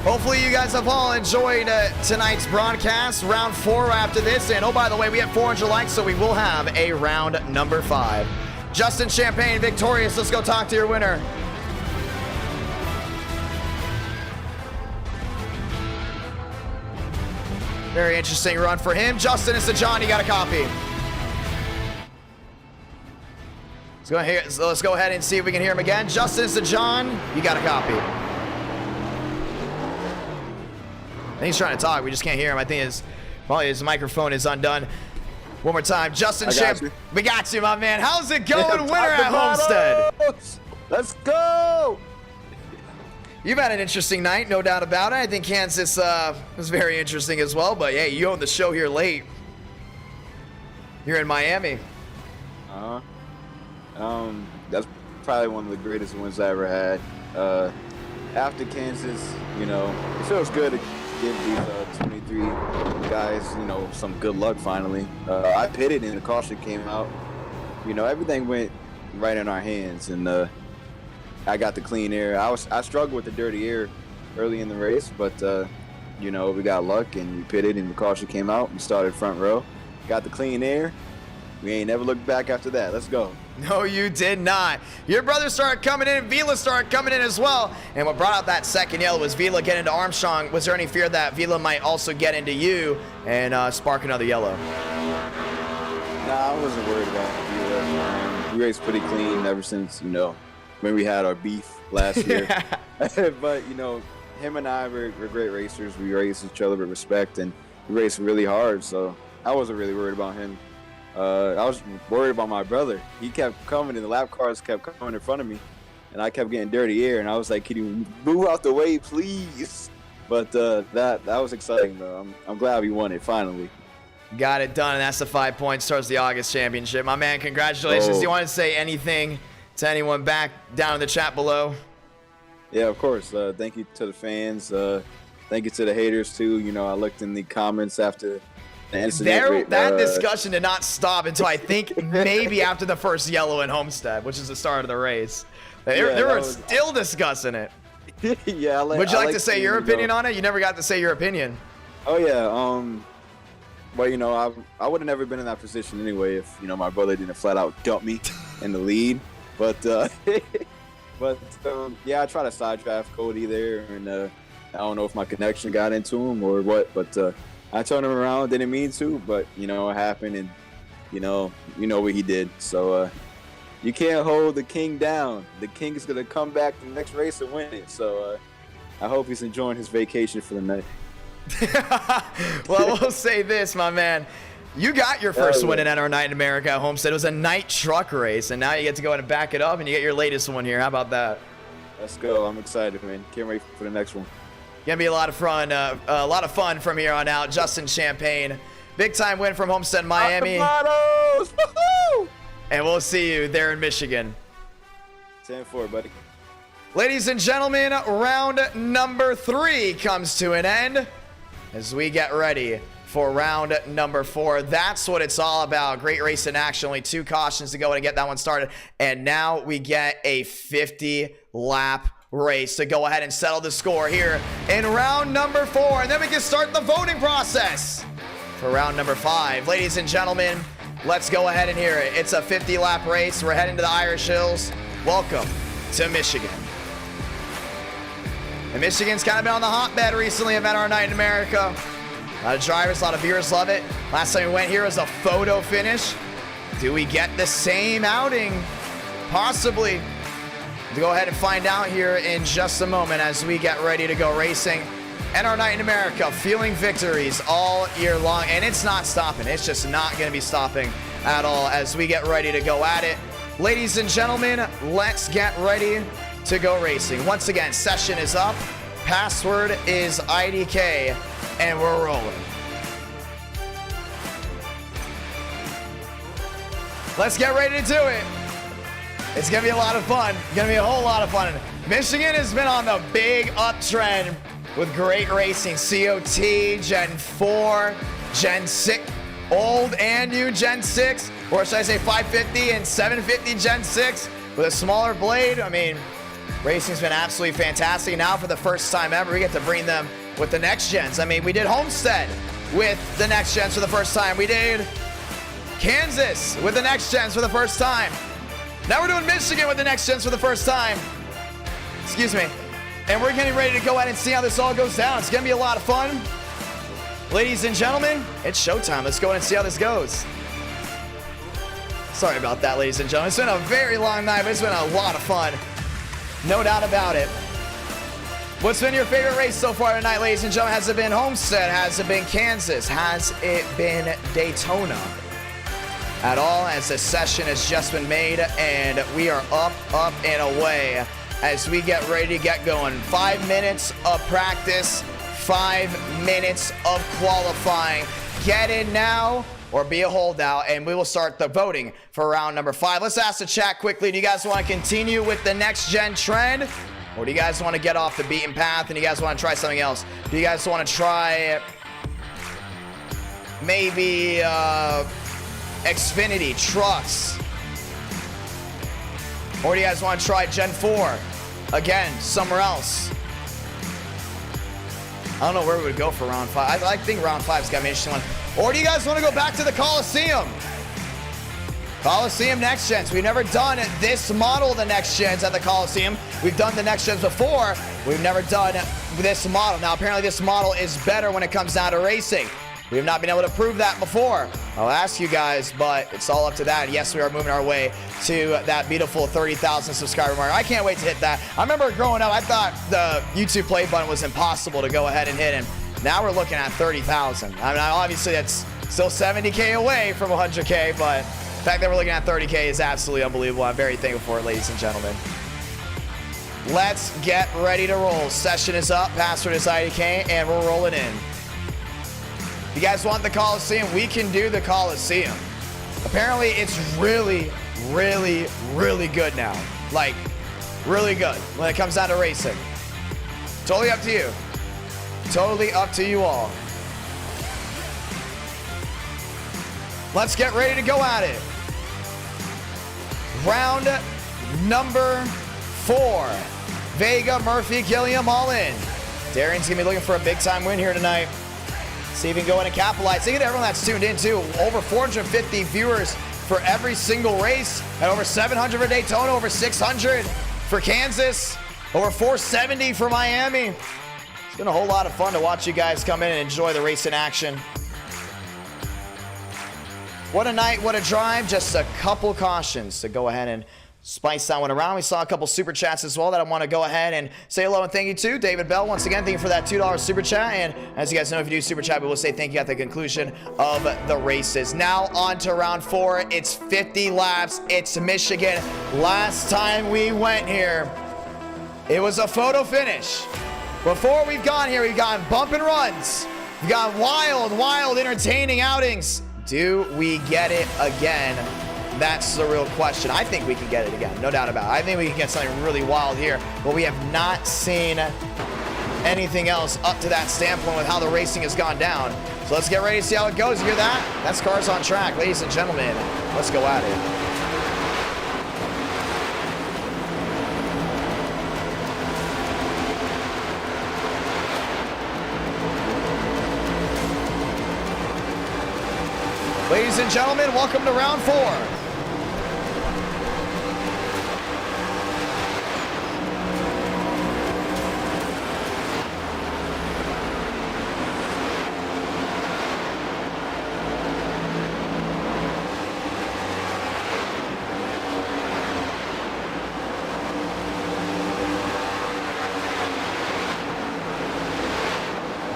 Hopefully you guys have all enjoyed tonight's broadcast. Round 4 after this, and oh, by the way, we have 400 likes, so we will have a round number 5. Justin Champagne victorious. Let's go talk to your winner. Very interesting run for him. Justin, it's a John. You got a copy. Let's go ahead and see if we can hear him again. Justin, it's a John. You got a copy. I think he's trying to talk. We just can't hear him. I think his microphone is undone. One more time. Justin Champagne. We got you, my man. How's it going? Winner at Homestead. Let's go. You've had an interesting night, no doubt about it. I think Kansas was very interesting as well. But, yeah, you owned the show here late. You're in Miami. That's probably one of the greatest wins I ever had. After Kansas, you know, it feels good to give these 23 guys, you know, some good luck finally. I pitted and the caution came out. You know, everything went right in our hands, and I got the clean air. I struggled with the dirty air early in the race, but you know, we got luck and we pitted and the caution came out. We started front row, got the clean air. We ain't never looked back after that. Let's go. No, you did not. Your brother started coming in, Vila started coming in as well. And what brought out that second yellow was Vila getting into Armstrong. Was there any fear that Vila might also get into you and spark another yellow? Nah, I wasn't worried about Vila. We raced pretty clean ever since, you know, when we had our beef last year. But, you know, him and I were great racers. We raced each other with respect, and we raced really hard. So I wasn't really worried about him. I was worried about my brother. He kept coming, and the lap cars kept coming in front of me, and I kept getting dirty air. And I was like, "Can you move out the way, please?" But that was exciting, though. I'm glad we won it finally. Got it done, and that's the 5 points towards the August championship. My man, congratulations. Do you want to say anything to anyone back down in the chat below? Yeah, of course. Thank you to the fans. Thank you to the haters too. You know, I looked in the comments after the incident. That discussion did not stop until I think maybe after the first yellow in Homestead, which is the start of the race. They were still discussing it. Yeah. Would you like to say your opinion on it? You never got to say your opinion. Oh yeah. Well, you know, I would have never been in that position anyway if, you know, my brother didn't flat out dump me in the lead. But yeah, I tried to side draft Cody there, and I don't know if my connection got into him or what, but I turned him around. Didn't mean to, but you know it happened, and you know what he did. So you can't hold the king down. The king is gonna come back the next race and win it. So I hope he's enjoying his vacation for the night. Well, we'll say this, my man. You got your first win in NR Night in America at Homestead. It was a night truck race, and now you get to go ahead and back it up, and you get your latest one here. How about that? Let's go. I'm excited, man. Can't wait for the next one. Gonna be a lot of fun from here on out. Justin Champagne, big time win from Homestead, Miami. And we'll see you there in Michigan. 10-4, buddy. Ladies and gentlemen, round number 3 comes to an end as we get ready for round number 4. That's what it's all about. Great race in action. Only 2 cautions to go and get that one started. And now we get a 50-lap race to go ahead and settle the score here in round number 4. And then we can start the voting process for round number 5. Ladies and gentlemen, let's go ahead and hear it. It's a 50-lap race. We're heading to the Irish Hills. Welcome to Michigan. And Michigan's kind of been on the hotbed recently of NR Night in America. A lot of drivers, a lot of viewers love it. Last time we went here was a photo finish. Do we get the same outing? Possibly. We'll go ahead and find out here in just a moment as we get ready to go racing. NR Night in America, feeling victories all year long, and it's not stopping. It's just not going to be stopping at all as we get ready to go at it. Ladies and gentlemen, let's get ready to go racing. Once again, session is up. Password is IDK, and we're rolling. Let's get ready to do it. It's gonna be a lot of fun. Gonna be a whole lot of fun. Michigan has been on the big uptrend with great racing. COT, Gen 4, Gen 6, old and new Gen 6, or should I say 550 and 750 Gen 6 with a smaller blade. I mean, racing's been absolutely fantastic. Now for the first time ever, we get to bring them with the next gens. I mean, we did Homestead with the next gens for the first time. We did Kansas with the next gens for the first time. Now we're doing Michigan with the next gens for the first time. Excuse me. And we're getting ready to go ahead and see how this all goes down. It's going to be a lot of fun. Ladies and gentlemen, it's showtime. Let's go ahead and see how this goes. Sorry about that, ladies and gentlemen. It's been a very long night, but it's been a lot of fun. No doubt about it. What's been your favorite race so far tonight, ladies and gentlemen? Has it been Homestead? Has it been Kansas? Has it been Daytona? At all, as the session has just been made, and we are up, and away as we get ready to get going. 5 minutes of practice, 5 minutes of qualifying. Get in now or be a holdout, and we will start the voting for round number 5. Let's ask the chat quickly. Do you guys want to continue with the next gen trend, or do you guys want to get off the beaten path and you guys want to try something else? Do you guys want to try maybe Xfinity trucks, or do you guys want to try Gen 4 again somewhere else? I don't know where we would go for round 5. I think round 5's got me an interesting one. Or do you guys want to go back to the Coliseum? Coliseum next gens. We've never done this model of the next gens at the Coliseum. We've done the next gens before. We've never done this model. Now apparently this model is better when it comes down to racing. We have not been able to prove that before. I'll ask you guys, but it's all up to that. And yes, we are moving our way to that beautiful 30,000 subscriber mark. I can't wait to hit that. I remember growing up, I thought the YouTube play button was impossible to go ahead and hit, and now we're looking at 30,000. I mean, obviously that's still 70K away from 100K, but the fact that we're looking at 30K is absolutely unbelievable. I'm very thankful for it, ladies and gentlemen. Let's get ready to roll. Session is up, password is IDK, and we're rolling in. If you guys want the Coliseum, we can do the Coliseum. Apparently, it's really, really, really good now. Like, really good when it comes down to racing. Totally up to you. Totally up to you all. Let's get ready to go at it. Round number 4. Vega, Murphy, Gilliam, all in. Darian's going to be looking for a big-time win here tonight. See if he can go in and capitalize. Thank you to everyone that's tuned in, too. Over 450 viewers for every single race. And over 700 for Daytona, over 600 for Kansas, over 470 for Miami. It's been a whole lot of fun to watch you guys come in and enjoy the race in action. What a night, what a drive. Just a couple cautions to go ahead and spice that one around. We saw a couple super chats as well that I want to go ahead and say hello and thank you to. David Bell, once again, thank you for that $2 super chat. And as you guys know, if you do super chat, we will say thank you at the conclusion of the races. Now on to round 4. It's 50 laps. It's Michigan. Last time we went here, it was a photo finish. Before we've gone here, we've gotten bump and runs. We've got wild, wild, entertaining outings. Do we get it again? That's the real question. I think we can get it again, no doubt about it. I think we can get something really wild here, but we have not seen anything else up to that standpoint with how the racing has gone down. So let's get ready to see how it goes. You hear that? That's Cars on Track. Ladies and gentlemen, let's go at it. Ladies and gentlemen, welcome to round 4.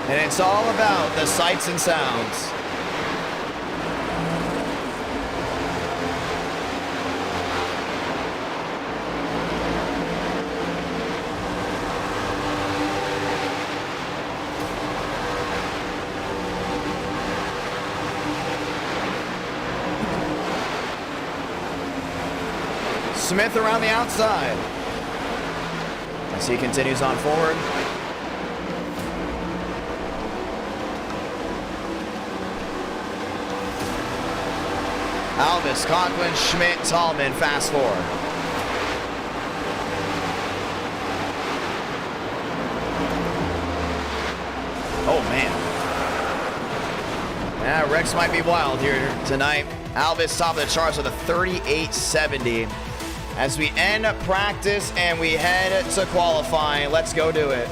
And it's all about the sights and sounds. Smith around the outside. As he continues on forward. Alvis, Conklin, Schmidt, Tallman, fast four. Oh, man. Yeah, Rex might be wild here tonight. Alvis top of the charts with a 38.70. As we end practice and we head to qualifying, let's go do it.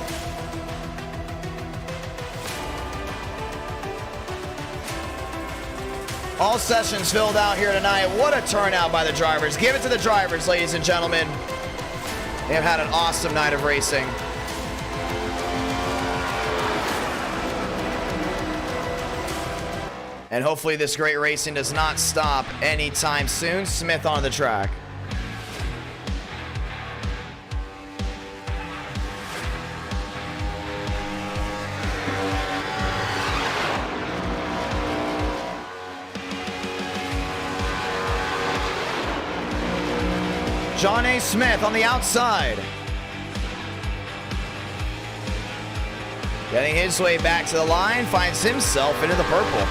All sessions filled out here tonight. What a turnout by the drivers. Give it to the drivers, ladies and gentlemen. They have had an awesome night of racing. And hopefully this great racing does not stop anytime soon. Smith on the track. John A. Smith on the outside. Getting his way back to the line, finds himself into the purple.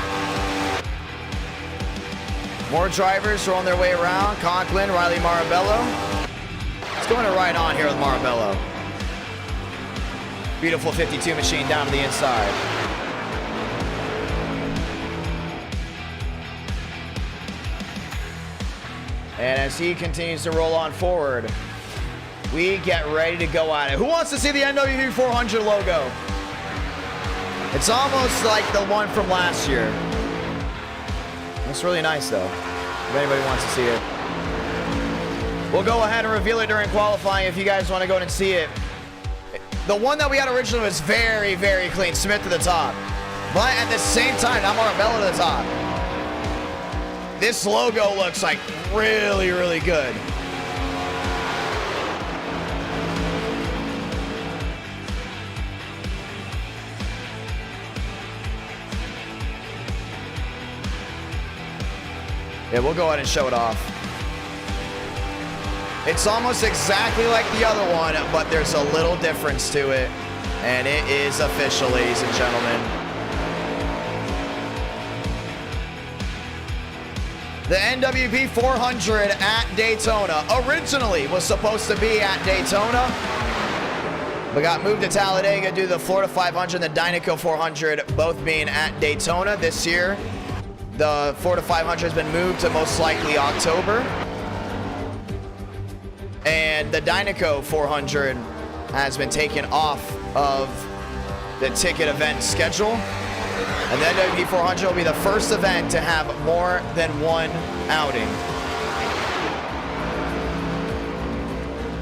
More drivers are on their way around. Conklin, Riley Marabello. It's going to right on here with Marabello. Beautiful 52 machine down to the inside. And as he continues to roll on forward, we get ready to go at it. Who wants to see the NWB 400 logo? It's almost like the one from last year. Looks really nice though, if anybody wants to see it. We'll go ahead and reveal it during qualifying if you guys want to go and see it. The one that we had originally was very, very clean. Smith to the top. But at the same time, now Marabello to the top. This logo looks like really, really good. Yeah, we'll go ahead and show it off. It's almost exactly like the other one, but there's a little difference to it. And it is official, ladies and gentlemen. The NWB 400 at Daytona originally was supposed to be at Daytona, but got moved to Talladega due to the Florida 500 and the Dynaco 400 both being at Daytona this year. The Florida 500 has been moved to most likely October, and the Dynaco 400 has been taken off of the ticket event schedule. And the NWB 400 will be the first event to have more than one outing.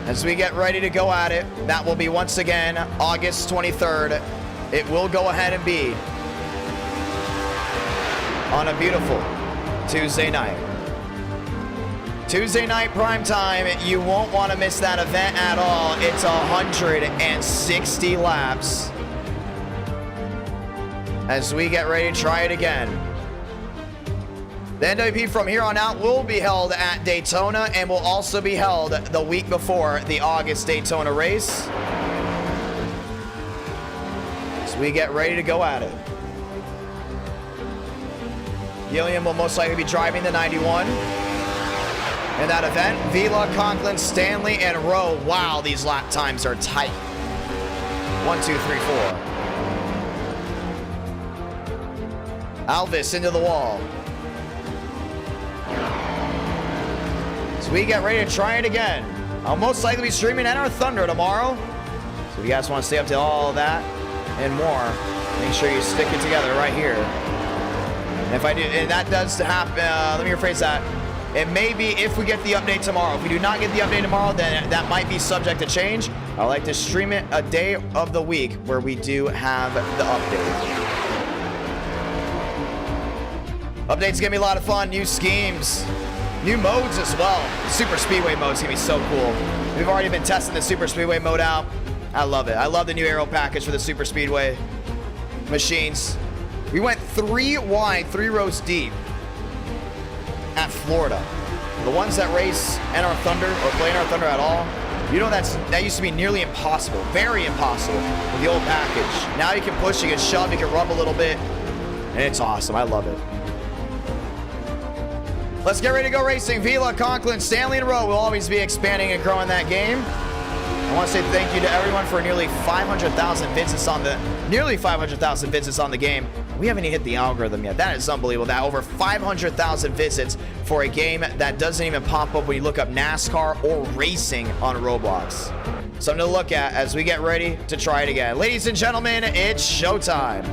As we get ready to go at it, that will be once again August 23rd. It will go ahead and be on a beautiful Tuesday night. Tuesday night prime time, you won't want to miss that event at all. It's 160 laps. As we get ready to try it again. The NWP from here on out will be held at Daytona and will also be held the week before the August Daytona race. As we get ready to go at it. Gilliam will most likely be driving the 91 in that event. Vila, Conklin, Stanley, and Rowe. Wow, these lap times are tight. 1, 2, 3, 4. Alvis into the wall. So we get ready to try it again. I'll most likely be streaming at our Thunder tomorrow. So if you guys want to stay up to all that and more, make sure you stick it together right here. And if I do, and that does happen, let me rephrase that. It may be if we get the update tomorrow. If we do not get the update tomorrow, then that might be subject to change. I like to stream it a day of the week where we do have the update. Update's gonna be a lot of fun, new schemes, new modes as well. Super Speedway mode's gonna be so cool. We've already been testing the Super Speedway mode out. I love it. I love the new aero package for the Super Speedway machines. We went 3 wide, 3 rows deep at Florida. the ones that race NR Thunder or play NR Thunder at all, you know that used to be nearly impossible, very impossible with the old package. Now you can push, you can shove, you can rub a little bit, and it's awesome. I love it. Let's get ready to go racing. Vila, Conklin, Stanley, and Rowe will always be expanding and growing that game. I want to say thank you to everyone for nearly 500,000 visits on the game. We haven't even hit the algorithm yet. That is unbelievable. That over 500,000 visits for a game that doesn't even pop up when you look up NASCAR or racing on Roblox. Something to look at as we get ready to try it again. Ladies and gentlemen, it's showtime.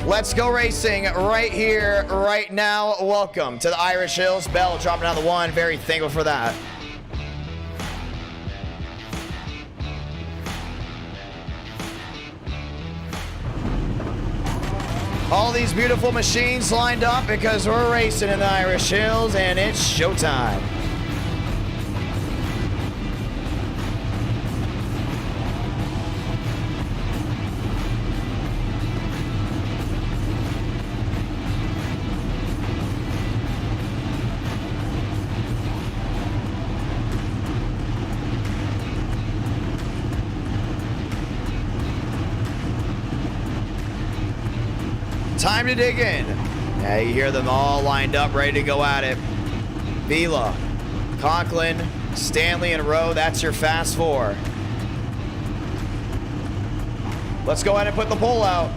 Let's go racing right here, right now. Welcome to the Irish Hills. Bell dropping down the 1. Very thankful for that. All these beautiful machines lined up because we're racing in the Irish Hills and it's showtime. Time to dig in. Yeah, you hear them all lined up, ready to go at it. Vila, Conklin, Stanley, and Rowe, that's your fast 4. Let's go ahead and put the pole out.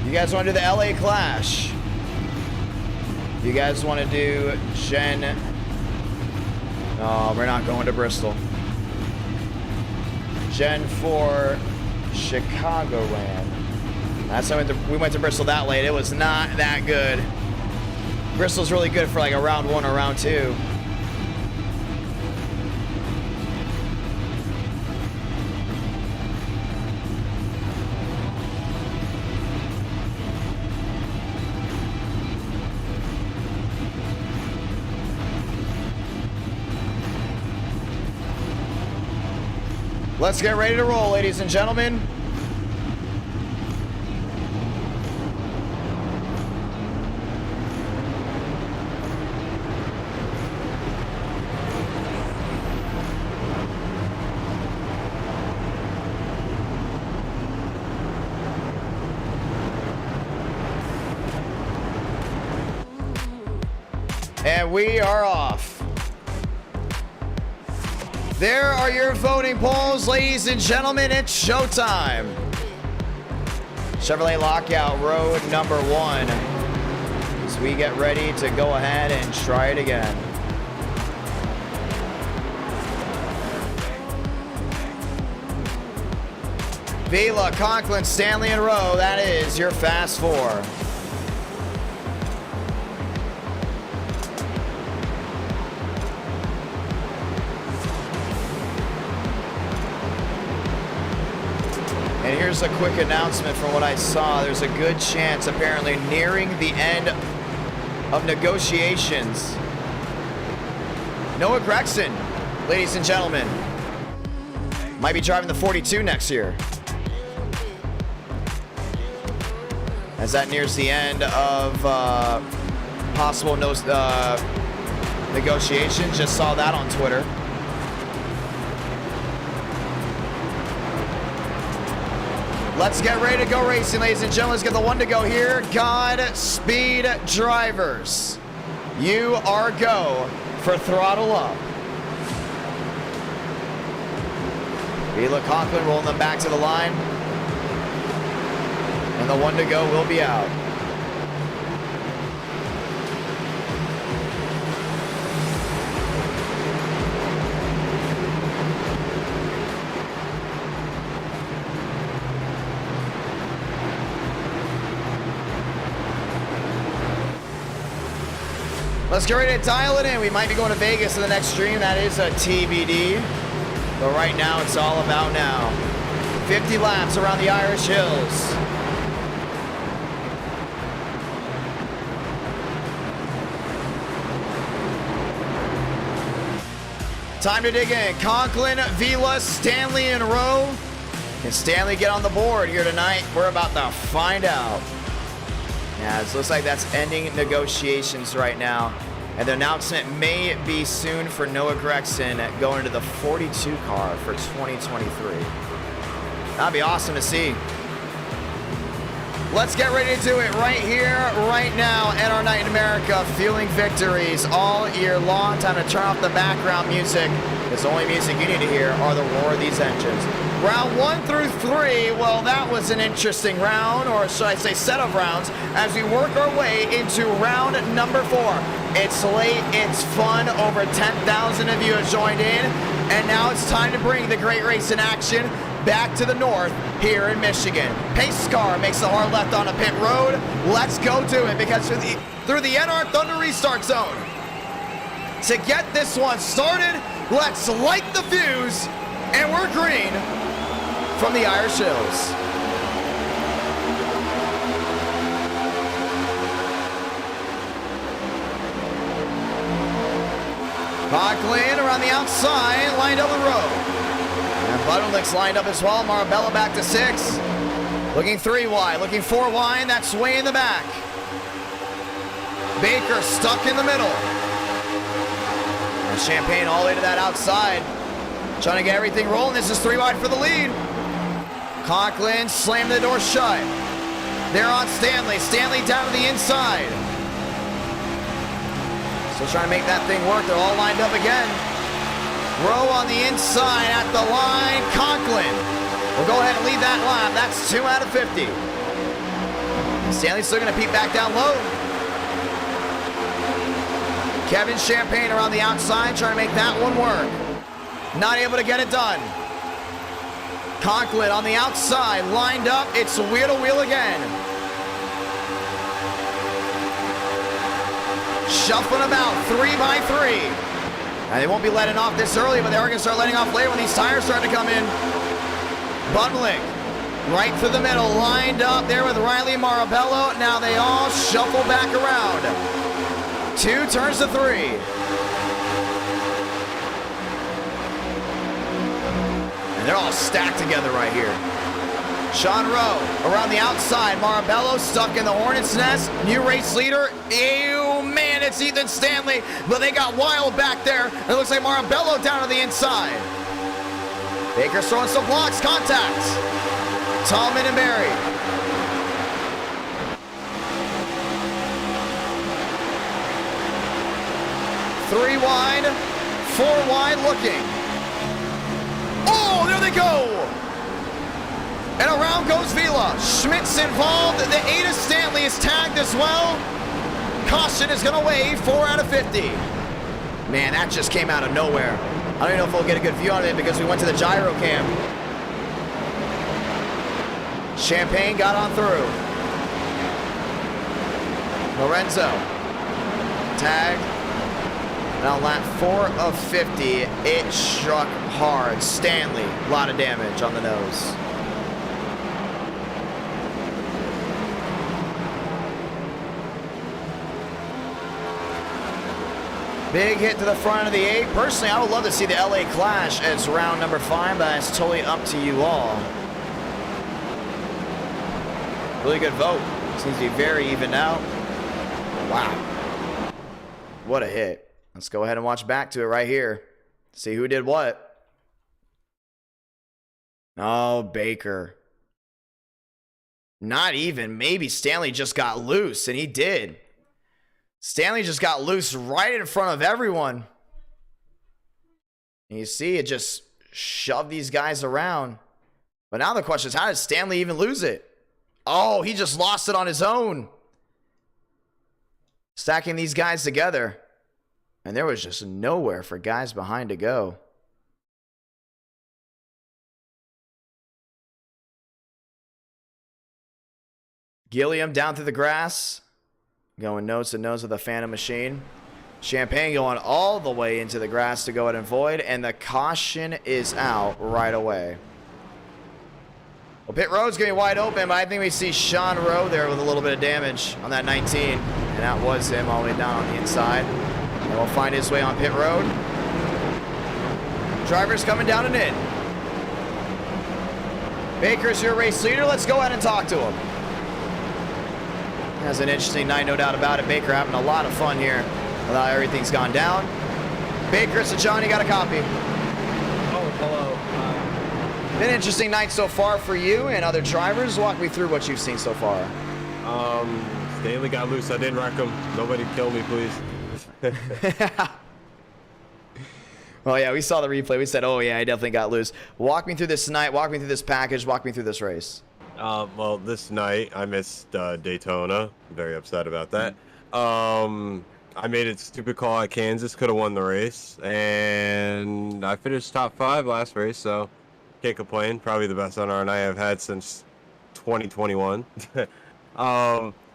You guys want to do the LA Clash? You guys want to do Gen... No, we're not going to Bristol. Gen 4 Chicagoland. Last time we went to Bristol that late, it was not that good. Bristol's really good for like a round 1 or round 2. Let's get ready to roll, ladies and gentlemen. And we are off. There are your voting polls, ladies and gentlemen. It's showtime. Chevrolet Lockout Road number 1. As we get ready to go ahead and try it again. Vila, Conklin, Stanley, and Rowe. That is your fast 4. And here's a quick announcement from what I saw. There's a good chance, apparently, nearing the end of negotiations. Noah Gregson, ladies and gentlemen, might be driving the 42 next year. As that nears the end of possible negotiations. Just saw that on Twitter. Let's get ready to go racing, ladies and gentlemen. Let's get the 1 to go here. Godspeed, drivers. You are go for throttle up. Vila, Conklin rolling them back to the line. And the 1 to go will be out. Let's get ready to dial it in. We might be going to Vegas in the next stream. That is a TBD. But right now, it's all about now. 50 laps around the Irish Hills. Time to dig in. Conklin, Vila, Stanley, and Rowe. Can Stanley get on the board here tonight? We're about to find out. Yeah, it looks like that's ending negotiations right now. And the announcement may be soon for Noah Gragson going to the 42 car for 2023. That'd be awesome to see. Let's get ready to do it right here, right now, NR Night in America, fueling victories all year long. Time to turn off the background music, because the only music you need to hear are the roar of these engines. Round 1 through 3, well, that was an interesting round, or should I say set of rounds, as we work our way into round number 4. It's late, it's fun, over 10,000 of you have joined in, and now it's time to bring the great race in action back to the north here in Michigan. Pace car makes the hard left on a pit road. Let's go do it, because through the NR Thunder restart zone. To get this one started, let's light the fuse, and we're green from the Irish Hills. Conklin around the outside, lined up the road. And Butterlick's lined up as well. Marabella back to 6. Looking 3 wide, looking 4 wide. That's way in the back. Baker stuck in the middle. And Champagne all the way to that outside. Trying to get everything rolling. This is 3 wide for the lead. Conklin slammed the door shut. They're on Stanley. Stanley down to the inside. Still trying to make that thing work. They're all lined up again. Rowe on the inside at the line. Conklin will go ahead and lead that lap. That's 2 out of 50. Stanley's still going to peek back down low. Kevin Champagne around the outside trying to make that one work. Not able to get it done. Conklin on the outside, lined up. It's wheel to wheel again. Shuffling about 3 by 3. And they won't be letting off this early, but they are going to start letting off later when these tires start to come in. Bundling right through the middle, lined up there with Riley Marabello. Now they all shuffle back around. 2 turns to 3. And they're all stacked together right here. Sean Rowe around the outside. Marabello stuck in the Hornet's Nest. New race leader. Ew, man, it's Ethan Stanley. But they got Wild back there. It looks like Marabello down to the inside. Baker's throwing some blocks. Contact. Tallman and Barry. Three wide. 4 wide looking. Oh, there they go. And around goes Vila. Schmidt's involved. The Ada Stanley is tagged as well. Caution is going to weigh 4 out of 50. Man, that just came out of nowhere. I don't even know if we'll get a good view on it because we went to the gyro cam. Champagne got on through. Lorenzo. Tag. Now lap 4 of 50. It struck hard. Stanley, a lot of damage on the nose. Big hit to the front of the 8. Personally, I would love to see the LA Clash as round number 5, but that's totally up to you all. Really good vote. Seems to be very even now. Wow. What a hit. Let's go ahead and watch back to it right here. See who did what. Oh, Baker. Not even. Maybe Stanley just got loose, and he did. Stanley just got loose right in front of everyone. And you see, it just shoved these guys around. But now the question is, how did Stanley even lose it? Oh, he just lost it on his own. Stacking these guys together. And there was just nowhere for guys behind to go. Gilliam down through the grass. Going nose to nose with the Phantom Machine. Champagne going all the way into the grass to go ahead and void. And the caution is out right away. Well, pit road's going to be wide open, but I think we see Sean Rowe there with a little bit of damage on that 19. And that was him all the way down on the inside. And will find his way on pit road. Drivers coming down and in. Baker's your race leader. Let's go ahead and talk to him. Has an interesting night, no doubt about it. Baker having a lot of fun here. Everything's gone down. Baker, so Johnny got a copy. Oh, hello. Been an interesting night so far for you and other drivers. Walk me through what you've seen so far. Stanley got loose. I didn't wreck him. Nobody kill me, please. Well, yeah, we saw the replay. We said, oh, yeah, I definitely got loose. Walk me through this night. Walk me through this package. Walk me through this race. Well, this night I missed Daytona. I'm very upset about that. I made a stupid call at Kansas. Could have won the race. And I finished top 5 last race, so can't complain. Probably the best NR night I've had since 2021.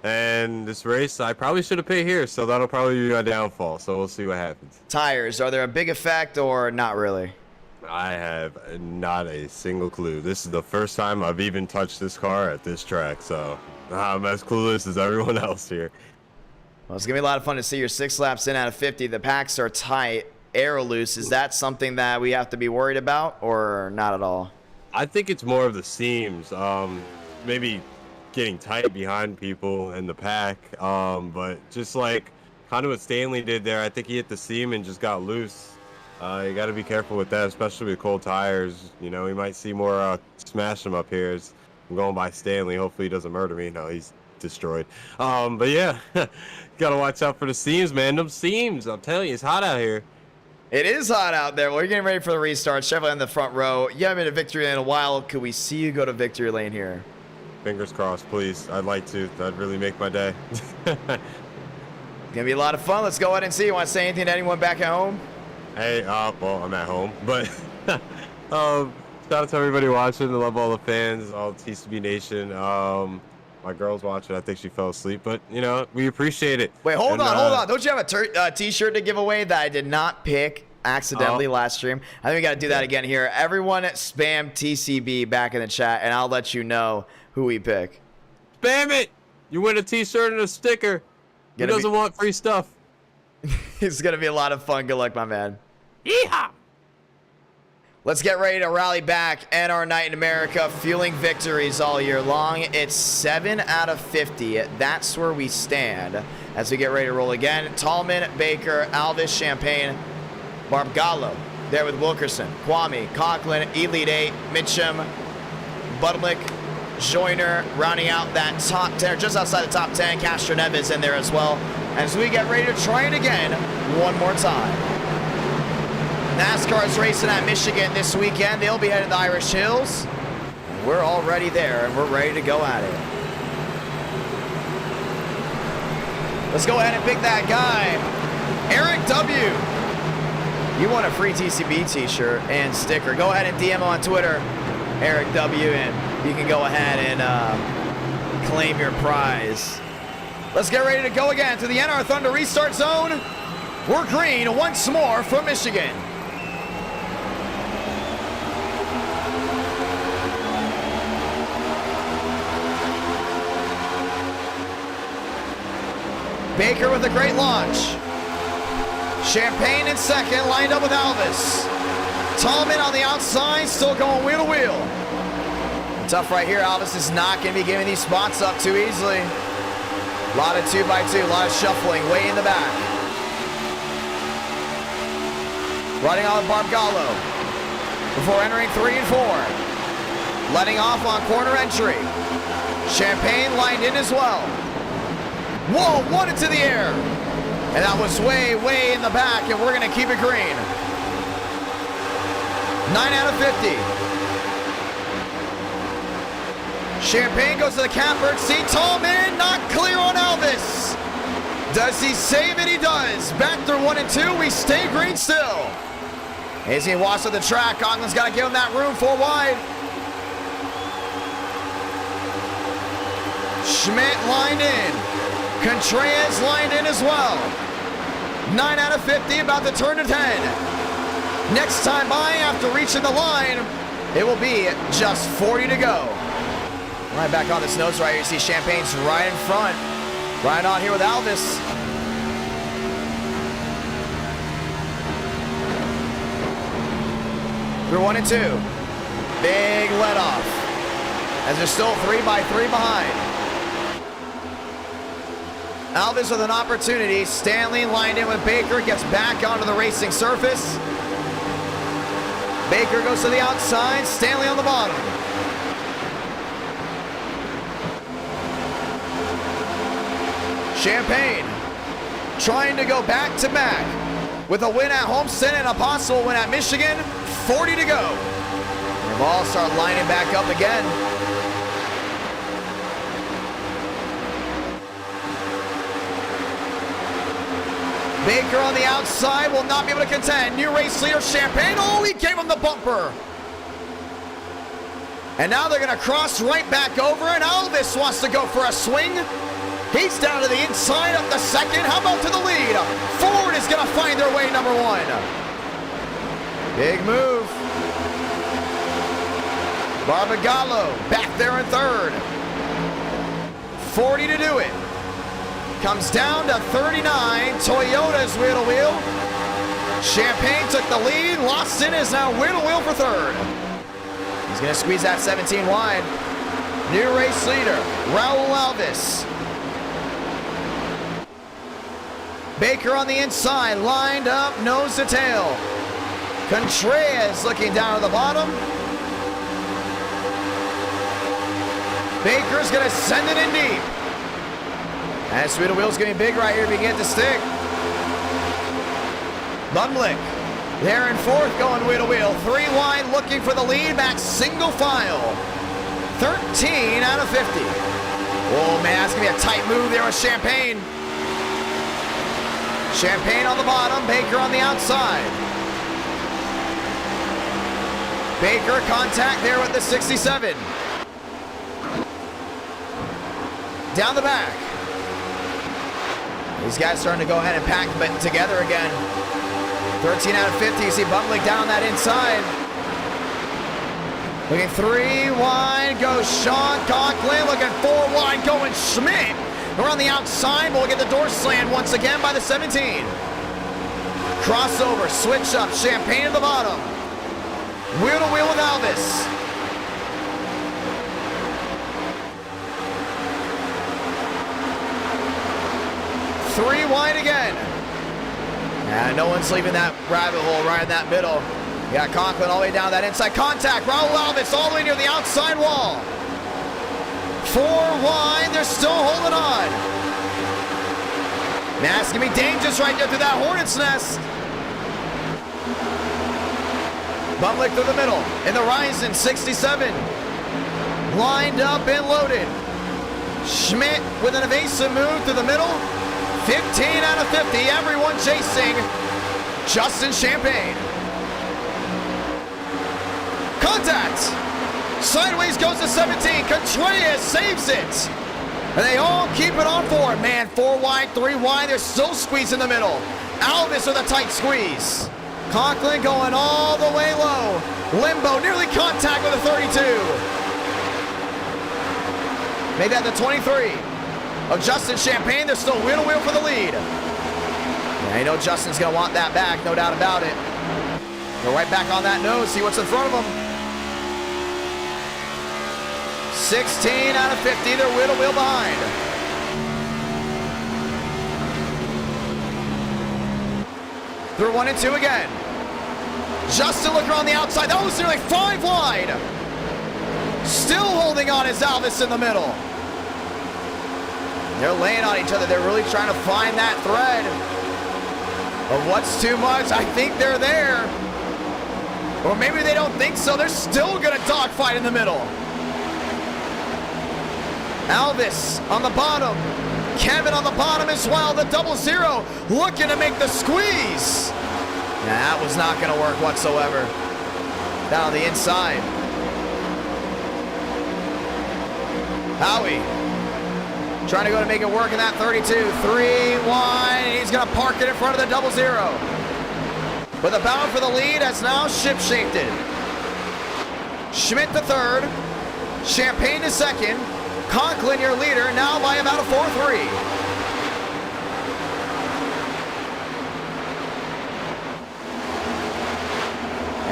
And this race, I probably should have paid here, so that'll probably be my downfall. So we'll see what happens. Tires, are there a big effect or not really? I have not a single clue. This is the first time I've even touched this car at this track, so I'm as clueless as everyone else here. Well, it's going to be a lot of fun to see your 6 laps in out of 50. The packs are tight, aero loose. Is that something that we have to be worried about or not at all? I think it's more of the seams. Maybe getting tight behind people in the pack, but just like kind of what Stanley did there, I think he hit the seam and just got loose. You got to be careful with that, especially with cold tires. You know, we might see more smash them up here as I'm going by Stanley. Hopefully he doesn't murder me. No, he's destroyed. But yeah, got to watch out for the seams, man. Them seams, I'm telling you, it's hot out here. It is hot out there. Well, you're getting ready for the restart. Chevrolet in the front row. You haven't been to victory lane in a while. Could we see you go to victory lane here? Fingers crossed, please. I'd like to. That'd really make my day. It's gonna be a lot of fun. Let's go ahead and see. You want to say anything to anyone back at home? Hey, well, I'm at home, but shout out to everybody watching. I love all the fans, all TCB Nation. My girl's watching. I think she fell asleep, but you know, we appreciate it. Wait, hold on. Don't you have a t-shirt to give away that I did not pick accidentally last stream? I think we got to do that again here. Everyone spam TCB back in the chat, and I'll let you know who we pick. Spam it! You win a t-shirt and a sticker. Who doesn't want free stuff? It's going to be a lot of fun. Good luck, my man. Yeehaw! Let's get ready to rally back. NR Night in America, fueling victories all year long. It's 7 out of 50. That's where we stand as we get ready to roll again. Tallman, Baker, Alvis, Champagne, Barbagallo. There with Wilkerson, Kwame, Conklin, Elite 8, Mitchum, Budlick, Joyner, rounding out that top 10, or just outside the top 10. Castro Neves in there as well. As we get ready to try it again one more time. NASCAR's racing at Michigan this weekend. They'll be headed to the Irish Hills. We're already there, and we're ready to go at it. Let's go ahead and pick that guy. Eric W. You want a free TCB t-shirt and sticker. Go ahead and DM him on Twitter, Eric W., and you can go ahead and claim your prize. Let's get ready to go again to the NR Thunder restart zone. We're green once more from Michigan. Baker with a great launch. Champagne in second, lined up with Alvis. Tallman on the outside, still going wheel to wheel. Tough right here. Alvis is not going to be giving these spots up too easily. A lot of 2x2, a lot of shuffling way in the back. Running on with Barbagallo before entering 3 and 4. Letting off on corner entry. Champagne lined in as well. Whoa, one into the air. And that was way, way in the back, and we're going to keep it green. 9 out of 50. Champagne goes to the camper. See Tallman, not clear on Alvis. Does he save it? He does. Back through 1 and 2. We stay green still. As he walks to the track, Conklin's got to give him that room 4 wide. Schmidt lined in. Contreras lined in as well. 9 out of 50, about to turn to 10. Next time by, after reaching the line, it will be just 40 to go. Right back on this nose right here, you see Champagne's right in front. Right on here with Alvis. through 1 and 2. Big let off as they're still 3x3 behind. Alvis with an opportunity. Stanley lined in with Baker, gets back onto the racing surface. Baker goes to the outside, Stanley on the bottom. Champagne trying to go back to back with a win at Homestead and a possible win at Michigan. 40 to go. The ball start lining back up again. Baker on the outside will not be able to contend. New race leader Champagne. Oh, he gave him the bumper. And now they're going to cross right back over, and Alvis wants to go for a swing. He's down to the inside of the second. How about to the lead? Ford is going to find their way number 1. Big move. Barbagallo back there in third. 40 to do it. Comes down to 39. Toyota's wheel to wheel. Champagne took the lead. Lawson is now wheel to wheel for third. He's going to squeeze that 17 wide. New race leader, Raul Alvis. Baker on the inside, lined up, nose to tail. Contreras looking down at the bottom. Baker's going to send it in deep. And Sweet Wheel's getting big right here if he can get the stick. Bumlick there in fourth, going wheel to wheel. 3 wide, looking for the lead, back single file. 13 out of 50. Oh man, that's gonna be a tight move there with Champagne. Champagne on the bottom, Baker on the outside. Baker contact there with the 67. Down the back. These guys starting to go ahead and pack but together again. 13 out of 50. You see Bumlick down that inside. Looking 3 wide goes Sean Conklin. Looking 4 wide going Schmidt. Around the outside, but we'll get the door slammed once again by the 17. Crossover, switch up, Champagne at the bottom. Wheel to wheel with Alvis. Three wide again. And no one's leaving that rabbit hole right in that middle. You got Conklin all the way down that inside. Contact, Raul Alvis all the way near the outside wall. 4 wide, they're still holding on. Man, it's gonna be dangerous right there through that hornet's nest. Bumlick through the middle. In the Ryzen, 67. Lined up and loaded. Schmidt with an evasive move through the middle. 15 out of 50, everyone chasing Justin Champagne. Contact! Sideways goes to 17, Contreras saves it. And they all keep it on forward. Man, 4 wide, 3 wide, they're still squeezed in the middle. Alvis with a tight squeeze. Conklin going all the way low. Limbo, nearly contact with a 32. Made that the 23. Of Justin Champagne, they're still wheel to wheel for the lead. Yeah, you know Justin's gonna want that back, no doubt about it. Go right back on that nose, see what's in front of them. 16 out of 50, they're wheel to wheel behind. Through 1 and 2 again. Justin looking on the outside, that was nearly 5 wide. Still holding on is Alvis in the middle. They're laying on each other. They're really trying to find that thread of what's too much. I think they're there. Or maybe they don't think so. They're still going to dogfight in the middle. Alvis on the bottom. Kevin on the bottom as well. The 00 looking to make the squeeze. Nah, that was not going to work whatsoever. Down on the inside. Howie. Trying to go to make it work in that 32. 3 wide, and he's going to park it in front of the 00. With a bound for the lead, has now ship-shaped it. Schmidt to third. Champagne to second. Conklin, your leader, now by about a 4-3.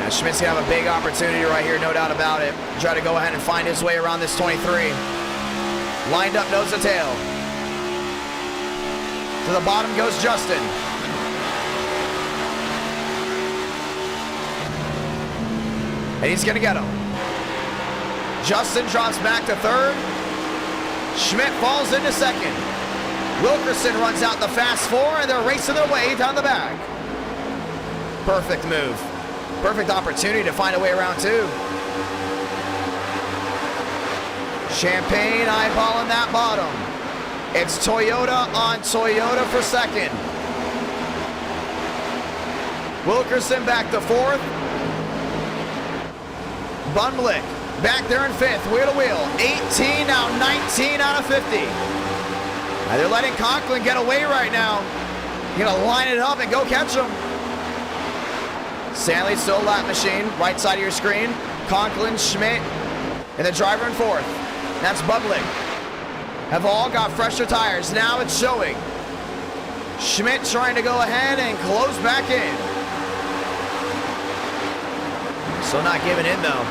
And Schmidt's going to have a big opportunity right here, no doubt about it. Try to go ahead and find his way around this 23. Lined up nose to tail. To the bottom goes Justin. And he's going to get him. Justin drops back to third. Schmidt falls into second. Wilkerson runs out the fast four, and they're racing their way down the back. Perfect move. Perfect opportunity to find a way around two. Champagne eyeballing that bottom. It's Toyota on Toyota for second. Wilkerson back to fourth. Bundlick back there in fifth, wheel to wheel. 18, now 19 out of 50. Now they're letting Conklin get away right now. You're gonna line it up and go catch him. Stanley still lap machine, right side of your screen. Conklin, Schmidt, and the driver in fourth. That's Bundlick. Have all got fresher tires. Now it's showing. Schmidt trying to go ahead and close back in. Still not giving in though.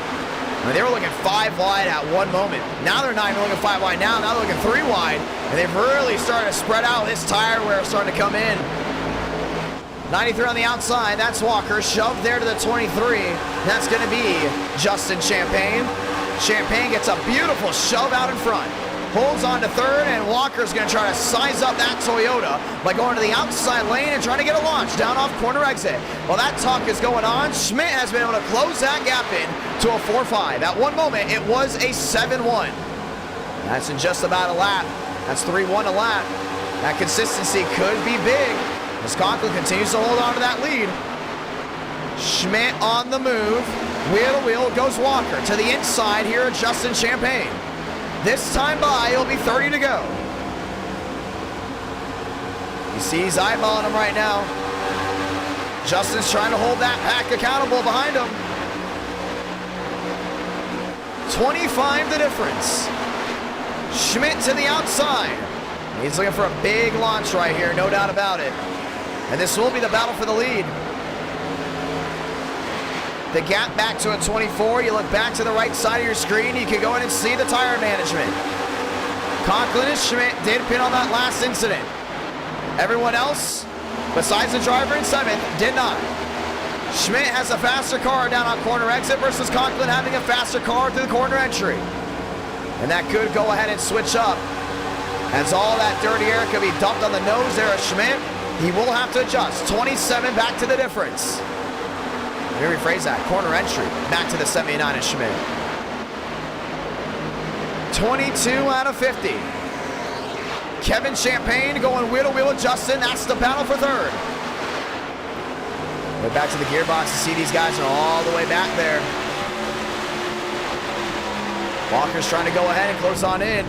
I mean, they were looking 5 wide at one moment. Now they're not even looking 5 wide now. Now they're looking 3 wide. And they've really started to spread out. This tire wear starting to come in. 93 on the outside. That's Walker. Shoved there to the 23. That's going to be Justin Champagne. Champagne gets a beautiful shove out in front. Holds on to third, and Walker's going to try to size up that Toyota by going to the outside lane and trying to get a launch down off corner exit. While that talk is going on, Schmidt has been able to close that gap in to a 4-5. At one moment, it was a 7-1. That's in just about a lap. That's 3-1 a lap. That consistency could be big as Conklin continues to hold on to that lead. Schmidt on the move. Wheel to wheel goes Walker to the inside here at Justin Champagne. This time by, it'll be 30 to go. You see he's eyeballing him right now. Justin's trying to hold that pack accountable behind him. 25 the difference. Schmidt to the outside. He's looking for a big launch right here, no doubt about it. And this will be the battle for the lead. The gap back to a 24. You look back to the right side of your screen. You can go in and see the tire management. Conklin and Schmidt did pin on that last incident. Everyone else, besides the driver in seventh, did not. Schmidt has a faster car down on corner exit versus Conklin having a faster car through the corner entry. And that could go ahead and switch up. As all that dirty air could be dumped on the nose there of Schmidt, he will have to adjust. 27 back to the difference. Let me rephrase that. Corner entry. Back to the 79 of Schmidt. 22 out of 50. Kevin Champagne going wheel to wheel with Justin. That's the battle for third. Way back to the gearbox to see these guys are all the way back there. Walker's trying to go ahead and close on in.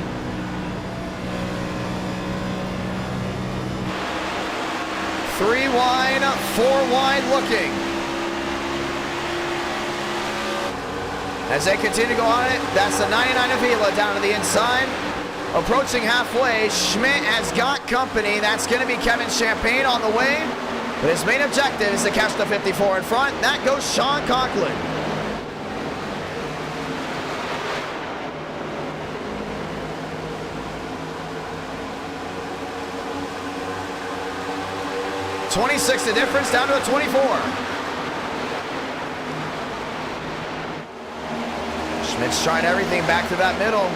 Three wide, 4 wide looking. As they continue to go on it, that's the 99 Avila down to the inside. Approaching halfway, Schmidt has got company. That's going to be Kevin Champagne on the way. But his main objective is to catch the 54 in front. That goes Sean Conklin. .26 the difference, down to a 24. Schmidt's trying everything back to that middle.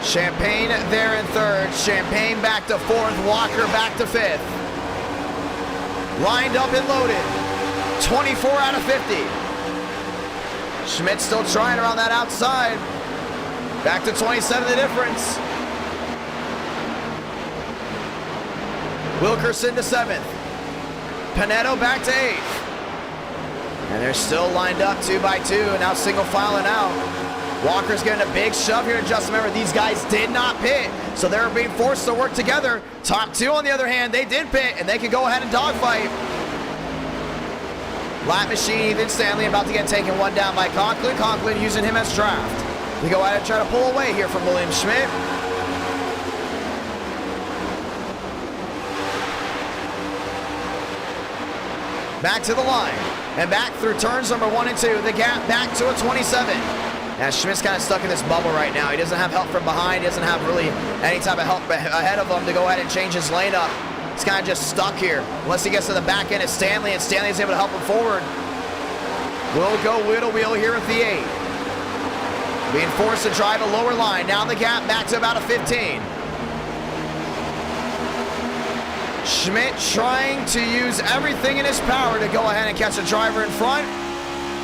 Champagne there in third. Champagne back to fourth. Walker back to fifth. Lined up and loaded. 24 out of 50. Schmidt still trying around that outside. Back to 27 the difference. Wilkerson to seventh. Panetto back to eighth. And they're still lined up 2 by 2. Now single filing out. Walker's getting a big shove here. Just remember, these guys did not pit, so they're being forced to work together. Top 2, on the other hand, they did pit, and they can go ahead and dogfight. Lap machine, Ethan Stanley about to get taken one down by Conklin. Conklin using him as draft. We go ahead and try to pull away here from William Schmidt. Back to the line. and back through turns number 1 and 2. The gap back to a 27. Now Schmidt's kind of stuck in this bubble right now. He doesn't have help from behind. He doesn't have really any type of help ahead of him to go ahead and change his lane up. He's kind of just stuck here. Unless he gets to the back end of Stanley, and Stanley is able to help him forward. We'll go wheel here at the 8. Being forced to drive a lower line. Now the gap back to about a 15. Schmidt trying to use everything in his power to go ahead and catch a driver in front.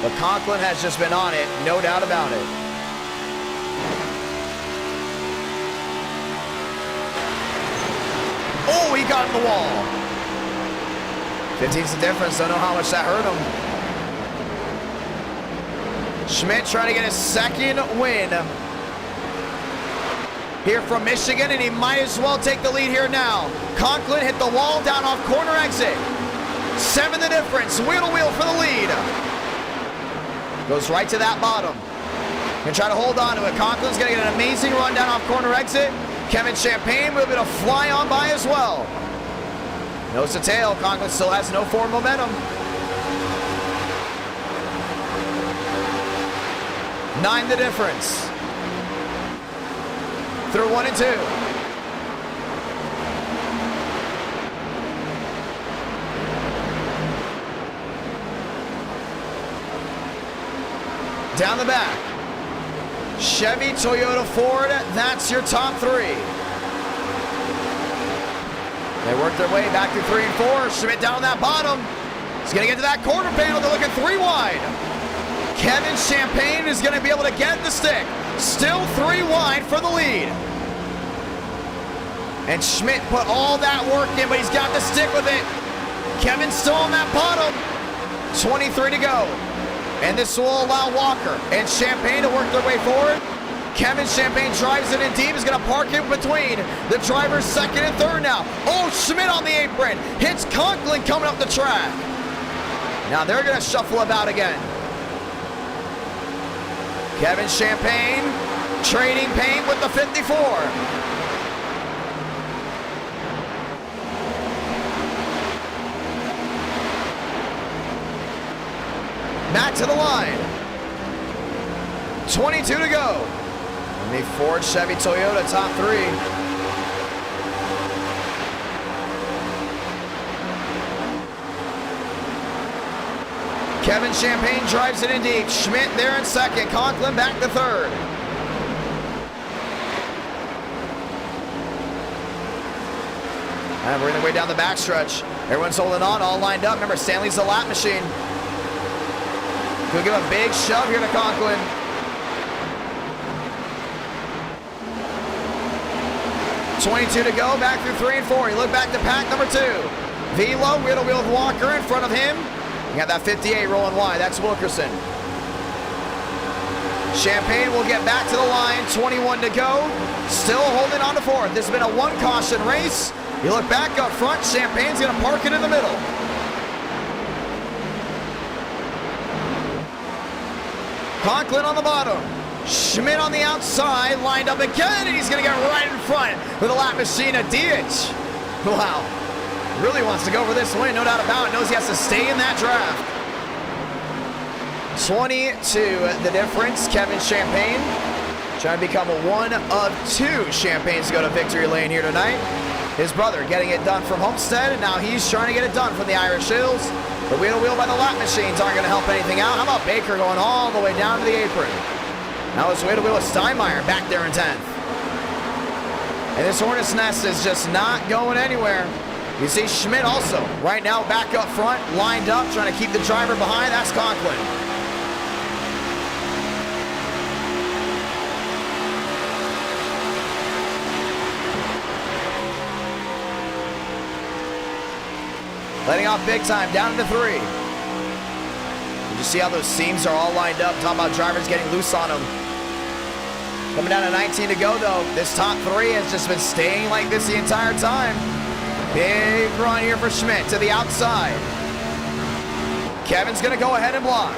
But Conklin has just been on it, no doubt about it. Oh, he got in the wall. 15's the difference. Don't know how much that hurt him. Schmidt trying to get his second win here from Michigan, and he might as well take the lead here now. Conklin hit the wall down off corner exit. 7 the difference. Wheel to wheel for the lead. Goes right to that bottom. Gonna try to hold on to it. Conklin's gonna get an amazing run down off corner exit. Kevin Champagne will be able to fly on by as well. Nose to tail. Conklin still has no forward momentum. 9 the difference. Through 1 and 2. Down the back. Chevy, Toyota, Ford, that's your top 3. They work their way back through 3 and 4. Schmidt down on that bottom. He's going to get to that quarter panel. They're looking 3 wide. Kevin Champagne is going to be able to get the stick. Still 3 wide for the lead. And Schmidt put all that work in, but he's got the stick with it. Kevin's still on that bottom. 23 to go. And this will allow Walker and Champagne to work their way forward. Kevin Champagne drives it in deep. He's going to park it between the drivers 2nd and 3rd now. Oh, Schmidt on the apron. Hits Conklin coming up the track. Now they're going to shuffle about again. Kevin Champagne trading paint with the 54. Back to the line. 22 to go. And the Ford, Chevy, Toyota top 3. Kevin Champagne drives it in deep. Schmidt there in 2nd. Conklin back to 3rd. And we're in the way down the backstretch. Everyone's holding on, all lined up. Remember, Stanley's the lap machine. Could give a big shove here to Conklin. .22 to go, back through 3 and 4. You look back to pack number 2. Velo, wheel to wheel with Walker in front of him. You got that 58 rolling wide, that's Wilkerson. Champagne will get back to the line, 21 to go. Still holding on to 4th. This has been a 1 caution race. You look back up front, Champagne's gonna park it in the middle. Conklin on the bottom. Schmidt on the outside, lined up again, and he's going to get right in front with a lap machine, a DH. Wow. Really wants to go for this win, no doubt about it. Knows he has to stay in that draft. 22 the difference. Kevin Champagne trying to become one of 2 Champagnes to go to victory lane here tonight. His brother getting it done from Homestead, and now he's trying to get it done from the Irish Hills. The wheel to wheel by the lap machines aren't going to help anything out. How about Baker going all the way down to the apron? Now it's wheel to wheel with Steinmeier back there in 10th. And this Hornet's Nest is just not going anywhere. You see Schmidt also right now back up front, lined up, trying to keep the driver behind. That's Conklin. Letting off big time, down to 3. Did you see how those seams are all lined up? Talking about drivers getting loose on them. Coming down to 19 to go, though. This top 3 has just been staying like this the entire time. Big run here for Schmidt to the outside. Kevin's going to go ahead and block.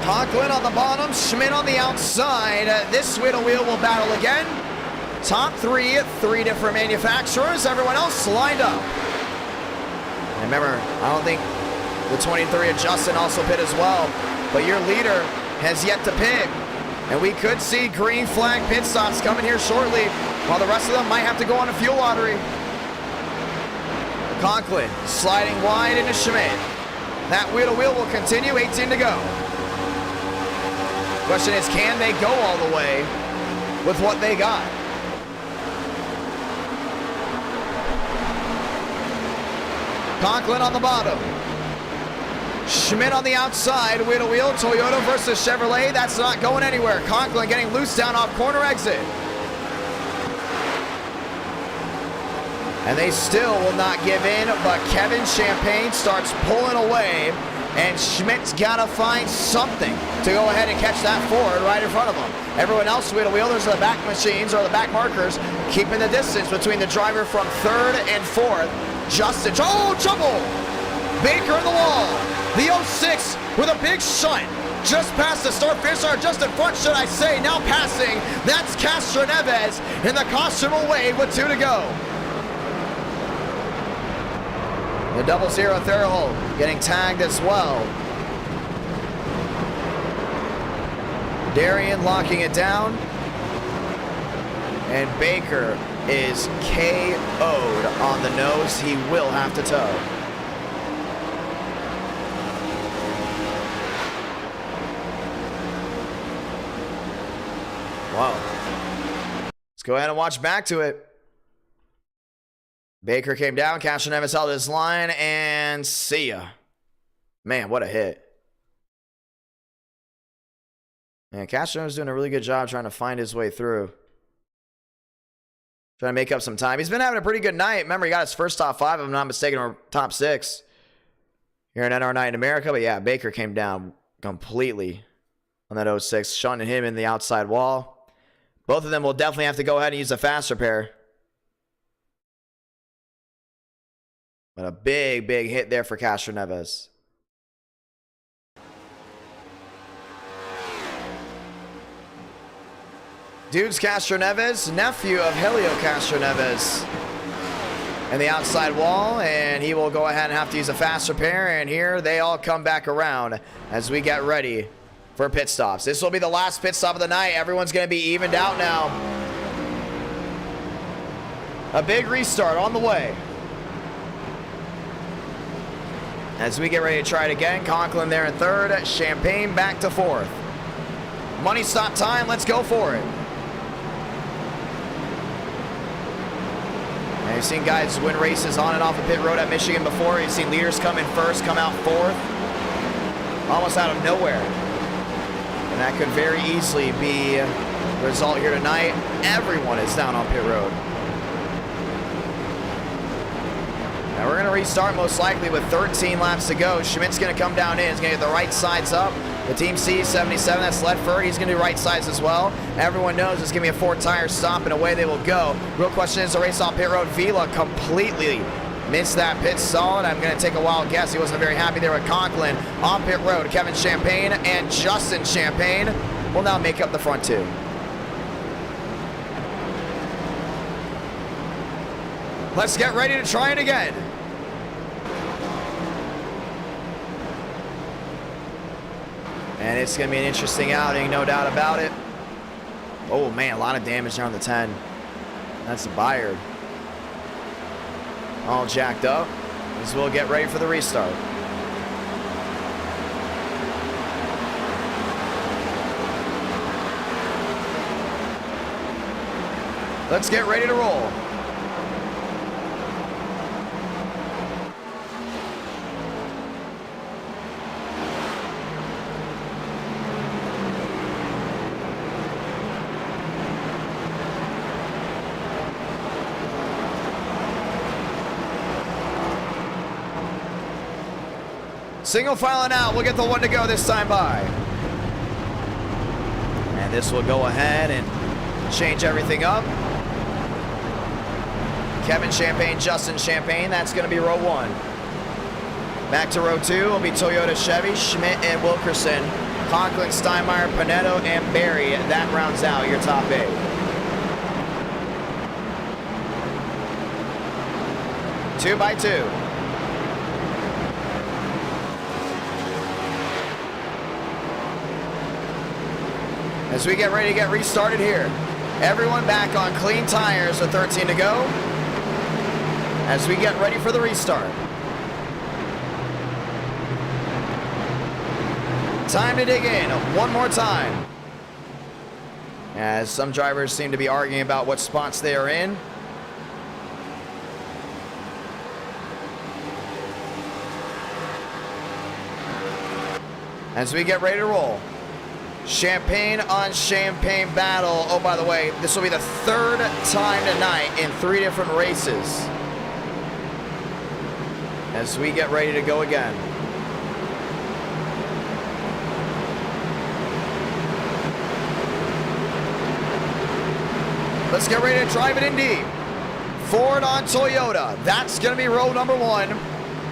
Conklin on the bottom, Schmidt on the outside. This wheel to wheel will battle again. Top 3, 3 different manufacturers. Everyone else lined up. And remember, I don't think the 23 of Justin also pit as well, but your leader has yet to pit. And we could see green flag pit stops coming here shortly, while the rest of them might have to go on a fuel lottery. Conklin sliding wide into Schmidt. That wheel-to-wheel will continue, 18 to go. Question is, can they go all the way with what they got? Conklin on the bottom. Schmidt on the outside, wheel-to-wheel, Toyota versus Chevrolet. That's not going anywhere. Conklin getting loose down off corner exit. And they still will not give in, but Kevin Champagne starts pulling away, and Schmidt's got to find something to go ahead and catch that Ford right in front of him. Everyone else wheel-to-wheel, those are the back machines or the back markers, keeping the distance between the driver from third and fourth. Justin, oh, trouble! Baker in the wall. The 06 with a big shunt. Just past the start finish, or just in front, should I say. Now passing. That's Castro Neves in the costume away with 2 to go. The 00 Thurhold getting tagged as well. Darian locking it down. And Baker is KO'd on the nose. He will have to tow. Wow. Let's go ahead and watch back to it. Baker came down, Castro Neves held his line, and see ya. Man, what a hit. And Castro Neves doing a really good job trying to find his way through. Trying to make up some time. He's been having a pretty good night. Remember, he got his first top 5, if I'm not mistaken, or top 6 here in NR Night in America. But yeah, Baker came down completely on that 06, shunting him in the outside wall. Both of them will definitely have to go ahead and use a fast repair. But a big, big hit there for Castro Neves. Dudes Castro Neves, nephew of Helio Castro Neves. And the outside wall, and he will go ahead and have to use a fast repair. And here they all come back around as we get ready for pit stops. This will be the last pit stop of the night. Everyone's going to be evened out now. A big restart on the way. As we get ready to try it again, Conklin there in third, Champagne back to fourth. Money stop time, let's go for it. And you've seen guys win races on and off the pit road at Michigan before. You've seen leaders come in first, come out fourth, almost out of nowhere. And that could very easily be the result here tonight. Everyone is down on pit road. Now we're going to restart most likely with 13 laps to go. Schmidt's going to come down in. He's going to get the right sides up. The Team C77, that's Ledford. He's going to do right sides as well. Everyone knows it's going to be a 4-tire stop, and away they will go. Real question is the race off pit road. Vila completely missed that pit stall, and I'm going to take a wild guess. He wasn't very happy there with Conklin. On pit road, Kevin Champagne and Justin Champagne will now make up the front two. Let's get ready to try it again. And it's going to be an interesting outing, no doubt about it. Oh, man, a lot of damage there on the 10. That's a Bayard. All jacked up as we'll get ready for the restart. Let's get ready to roll. Single filing out. We'll get the one to go this time by. And this will go ahead and change everything up. Kevin Champagne, Justin Champagne. That's going to be row 1. Back to row 2 will be Toyota Chevy, Schmidt and Wilkerson, Conklin, Steinmeier, Panetto, and Barry. That rounds out your top 8. Two by two. as we get ready to get restarted here. Everyone back on clean tires with 13 to go as we get ready for the restart. Time to dig in one more time, as some drivers seem to be arguing about what spots they are in. As we get ready to roll. Champagne on champagne battle. Oh, by the way, this will be the third time tonight in 3 different races. As we get ready to go again. Let's get ready to drive it in deep. Ford on Toyota. That's going to be row number 1.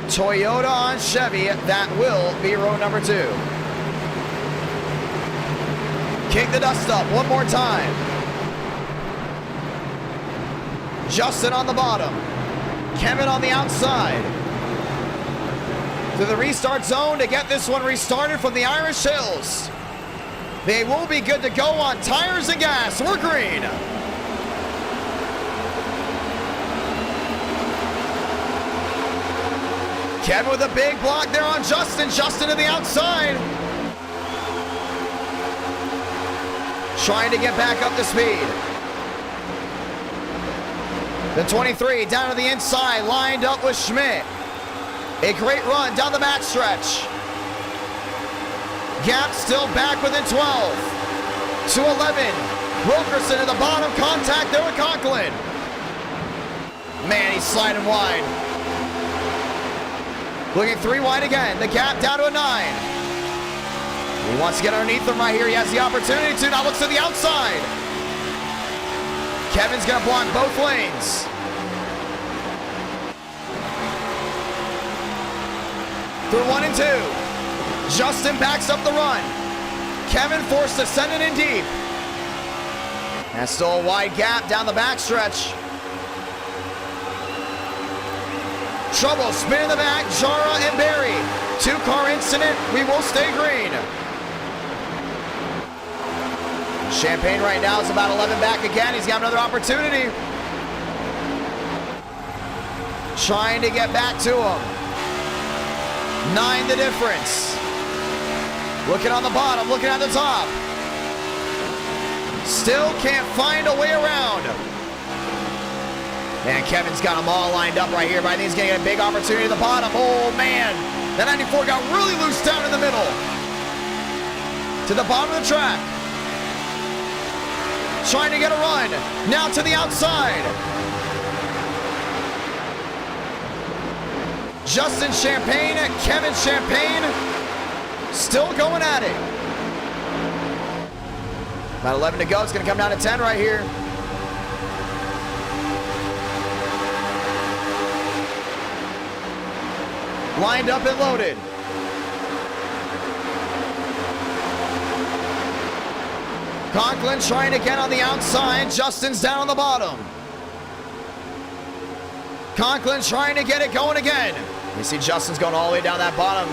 Toyota on Chevy. That will be row number 2. Kick the dust up one more time. Justin on the bottom. Kevin on the outside. To the restart zone to get this one restarted from the Irish Hills. They will be good to go on tires and gas. We're green. Kevin with a big block there on Justin. Justin to the outside. Trying to get back up to speed. The 23 down to the inside, lined up with Schmidt. A great run down the backstretch. Gap still back within 12. To 11. Wilkerson at the bottom, contact there with Conklin. Man, he's sliding wide. Looking 3 wide again. The gap down to a 9. He wants to get underneath them right here. He has the opportunity to. Now looks to the outside. Kevin's going to block both lanes. Through 1 and 2. Justin backs up the run. Kevin forced to send it in deep. That's still a wide gap down the backstretch. Trouble, spin in the back, Jara and Barry. 2-car incident, we will stay green. Champagne right now is about 11 back again. He's got another opportunity. Trying to get back to him. 9 the difference. Looking on the bottom, looking at the top. Still can't find a way around. Man, Kevin's got them all lined up right here, but I think he's going to get a big opportunity at the bottom. Oh, man. That 94 got really loose down in the middle. To the bottom of the track. Trying to get a run. Now to the outside. Justin Champagne, Kevin Champagne, still going at it. About 11 to go. It's going to come down to 10 right here. Lined up and loaded. Conklin trying to get on the outside. Justin's down on the bottom. Conklin trying to get it going again. You see Justin's going all the way down that bottom.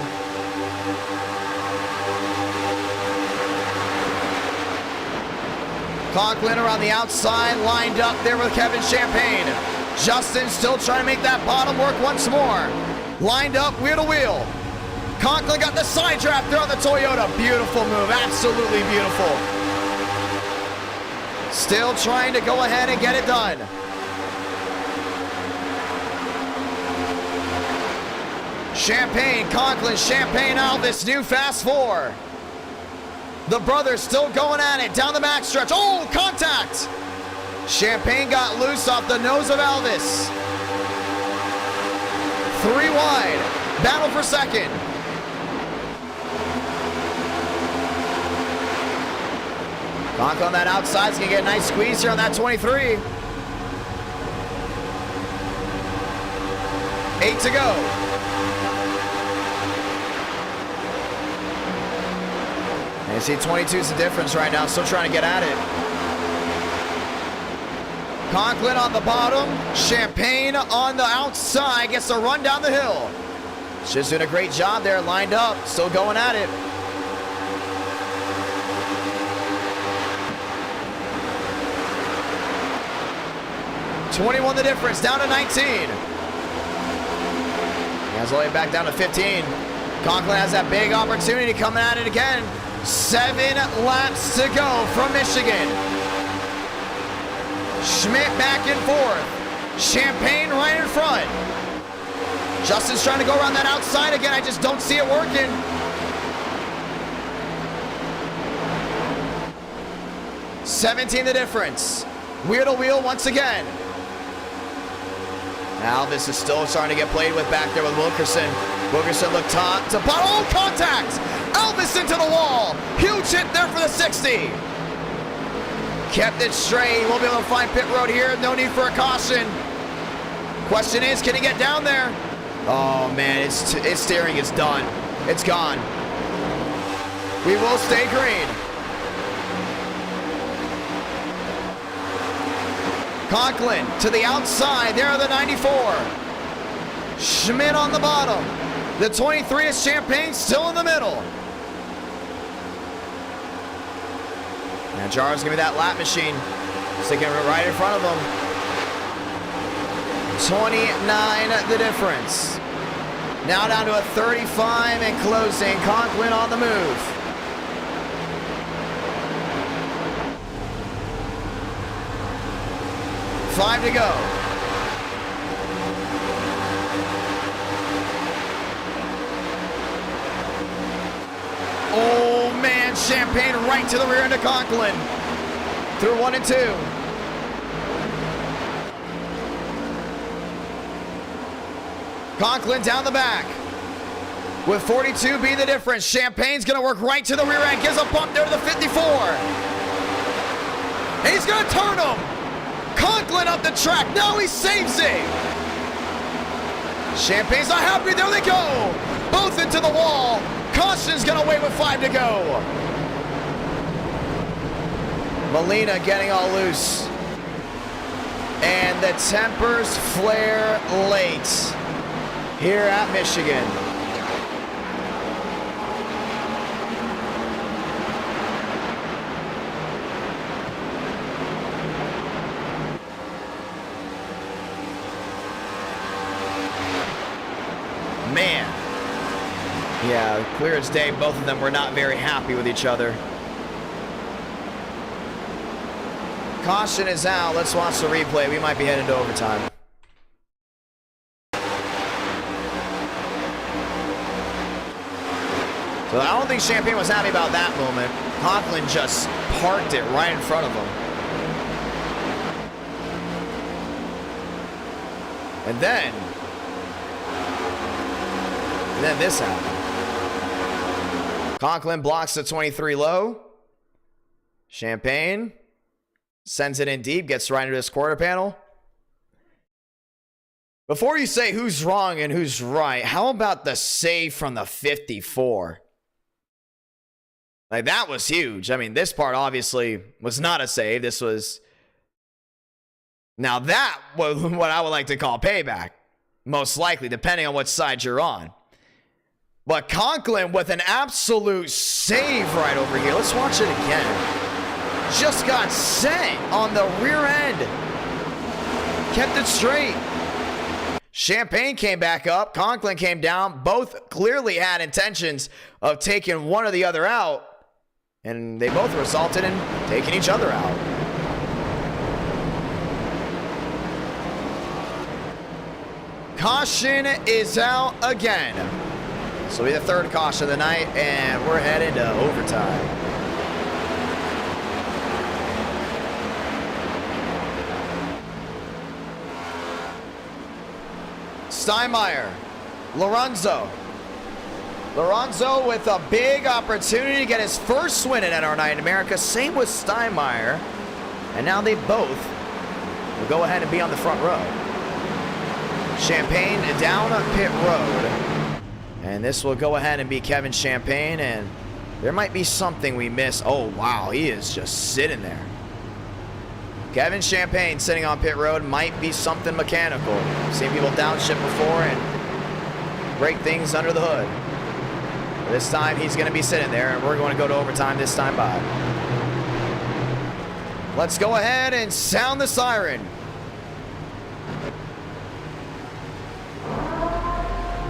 Conklin around the outside, lined up there with Kevin Champagne. Justin still trying to make that bottom work once more. Lined up wheel to wheel. Conklin got the side draft there on the Toyota. Beautiful move, absolutely beautiful. Still trying to go ahead and get it done. Champagne, Conklin, Champagne, Alvis, new fast 4. The brothers still going at it down the backstretch. Oh, contact! Champagne got loose off the nose of Alvis. 3 wide. Battle for second. Conklin on that outside is going to get a nice squeeze here on that 23. 8 to go. And you see 22 is the difference right now. Still trying to get at it. Conklin on the bottom. Champagne on the outside. Gets a run down the hill. Just doing a great job there. Lined up. Still going at it. 21 the difference, down to 19. Has all the way back down to 15. Conklin has that big opportunity coming at it again. 7 laps to go from Michigan. Schmidt back and forth. Champagne right in front. Justin's trying to go around that outside again. I just don't see it working. $17 the difference. Wheel to wheel once again. Alvis is still starting to get played with back there with Wilkerson. Wilkerson looked top to bottom. Oh, contact! Alvis into the wall. Huge hit there for the 60. Kept it straight. Won't be able to find pit road here. No need for a caution. Question is, can he get down there? Oh, man, its steering is done. It's gone. We will stay green. Conklin to the outside. There are the 94. Schmidt on the bottom. The 23 is Champagne still in the middle. Now Jar's gonna be that lap machine. Sticking right in front of him. 29 the difference. Now down to a 35 and closing. Conklin on the move. Five to go. Oh man, Champagne right to the rear end of Conklin. Through 1 and 2. Conklin down the back. With 42 being the difference. Champagne's gonna work right to the rear end. Gives a bump there to the 54. And he's gonna turn him. Conklin up the track. Now he saves it. Champagne's not happy. There they go. Both into the wall. Caution's gonna wait with 5 to go. Molina getting all loose. And the tempers flare late here at Michigan. Man. Yeah, clear as day, both of them were not very happy with each other. Caution is out. Let's watch the replay. We might be heading to overtime. So I don't think Champagne was happy about that moment. Conklin just parked it right in front of him. And then this happened. Conklin blocks the 23 low. Champagne sends it in deep, gets right into this quarter panel. Before you say who's wrong and who's right, how about the save from the 54? Like, that was huge. I mean, this part obviously was not a save. This was... Now that was what I would like to call payback. Most likely, depending on what side you're on. But Conklin with an absolute save right over here. Let's watch it again. Just got sent on the rear end. Kept it straight. Champagne came back up. Conklin came down. Both clearly had intentions of taking one or the other out. And they both resulted in taking each other out. Caution is out again. This will be the third caution of the night, and we're headed to overtime. Steinmeier, Lorenzo. Lorenzo with a big opportunity to get his first win at NR9 in America. Same with Steinmeier. And now they both will go ahead and be on the front row. Champagne down pit road. And this will go ahead and be Kevin Champagne. And there might be something we miss. Oh, wow. He is just sitting there. Kevin Champagne sitting on pit road might be something mechanical. Seen people downshift before and break things under the hood. This time he's going to be sitting there, and we're going to go to overtime this time by. Let's go ahead and sound the siren.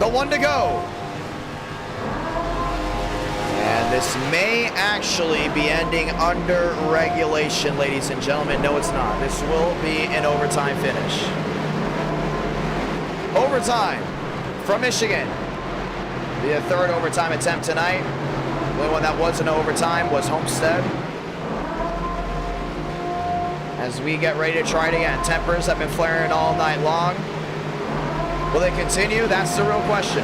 The one to go. And this may actually be ending under regulation, ladies and gentlemen. No, it's not. This will be an overtime finish. Overtime from Michigan. The third overtime attempt tonight. The only one that wasn't overtime was Homestead. As we get ready to try it again. Tempers have been flaring all night long. Will they continue? That's the real question.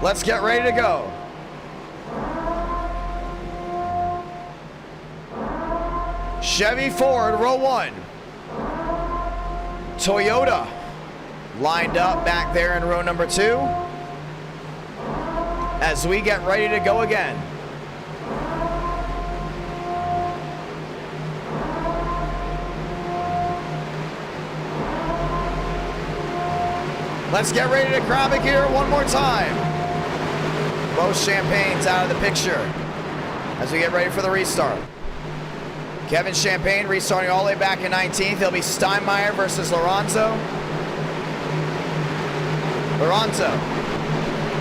Let's get ready to go. Chevy Ford, row 1. Toyota lined up back there in row number 2. As we get ready to go again. Let's get ready to grab it here one more time. Both Champagne's out of the picture as we get ready for the restart. Kevin Champagne restarting all the way back in 19th. He'll be Steinmeier versus Lorenzo. Lorenzo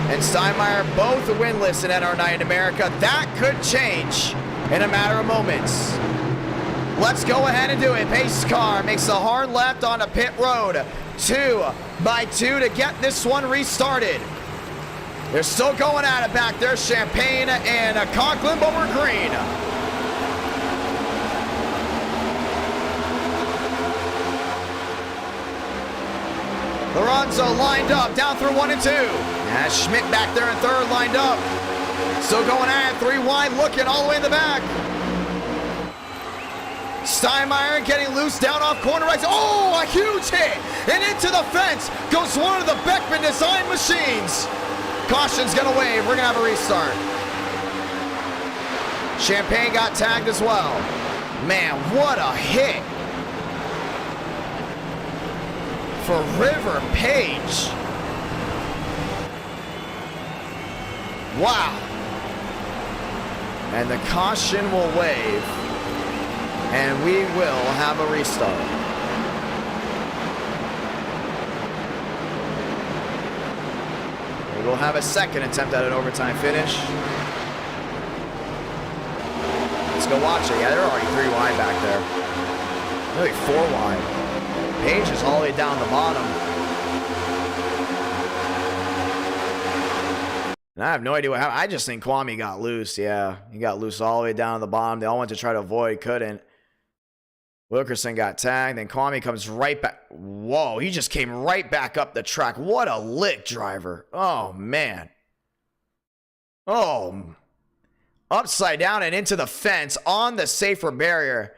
and Steinmeier both winless in NR9 in America. That could change in a matter of moments. Let's go ahead and do it. Pace car makes a hard left onto pit road. 2 by 2 to get this one restarted. They're still going at it back there. Champagne and Conklin, but we're green. Lorenzo lined up, down through 1 and 2. And Schmidt back there in third, lined up. Still going at it, 3 wide, looking all the way in the back. Steinmeier getting loose down off corner right. Oh, a huge hit. And into the fence goes one of the Beckman design machines. Caution's gonna wave. We're gonna have a restart. Champagne got tagged as well. Man, what a hit for River Page. Wow. And the caution will wave. And we will have a restart. We'll have a second attempt at an overtime finish. Let's go watch it. Yeah, they're already 3 wide back there. Maybe 4 wide. Page is all the way down the bottom. And I have no idea what happened. I just think Kwame got loose. Yeah, he got loose all the way down to the bottom. They all went to try to avoid, couldn't. Wilkerson got tagged, and Kwame comes right back. Whoa, he just came right back up the track. What a lick driver. Oh, man. Oh. Upside down and into the fence on the safer barrier.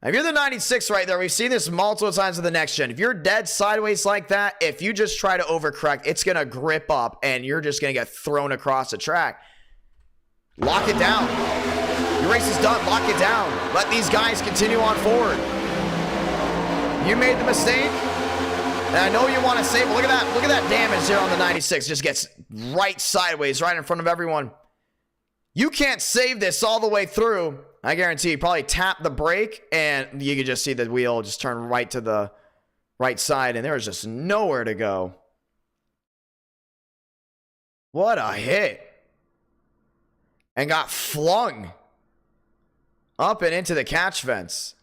Now, if you're the 96 right there, we've seen this multiple times with the next gen. If you're dead sideways like that, if you just try to overcorrect, it's going to grip up, and you're just going to get thrown across the track. Lock it down. Your race is done. Lock it down. Let these guys continue on forward. You made the mistake. And I know you want to save. Look at that. Look at that damage there on the 96. Just gets right sideways, right in front of everyone. You can't save this all the way through. I guarantee you probably tap the brake and you can just see the wheel just turn right to the right side. And there's just nowhere to go. What a hit. And got flung up and into the catch fence.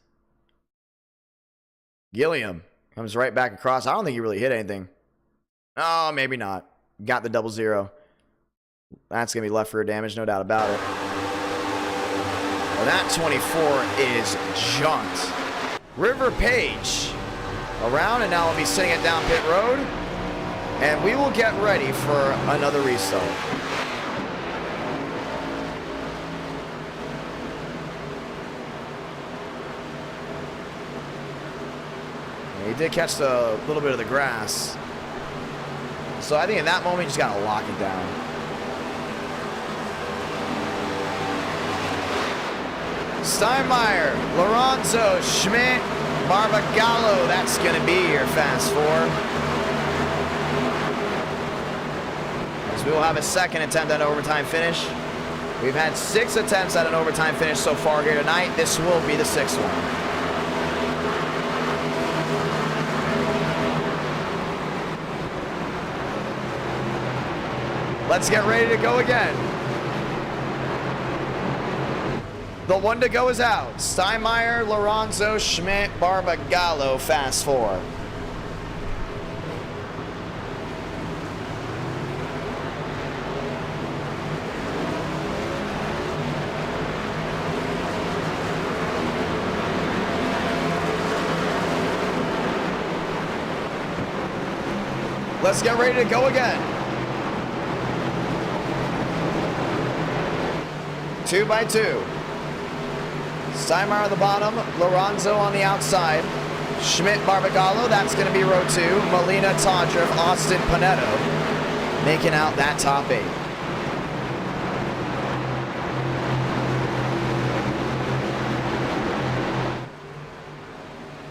Gilliam comes right back across. I don't think he really hit anything. Oh, maybe not. Got the 0-0. That's going to be left rear damage, no doubt about it. Well, that 24 is junked. River Page around, and now we'll be sitting it down pit road. And we will get ready for another restart. He did catch a little bit of the grass. So I think in that moment, you just got to lock it down. Steinmeier, Lorenzo, Schmidt, Barbagallo. That's going to be your fast four. As we will have a second attempt at overtime finish. We've had 6 attempts at an overtime finish so far here tonight. This will be the 6th one. Let's get ready to go again. The one to go is out. Steinmeier, Lorenzo, Schmidt, Barbagallo, fast 4. Let's get ready to go again. 2 by 2. Steinmeier on the bottom, Lorenzo on the outside. Schmidt, Barbagallo, that's going to be row 2. Molina, Todriff, Austin, Panetto making out that top 8.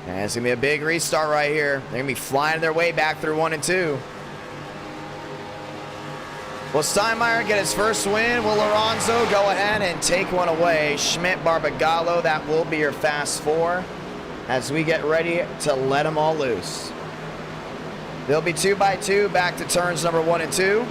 And it's going to be a big restart right here. They're going to be flying their way back through 1 and 2. Will Steinmeier get his first win? Will Lorenzo go ahead and take one away? Schmidt, Barbagallo, that will be your fast 4 as we get ready to let them all loose. They'll be 2 by 2 back to turns number 1 and 2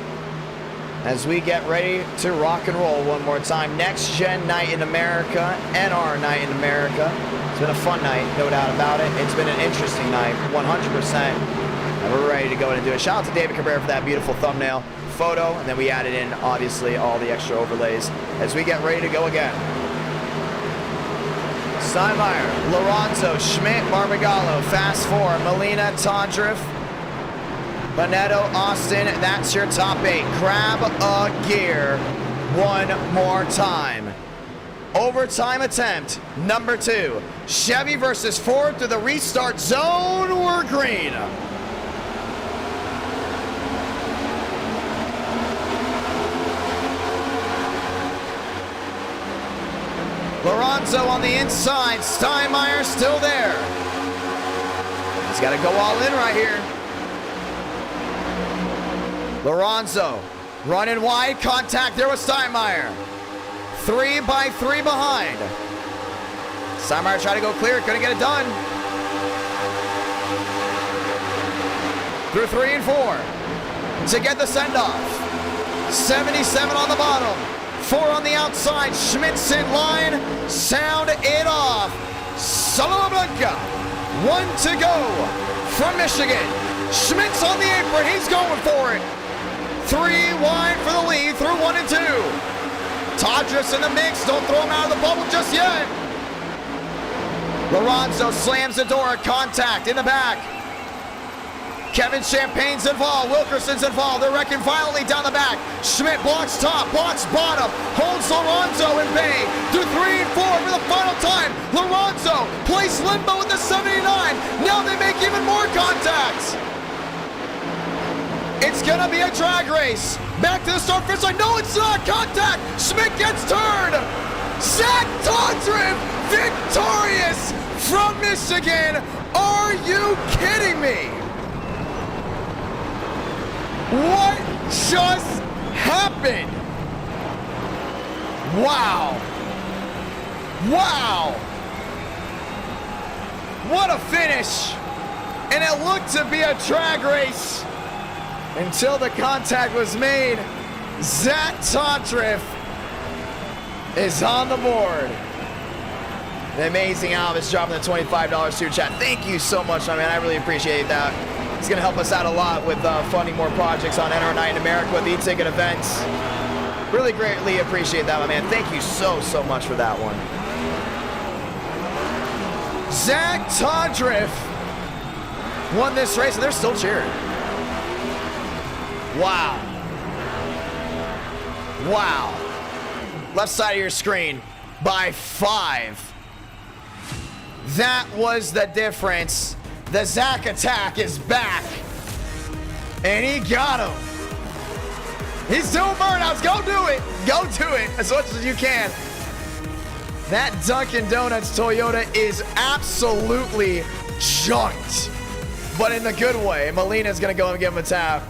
as we get ready to rock and roll one more time. Next Gen Night in America, NR Night in America. It's been a fun night, no doubt about it. It's been an interesting night, 100%. And we're ready to go and do it. Shout out to David Cabrera for that beautiful thumbnail photo, and then we added in obviously all the extra overlays as we get ready to go again. Steinmeier, Lorenzo, Schmidt, Barbagallo, fast 4, Molina, Todriff, Panetto, Austin, that's your top 8. Grab a gear one more time. Overtime attempt number 2. Chevy versus Ford through the restart zone. We're green. Lorenzo on the inside. Steinmeier still there. He's got to go all in right here. Lorenzo running wide. Contact there with Steinmeier. 3 by 3 behind. Steinmeier tried to go clear. Couldn't get it done. Through 3 and 4 to get the send-off. 77 on the bottom. 4 on the outside. Schmidt's in line. Sound it off. Salamanca. 1 to go from Michigan. Schmidt's on the apron. He's going for it. 3 wide for the lead through 1 and 2. Todriff's in the mix. Don't throw him out of the bubble just yet. Lorenzo slams the door. Contact in the back. Kevin Champagne's involved. Wilkerson's involved. They're wrecking violently down the back. Schmidt blocks top, blocks bottom, holds Lorenzo in bay. Through 3 and 4 for the final time. Lorenzo plays limbo with the 79. Now they make even more contacts. It's gonna be a drag race. Back to the start first line. No, it's not. Contact. Schmidt gets turned. Zach Todriff victorious from Michigan. Are you kidding me? What just happened? Wow. Wow. What a finish. And it looked to be a drag race until the contact was made. Zach Todriff is on the board. The amazing Alvis dropping the $25 super chat. Thank you so much, my man. I really appreciate that. It's going to help us out a lot with funding more projects on NR Night in America with eTicket events. Really greatly appreciate that, my man. Thank you so much for that one. Zach Todriff won this race, and they're still cheering. Wow. Wow. Left side of your screen by 5. That was the difference. The Zach attack is back. And he got him. He's doing burnouts. Go do it. Go do it as much as you can. That Dunkin' Donuts Toyota is absolutely junked. But in the good way. Molina's going to go and give him a tap.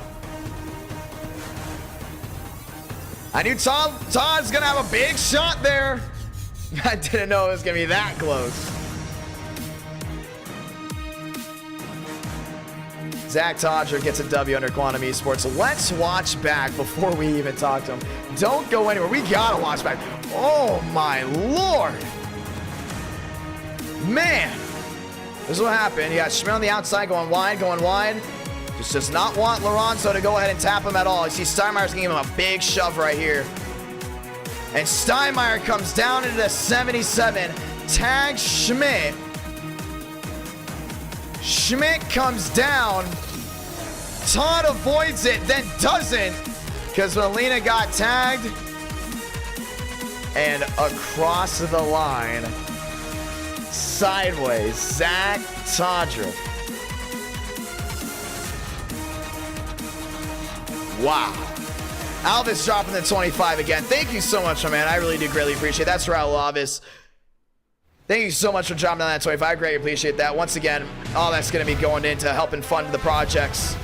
I knew Todd's gonna have a big shot there. I didn't know it was gonna be that close. Zach Todger gets a W under Quantum Esports. Let's watch back before we even talk to him. Don't go anywhere. We gotta watch back. Oh my Lord. Man. This is what happened. You got Schmidt on the outside going wide, Just does not want Lorenzo to go ahead and tap him at all. You see Steinmeier's gonna give him a big shove right here. And Steinmeier comes down into the 77. Tags Schmidt. Schmidt comes down. Todd avoids it, then doesn't. Because Molina got tagged. And across the line. Sideways, Zach Todrick. Wow. Alvis dropping the 25 again. Thank you so much, my man. I really do greatly appreciate it. That's Raul Alvis. Thank you so much for dropping down that 25. I greatly appreciate that. Once again, all that's going to be going into helping fund the projects.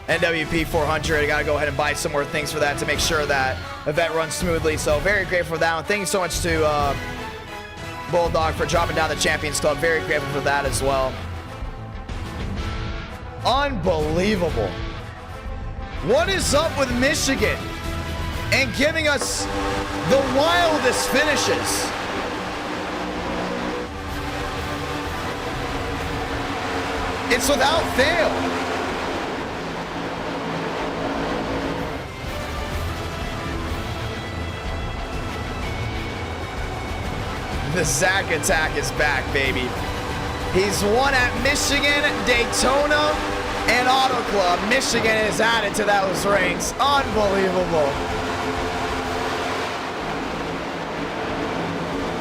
NWP 400. I got to go ahead and buy some more things for that to make sure that event runs smoothly. So very grateful for that one. Thank you so much to Bulldog for dropping down the Champions Club. Very grateful for that as well. Unbelievable. What is up with Michigan and giving us the wildest finishes? It's without fail. The Zach attack is back, baby. He's won at Michigan, Daytona, and Auto Club. Michigan is added to those ranks. Unbelievable.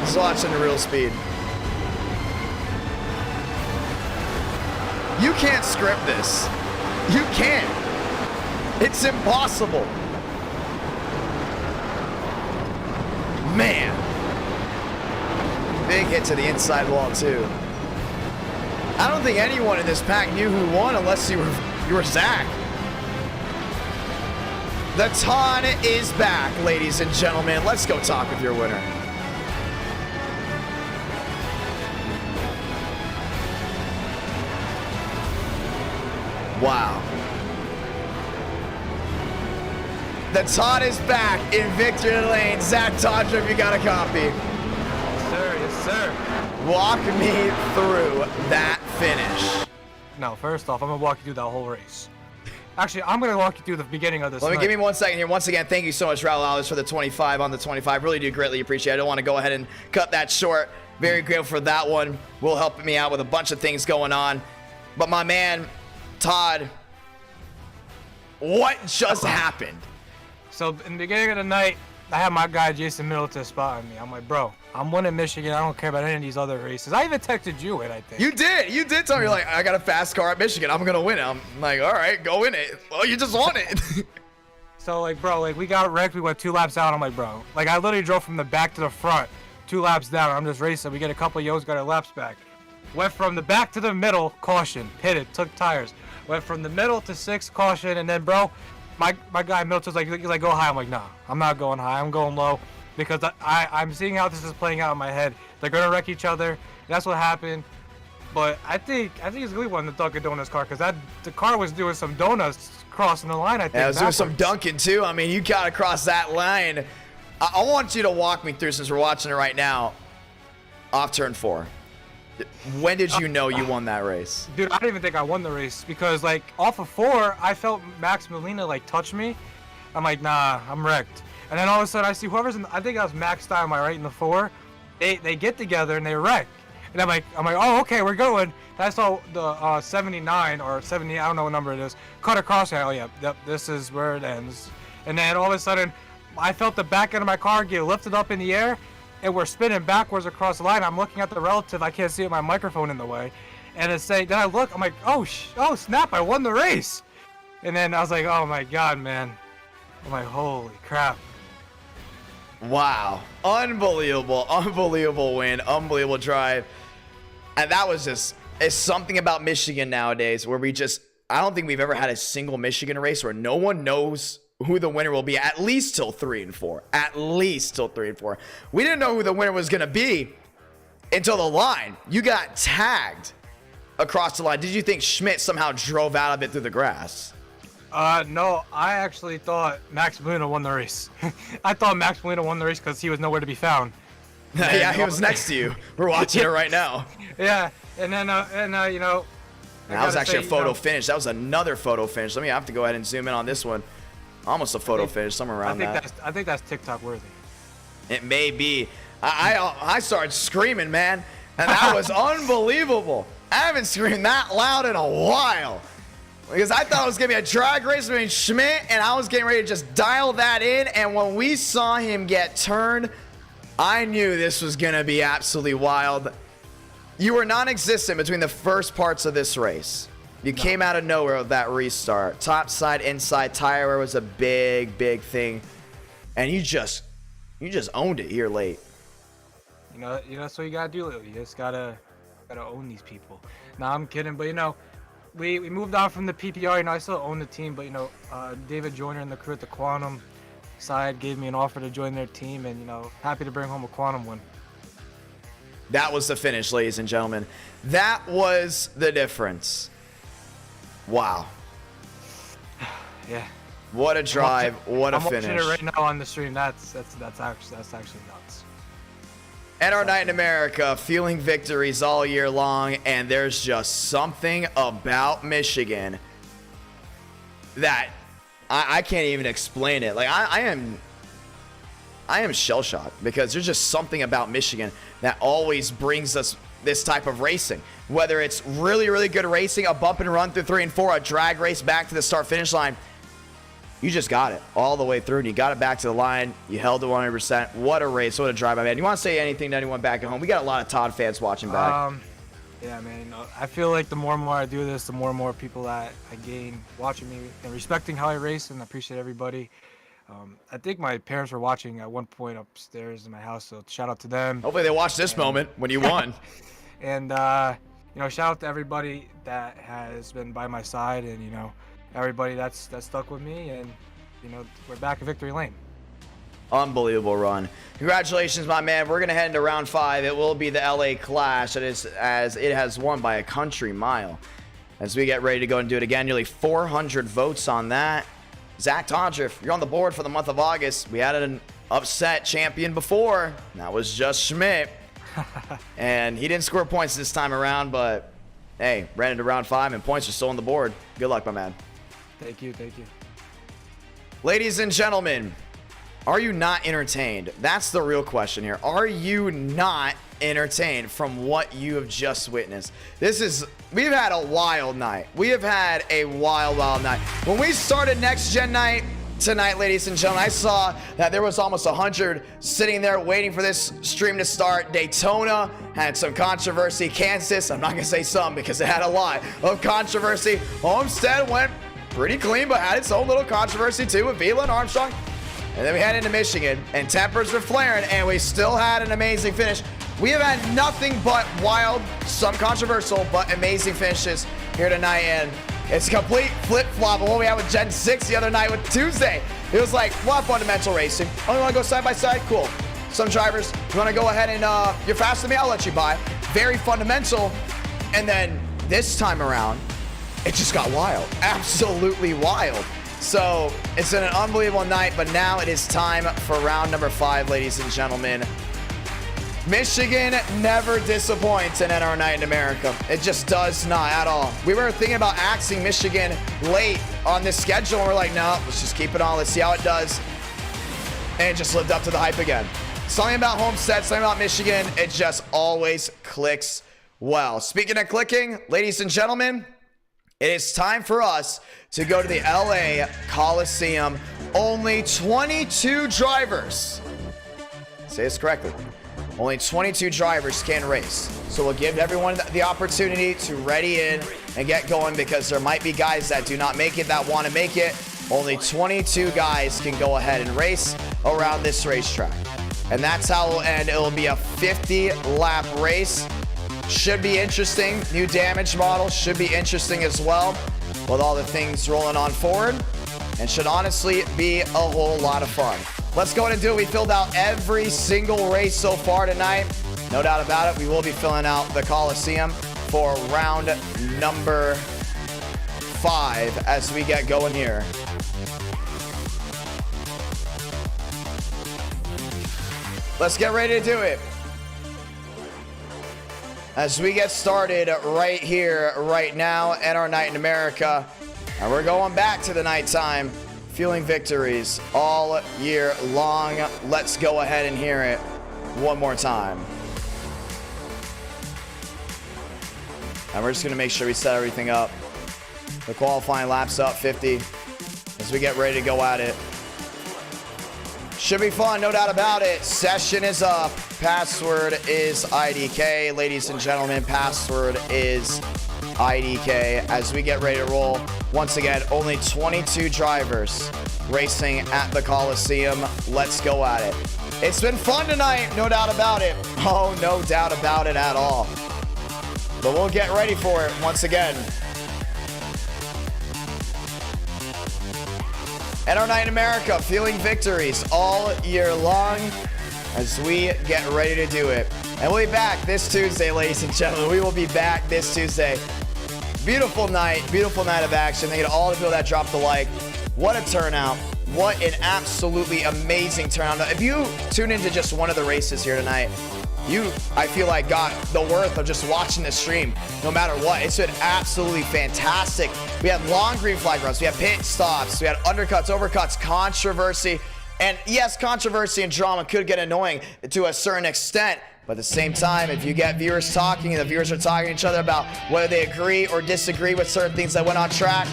Just watching the real speed. You can't script this. You can't. It's impossible. Man. Big hit to the inside wall, too. I don't think anyone in this pack knew who won unless you were Zach. The ton is back, ladies and gentlemen. Let's go talk with your winner. Wow. The Todd is back in victory lane. Zach Todger, if you got a copy. Yes, sir. Walk me through that finish. No, first off, I'm going to walk you through that whole race. Actually, I'm going to walk you through the beginning of this. Give me 1 second here. Once again, thank you so much, Raul Alves, for the 25 on the 25. Really do greatly appreciate it. I don't want to go ahead and cut that short. Very grateful for that one. Will help me out with a bunch of things going on. But my man, Todd, what just happened? So in the beginning of the night, I had my guy Jason Middleton spotting me. I'm like, bro, I'm winning Michigan. I don't care about any of these other races. I even texted you it, I think. You did tell me, you're like, I got a fast car at Michigan. I'm gonna win it. I'm like, all right, go win it. Well, you just won it. So like, bro, like we got wrecked. We went 2 laps out. I'm like, bro, like I literally drove from the back to the front, 2 laps down. I'm just racing. We get a couple of yos, got our laps back. Went from the back to the middle, caution, pitted, took tires. Went from the middle to 6, caution, and then, bro, my guy Milton's like, he's like, go high. I'm like, nah, I'm not going high. I'm going low because I'm seeing how this is playing out in my head. They're gonna wreck each other. That's what happened. But I think it's really one the Dunkin' Donuts car because the car was doing some donuts crossing the line. I think. Yeah, I was doing some Dunkin' too. I mean, you gotta cross that line. I want you to walk me through since we're watching it right now. Off turn 4. When did you know you won that race? Dude, I don't even think I won the race because like off of 4, I felt Max Molina like touch me. I'm like, nah, I'm wrecked. And then all of a sudden I see whoever's in, I think that was Max Stein, right in the 4. They get together and they wreck. And I'm like, oh, okay, we're going. And I saw the 79 or 70, I don't know what number it is, cut across. Oh yeah, yep, this is where it ends. And then all of a sudden, I felt the back end of my car get lifted up in the air. And we're spinning backwards across the line. I'm looking at the relative. I can't see it. My microphone in the way. And it's saying, then I look. I'm like, oh snap! I won the race. And then I was like, oh my god, man. I'm like, holy crap. Wow! Unbelievable win. Unbelievable drive. And that was just. It's something about Michigan nowadays where I don't think we've ever had a single Michigan race where no one knows who the winner will be at least till 3 and 4. At least till 3 and 4. We didn't know who the winner was going to be until the line. You got tagged across the line. Did you think Schmidt somehow drove out of it through the grass? No, I actually thought Max Molina won the race. I thought Max Molina won the race because he was nowhere to be found. Yeah, he was next to you. We're watching it right now. Yeah, and then, you know. That was actually a photo finish. That was another photo finish. Let me have to go ahead and zoom in on this one. Almost a photo finish, somewhere around that. I think that's TikTok worthy. It may be. I started screaming, man, and that was unbelievable. I haven't screamed that loud in a while because I thought it was gonna be a drag race between Schmidt, and I was getting ready to just dial that in. And when we saw him get turned, I knew this was gonna be absolutely wild. You were non-existent between the first parts of this race. You came out of nowhere with that restart. Top side, inside tire wear was a big, big thing, and you just owned it here late. You know, that's what you gotta do. You just gotta own these people. Nah, I'm kidding, but you know, we moved on from the PPR. You know, I still own the team, but you know, David Joyner and the crew at the Quantum side gave me an offer to join their team, and you know, happy to bring home a Quantum win. That was the finish, ladies and gentlemen. That was the difference. Wow. Yeah. What a drive! What a finish! I'm watching it right now on the stream. That's actually nuts. And our night in America, feeling victories all year long, and there's just something about Michigan that I can't even explain it. Like I am shell-shocked because there's just something about Michigan that always brings us this type of racing. Whether it's really, really good racing, a bump and run through 3 and 4, a drag race back to the start-finish line, you just got it all the way through, and you got it back to the line. You held it 100%. What a race. What a drive, my man. You want to say anything to anyone back at home? We got a lot of Todd fans watching back. Yeah, man. You know, I feel like the more and more I do this, the more and more people that I gain watching me and respecting how I race, and I appreciate everybody. I think my parents were watching at one point upstairs in my house, so shout out to them. Hopefully they watched this moment when you won. And, you know, shout out to everybody that has been by my side, and, you know, everybody that's stuck with me, and, you know, we're back in victory lane. Unbelievable run. Congratulations, my man. We're going to head into round 5. It will be the LA Clash, as it has won by a country mile. As we get ready to go and do it again, nearly 400 votes on that. Zach Tondriff, you're on the board for the month of August. We had an upset champion before. That was just Schmidt. And he didn't score points this time around, but hey, ran into round 5 and points are still on the board. Good luck, my man. Thank you. Ladies and gentlemen, are you not entertained? That's the real question here. Are you not entertained from what you have just witnessed? We've had a wild night. We have had a wild night. When we started Next Gen Night tonight, ladies and gentlemen, I saw that there was almost 100 sitting there waiting for this stream to start. Daytona had some controversy. Kansas, I'm not gonna say some because it had a lot of controversy. Homestead went pretty clean, but had its own little controversy too with Vila and Armstrong. And then we head into Michigan, and tempers were flaring, and we still had an amazing finish. We have had nothing but wild, some controversial, but amazing finishes here tonight, and it's a complete flip-flop of what we had with Gen 6 the other night with Tuesday. It was like, well, fundamental racing. Oh, you want to go side by side? Cool. Some drivers, you want to go ahead and you're faster than me? I'll let you by. Very fundamental. And then this time around, it just got wild. Absolutely wild. So it's been an unbelievable night, but now it is time for round number 5, ladies and gentlemen. Michigan never disappoints in NR Night in America. It just does not at all. We were thinking about axing Michigan late on this schedule, and we're like, no, let's just keep it on. Let's see how it does. And it just lived up to the hype again. Something about Homestead, something about Michigan, it just always clicks well. Speaking of clicking, ladies and gentlemen, it is time for us to go to the LA Coliseum. Only 22 drivers. Say this correctly. Only 22 drivers can race. So we'll give everyone the opportunity to ready in and get going because there might be guys that do not make it that want to make it. Only 22 guys can go ahead and race around this racetrack. And that's how it will end. It will be a 50-lap race. Should be interesting. New damage model should be interesting as well with all the things rolling on forward. and should honestly be a whole lot of fun. Let's go ahead and do it. We filled out every single race so far tonight. No doubt about it, we will be filling out the Coliseum for round number 5 as we get going here. Let's get ready to do it. As we get started right here, right now, at our night in America. And we're going back to the nighttime, feeling victories all year long. Let's go ahead and hear it one more time. And we're just going to make sure we set everything up. The qualifying laps up 50 as we get ready to go at it. Should be fun, no doubt about it. Session is up. Password is IDK. Ladies and gentlemen, password is IDK as we get ready to roll. Once again, only 22 drivers racing at the Coliseum. Let's go at it. It's been fun tonight, no doubt about it. Oh, no doubt about it at all. But we'll get ready for it once again. And our night in America, feeling victories all year long as we get ready to do it. And we'll be back this Tuesday, ladies and gentlemen. We will be back this Tuesday. Beautiful night of action. Thank you to all the people that dropped the like. What a turnout. What an absolutely amazing turnout. Now, if you tune into just one of the races here tonight, you, I feel like, got the worth of just watching the stream no matter what. It's been absolutely fantastic. We had long green flag runs. We had pit stops. We had undercuts, overcuts, controversy. And yes, controversy and drama could get annoying to a certain extent. But at the same time, if you get viewers talking and the viewers are talking to each other about whether they agree or disagree with certain things that went on track,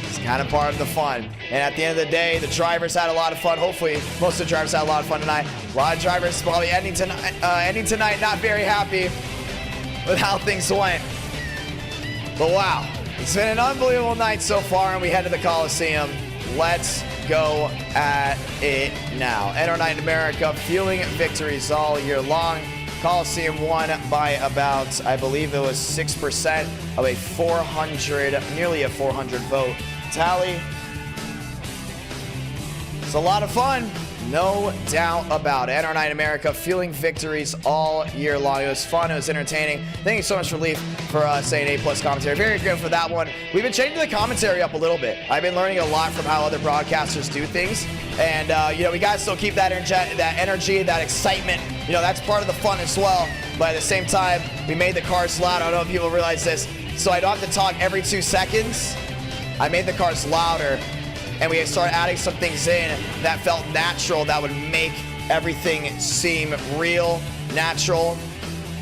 it's kind of part of the fun. And at the end of the day, the drivers had a lot of fun. Hopefully, most of the drivers had a lot of fun tonight. A lot of drivers probably ending tonight not very happy with how things went. But wow, it's been an unbelievable night so far, and we head to the Coliseum. Let's go at it now. And our night in America, fueling victories all year long. Coliseum won by about, I believe it was 6% of a 400, nearly a 400 vote tally. It's a lot of fun, no doubt about it. And our night in America, fueling victories all year long. It was fun, it was entertaining. Thank you so much for Leaf for saying A+ commentary. Very grateful for that one. We've been changing the commentary up a little bit. I've been learning a lot from how other broadcasters do things. And, you know, we got to still keep that energy, that excitement. You know, that's part of the fun as well. But at the same time, we made the cars loud. I don't know if people realize this. So I don't have to talk every 2 seconds. I made the cars louder. And we started adding some things in that felt natural, that would make everything seem real, natural,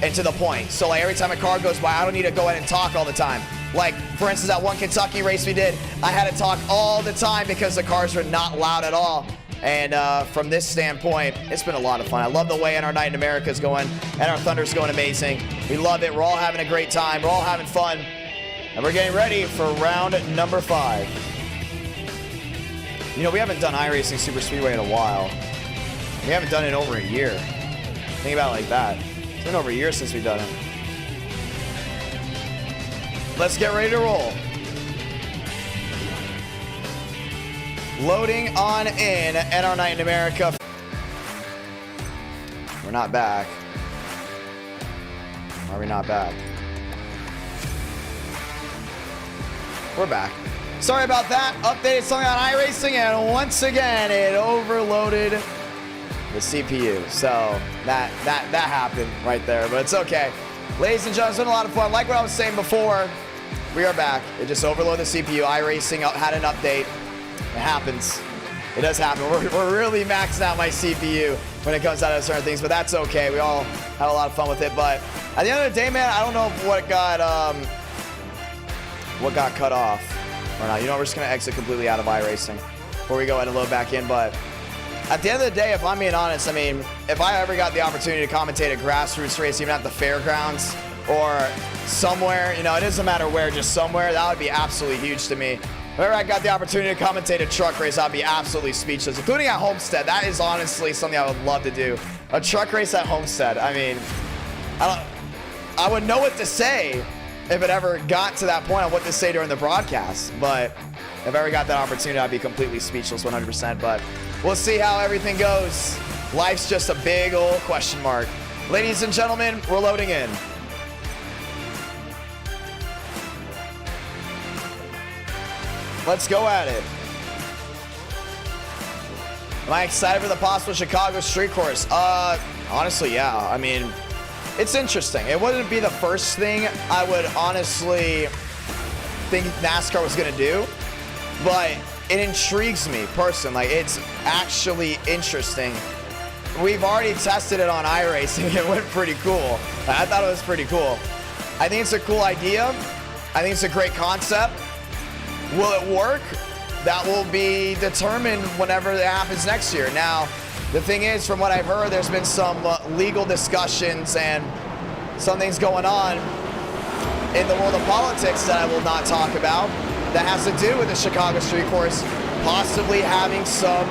and to the point. So like every time a car goes by, I don't need to go ahead and talk all the time. Like, for instance, that one Kentucky race we did, I had to talk all the time because the cars were not loud at all. And from this standpoint, it's been a lot of fun. I love the way our night in America is going, and our Thunder's going amazing. We love it. We're all having a great time. We're all having fun. And we're getting ready for round number 5. You know, we haven't done iRacing Super Speedway in a while. We haven't done it in over a year. Think about it like that. It's been over a year since we've done it. Let's get ready to roll. Loading on in at our night in America. We're not back. Are we not back? We're back. Sorry about that. Updated something on iRacing, and once again, it overloaded the CPU. So that happened right there, but it's okay. Ladies and gentlemen, it's been a lot of fun. Like what I was saying before, we are back. It just overloaded the CPU. iRacing had an update. It happens. It does happen. We're really maxing out my CPU when it comes out of certain things, but that's okay. We all had a lot of fun with it. But at the end of the day, man, I don't know what got cut off or not. You know, we're just gonna exit completely out of iRacing before we go ahead and load back in. But at the end of the day, if I'm being honest, I mean, if I ever got the opportunity to commentate a grassroots race, even at the fairgrounds or somewhere, you know, it doesn't matter where, just somewhere, that would be absolutely huge to me. If ever I got the opportunity to commentate a truck race, I'd be absolutely speechless, including at Homestead. That is honestly something I would love to do. A truck race at Homestead. I mean, I wouldn't know what to say if it ever got to that point on what to say during the broadcast. But If I ever got that opportunity, I'd be completely speechless 100%, but we'll see how everything goes. Life's just a big old question mark. Ladies and gentlemen, we're loading in. Let's go at it. Am I excited for the possible Chicago street course? Honestly, yeah. I mean, it's interesting. It wouldn't be the first thing I would honestly think NASCAR was gonna do, but it intrigues me personally. Like, it's actually interesting. We've already tested it on iRacing. It went pretty cool. I thought it was pretty cool. I think it's a cool idea. I think it's a great concept. Will it work? That will be determined whenever it happens next year. Now, the thing is, from what I've heard, there's been some legal discussions and some things going on in the world of politics that I will not talk about that has to do with the Chicago street course possibly having some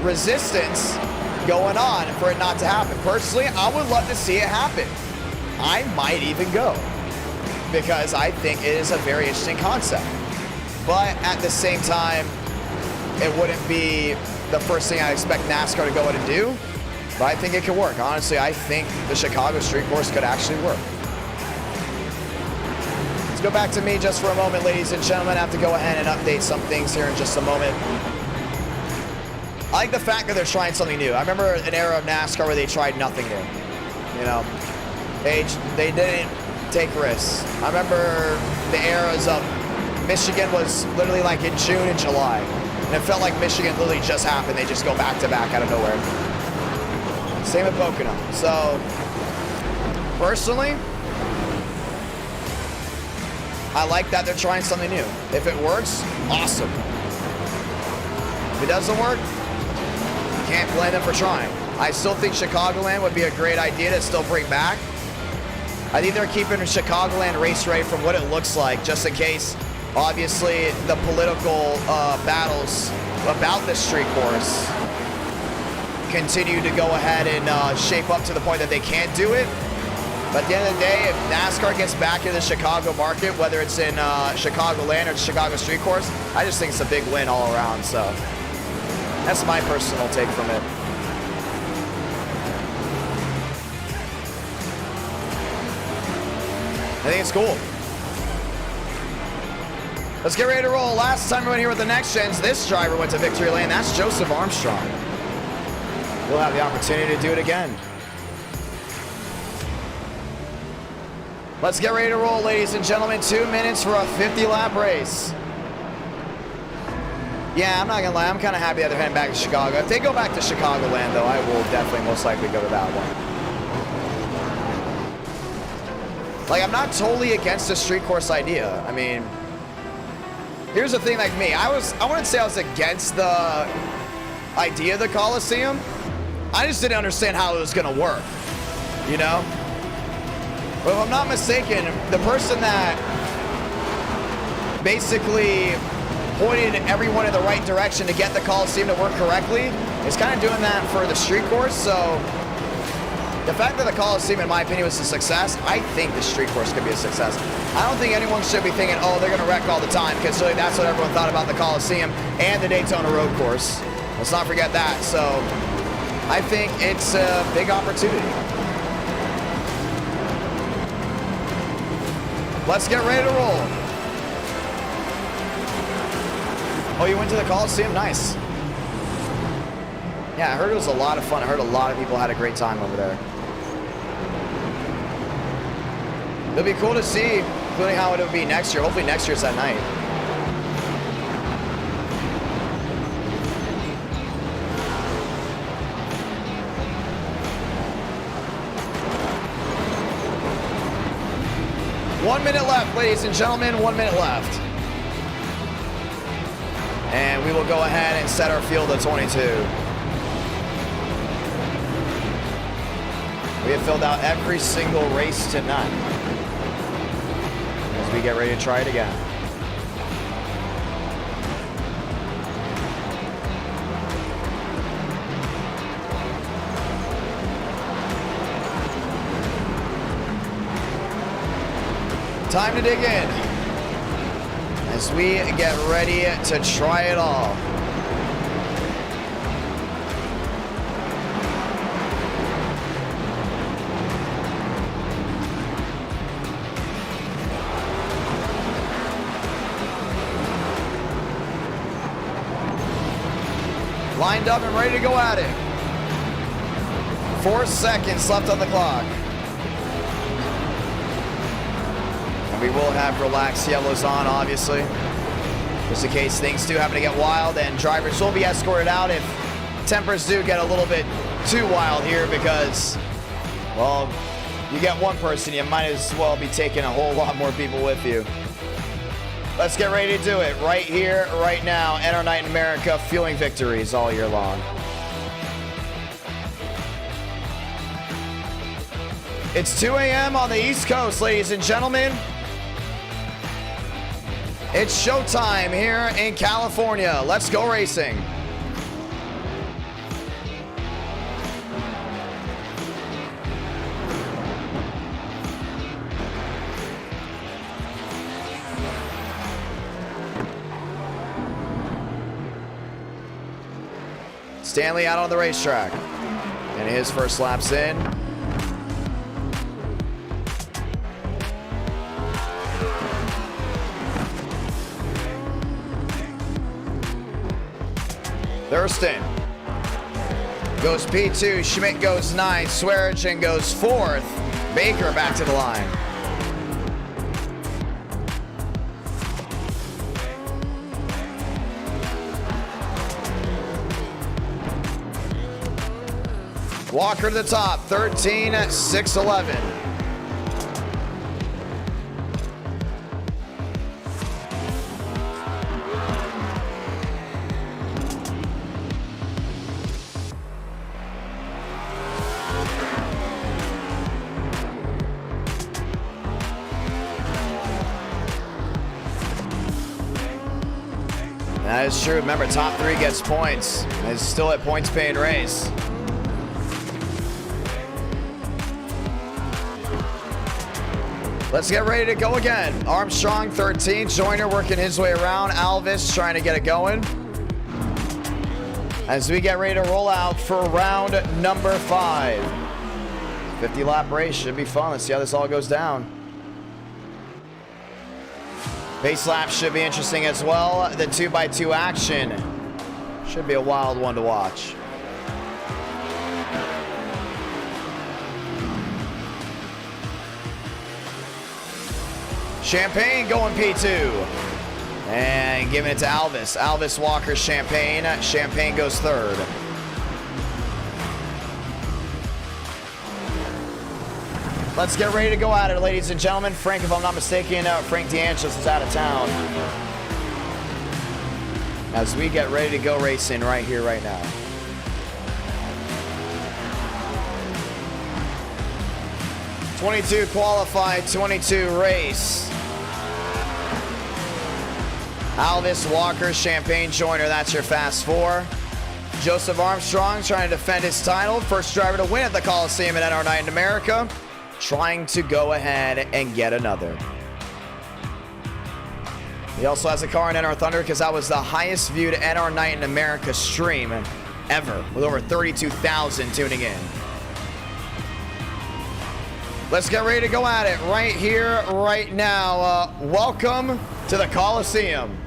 resistance going on for it not to happen. Personally, I would love to see it happen. I might even go because I think it is a very interesting concept. But at the same time, it wouldn't be the first thing I expect NASCAR to go in and do. But I think it could work. Honestly, I think the Chicago street course could actually work. Let's go back to me just for a moment, ladies and gentlemen. I have to go ahead and update some things here in just a moment. I like the fact that they're trying something new. I remember an era of NASCAR where they tried nothing new. You know, they didn't take risks. I remember the eras of Michigan was literally like in June and July. And it felt like Michigan literally just happened. They just go back to back out of nowhere. Same with Pocono. So, personally, I like that they're trying something new. If it works, awesome. If it doesn't work, you can't blame them for trying. I still think Chicagoland would be a great idea to still bring back. I think they're keeping Chicagoland race ready from what it looks like, just in case, obviously, the political battles about this street course continue to go ahead and shape up to the point that they can't do it. But at the end of the day, if NASCAR gets back in the Chicago market, whether it's in Chicagoland or the Chicago street course, I just think it's a big win all around. So that's my personal take from it. I think it's cool. Let's get ready to roll. Last time we went here with the Next Gens, this driver went to victory lane. That's Joseph Armstrong. We'll have the opportunity to do it again. Let's get ready to roll, ladies and gentlemen. 2 minutes for a 50-lap race. Yeah, I'm not gonna lie. I'm kind of happy that they're heading back to Chicago. If they go back to Chicagoland, though, I will definitely most likely go to that one. Like, I'm not totally against the street course idea. I mean, here's the thing, like me, I wouldn't say I was against the idea of the Coliseum. I just didn't understand how it was gonna work, you know? But if I'm not mistaken, the person that basically pointed everyone in the right direction to get the Coliseum to work correctly is kind of doing that for the street course. So the fact that the Coliseum, in my opinion, was a success, I think the street course could be a success. I don't think anyone should be thinking, oh, they're gonna wreck all the time, because really that's what everyone thought about the Coliseum and the Daytona road course. Let's not forget that. So I think it's a big opportunity. Let's get ready to roll. Oh, you went to the Coliseum? Nice. Yeah, I heard it was a lot of fun. I heard a lot of people had a great time over there. It'll be cool to see, including how it'll be next year. Hopefully next year's at night. One minute left, ladies and gentlemen. 1 minute left. And we will go ahead and set our field at 22. We have filled out every single race tonight as we get ready to try it again. Time to dig in as we get ready to try it all. Lined up and ready to go at it. 4 seconds left on the clock. And we will have relaxed yellows on, obviously, just in case things do happen to get wild, and drivers will be escorted out if tempers do get a little bit too wild here, because, well, you get one person, you might as well be taking a whole lot more people with you. Let's get ready to do it right here, right now. NR Night in America, fueling victories all year long. It's 2 a.m. on the East Coast, ladies and gentlemen. It's showtime here in California. Let's go racing. Stanley out on the racetrack. And his first lap's in. Thurston goes P2. Schmidt goes 9. Swearigan goes 4th. Baker back to the line. Walker to the top, 13 at 6:11. That is true. Remember, top 3 gets points. It's still a points-paid race. Let's get ready to go again. Armstrong, 13th. Joyner working his way around. Alvis trying to get it going. As we get ready to roll out for round number 5. 50-lap race. Should be fun. Let's see how this all goes down. Base lap should be interesting as well. The 2x2 action should be a wild one to watch. Champagne going P2. And giving it to Alvis. Alvis, Walker, Champagne. Champagne goes 3rd. Let's get ready to go at it, ladies and gentlemen. Frank, if I'm not mistaken, Frank DeAngelis is out of town. As we get ready to go racing right here, right now. '22 qualified, 22 race. Alvis, Walker, Champagne, Joyner, that's your fast 4. Joseph Armstrong trying to defend his title. First driver to win at the Coliseum at NR Night in America. Trying to go ahead and get another. He also has a car in NR Thunder because that was the highest viewed NR Night in America stream ever, with over 32,000 tuning in. Let's get ready to go at it right here, right now. Welcome to the Coliseum.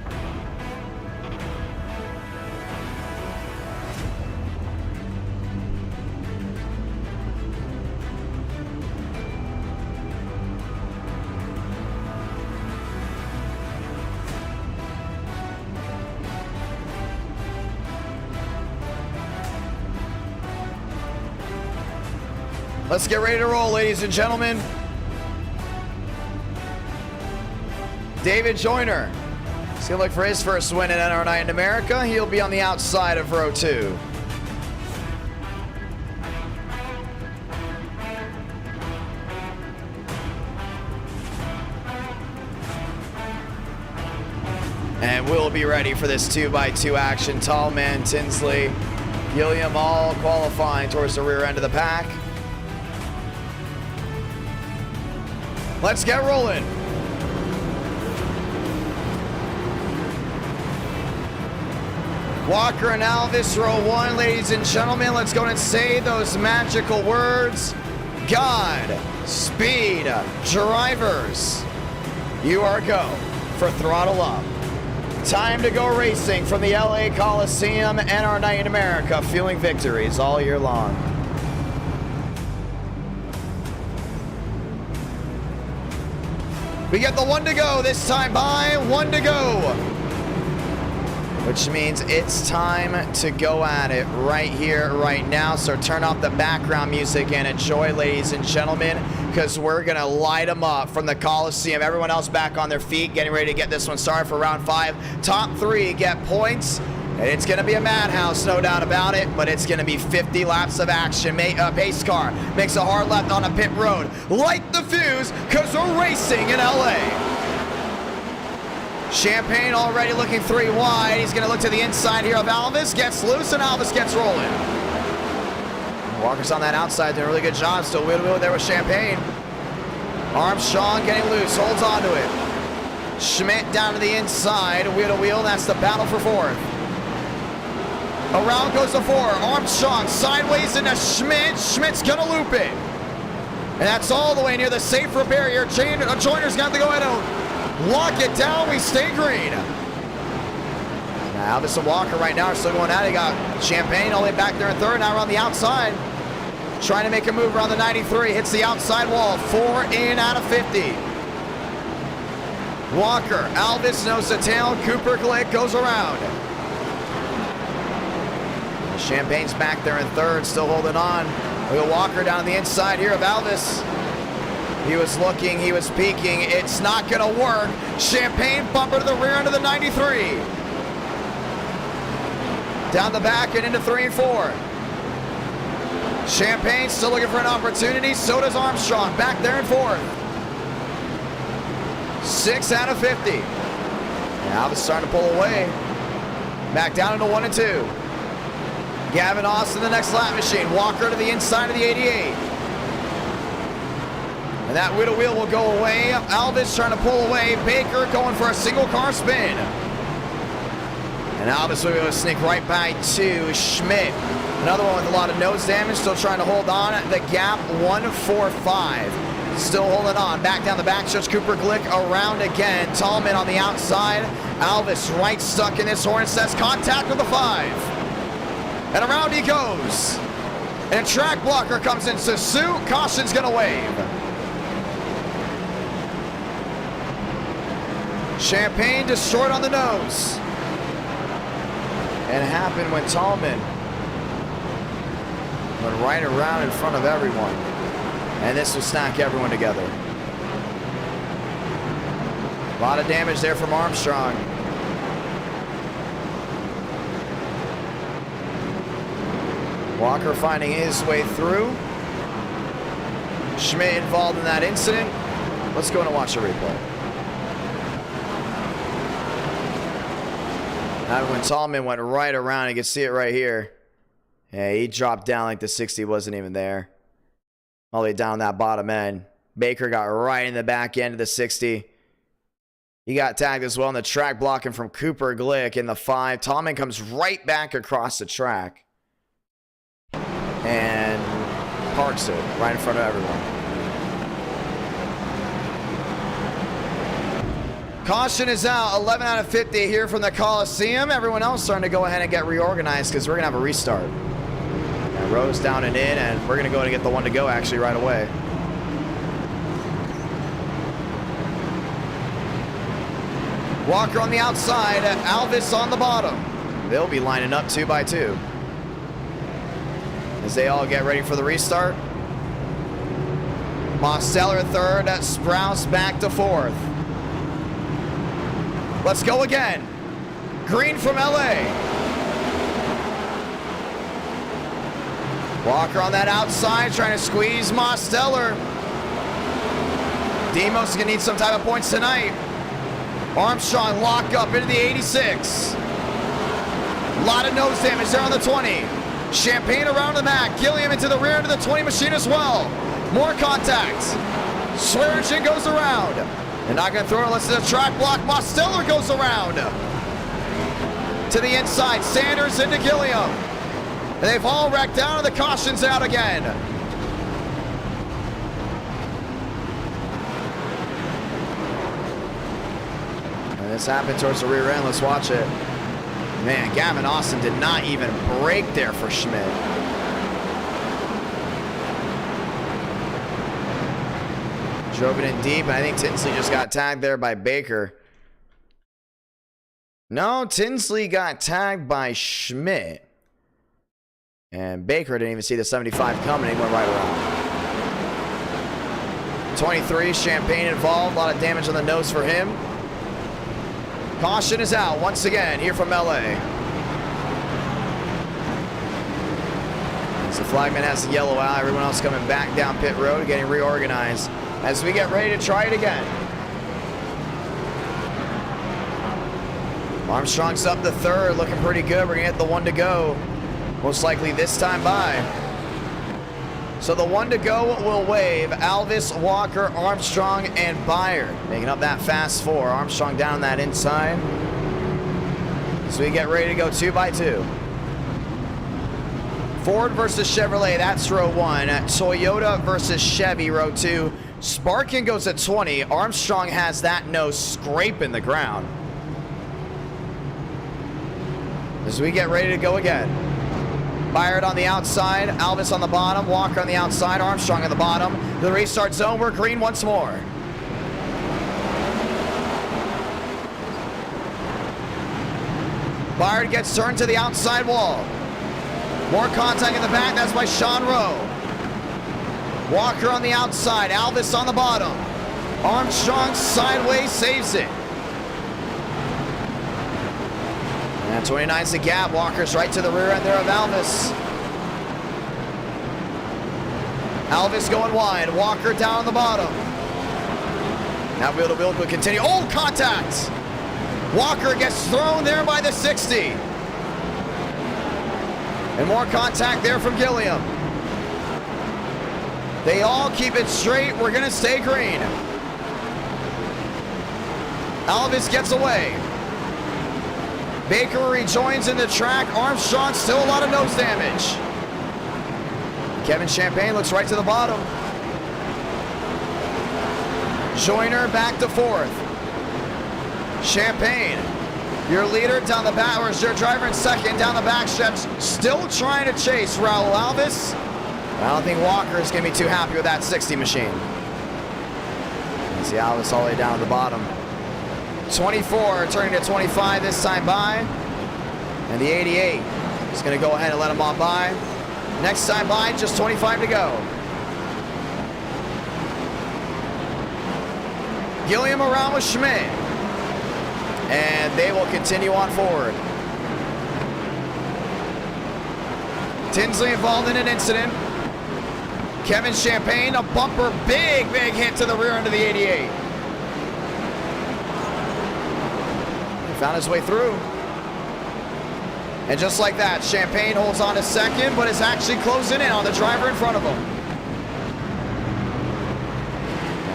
Let's get ready to roll, ladies and gentlemen. David Joyner. He's going to look for his first win at NR Night in America. He'll be on the outside of row 2. And we'll be ready for this 2x2 action. Tallman, Tinsley, Gilliam all qualifying towards the rear end of the pack. Let's get rolling. Walker and Alvis, row 1, ladies and gentlemen. Let's go and say those magical words. God, speed, drivers. You are go for throttle up. Time to go racing from the LA Coliseum and our night in America, fueling victories all year long. We get the 1 to go this time by 1 to go. Which means it's time to go at it right here, right now. So turn off the background music and enjoy, ladies and gentlemen, because we're going to light them up from the Coliseum. Everyone else back on their feet, getting ready to get this one started for round 5. Top 3 get points. And it's going to be a madhouse, no doubt about it, but it's going to be 50 laps of action. Pace car makes a hard left on a pit road. Light the fuse, because we're racing in LA. Champagne already looking 3 wide. He's going to look to the inside here of Alvis. Gets loose, and Alvis gets rolling. Walker's on that outside, doing a really good job. Still wheel to wheel there with Champagne. Armstrong getting loose, holds on to it. Schmidt down to the inside, wheel to wheel. That's the battle for 4th. Around goes the 4. Armstrong sideways into Schmidt. Schmidt's going to loop it. And that's all the way near the safe repair here. Joyner's got to go ahead and lock it down. We stay green. Now, Alvis and Walker right now are still going at it. Got Champagne all the way back there in 3rd. Now we're on the outside. Trying to make a move around the 93. Hits the outside wall. 4 in out of 50. Walker, Alvis nose to tail. Cooper Glick goes around. Champagne's back there in 3rd, still holding on. Will Walker down the inside here of Alvis. He was looking, he was peeking. It's not going to work. Champagne bumper to the rear end of the 93. Down the back and into 3 and 4. Champagne still looking for an opportunity. So does Armstrong. Back there in 4th. 6 out of 50. Now Alvis starting to pull away. Back down into 1 and 2. Gavin Austin, the next lap machine. Walker to the inside of the 88. And that wheel to wheel will go away. Alvis trying to pull away. Baker going for a single car spin. And Alvis will be able to sneak right by to Schmidt. Another one with a lot of nose damage. Still trying to hold on. The gap 1-4-5. Still holding on. Back down the back stretch. Cooper Glick around again. Tallman on the outside. Alvis right stuck in this horn. Says contact with the 5. And around he goes. And a track blocker comes in. Sue, caution's going to wave. Champagne destroyed on the nose. And it happened when Tallman went right around in front of everyone. And this will snack everyone together. A lot of damage there from Armstrong. Walker finding his way through. Schmidt involved in that incident. Let's go and watch a replay. Now when Tallman went right around, you can see it right here. Yeah, he dropped down like the 60 wasn't even there. All the way down that bottom end. Baker got right in the back end of the 60. He got tagged as well in the track blocking from Cooper Glick in the 5. Tallman comes right back across the track. And parks it right in front of everyone. Caution is out. 11 out of 50 here from the Coliseum. Everyone else starting to go ahead and get reorganized because we're going to have a restart. And Rose down and in, and we're going to go and get the 1 to go actually right away. Walker on the outside. Alvis on the bottom. They'll be lining up 2 by 2. As they all get ready for the restart. Mosteller 3rd, Sprouse back to 4th. Let's go again. Green from LA. Walker on that outside trying to squeeze Mosteller. Demos is going to need some type of points tonight. Armstrong lock up into the 86. A lot of nose damage there on the 20. Champagne around the back. Gilliam into the rear into the 20 machine as well. More contact. Swearinger goes around. They're not going to throw it unless it's a track block. Mosteller goes around. to the inside. Sanders into Gilliam. And they've all wrecked down, and the caution's out again. And this happened towards the rear end. Let's watch it. Man, Gavin Austin did not even brake there for Schmidt. Drove it in deep, and I think Tinsley just got tagged there by Baker. No, Tinsley got tagged by Schmidt. And Baker didn't even see the 75 coming. He went right around. 23, Champagne involved. A lot of damage on the nose for him. Caution is out once again here from LA. So Flagman has the yellow out. Everyone else coming back down pit road, getting reorganized as we get ready to try it again. Armstrong's up the third, looking pretty good. We're gonna get the one to go, most likely this time by. So the one to go will wave Alvis, Walker, Armstrong, and Byard. Making up that fast four. Armstrong down that inside. So we get ready to go 2 by 2. Ford versus Chevrolet, that's row 1. Toyota versus Chevy, row 2. Sparkin goes at 20. Armstrong has that nose scraping the ground. As we get ready to go again. Byard on the outside, Alvis on the bottom, Walker on the outside, Armstrong on the bottom. The restart zone, we're green once more. Byard gets turned to the outside wall. More contact in the back, that's by Sean Rowe. Walker on the outside, Alvis on the bottom. Armstrong sideways saves it. And 29's the gap. Walker's right to the rear end there of Alvis. Alvis going wide. Walker down the bottom. Now wheel to wheel will continue. Oh, contact! Walker gets thrown there by the 60. And more contact there from Gilliam. They all keep it straight. We're going to stay green. Alvis gets away. Baker rejoins in the track. Armstrong still a lot of nose damage. Kevin Champagne looks right to the bottom. Joyner back to 4th. Champagne, your leader down the back, or is your driver in 2nd down the back stretch, still trying to chase Raul Alvis. I don't think Walker is going to be too happy with that 60 machine. You see Alvis all the way down at the bottom. 24 turning to 25 this time by. And the 88 is going to go ahead and let him on by. Next time by, just 25 to go. Gilliam around with Schmidt. And they will continue on forward. Tinsley involved in an incident. Kevin Champagne, a bumper, big hit to the rear end of the 88. Found his way through. And just like that, Champagne holds on to 2nd, but is actually closing in on the driver in front of him.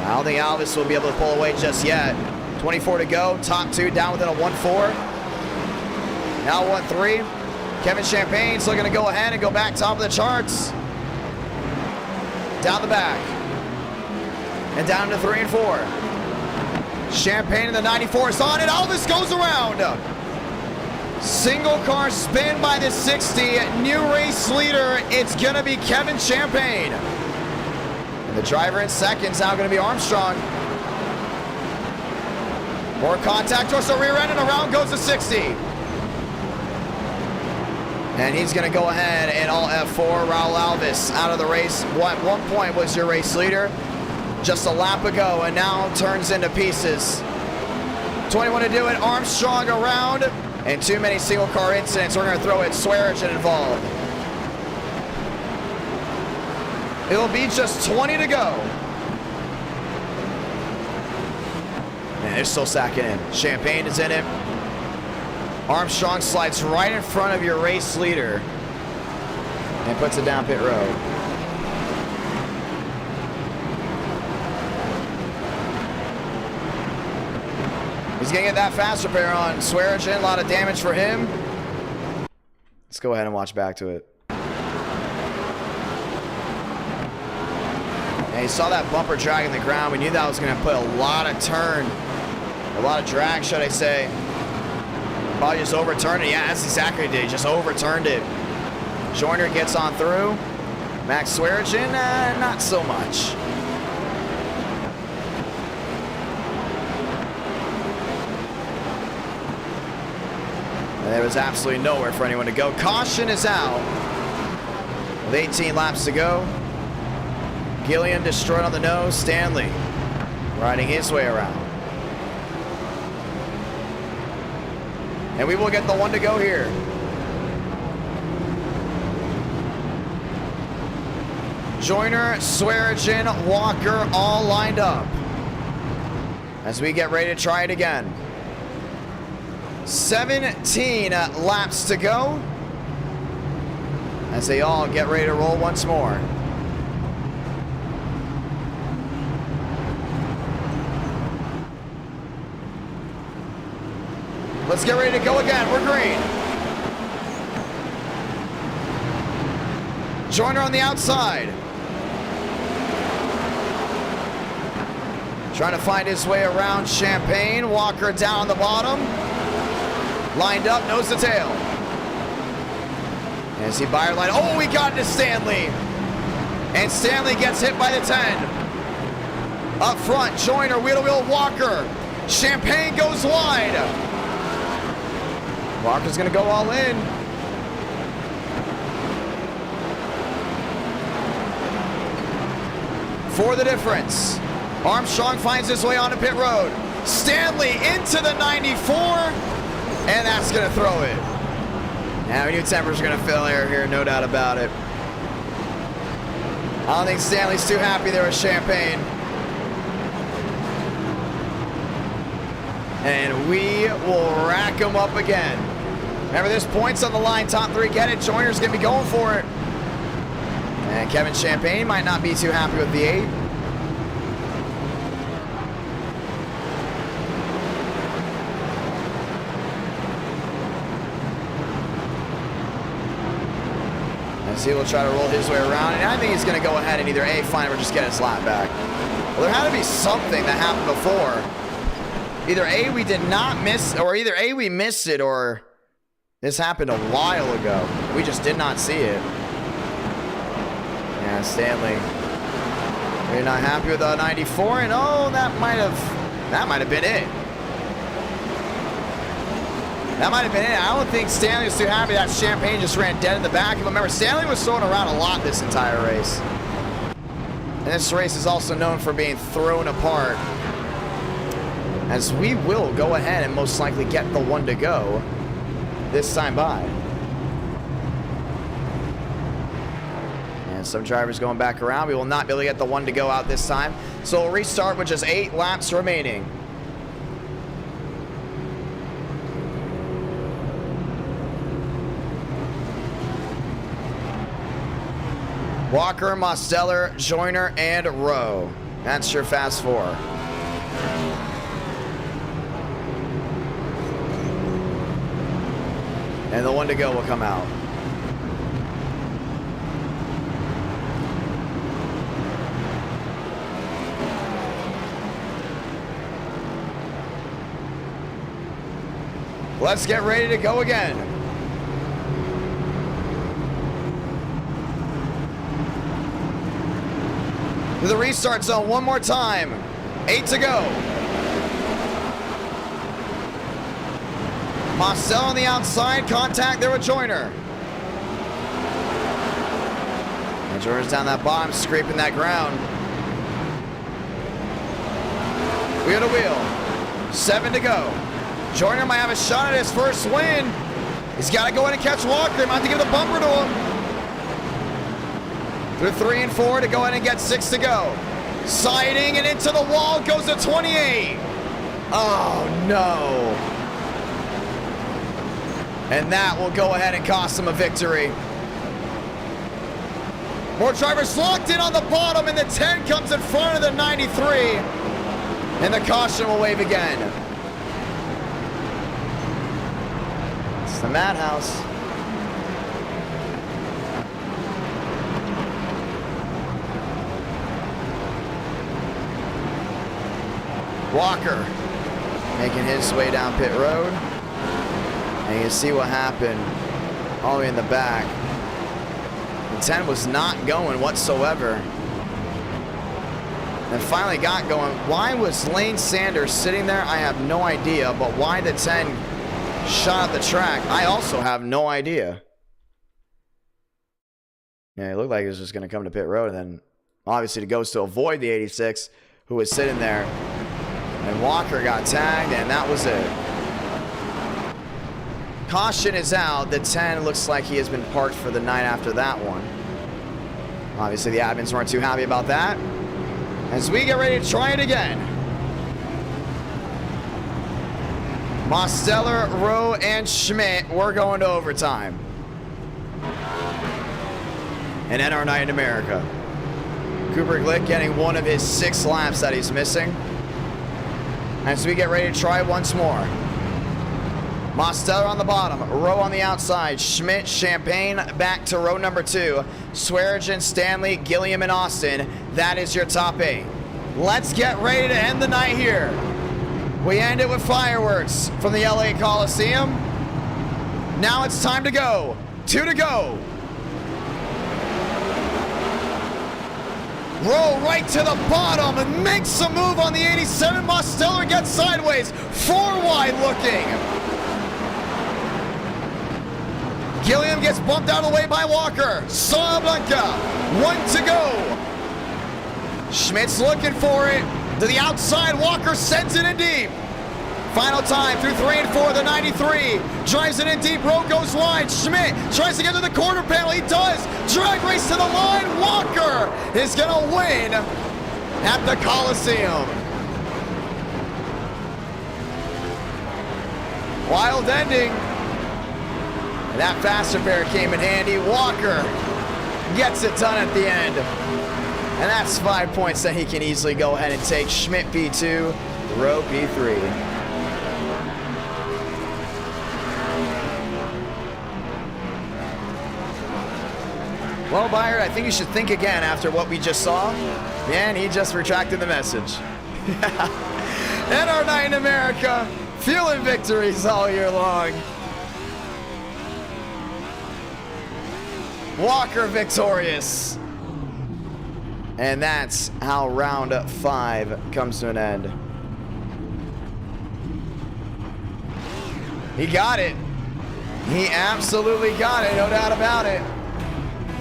I don't think Alvis will be able to pull away just yet. 24 to go, top 2 down within a 1-4. Now 1-3. Kevin Champagne's looking to go ahead and go back top of the charts. Down the back. And down to 3 and 4. Champagne in the 94 is on it. Alvis goes around. Single car spin by the 60. New race leader. It's going to be Kevin Champagne. And the driver in 2nd is now going to be Armstrong. More contact towards the rear end, and around goes the 60. And he's going to go ahead and all F4. Raul Alvis out of the race. At one point was your race leader. Just a lap ago, and now turns into pieces. 21 to do it. Armstrong around, and too many single car incidents. We're going to throw it. Swearish involved. It'll be just 20 to go. Man, they're still sacking in. Champagne is in it. Armstrong slides right in front of your race leader and puts it down pit road. He's going to get that fast repair on Swearish. A lot of damage for him. go ahead and watch back to it. And you saw that bumper dragging the ground. We knew that was going to put a lot of turn, a lot of drag, should I say. Probably just overturned it. Yeah, that's exactly what he did. He just overturned it. Joyner gets on through. Max Swearigan, not so much. And there was absolutely nowhere for anyone to go. Caution is out. With 18 laps to go. Gillian destroyed on the nose. Stanley riding his way around. And we will get the one to go here. Joyner, Swearigan, Walker all lined up as we get ready to try it again. 17 laps to go as they all get ready to roll once more. Let's get ready to go again. We're green. Joyner on the outside. Trying to find his way around Champagne. Walker down on the bottom. Lined up, nose to tail. As he Byron line. Oh, we got into Stanley. And Stanley gets hit by the 10. Up front, Joyner, wheel to wheel, Walker. Champagne goes wide. Walker's gonna go all in. For the difference. Armstrong finds his way onto pit road. Stanley into the 94, and that's gonna throw it. Now we knew tempers are gonna fill air here, no doubt about it. I don't think Stanley's too happy there with Champagne. And we will rack him up again. Remember, there's points on the line. Top three get it. Joyner's going to be going for it. And Kevin Champagne might not be too happy with the 8. As he will try to roll his way around. And I think he's going to go ahead and either A, find it, or just get his lap back. Well, there had to be something that happened before. Either A, we did not miss, or either A, we missed it, or this happened a while ago. We just did not see it. Yeah, Stanley. We're not happy with the 94, and oh, that might have been it. That might have been it. I don't think Stanley was too happy that Champagne just ran dead in the back. But remember, Stanley was throwing around a lot this entire race. And this race is also known for being thrown apart. As we will go ahead and most likely get the one to go this time by. And some drivers going back around. We will not be able to get the one to go out this time. So we'll restart with just 8 laps remaining. Walker, Mosteller, Joyner, and Rowe. That's your fast 4. And the one to go will come out. Let's get ready to go again. To the restart zone one more time. 8 to go. Marcel on the outside, contact there with Joyner. And Joyner's down that bottom, scraping that ground. Wheel to wheel, 7 to go. Joyner might have a shot at his first win. He's got to go in and catch Walker. He might have to give the bumper to him. Through 3 and 4 to go in and get 6 to go. Siding and into the wall goes to 28. Oh no. And that will go ahead and cost him a victory. More drivers locked in on the bottom, and the 10 comes in front of the 93. And the caution will wave again. It's the madhouse. Walker making his way down pit road. And you can see what happened all the way in the back. The 10 was not going whatsoever. And finally got going. Why was Lane Sanders sitting there? I have no idea. But why the 10 shot at the track, I also have no idea. Yeah, it looked like he was just going to come to pit road. And then obviously to go to avoid the 86 who was sitting there. And Walker got tagged, and that was it. Caution is out. The 10 looks like he has been parked for the night after that one. Obviously, the admins weren't too happy about that. As we get ready to try it again. Mosteller, Rowe, and Schmidt, we're going to overtime. And NR Night in America. Cooper Glick getting one of his 6 laps that he's missing. As we get ready to try once more. Mosteller on the bottom, Rowe on the outside, Schmidt, Champagne back to row number 2, Swearigan, Stanley, Gilliam, and Austin. That is your top 8. Let's get ready to end the night here. We end it with fireworks from the LA Coliseum. Now it's time to go. 2 to go. Rowe right to the bottom and makes a move on the 87. Mosteller gets sideways, 4 wide looking. Gilliam gets bumped out of the way by Walker. Salamanca, 1 to go. Schmidt's looking for it. To the outside, Walker sends it in deep. Final time through 3 and 4, the 93. Drives it in deep, Rowe goes wide. Schmidt tries to get to the quarter panel, he does. Drag race to the line, Walker is gonna win at the Coliseum. Wild ending. And that fast affair came in handy. Walker gets it done at the end. And that's 5 points that he can easily go ahead and take. Schmidt P2, Rowe P3. Well, Byard, I think you should think again after what we just saw. And he just retracted the message. NR Night in America, feeling victories all year long. Walker victorious. And that's how round 5 comes to an end. He got it. He absolutely got it, no doubt about it.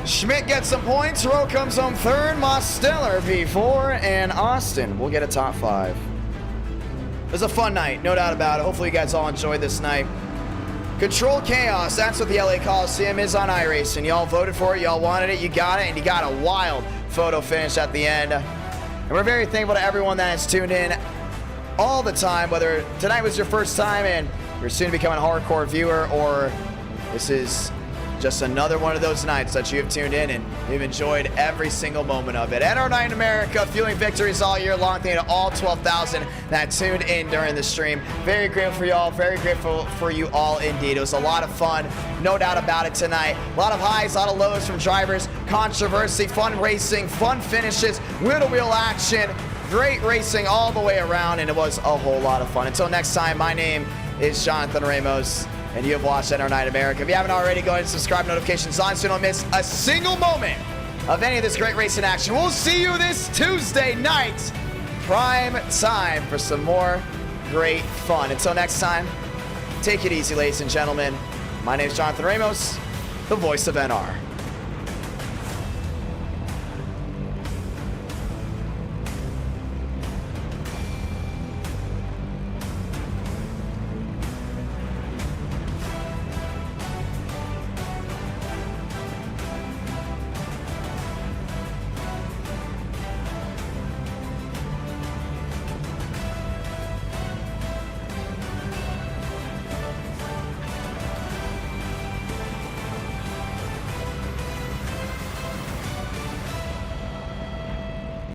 Schmidt gets some points. Rowe comes home 3rd. Mosteller P4, and Austin will get a top 5. It was a fun night, no doubt about it. Hopefully you guys all enjoyed this night. Control Chaos, that's what the LA Coliseum is on iRacing. Y'all voted for it, y'all wanted it, you got it, and you got a wild photo finish at the end. And we're very thankful to everyone that has tuned in all the time, whether tonight was your first time and you're soon becoming a hardcore viewer, or this is just another one of those nights that you have tuned in and you've enjoyed every single moment of it. NR Night in America, fueling victories all year long. Thank you to all 12,000 that tuned in during the stream. Very grateful for y'all, very grateful for you all indeed. It was a lot of fun, no doubt about it tonight. A lot of highs, a lot of lows from drivers, controversy, fun racing, fun finishes, wheel-to-wheel action, great racing all the way around, and it was a whole lot of fun. Until next time, my name is Jonathan Ramos, and you have watched NR Night America. If you haven't already, go ahead and subscribe, notifications on so you don't miss a single moment of any of this great racing action. We'll see you this Tuesday night, prime time, for some more great fun. Until next time, take it easy, ladies and gentlemen. My name is Jonathan Ramos, the voice of NR.